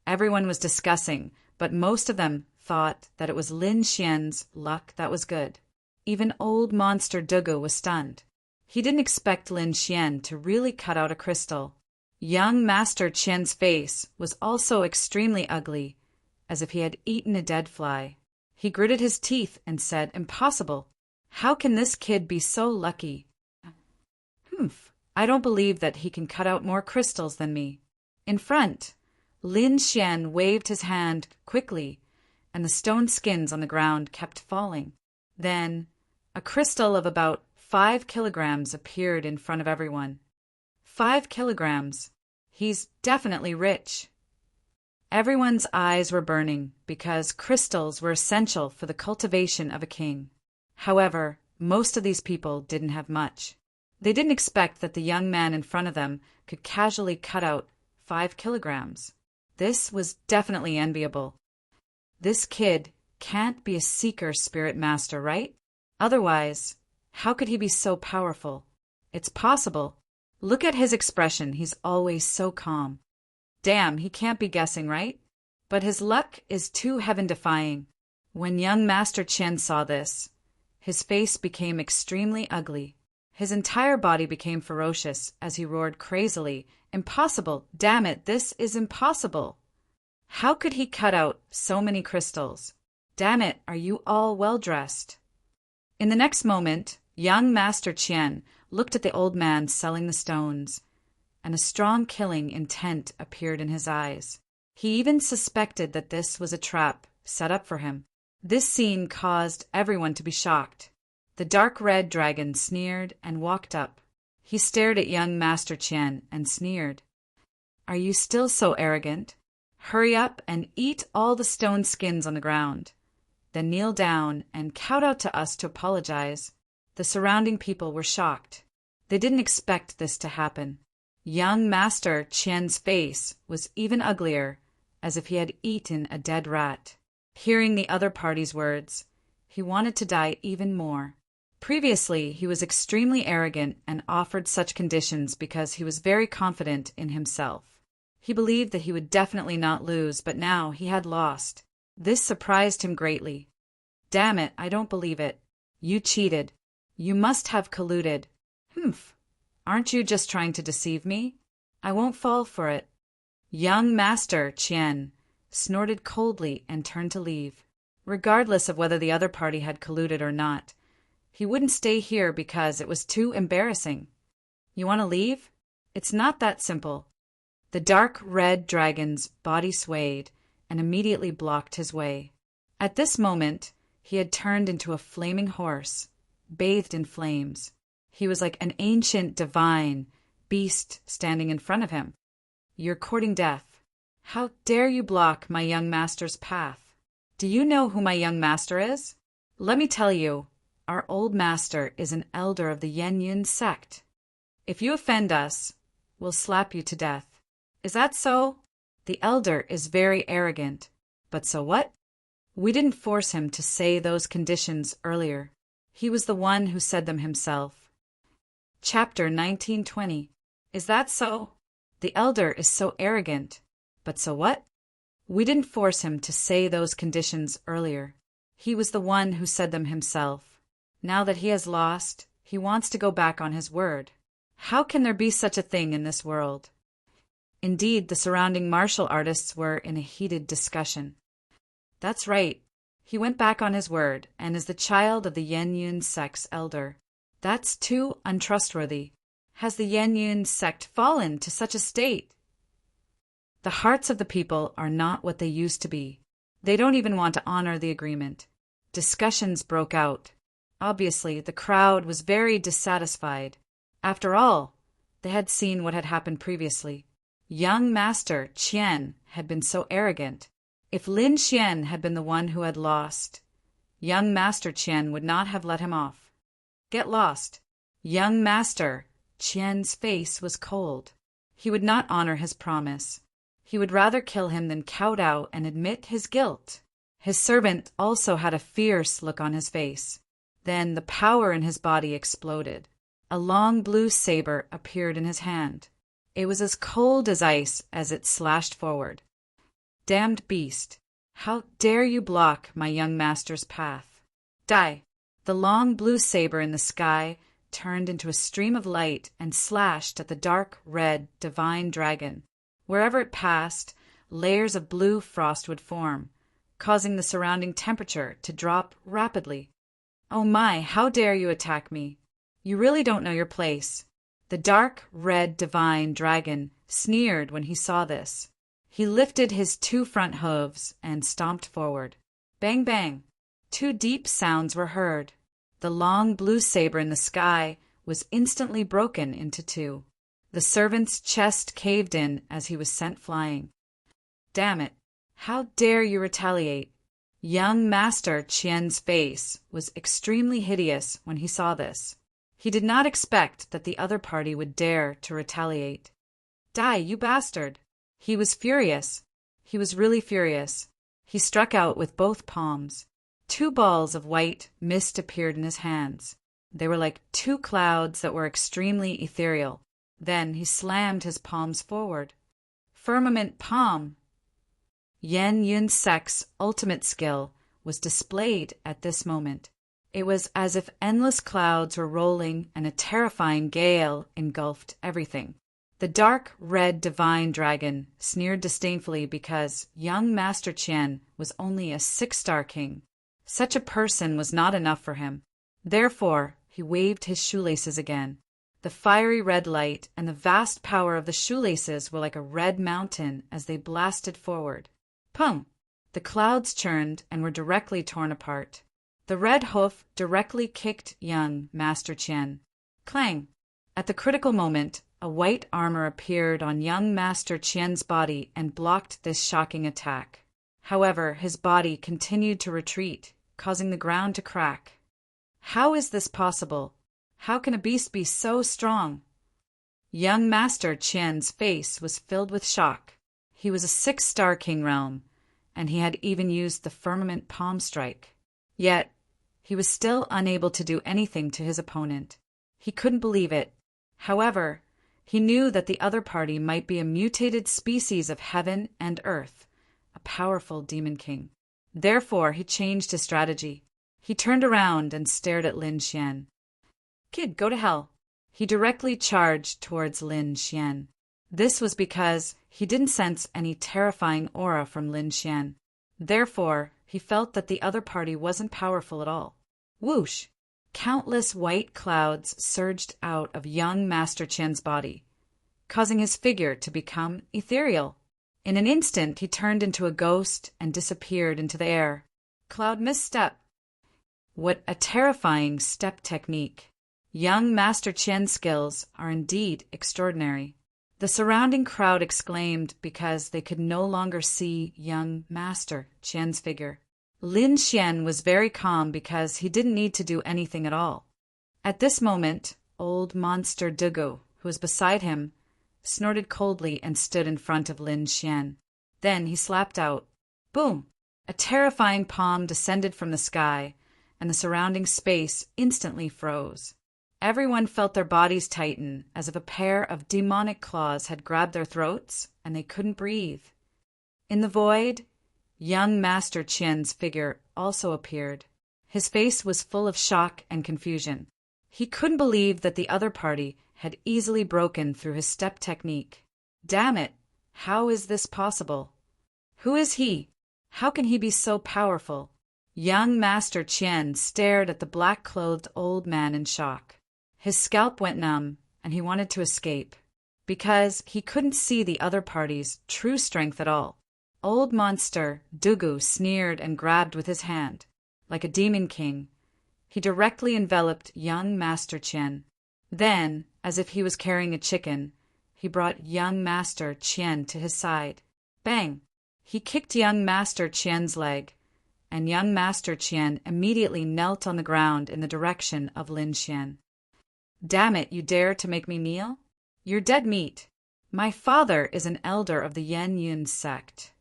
Everyone was discussing, but most of them thought that it was Lin Xian's luck that was good. Even old monster Dugu was stunned. He didn't expect Lin Xian to really cut out a crystal. Young Master Qian's face was also extremely ugly, as if he had eaten a dead fly. He gritted his teeth and said, "Impossible. How can this kid be so lucky? I don't believe that he can cut out more crystals than me." In front, Lin Xian waved his hand quickly, and the stone skins on the ground kept falling. Then, a crystal of about 5 kilograms appeared in front of everyone. 5 kilograms. He's definitely rich. Everyone's eyes were burning because crystals were essential for the cultivation of a king. However, most of these people didn't have much. They didn't expect that the young man in front of them could casually cut out 5 kilograms. This was definitely enviable. This kid can't be a seeker spirit master, right? Otherwise, how could he be so powerful? It's possible. Look at his expression, he's always so calm. Damn, he can't be guessing, right? But his luck is too heaven-defying. When young Master Qian saw this, his face became extremely ugly. His entire body became ferocious as he roared crazily, "Impossible! Damn it, this is impossible! How could he cut out so many crystals? Damn it, are you all well-dressed?" In the next moment, young Master Qian looked at the old man selling the stones, and a strong killing intent appeared in his eyes. He even suspected that this was a trap set up for him. This scene caused everyone to be shocked. The dark red dragon sneered and walked up. He stared at young Master Qian and sneered. "Are you still so arrogant? Hurry up and eat all the stone skins on the ground. Then kneel down and kowtow to us to apologize." The surrounding people were shocked. They didn't expect this to happen. Young Master Qian's face was even uglier, as if he had eaten a dead rat. Hearing the other party's words, he wanted to die even more. Previously, he was extremely arrogant and offered such conditions because he was very confident in himself. He believed that he would definitely not lose, but now he had lost. This surprised him greatly. "Damn it, I don't believe it. You cheated. You must have colluded. Aren't you just trying to deceive me? I won't fall for it." Young Master Qian snorted coldly and turned to leave. Regardless of whether the other party had colluded or not, he wouldn't stay here because it was too embarrassing. "You want to leave? It's not that simple." The dark red dragon's body swayed and immediately blocked his way. At this moment, he had turned into a flaming horse, bathed in flames. He was like an ancient divine beast standing in front of him. "You're courting death. How dare you block my young master's path? Do you know who my young master is? Let me tell you, our old master is an elder of the Yen sect. If you offend us, we'll slap you to death. Is that so? The elder is very arrogant. But so what? We didn't force him to say those conditions earlier. He was the one who said them himself." Chapter 1920. Is that so? The elder is so arrogant. But so what? We didn't force him to say those conditions earlier. He was the one who said them himself. Now that he has lost, he wants to go back on his word. How can there be such a thing in this world? Indeed, the surrounding martial artists were in a heated discussion. That's right. He went back on his word and is the child of the Yen sect's elder. That's too untrustworthy. Has the Yen sect fallen to such a state? The hearts of the people are not what they used to be. They don't even want to honor the agreement. Discussions broke out. Obviously, the crowd was very dissatisfied. After all, they had seen what had happened previously. Young Master Qian had been so arrogant. If Lin Xian had been the one who had lost, young Master Qian would not have let him off. Get lost. Young Master Qian's face was cold. He would not honor his promise. He would rather kill him than kowtow and admit his guilt. His servant also had a fierce look on his face. Then the power in his body exploded. A long blue saber appeared in his hand. It was as cold as ice as it slashed forward. Damned beast! How dare you block my young master's path? Die! The long blue saber in the sky turned into a stream of light and slashed at the dark red divine dragon. Wherever it passed, layers of blue frost would form, causing the surrounding temperature to drop rapidly. Oh my, how dare you attack me? You really don't know your place. The dark red divine dragon sneered when he saw this. He lifted his 2 front hooves and stomped forward. Bang, bang. 2 deep sounds were heard. The long blue saber in the sky was instantly broken into 2. The servant's chest caved in as he was sent flying. Damn it! How dare you retaliate? Young Master Qian's face was extremely hideous when he saw this. He did not expect that the other party would dare to retaliate. Die, you bastard! He was furious. He was really furious. He struck out with both palms. 2 balls of white mist appeared in his hands. They were like 2 clouds that were extremely ethereal. Then he slammed his palms forward. Firmament palm! Yen Yun Sek's ultimate skill was displayed at this moment. It was as if endless clouds were rolling and a terrifying gale engulfed everything. The dark red divine dragon sneered disdainfully because young Master Qian was only a 6-star king. Such a person was not enough for him. Therefore, he waved his shoelaces again. The fiery red light and the vast power of the shoelaces were like a red mountain as they blasted forward. Pum! The clouds churned and were directly torn apart. The red hoof directly kicked young Master Qian. Clang! At the critical moment, a white armor appeared on young Master Qian's body and blocked this shocking attack. However, his body continued to retreat, causing the ground to crack. How is this possible? How can a beast be so strong? Young Master Qian's face was filled with shock. He was a 6-star king realm, and he had even used the firmament palm strike. Yet, he was still unable to do anything to his opponent. He couldn't believe it. However, he knew that the other party might be a mutated species of heaven and earth, a powerful demon king. Therefore, he changed his strategy. He turned around and stared at Lin Xian. Kid, go to hell. He directly charged towards Lin Xian. This was because he didn't sense any terrifying aura from Lin Xian. Therefore, he felt that the other party wasn't powerful at all. Whoosh! Countless white clouds surged out of young Master Qian's body, causing his figure to become ethereal. In an instant, he turned into a ghost and disappeared into the air. Cloud misstep. What a terrifying step technique. Young Master Qian's skills are indeed extraordinary. The surrounding crowd exclaimed because they could no longer see young Master Qian's figure. Lin Xian was very calm because he didn't need to do anything at all. At this moment, old monster Dugu, who was beside him, snorted coldly and stood in front of Lin Xian. Then he slapped out, boom! A terrifying palm descended from the sky, and the surrounding space instantly froze. Everyone felt their bodies tighten as if a pair of demonic claws had grabbed their throats and they couldn't breathe. In the void, young Master Qian's figure also appeared. His face was full of shock and confusion. He couldn't believe that the other party had easily broken through his step technique. Damn it! How is this possible? Who is he? How can he be so powerful? Young Master Qian stared at the black-clothed old man in shock. His scalp went numb, and he wanted to escape, because he couldn't see the other party's true strength at all. Old monster Dugu sneered and grabbed with his hand. Like a demon king, he directly enveloped young Master Qian. Then, as if he was carrying a chicken, he he brought young Master Qian to his side. Bang! He kicked young Master Qian's leg, and young Master Qian immediately knelt on the ground in the direction of Lin Xian. Damn it, you dare to make me kneel? You're dead meat. My father is an elder of the Yan Yun sect.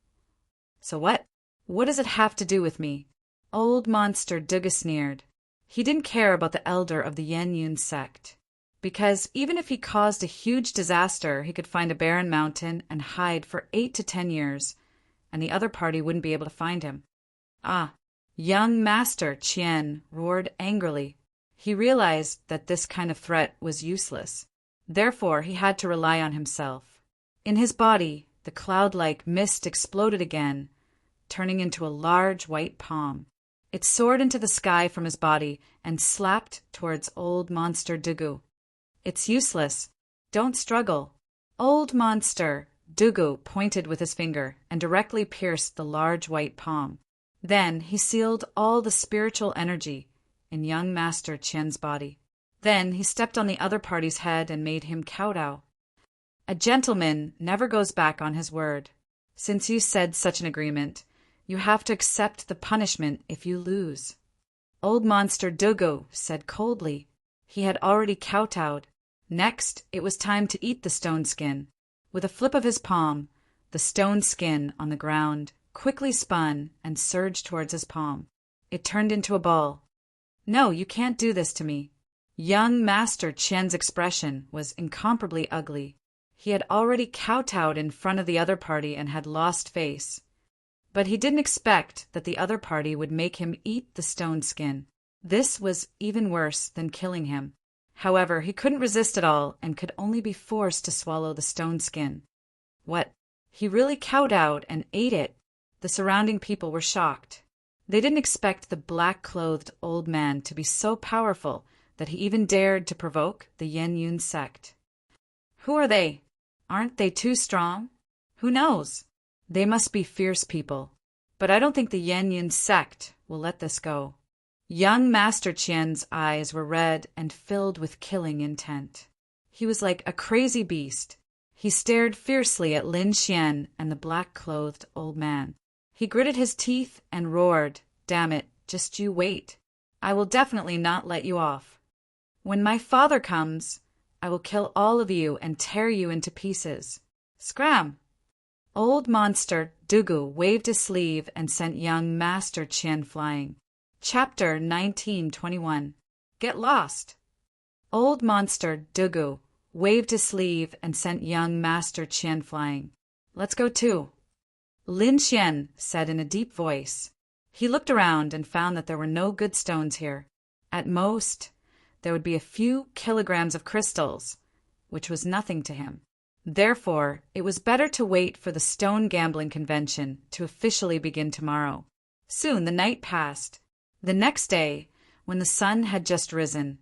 So what? What does it have to do with me? Old Monster Duga sneered. He didn't care about the elder of the Yan Yun sect, because even if he caused a huge disaster, he could find a barren mountain and hide for 8 to 10 years, and the other party wouldn't be able to find him. Ah, young Master Qian roared angrily. He realized that this kind of threat was useless. Therefore, he had to rely on himself. In his body, the cloud-like mist exploded again, turning into a large white palm. It soared into the sky from his body and slapped towards Old Monster Dugu. It's useless. Don't struggle. Old Monster Dugu pointed with his finger and directly pierced the large white palm. Then he sealed all the spiritual energy in young Master Qian's body. Then he stepped on the other party's head and made him kowtow. A gentleman never goes back on his word. Since you said such an agreement, you have to accept the punishment if you lose. Old Monster Dugu said coldly. He had already kowtowed. Next, it was time to eat the stone skin. With a flip of his palm, the stone skin on the ground quickly spun and surged towards his palm. It turned into a ball. No, you can't do this to me. Young Master Qian's expression was incomparably ugly. He had already kowtowed in front of the other party and had lost face. But he didn't expect that the other party would make him eat the stone skin. This was even worse than killing him. However, he couldn't resist it all and could only be forced to swallow the stone skin. What? He really kowtowed and ate it? The surrounding people were shocked. They didn't expect the black-clothed old man to be so powerful that he even dared to provoke the Yan Yun sect. Who are they? Aren't they too strong? Who knows? They must be fierce people. But I don't think the Yan Yun sect will let this go. Young Master Qian's eyes were red and filled with killing intent. He was like a crazy beast. He stared fiercely at Lin Xian and the black-clothed old man. He gritted his teeth and roared, "Damn it, just you wait. I will definitely not let you off. When my father comes, I will kill all of you and tear you into pieces. Scram!" Old Monster Dugu waved his sleeve and sent young Master Qian flying. Chapter 1921. Get lost! Old Monster Dugu waved his sleeve and sent young Master Qian flying. Let's go too. Lin Xian said in a deep voice. He looked around and found that there were no good stones here. At most, there would be a few kilograms of crystals, which was nothing to him. Therefore, it was better to wait for the stone gambling convention to officially begin tomorrow. Soon the night passed. The next day, when the sun had just risen,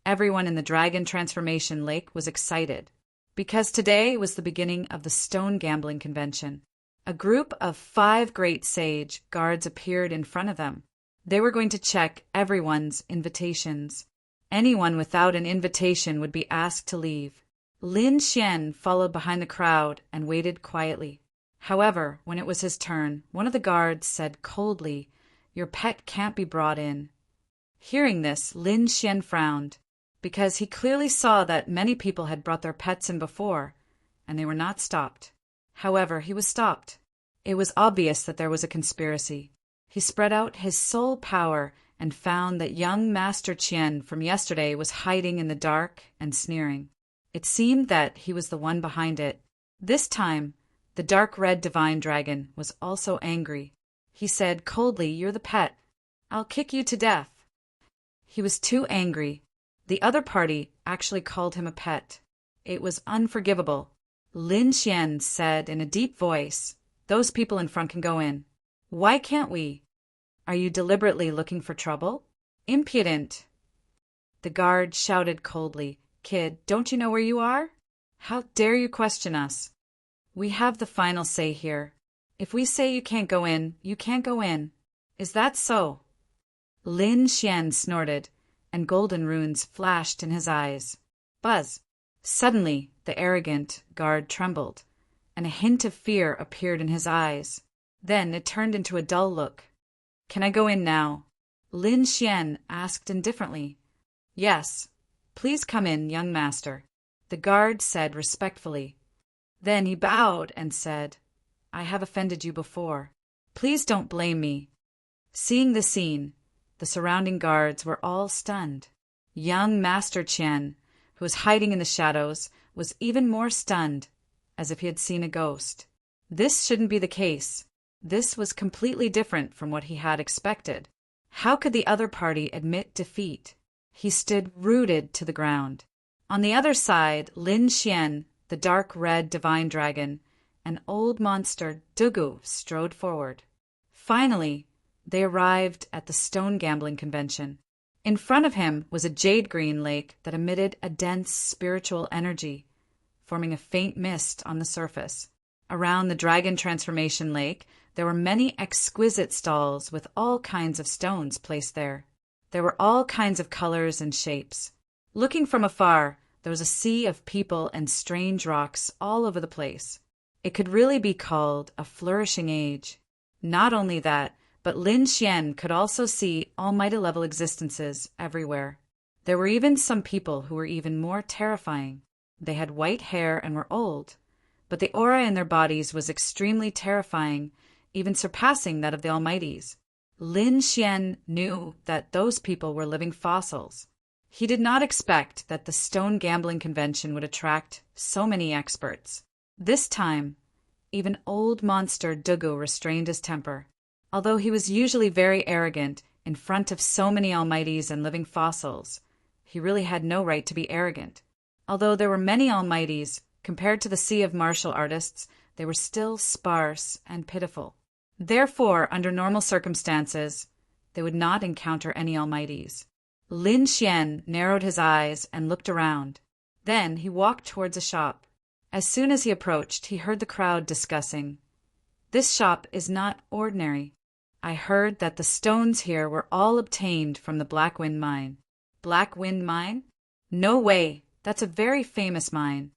everyone in the Dragon Transformation Lake was excited, because today was the beginning of the stone gambling convention. A group of 5 great sage guards appeared in front of them. They were going to check everyone's invitations. Anyone without an invitation would be asked to leave. Lin Xian followed behind the crowd and waited quietly. However, when it was his turn, one of the guards said coldly, "Your pet can't be brought in." Hearing this, Lin Xian frowned, because he clearly saw that many people had brought their pets in before, and they were not stopped. However, he was stopped. It was obvious that there was a conspiracy. He spread out his soul power and found that young Master Qian from yesterday was hiding in the dark and sneering. It seemed that he was the one behind it. This time, the dark red divine dragon was also angry. He said coldly, "You're the pet. I'll kick you to death." He was too angry. The other party actually called him a pet. It was unforgivable. Lin Xian said in a deep voice, "Those people in front can go in. Why can't we? Are you deliberately looking for trouble? Impudent!" The guard shouted coldly, "Kid, don't you know where you are? How dare you question us? We have the final say here. If we say you can't go in, you can't go in. Is that so?" Lin Xian snorted, and golden runes flashed in his eyes. Buzz! Suddenly, the arrogant guard trembled, and a hint of fear appeared in his eyes. Then it turned into a dull look. "Can I go in now?" Lin Xian asked indifferently. "Yes. Please come in, young master," the guard said respectfully. Then he bowed and said, "I have offended you before. Please don't blame me." Seeing the scene, the surrounding guards were all stunned. Young Master Qian, who was hiding in the shadows, was even more stunned, as if he had seen a ghost. This shouldn't be the case. This was completely different from what he had expected. How could the other party admit defeat? He stood rooted to the ground. On the other side, Lin Xian, the dark red divine dragon, and old monster Dugu strode forward. Finally, they arrived at the stone gambling convention. In front of him was a jade-green lake that emitted a dense spiritual energy, forming a faint mist on the surface. Around the dragon transformation lake, there were many exquisite stalls with all kinds of stones placed there. There were all kinds of colors and shapes. Looking from afar, there was a sea of people and strange rocks all over the place. It could really be called a flourishing age. Not only that, but Lin Xian could also see almighty-level existences everywhere. There were even some people who were even more terrifying. They had white hair and were old, but the aura in their bodies was extremely terrifying, even surpassing that of the Almighties. Lin Xian knew that those people were living fossils. He did not expect that the stone gambling convention would attract so many experts. This time, even old monster Dugu restrained his temper. Although he was usually very arrogant in front of so many almighties and living fossils, he really had no right to be arrogant. Although there were many almighties, compared to the sea of martial artists, they were still sparse and pitiful. Therefore, under normal circumstances, they would not encounter any almighties. Lin Xian narrowed his eyes and looked around. Then he walked towards a shop. As soon as he approached, he heard the crowd discussing. "This shop is not ordinary. I heard that the stones here were all obtained from the Black Wind Mine." "Black Wind Mine? No way! That's a very famous mine.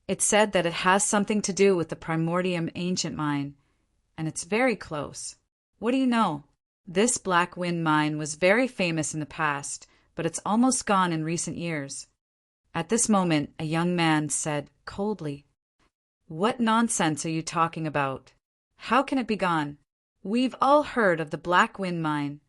It's said that it has something to do with the Primordium Ancient Mine, and it's very close. What do you know?" "This Black Wind Mine was very famous in the past, but it's almost gone in recent years." At this moment, a young man said coldly, "What nonsense are you talking about? How can it be gone? We've all heard of the Black Wind Mine."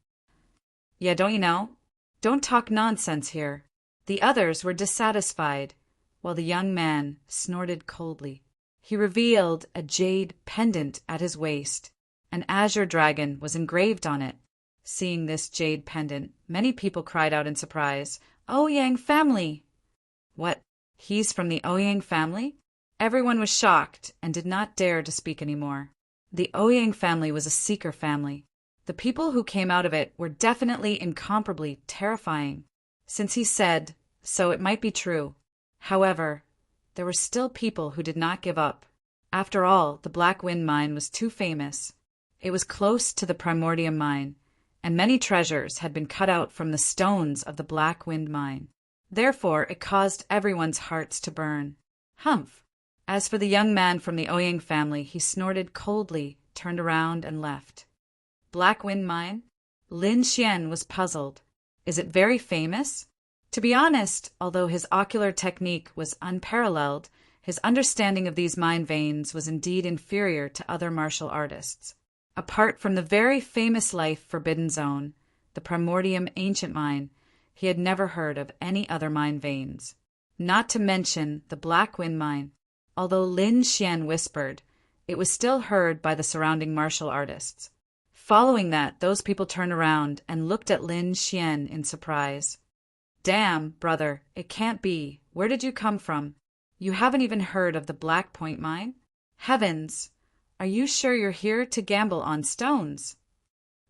"Yeah, don't you know? Don't talk nonsense here." The others were dissatisfied, while the young man snorted coldly. He revealed a jade pendant at his waist. An azure dragon was engraved on it. Seeing this jade pendant, many people cried out in surprise, "Ouyang family!" "What? He's from the Ouyang family?" Everyone was shocked and did not dare to speak anymore. The Ouyang family was a seeker family. The people who came out of it were definitely incomparably terrifying. Since he said so, it might be true. However, there were still people who did not give up. After all, the Black Wind Mine was too famous. It was close to the Primordium Mine, and many treasures had been cut out from the stones of the Black Wind Mine. Therefore, it caused everyone's hearts to burn. Humph! As for the young man from the Ouyang family, he snorted coldly, turned around, and left. Black Wind Mine? Lin Xian was puzzled. Is it very famous? To be honest, although his ocular technique was unparalleled, his understanding of these mine veins was indeed inferior to other martial artists. Apart from the very famous Life Forbidden Zone, the Primordium Ancient Mine, he had never heard of any other mine veins. Not to mention the Black Wind Mine. Although Lin Xian whispered, it was still heard by the surrounding martial artists. Following that, those people turned around and looked at Lin Xian in surprise. "Damn, brother, it can't be. Where did you come from? You haven't even heard of the Black Point Mine? Heavens! Are you sure you're here to gamble on stones?"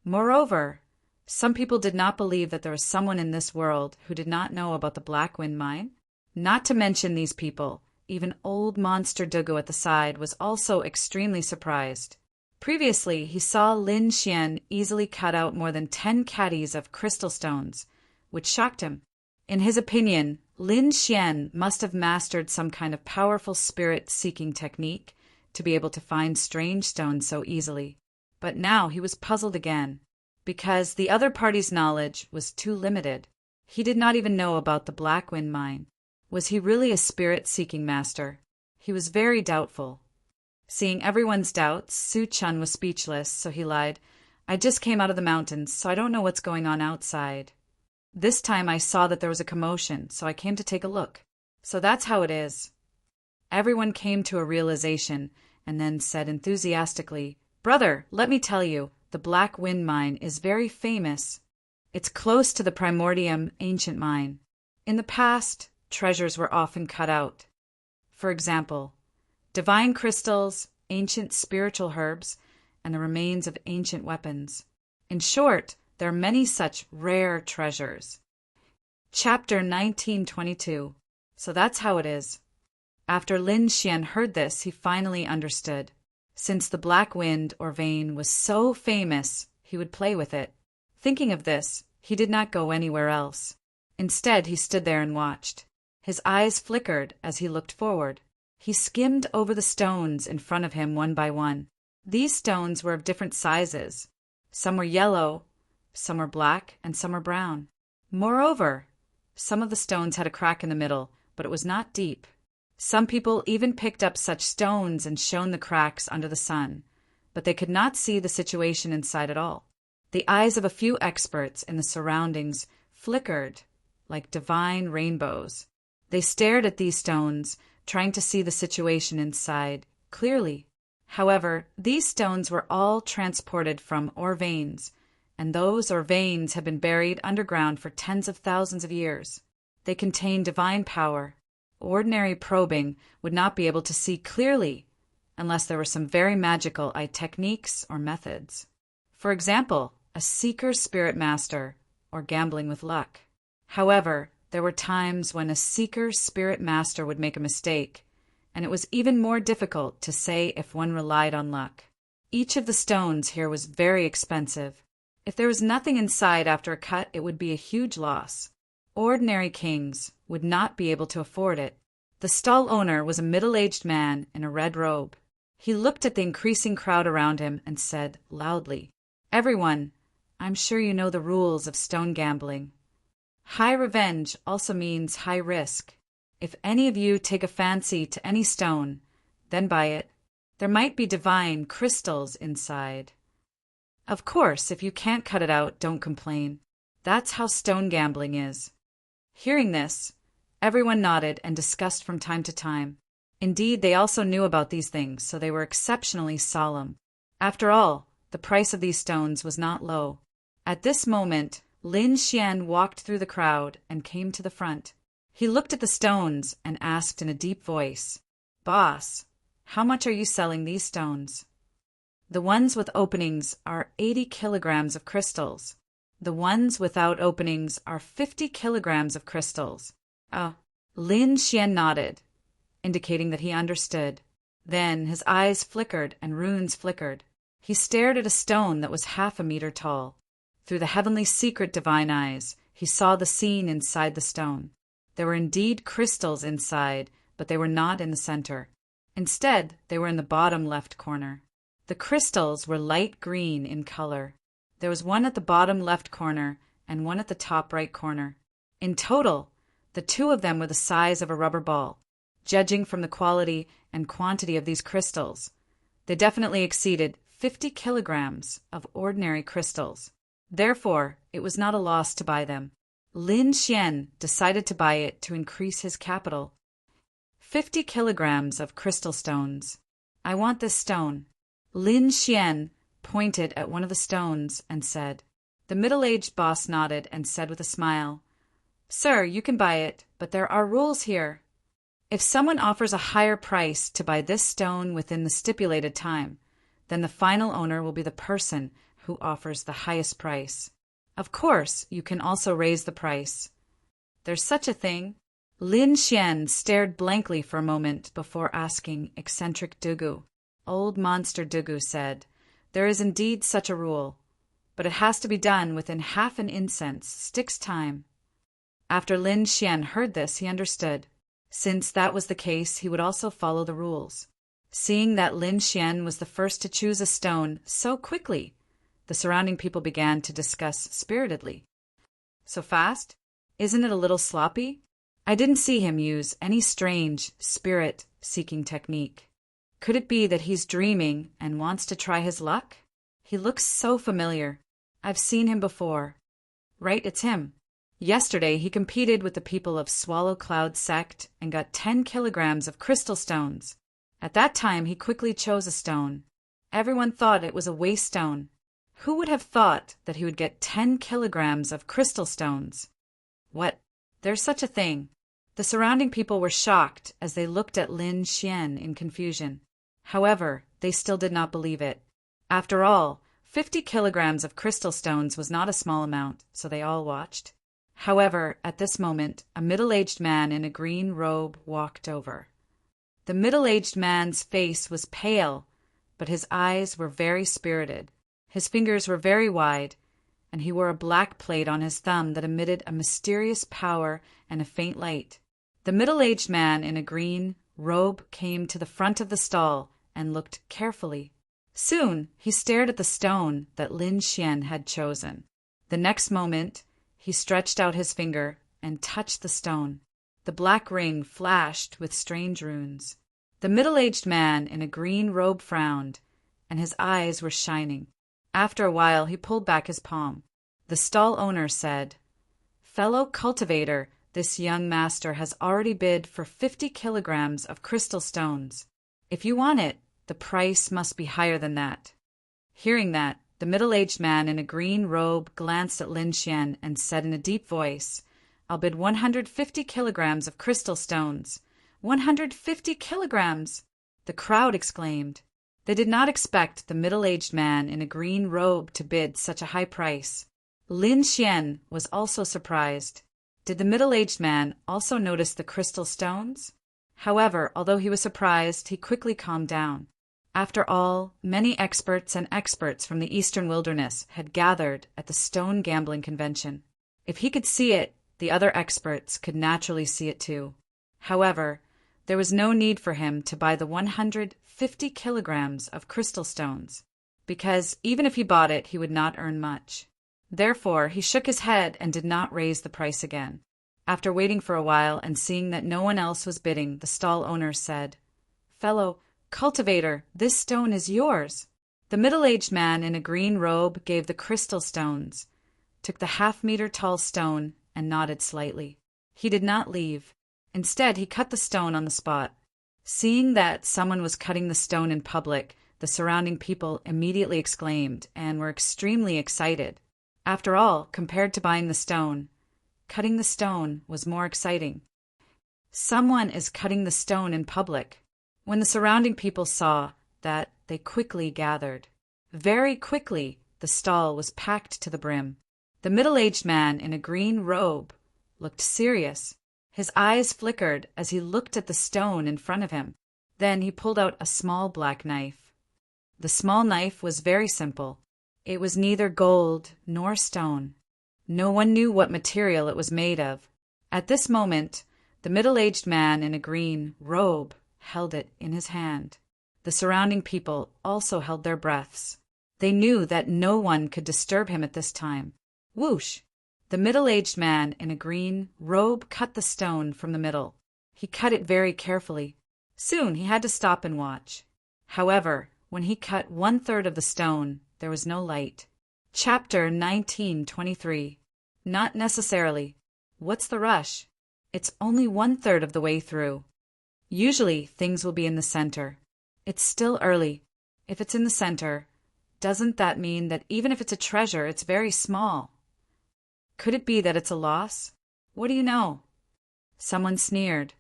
Moreover, some people did not believe that there was someone in this world who did not know about the Black Wind Mine. Not to mention these people, even old monster Dugu at the side was also extremely surprised. Previously, he saw Lin Xian easily cut out more than 10 caddies of crystal stones, which shocked him. In his opinion, Lin Xian must have mastered some kind of powerful spirit-seeking technique to be able to find strange stones so easily. But now he was puzzled again, because the other party's knowledge was too limited. He did not even know about the Black Wind Mine. Was he really a spirit-seeking master? He was very doubtful. Seeing everyone's doubts, Su Chun was speechless, so he lied. I just came out of the mountains, so I don't know what's going on outside. This time I saw that there was a commotion, so I came to take a look. So that's how it is. Everyone came to a realization and then said enthusiastically, Brother, let me tell you, the Black Wind Mine is very famous. It's close to the Primordium ancient mine. In the past, treasures were often cut out. For example, divine crystals, ancient spiritual herbs, and the remains of ancient weapons. In short, there are many such rare treasures. Chapter 1922. So that's how it is. After Lin Xian heard this, he finally understood. Since the black wind or vein was so famous, he would play with it. Thinking of this, he did not go anywhere else. Instead, he stood there and watched. His eyes flickered as he looked forward. He skimmed over the stones in front of him one by one. These stones were of different sizes. Some were yellow, some were black, and some were brown. Moreover, some of the stones had a crack in the middle, but it was not deep. Some people even picked up such stones and shone the cracks under the sun, but they could not see the situation inside at all. The eyes of a few experts in the surroundings flickered like divine rainbows. They stared at these stones, trying to see the situation inside clearly. However, these stones were all transported from ore veins, and those ore veins had been buried underground for tens of thousands of years. They contained divine power. Ordinary probing would not be able to see clearly unless there were some very magical techniques or methods. For example, a seeker spirit master or gambling with luck. However, there were times when a seeker spirit master would make a mistake, and it was even more difficult to say if one relied on luck. Each of the stones here was very expensive. If there was nothing inside after a cut, it would be a huge loss. Ordinary kings would not be able to afford it. The stall owner was a middle-aged man in a red robe. He looked at the increasing crowd around him and said loudly, Everyone, I'm sure you know the rules of stone gambling. High revenge also means high risk. If any of you take a fancy to any stone, then buy it. There might be divine crystals inside. Of course, if you can't cut it out, don't complain. That's how stone gambling is. Hearing this, everyone nodded and discussed from time to time. Indeed, they also knew about these things, so they were exceptionally solemn. After all, the price of these stones was not low. At this moment, Lin Xian walked through the crowd and came to the front. He looked at the stones and asked in a deep voice, Boss, how much are you selling these stones? The ones with openings are 80 kilograms of crystals. The ones without openings are 50 kilograms of crystals. Lin Xian nodded, indicating that he understood. Then his eyes flickered and runes flickered. He stared at a stone that was half a meter tall. Through the heavenly secret divine eyes, he saw the scene inside the stone. There were indeed crystals inside, but they were not in the center. Instead, they were in the bottom left corner. The crystals were light green in color. There was one at the bottom left corner and one at the top right corner. In total, the two of them were the size of a rubber ball. Judging from the quality and quantity of these crystals, they definitely exceeded 50 kilograms of ordinary crystals. Therefore, it was not a loss to buy them. Lin Xian decided to buy it to increase his capital. 50 kilograms of crystal stones. I want this stone. Lin Xian pointed at one of the stones and said. The middle-aged boss nodded and said with a smile, Sir, you can buy it, but there are rules here. If someone offers a higher price to buy this stone within the stipulated time, then the final owner will be the person who offers the highest price. Of course, you can also raise the price. There's such a thing. Lin Xian stared blankly for a moment before asking eccentric Dugu. Old Monster Dugu said, There is indeed such a rule, but it has to be done within half an incense stick's time. After Lin Xian heard this, he understood. Since that was the case, he would also follow the rules. Seeing that Lin Xian was the first to choose a stone so quickly, the surrounding people began to discuss spiritedly. So fast? Isn't it a little sloppy? I didn't see him use any strange, spirit-seeking technique. Could it be that he's dreaming and wants to try his luck? He looks so familiar. I've seen him before. Right, it's him. Yesterday he competed with the people of Swallow Cloud sect and got 10 kilograms of crystal stones. At that time he quickly chose a stone. Everyone thought it was a waste stone. Who would have thought that he would get 10 kilograms of crystal stones? What? There's such a thing. The surrounding people were shocked as they looked at Lin Xian in confusion. However, they still did not believe it. After all, 50 kilograms of crystal stones was not a small amount, so they all watched. However, at this moment, a middle-aged man in a green robe walked over. The middle-aged man's face was pale, but his eyes were very spirited. His fingers were very wide, and he wore a black plate on his thumb that emitted a mysterious power and a faint light. The middle-aged man in a green robe came to the front of the stall and looked carefully. Soon he stared at the stone that Lin Xian had chosen. The next moment, he stretched out his finger and touched the stone. The black ring flashed with strange runes. The middle-aged man in a green robe frowned, and his eyes were shining. After a while, he pulled back his palm. The stall owner said, "Fellow cultivator, this young master has already bid for 50 kilograms of crystal stones. If you want it, the price must be higher than that." Hearing that, the middle-aged man in a green robe glanced at Lin Xian and said in a deep voice, "I'll bid 150 kilograms of crystal stones." 150 kilograms! The crowd exclaimed. They did not expect the middle-aged man in a green robe to bid such a high price. Lin Xian was also surprised. Did the middle-aged man also notice the crystal stones? However, although he was surprised, he quickly calmed down. After all, many experts from the eastern wilderness had gathered at the stone gambling convention. If he could see it, the other experts could naturally see it too. However, there was no need for him to buy the 150 kilograms of crystal stones, because even if he bought it, he would not earn much. Therefore, he shook his head and did not raise the price again. After waiting for a while and seeing that no one else was bidding, the stall owner said, "Fellow cultivator, this stone is yours." The middle-aged man in a green robe gave the crystal stones, took the half-meter tall stone, and nodded slightly. He did not leave. Instead, he cut the stone on the spot. Seeing that someone was cutting the stone in public, the surrounding people immediately exclaimed and were extremely excited. After all, compared to buying the stone, cutting the stone was more exciting. Someone is cutting the stone in public. When the surrounding people saw that, they quickly gathered. Very quickly, the stall was packed to the brim. The middle-aged man in a green robe looked serious. His eyes flickered as he looked at the stone in front of him. Then he pulled out a small black knife. The small knife was very simple. It was neither gold nor stone. No one knew what material it was made of. At this moment, the middle-aged man in a green robe held it in his hand. The surrounding people also held their breaths. They knew that no one could disturb him at this time. Whoosh! The middle-aged man in a green robe cut the stone from the middle. He cut it very carefully. Soon he had to stop and watch. However, when he cut 1/3 of the stone, there was no light. Chapter 19:23. Not necessarily. What's the rush? It's only 1/3 of the way through. Usually, things will be in the center. It's still early. If it's in the center, doesn't that mean that even if it's a treasure, it's very small? Could it be that it's a loss? What do you know? Someone sneered.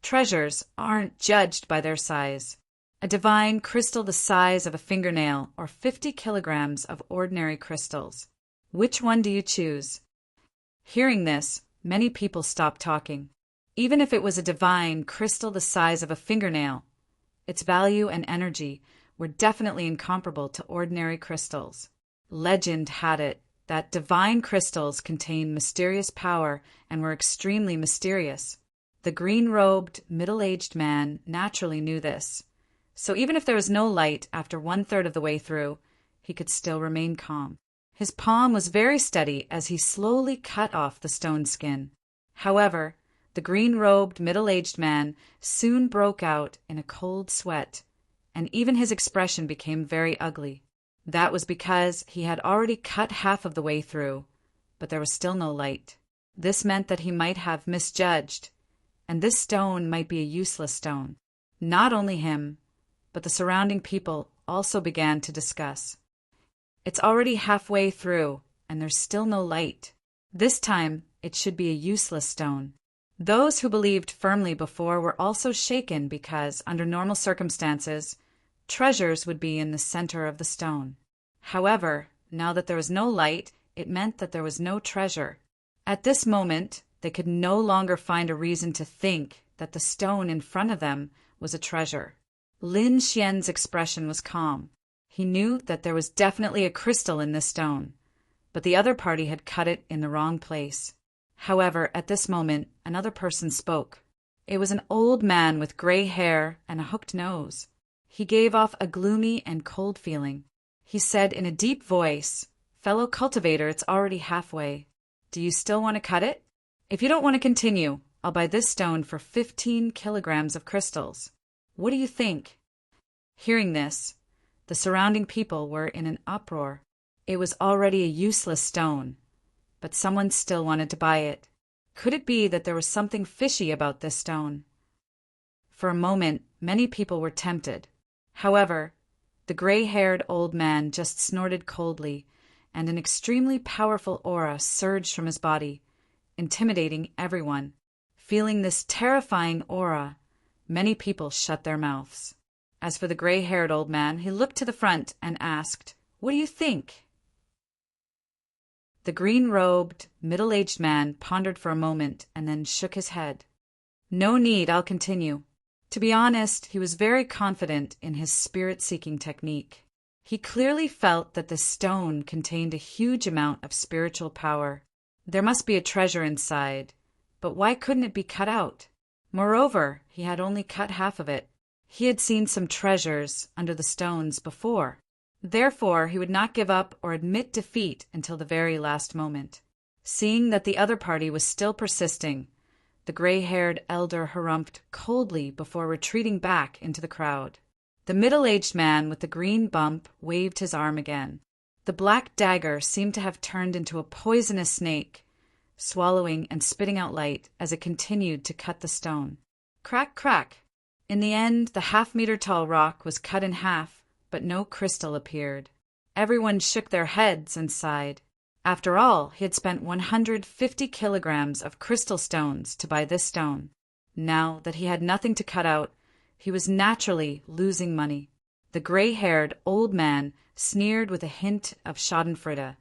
Treasures aren't judged by their size. A divine crystal the size of a fingernail or 50 kilograms of ordinary crystals. Which one do you choose? Hearing this, many people stopped talking. Even if it was a divine crystal the size of a fingernail, its value and energy were definitely incomparable to ordinary crystals. Legend had it that divine crystals contained mysterious power and were extremely mysterious. The green-robed, middle-aged man naturally knew this. So even if there was no light after 1/3 of the way through, he could still remain calm. His palm was very steady as he slowly cut off the stone skin. However, the green-robed, middle-aged man soon broke out in a cold sweat, and even his expression became very ugly. That was because he had already cut half of the way through, but there was still no light. This meant that he might have misjudged, and this stone might be a useless stone. Not only him, but the surrounding people also began to discuss. It's already halfway through, and there's still no light. This time, it should be a useless stone. Those who believed firmly before were also shaken because, under normal circumstances, treasures would be in the center of the stone. However, now that there was no light, it meant that there was no treasure. At this moment, they could no longer find a reason to think that the stone in front of them was a treasure. Lin Xian's expression was calm. He knew that there was definitely a crystal in this stone, but the other party had cut it in the wrong place. However, at this moment, another person spoke. It was an old man with gray hair and a hooked nose. He gave off a gloomy and cold feeling. He said in a deep voice, "Fellow cultivator, it's already halfway. Do you still want to cut it? If you don't want to continue, I'll buy this stone for 15 kilograms of crystals. What do you think?" Hearing this, the surrounding people were in an uproar. It was already a useless stone, but someone still wanted to buy it. Could it be that there was something fishy about this stone? For a moment, many people were tempted. However, the gray-haired old man just snorted coldly, and an extremely powerful aura surged from his body, intimidating everyone. Feeling this terrifying aura, many people shut their mouths. As for the gray-haired old man, he looked to the front and asked, "What do you think?" The green-robed, middle-aged man pondered for a moment and then shook his head. "No need, I'll continue." To be honest, he was very confident in his spirit-seeking technique. He clearly felt that the stone contained a huge amount of spiritual power. There must be a treasure inside, but why couldn't it be cut out? Moreover, he had only cut half of it. He had seen some treasures under the stones before. Therefore, he would not give up or admit defeat until the very last moment. Seeing that the other party was still persisting, the gray-haired elder harumphed coldly before retreating back into the crowd. The middle-aged man with the green bump waved his arm again. The black dagger seemed to have turned into a poisonous snake, swallowing and spitting out light as it continued to cut the stone. Crack, crack! In the end, the half-meter-tall rock was cut in half, but no crystal appeared. Everyone shook their heads and sighed. After all, he had spent 150 kilograms of crystal stones to buy this stone. Now that he had nothing to cut out, he was naturally losing money. The gray-haired old man sneered with a hint of schadenfreude.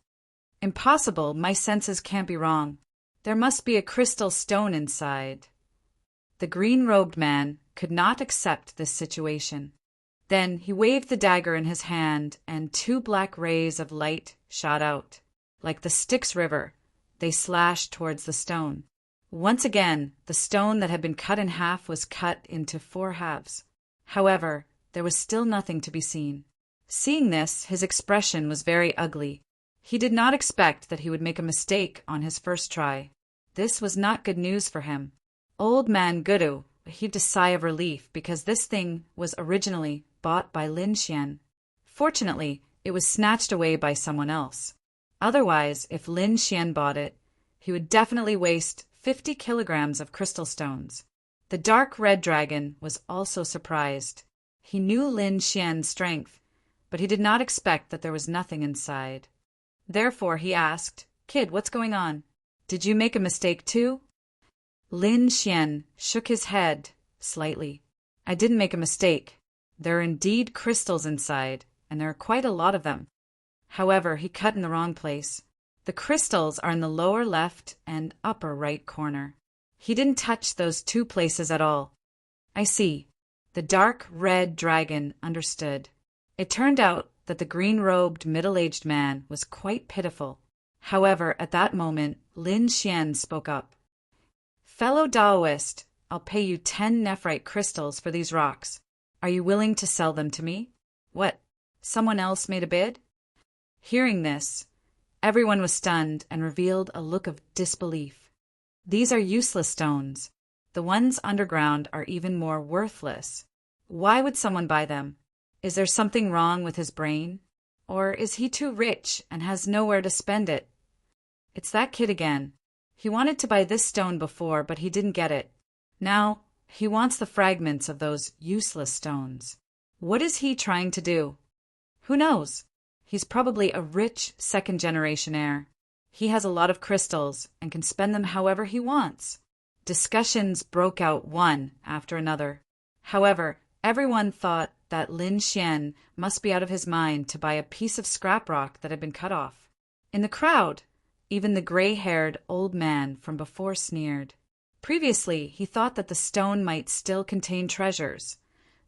"Impossible, my senses can't be wrong. There must be a crystal stone inside." The green-robed man could not accept this situation. Then he waved the dagger in his hand, and 2 black rays of light shot out. Like the Styx River, they slashed towards the stone. Once again, the stone that had been cut in half was cut into 4 halves. However, there was still nothing to be seen. Seeing this, his expression was very ugly. He did not expect that he would make a mistake on his first try. This was not good news for him. Old man Guru heaved a sigh of relief because this thing was originally bought by Lin Xian. Fortunately, it was snatched away by someone else. Otherwise, if Lin Xian bought it, he would definitely waste 50 kilograms of crystal stones. The dark red dragon was also surprised. He knew Lin Xian's strength, but he did not expect that there was nothing inside. Therefore, he asked, "Kid, what's going on? Did you make a mistake too?" Lin Xian shook his head slightly. "I didn't make a mistake. There are indeed crystals inside, and there are quite a lot of them. However, he cut in the wrong place. The crystals are in the lower left and upper right corner. He didn't touch those 2 places at all." "I see." The dark red dragon understood. It turned out that the green-robed middle-aged man was quite pitiful. However, at that moment, Lin Xian spoke up. Fellow Taoist, I'll pay you 10 nephrite crystals for these rocks. Are you willing to sell them to me? What? Someone else made a bid? Hearing this, everyone was stunned and revealed a look of disbelief. These are useless stones. The ones underground are even more worthless. Why would someone buy them? Is there something wrong with his brain? Or is he too rich and has nowhere to spend it? It's that kid again. He wanted to buy this stone before, but he didn't get it. Now, he wants the fragments of those useless stones. What is he trying to do? Who knows? He's probably a rich second-generation heir. He has a lot of crystals and can spend them however he wants. Discussions broke out one after another. However, everyone thought that Lin Xian must be out of his mind to buy a piece of scrap rock that had been cut off. In the crowd, even the gray-haired old man from before sneered. Previously, he thought that the stone might still contain treasures,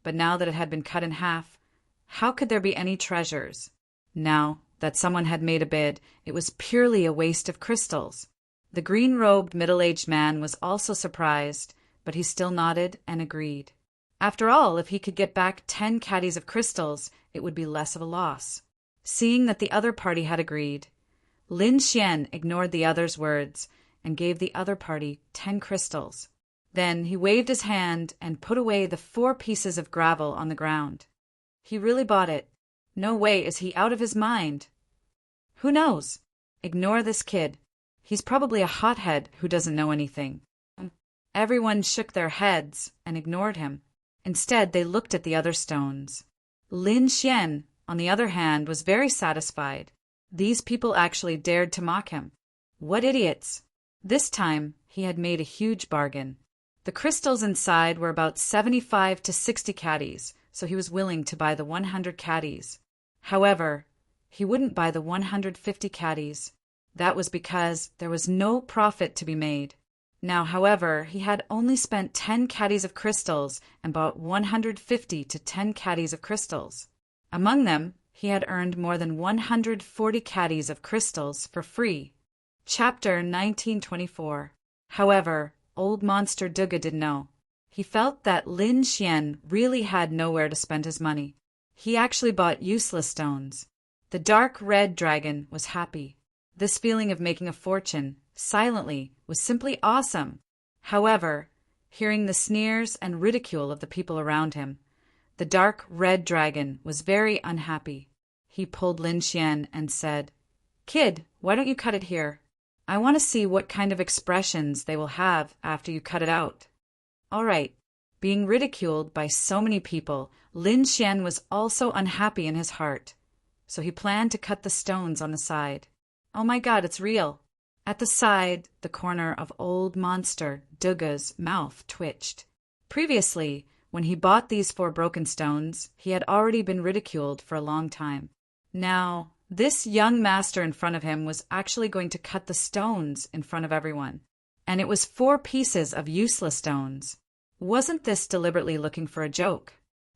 but now that it had been cut in half, how could there be any treasures? Now that someone had made a bid, it was purely a waste of crystals. The green-robed middle-aged man was also surprised, but he still nodded and agreed. After all, if he could get back 10 caddies of crystals, it would be less of a loss. Seeing that the other party had agreed, Lin Xian ignored the other's words and gave the other party 10 crystals. Then he waved his hand and put away the 4 pieces of gravel on the ground. He really bought it. No way is he out of his mind. Who knows? Ignore this kid. He's probably a hothead who doesn't know anything. Everyone shook their heads and ignored him. Instead, they looked at the other stones. Lin Xian, on the other hand, was very satisfied. These people actually dared to mock him. What idiots! This time, he had made a huge bargain. The crystals inside were about 75 to 60 caddies, so he was willing to buy the 100 caddies. However, he wouldn't buy the 150 caddies. That was because there was no profit to be made. Now, however, he had only spent 10 caddies of crystals and bought 150 to 10 caddies of crystals. Among them, he had earned more than 140 caddies of crystals for free. Chapter 1924. However, old monster Duga didn't know. He felt that Lin Xian really had nowhere to spend his money. He actually bought useless stones. The dark red dragon was happy. This feeling of making a fortune, silently, was simply awesome. However, hearing the sneers and ridicule of the people around him, the dark red dragon was very unhappy. He pulled Lin Xian and said, "Kid, why don't you cut it here? I want to see what kind of expressions they will have after you cut it out." All right. Being ridiculed by so many people, Lin Xian was also unhappy in his heart. So he planned to cut the stones on the side. Oh my God, it's real. At the side, the corner of old monster Duga's mouth twitched. Previously, when he bought these 4 broken stones, he had already been ridiculed for a long time. Now, this young master in front of him was actually going to cut the stones in front of everyone. And it was 4 pieces of useless stones. Wasn't this deliberately looking for a joke?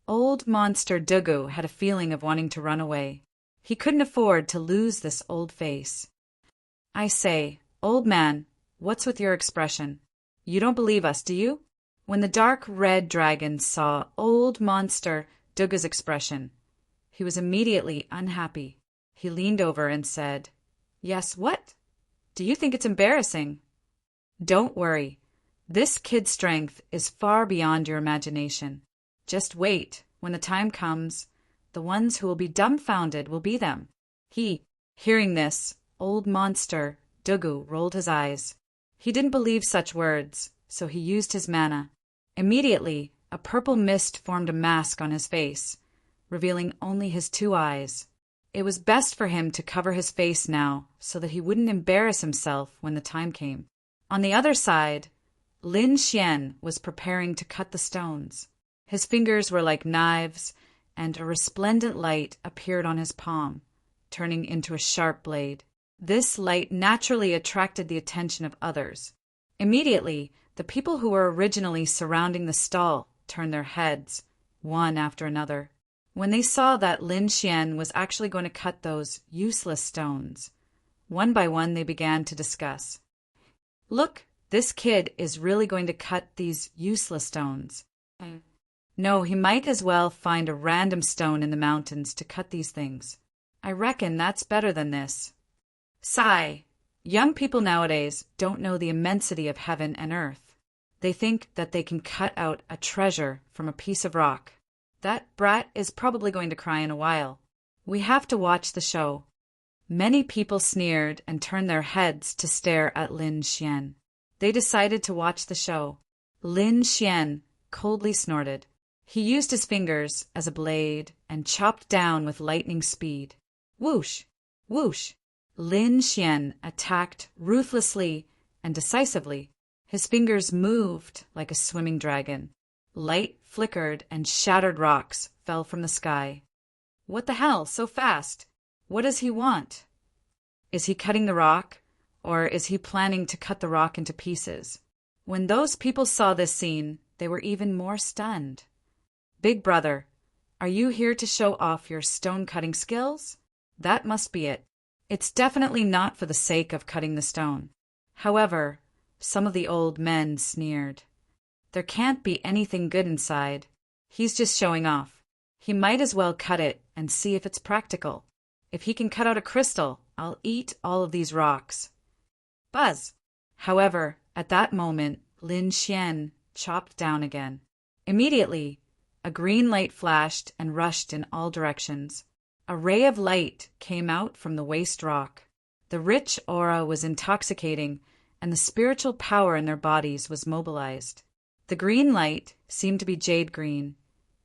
Old monster Dugu had a feeling of wanting to run away. He couldn't afford to lose this old face. I say, old man, what's with your expression? You don't believe us, do you? When the dark red dragon saw old monster Duga's expression, he was immediately unhappy. He leaned over and said, "Yes, what? Do you think it's embarrassing?" Don't worry. This kid's strength is far beyond your imagination. Just wait. When the time comes, the ones who will be dumbfounded will be them. Hearing this, old monster Dugu rolled his eyes. He didn't believe such words, so he used his mana. Immediately, a purple mist formed a mask on his face, revealing only his 2 eyes. It was best for him to cover his face now so that he wouldn't embarrass himself when the time came. On the other side, Lin Xian was preparing to cut the stones. His fingers were like knives, and a resplendent light appeared on his palm, turning into a sharp blade. This light naturally attracted the attention of others. Immediately, the people who were originally surrounding the stall turned their heads, one after another. When they saw that Lin Xian was actually going to cut those useless stones, One by one they began to discuss. Look, this kid is really going to cut these useless stones. No, he might as well find a random stone in the mountains to cut these things. I reckon that's better than this. Sigh. Young people nowadays don't know the immensity of heaven and earth. They think that they can cut out a treasure from a piece of rock. That brat is probably going to cry in a while. We have to watch the show. Many people sneered and turned their heads to stare at Lin Xian. They decided to watch the show. Lin Xian coldly snorted. He used his fingers as a blade and chopped down with lightning speed. Whoosh! Whoosh! Lin Xian attacked ruthlessly and decisively. His fingers moved like a swimming dragon. Light flickered and shattered rocks fell from the sky. What the hell, so fast? What does he want? Is he cutting the rock, or is he planning to cut the rock into pieces? When those people saw this scene, they were even more stunned. Big brother, are you here to show off your stone-cutting skills? That must be it. It's definitely not for the sake of cutting the stone. However, some of the old men sneered. There can't be anything good inside. He's just showing off. He might as well cut it and see if it's practical. If he can cut out a crystal, I'll eat all of these rocks. Buzz! However, at that moment, Lin Xian chopped down again. Immediately, a green light flashed and rushed in all directions. A ray of light came out from the waste rock. The rich aura was intoxicating, and the spiritual power in their bodies was mobilized. The green light seemed to be jade green,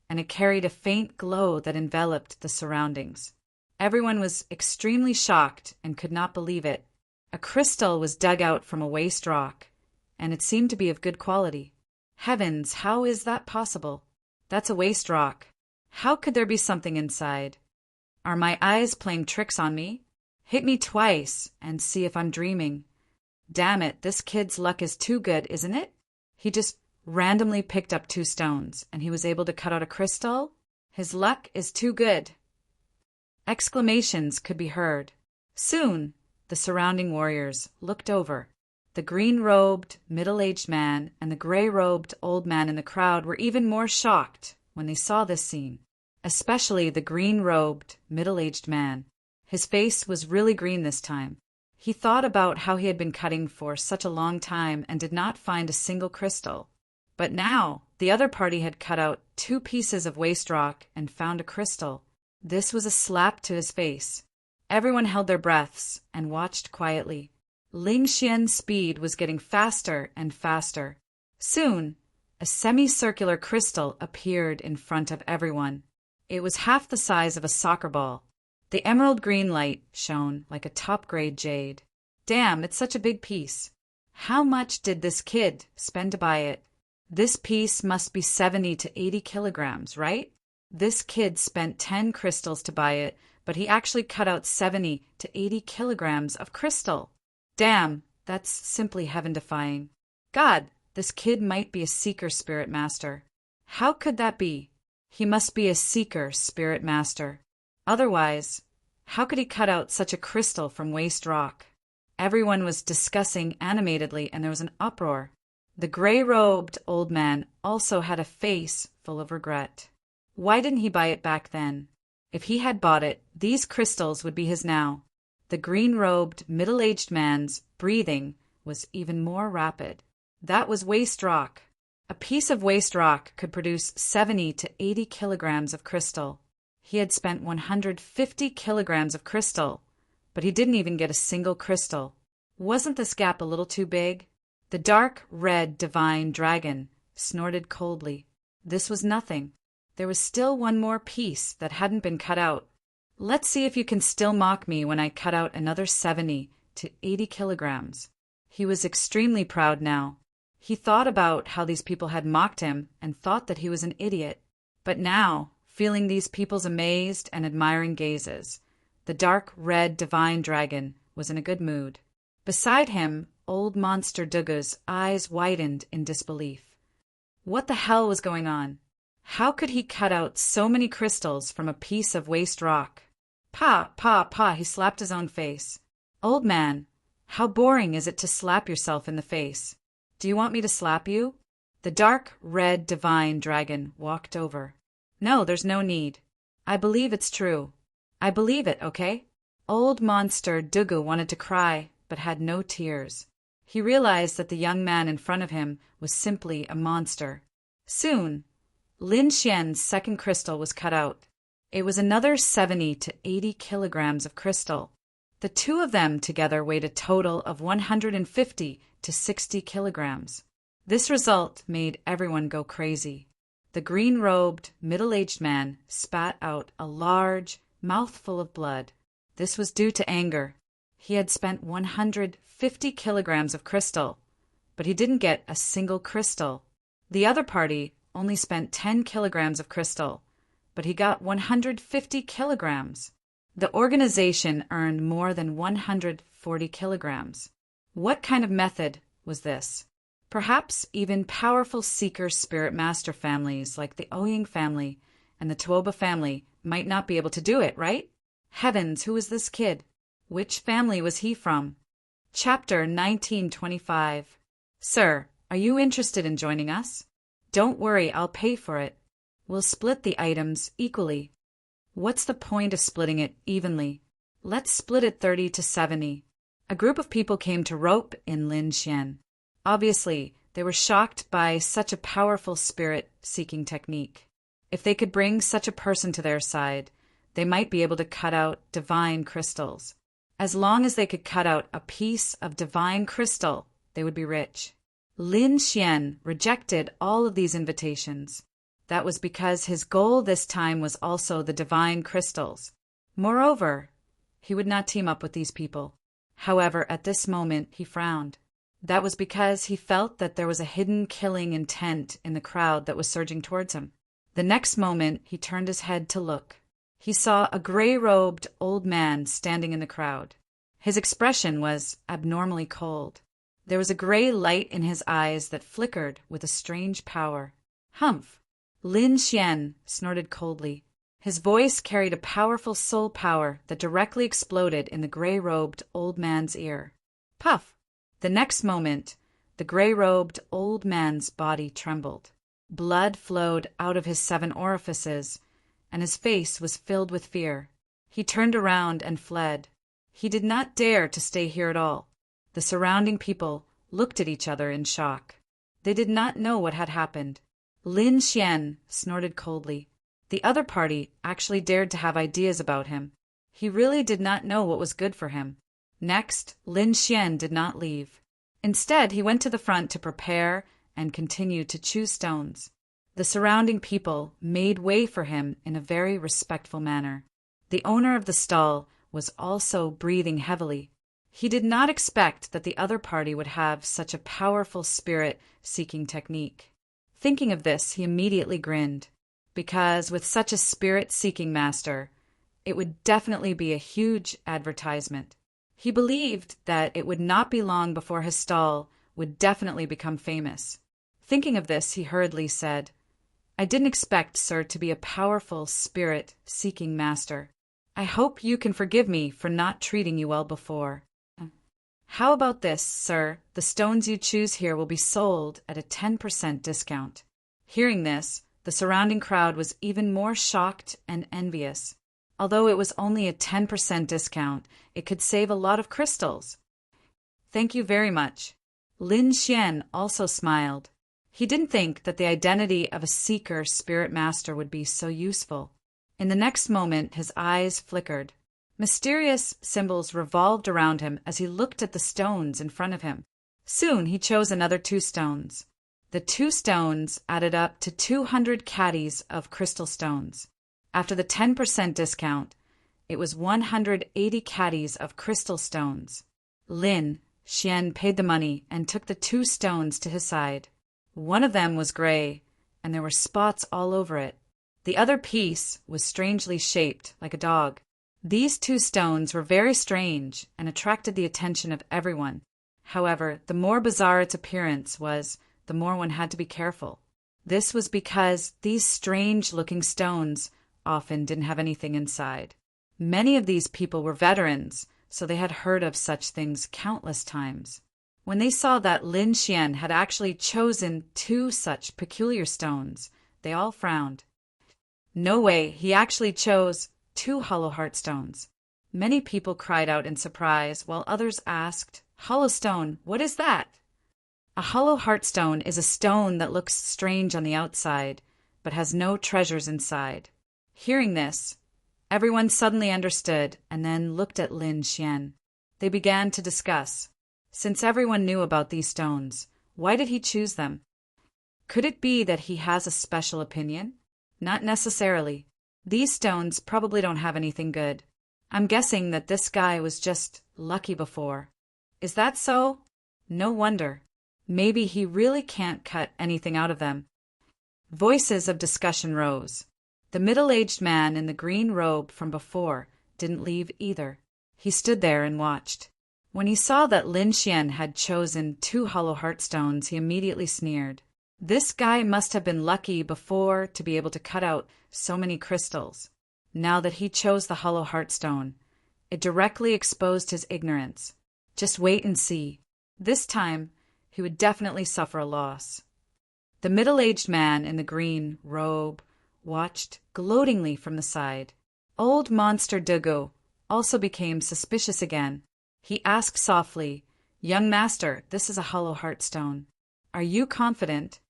and it carried a faint glow that enveloped the surroundings. Everyone was extremely shocked and could not believe it. A crystal was dug out from a waste rock, and it seemed to be of good quality. Heavens, how is that possible? That's a waste rock. How could there be something inside? Are my eyes playing tricks on me? Hit me twice and see if I'm dreaming. Damn it, this kid's luck is too good, isn't it? He just randomly picked up 2 stones, and he was able to cut out a crystal? His luck is too good. Exclamations could be heard. Soon, the surrounding warriors looked over. The green-robed, middle-aged man and the gray-robed old man in the crowd were even more shocked when they saw this scene. Especially the green-robed, middle-aged man. His face was really green this time. He thought about how he had been cutting for such a long time and did not find a single crystal. But now, the other party had cut out 2 pieces of waste rock and found a crystal. This was a slap to his face. Everyone held their breaths and watched quietly. Ling Xian's speed was getting faster and faster. Soon, a semicircular crystal appeared in front of everyone. It was half the size of a soccer ball. The emerald green light shone like a top-grade jade. Damn, it's such a big piece. How much did this kid spend to buy it? This piece must be 70 to 80 kilograms, right? This kid spent 10 crystals to buy it, but he actually cut out 70 to 80 kilograms of crystal. Damn, that's simply heaven-defying. God, this kid might be a seeker spirit master. How could that be? He must be a seeker spirit master. Otherwise, how could he cut out such a crystal from waste rock? Everyone was discussing animatedly, and there was an uproar. The gray-robed old man also had a face full of regret. Why didn't he buy it back then? If he had bought it, these crystals would be his now. The green-robed, middle-aged man's breathing was even more rapid. That was waste rock. A piece of waste rock could produce 70 to 80 kilograms of crystal. He had spent 150 kilograms of crystal, but he didn't even get a single crystal. Wasn't this gap a little too big? The dark red divine dragon snorted coldly. This was nothing. There was still one more piece that hadn't been cut out. Let's see if you can still mock me when I cut out another 70 to 80 kilograms. He was extremely proud now. He thought about how these people had mocked him and thought that he was an idiot. But now, feeling these people's amazed and admiring gazes, the dark red divine dragon was in a good mood. Beside him, old monster Duga's eyes widened in disbelief. What the hell was going on? How could he cut out so many crystals from a piece of waste rock? Pa, he slapped his own face. Old man, how boring is it to slap yourself in the face? Do you want me to slap you? The dark, red, divine dragon walked over. No, there's no need. I believe it's true. I believe it, okay? Old monster Dugu wanted to cry, but had no tears. He realized that the young man in front of him was simply a monster. Soon, Lin Xian's second crystal was cut out. It was another 70 to 80 kilograms of crystal. The two of them together weighed a total of 150 to 60 kilograms. This result made everyone go crazy. The green-robed, middle-aged man spat out a large mouthful of blood. This was due to anger. He had spent 150 kilograms of crystal, but he didn't get a single crystal. The other party only spent 10 kilograms of crystal, but he got 150 kilograms. The organization earned more than 140 kilograms. What kind of method was this? Perhaps even powerful seeker spirit master families like the Oying family and the Tuoba family might not be able to do it, right? Heavens, who is this kid? Which family was he from? Chapter 1925. Sir, are you interested in joining us? Don't worry, I'll pay for it. We'll split the items equally. What's the point of splitting it evenly? Let's split it 30 to 70. A group of people came to rope in Lin Xian. Obviously, they were shocked by such a powerful spirit-seeking technique. If they could bring such a person to their side, they might be able to cut out divine crystals. As long as they could cut out a piece of divine crystal, they would be rich. Lin Xian rejected all of these invitations. That was because his goal this time was also the divine crystals. Moreover, he would not team up with these people. However, at this moment, he frowned. That was because he felt that there was a hidden killing intent in the crowd that was surging towards him. The next moment, he turned his head to look. He saw a gray-robed old man standing in the crowd. His expression was abnormally cold. There was a gray light in his eyes that flickered with a strange power. Humph! Lin Xian snorted coldly. His voice carried a powerful soul power that directly exploded in the gray-robed old man's ear. Puff! The next moment, the gray-robed old man's body trembled. Blood flowed out of his 7 orifices, and his face was filled with fear. He turned around and fled. He did not dare to stay here at all. The surrounding people looked at each other in shock. They did not know what had happened. Lin Xian snorted coldly. The other party actually dared to have ideas about him. He really did not know what was good for him. Next, Lin Xian did not leave. Instead, he went to the front to prepare and continue to choose stones. The surrounding people made way for him in a very respectful manner. The owner of the stall was also breathing heavily. He did not expect that the other party would have such a powerful spirit-seeking technique. Thinking of this, he immediately grinned, because with such a spirit-seeking master, it would definitely be a huge advertisement. He believed that it would not be long before his stall would definitely become famous. Thinking of this, he hurriedly said, I didn't expect, sir, to be a powerful spirit-seeking master. I hope you can forgive me for not treating you well before. How about this, sir? The stones you choose here will be sold at a 10% discount. Hearing this, the surrounding crowd was even more shocked and envious. Although it was only a 10% discount, it could save a lot of crystals. Thank you very much. Lin Xian also smiled. He didn't think that the identity of a seeker spirit master would be so useful. In the next moment, his eyes flickered. Mysterious symbols revolved around him as he looked at the stones in front of him. Soon he chose another 2 stones. The 2 stones added up to 200 caddies of crystal stones. After the 10% discount, it was 180 caddies of crystal stones. Lin Xian paid the money and took the 2 stones to his side. One of them was gray, and there were spots all over it. The other piece was strangely shaped, like a dog. These 2 stones were very strange and attracted the attention of everyone. However, the more bizarre its appearance was, the more one had to be careful. This was because these strange-looking stones often didn't have anything inside. Many of these people were veterans so they had heard of such things countless times. When they saw that Lin Xian had actually chosen 2 such peculiar stones, they all frowned. No way, he actually chose 2 hollow heart stones. Many people cried out in surprise, while others asked, "Hollow stone, what is that?" A hollow heart stone is a stone that looks strange on the outside, but has no treasures inside. Hearing this, everyone suddenly understood and then looked at Lin Xian. They began to discuss. Since everyone knew about these stones, why did he choose them? Could it be that he has a special opinion? Not necessarily. These stones probably don't have anything good. I'm guessing that this guy was just lucky before. Is that so? No wonder. Maybe he really can't cut anything out of them. Voices of discussion rose. The middle-aged man in the green robe from before didn't leave either. He stood there and watched. When he saw that Lin Xian had chosen 2 hollow heart stones, he immediately sneered. This guy must have been lucky before to be able to cut out so many crystals. Now that he chose the hollow heart stone, it directly exposed his ignorance. Just wait and see. This time, he would definitely suffer a loss. The middle-aged man in the green robe watched gloatingly from the side. Old Monster Dugu also became suspicious again. He asked softly, "Young master, this is a hollow heart stone. Are you confident?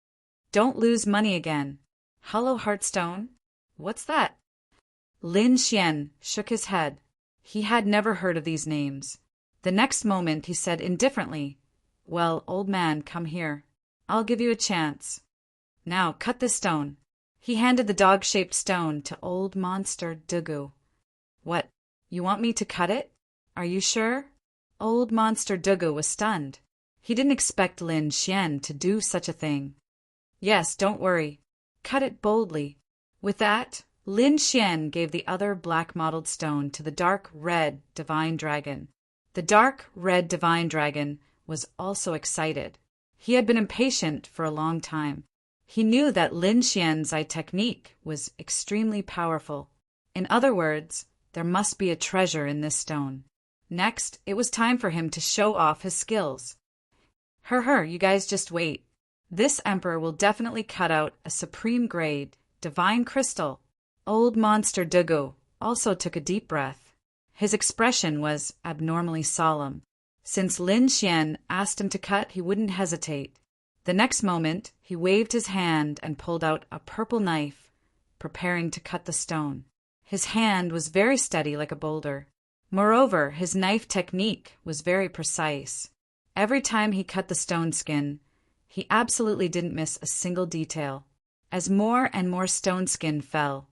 Don't lose money again." Hollow heart stone? What's that? Lin Xian shook his head. He had never heard of these names. The next moment he said indifferently, "Well, old man, come here. I'll give you a chance. Now cut this stone." He handed the dog-shaped stone to old Monster Dugu. "What, you want me to cut it? Are you sure?" Old Monster Dugu was stunned. He didn't expect Lin Xian to do such a thing. "Yes, don't worry. Cut it boldly." With that, Lin Xian gave the other black-mottled stone to the dark red divine dragon. The dark red divine dragon was also excited. He had been impatient for a long time. He knew that Lin Xian's eye technique was extremely powerful. In other words, there must be a treasure in this stone. Next, it was time for him to show off his skills. You guys just wait. This emperor will definitely cut out a supreme grade, divine crystal." Old Monster Dugu also took a deep breath. His expression was abnormally solemn. Since Lin Xian asked him to cut, he wouldn't hesitate. The next moment, he waved his hand and pulled out a purple knife, preparing to cut the stone. His hand was very steady like a boulder. Moreover, his knife technique was very precise. Every time he cut the stone skin, he absolutely didn't miss a single detail. As more and more stone skin fell,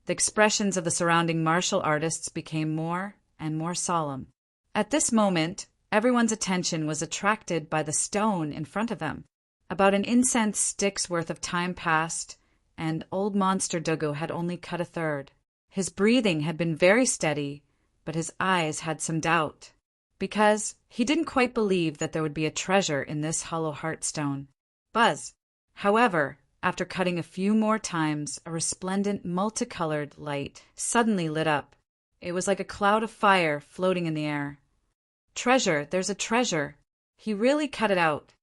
the expressions of the surrounding martial artists became more and more solemn. At this moment, everyone's attention was attracted by the stone in front of them. About an incense stick's worth of time passed, and old Monster Dugu had only cut a third. His breathing had been very steady, but his eyes had some doubt, because he didn't quite believe that there would be a treasure in this hollow heart stone. Buzz! However, after cutting a few more times, a resplendent multicolored light suddenly lit up. It was like a cloud of fire floating in the air. "Treasure! There's a treasure!" He really cut it out.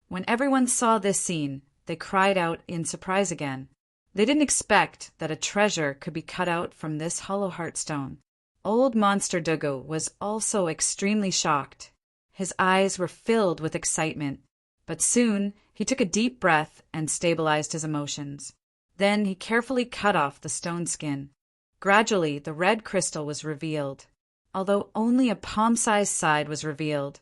When everyone saw this scene, they cried out in surprise again. They didn't expect that a treasure could be cut out from this hollow heart stone. Old Monster Dugu was also extremely shocked. His eyes were filled with excitement, but soon he took a deep breath and stabilized his emotions. Then he carefully cut off the stone skin. Gradually, the red crystal was revealed. Although only a palm-sized side was revealed,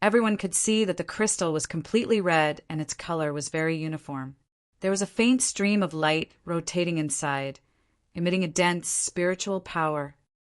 everyone could see that the crystal was completely red and its color was very uniform. There was a faint stream of light rotating inside, emitting a dense spiritual power.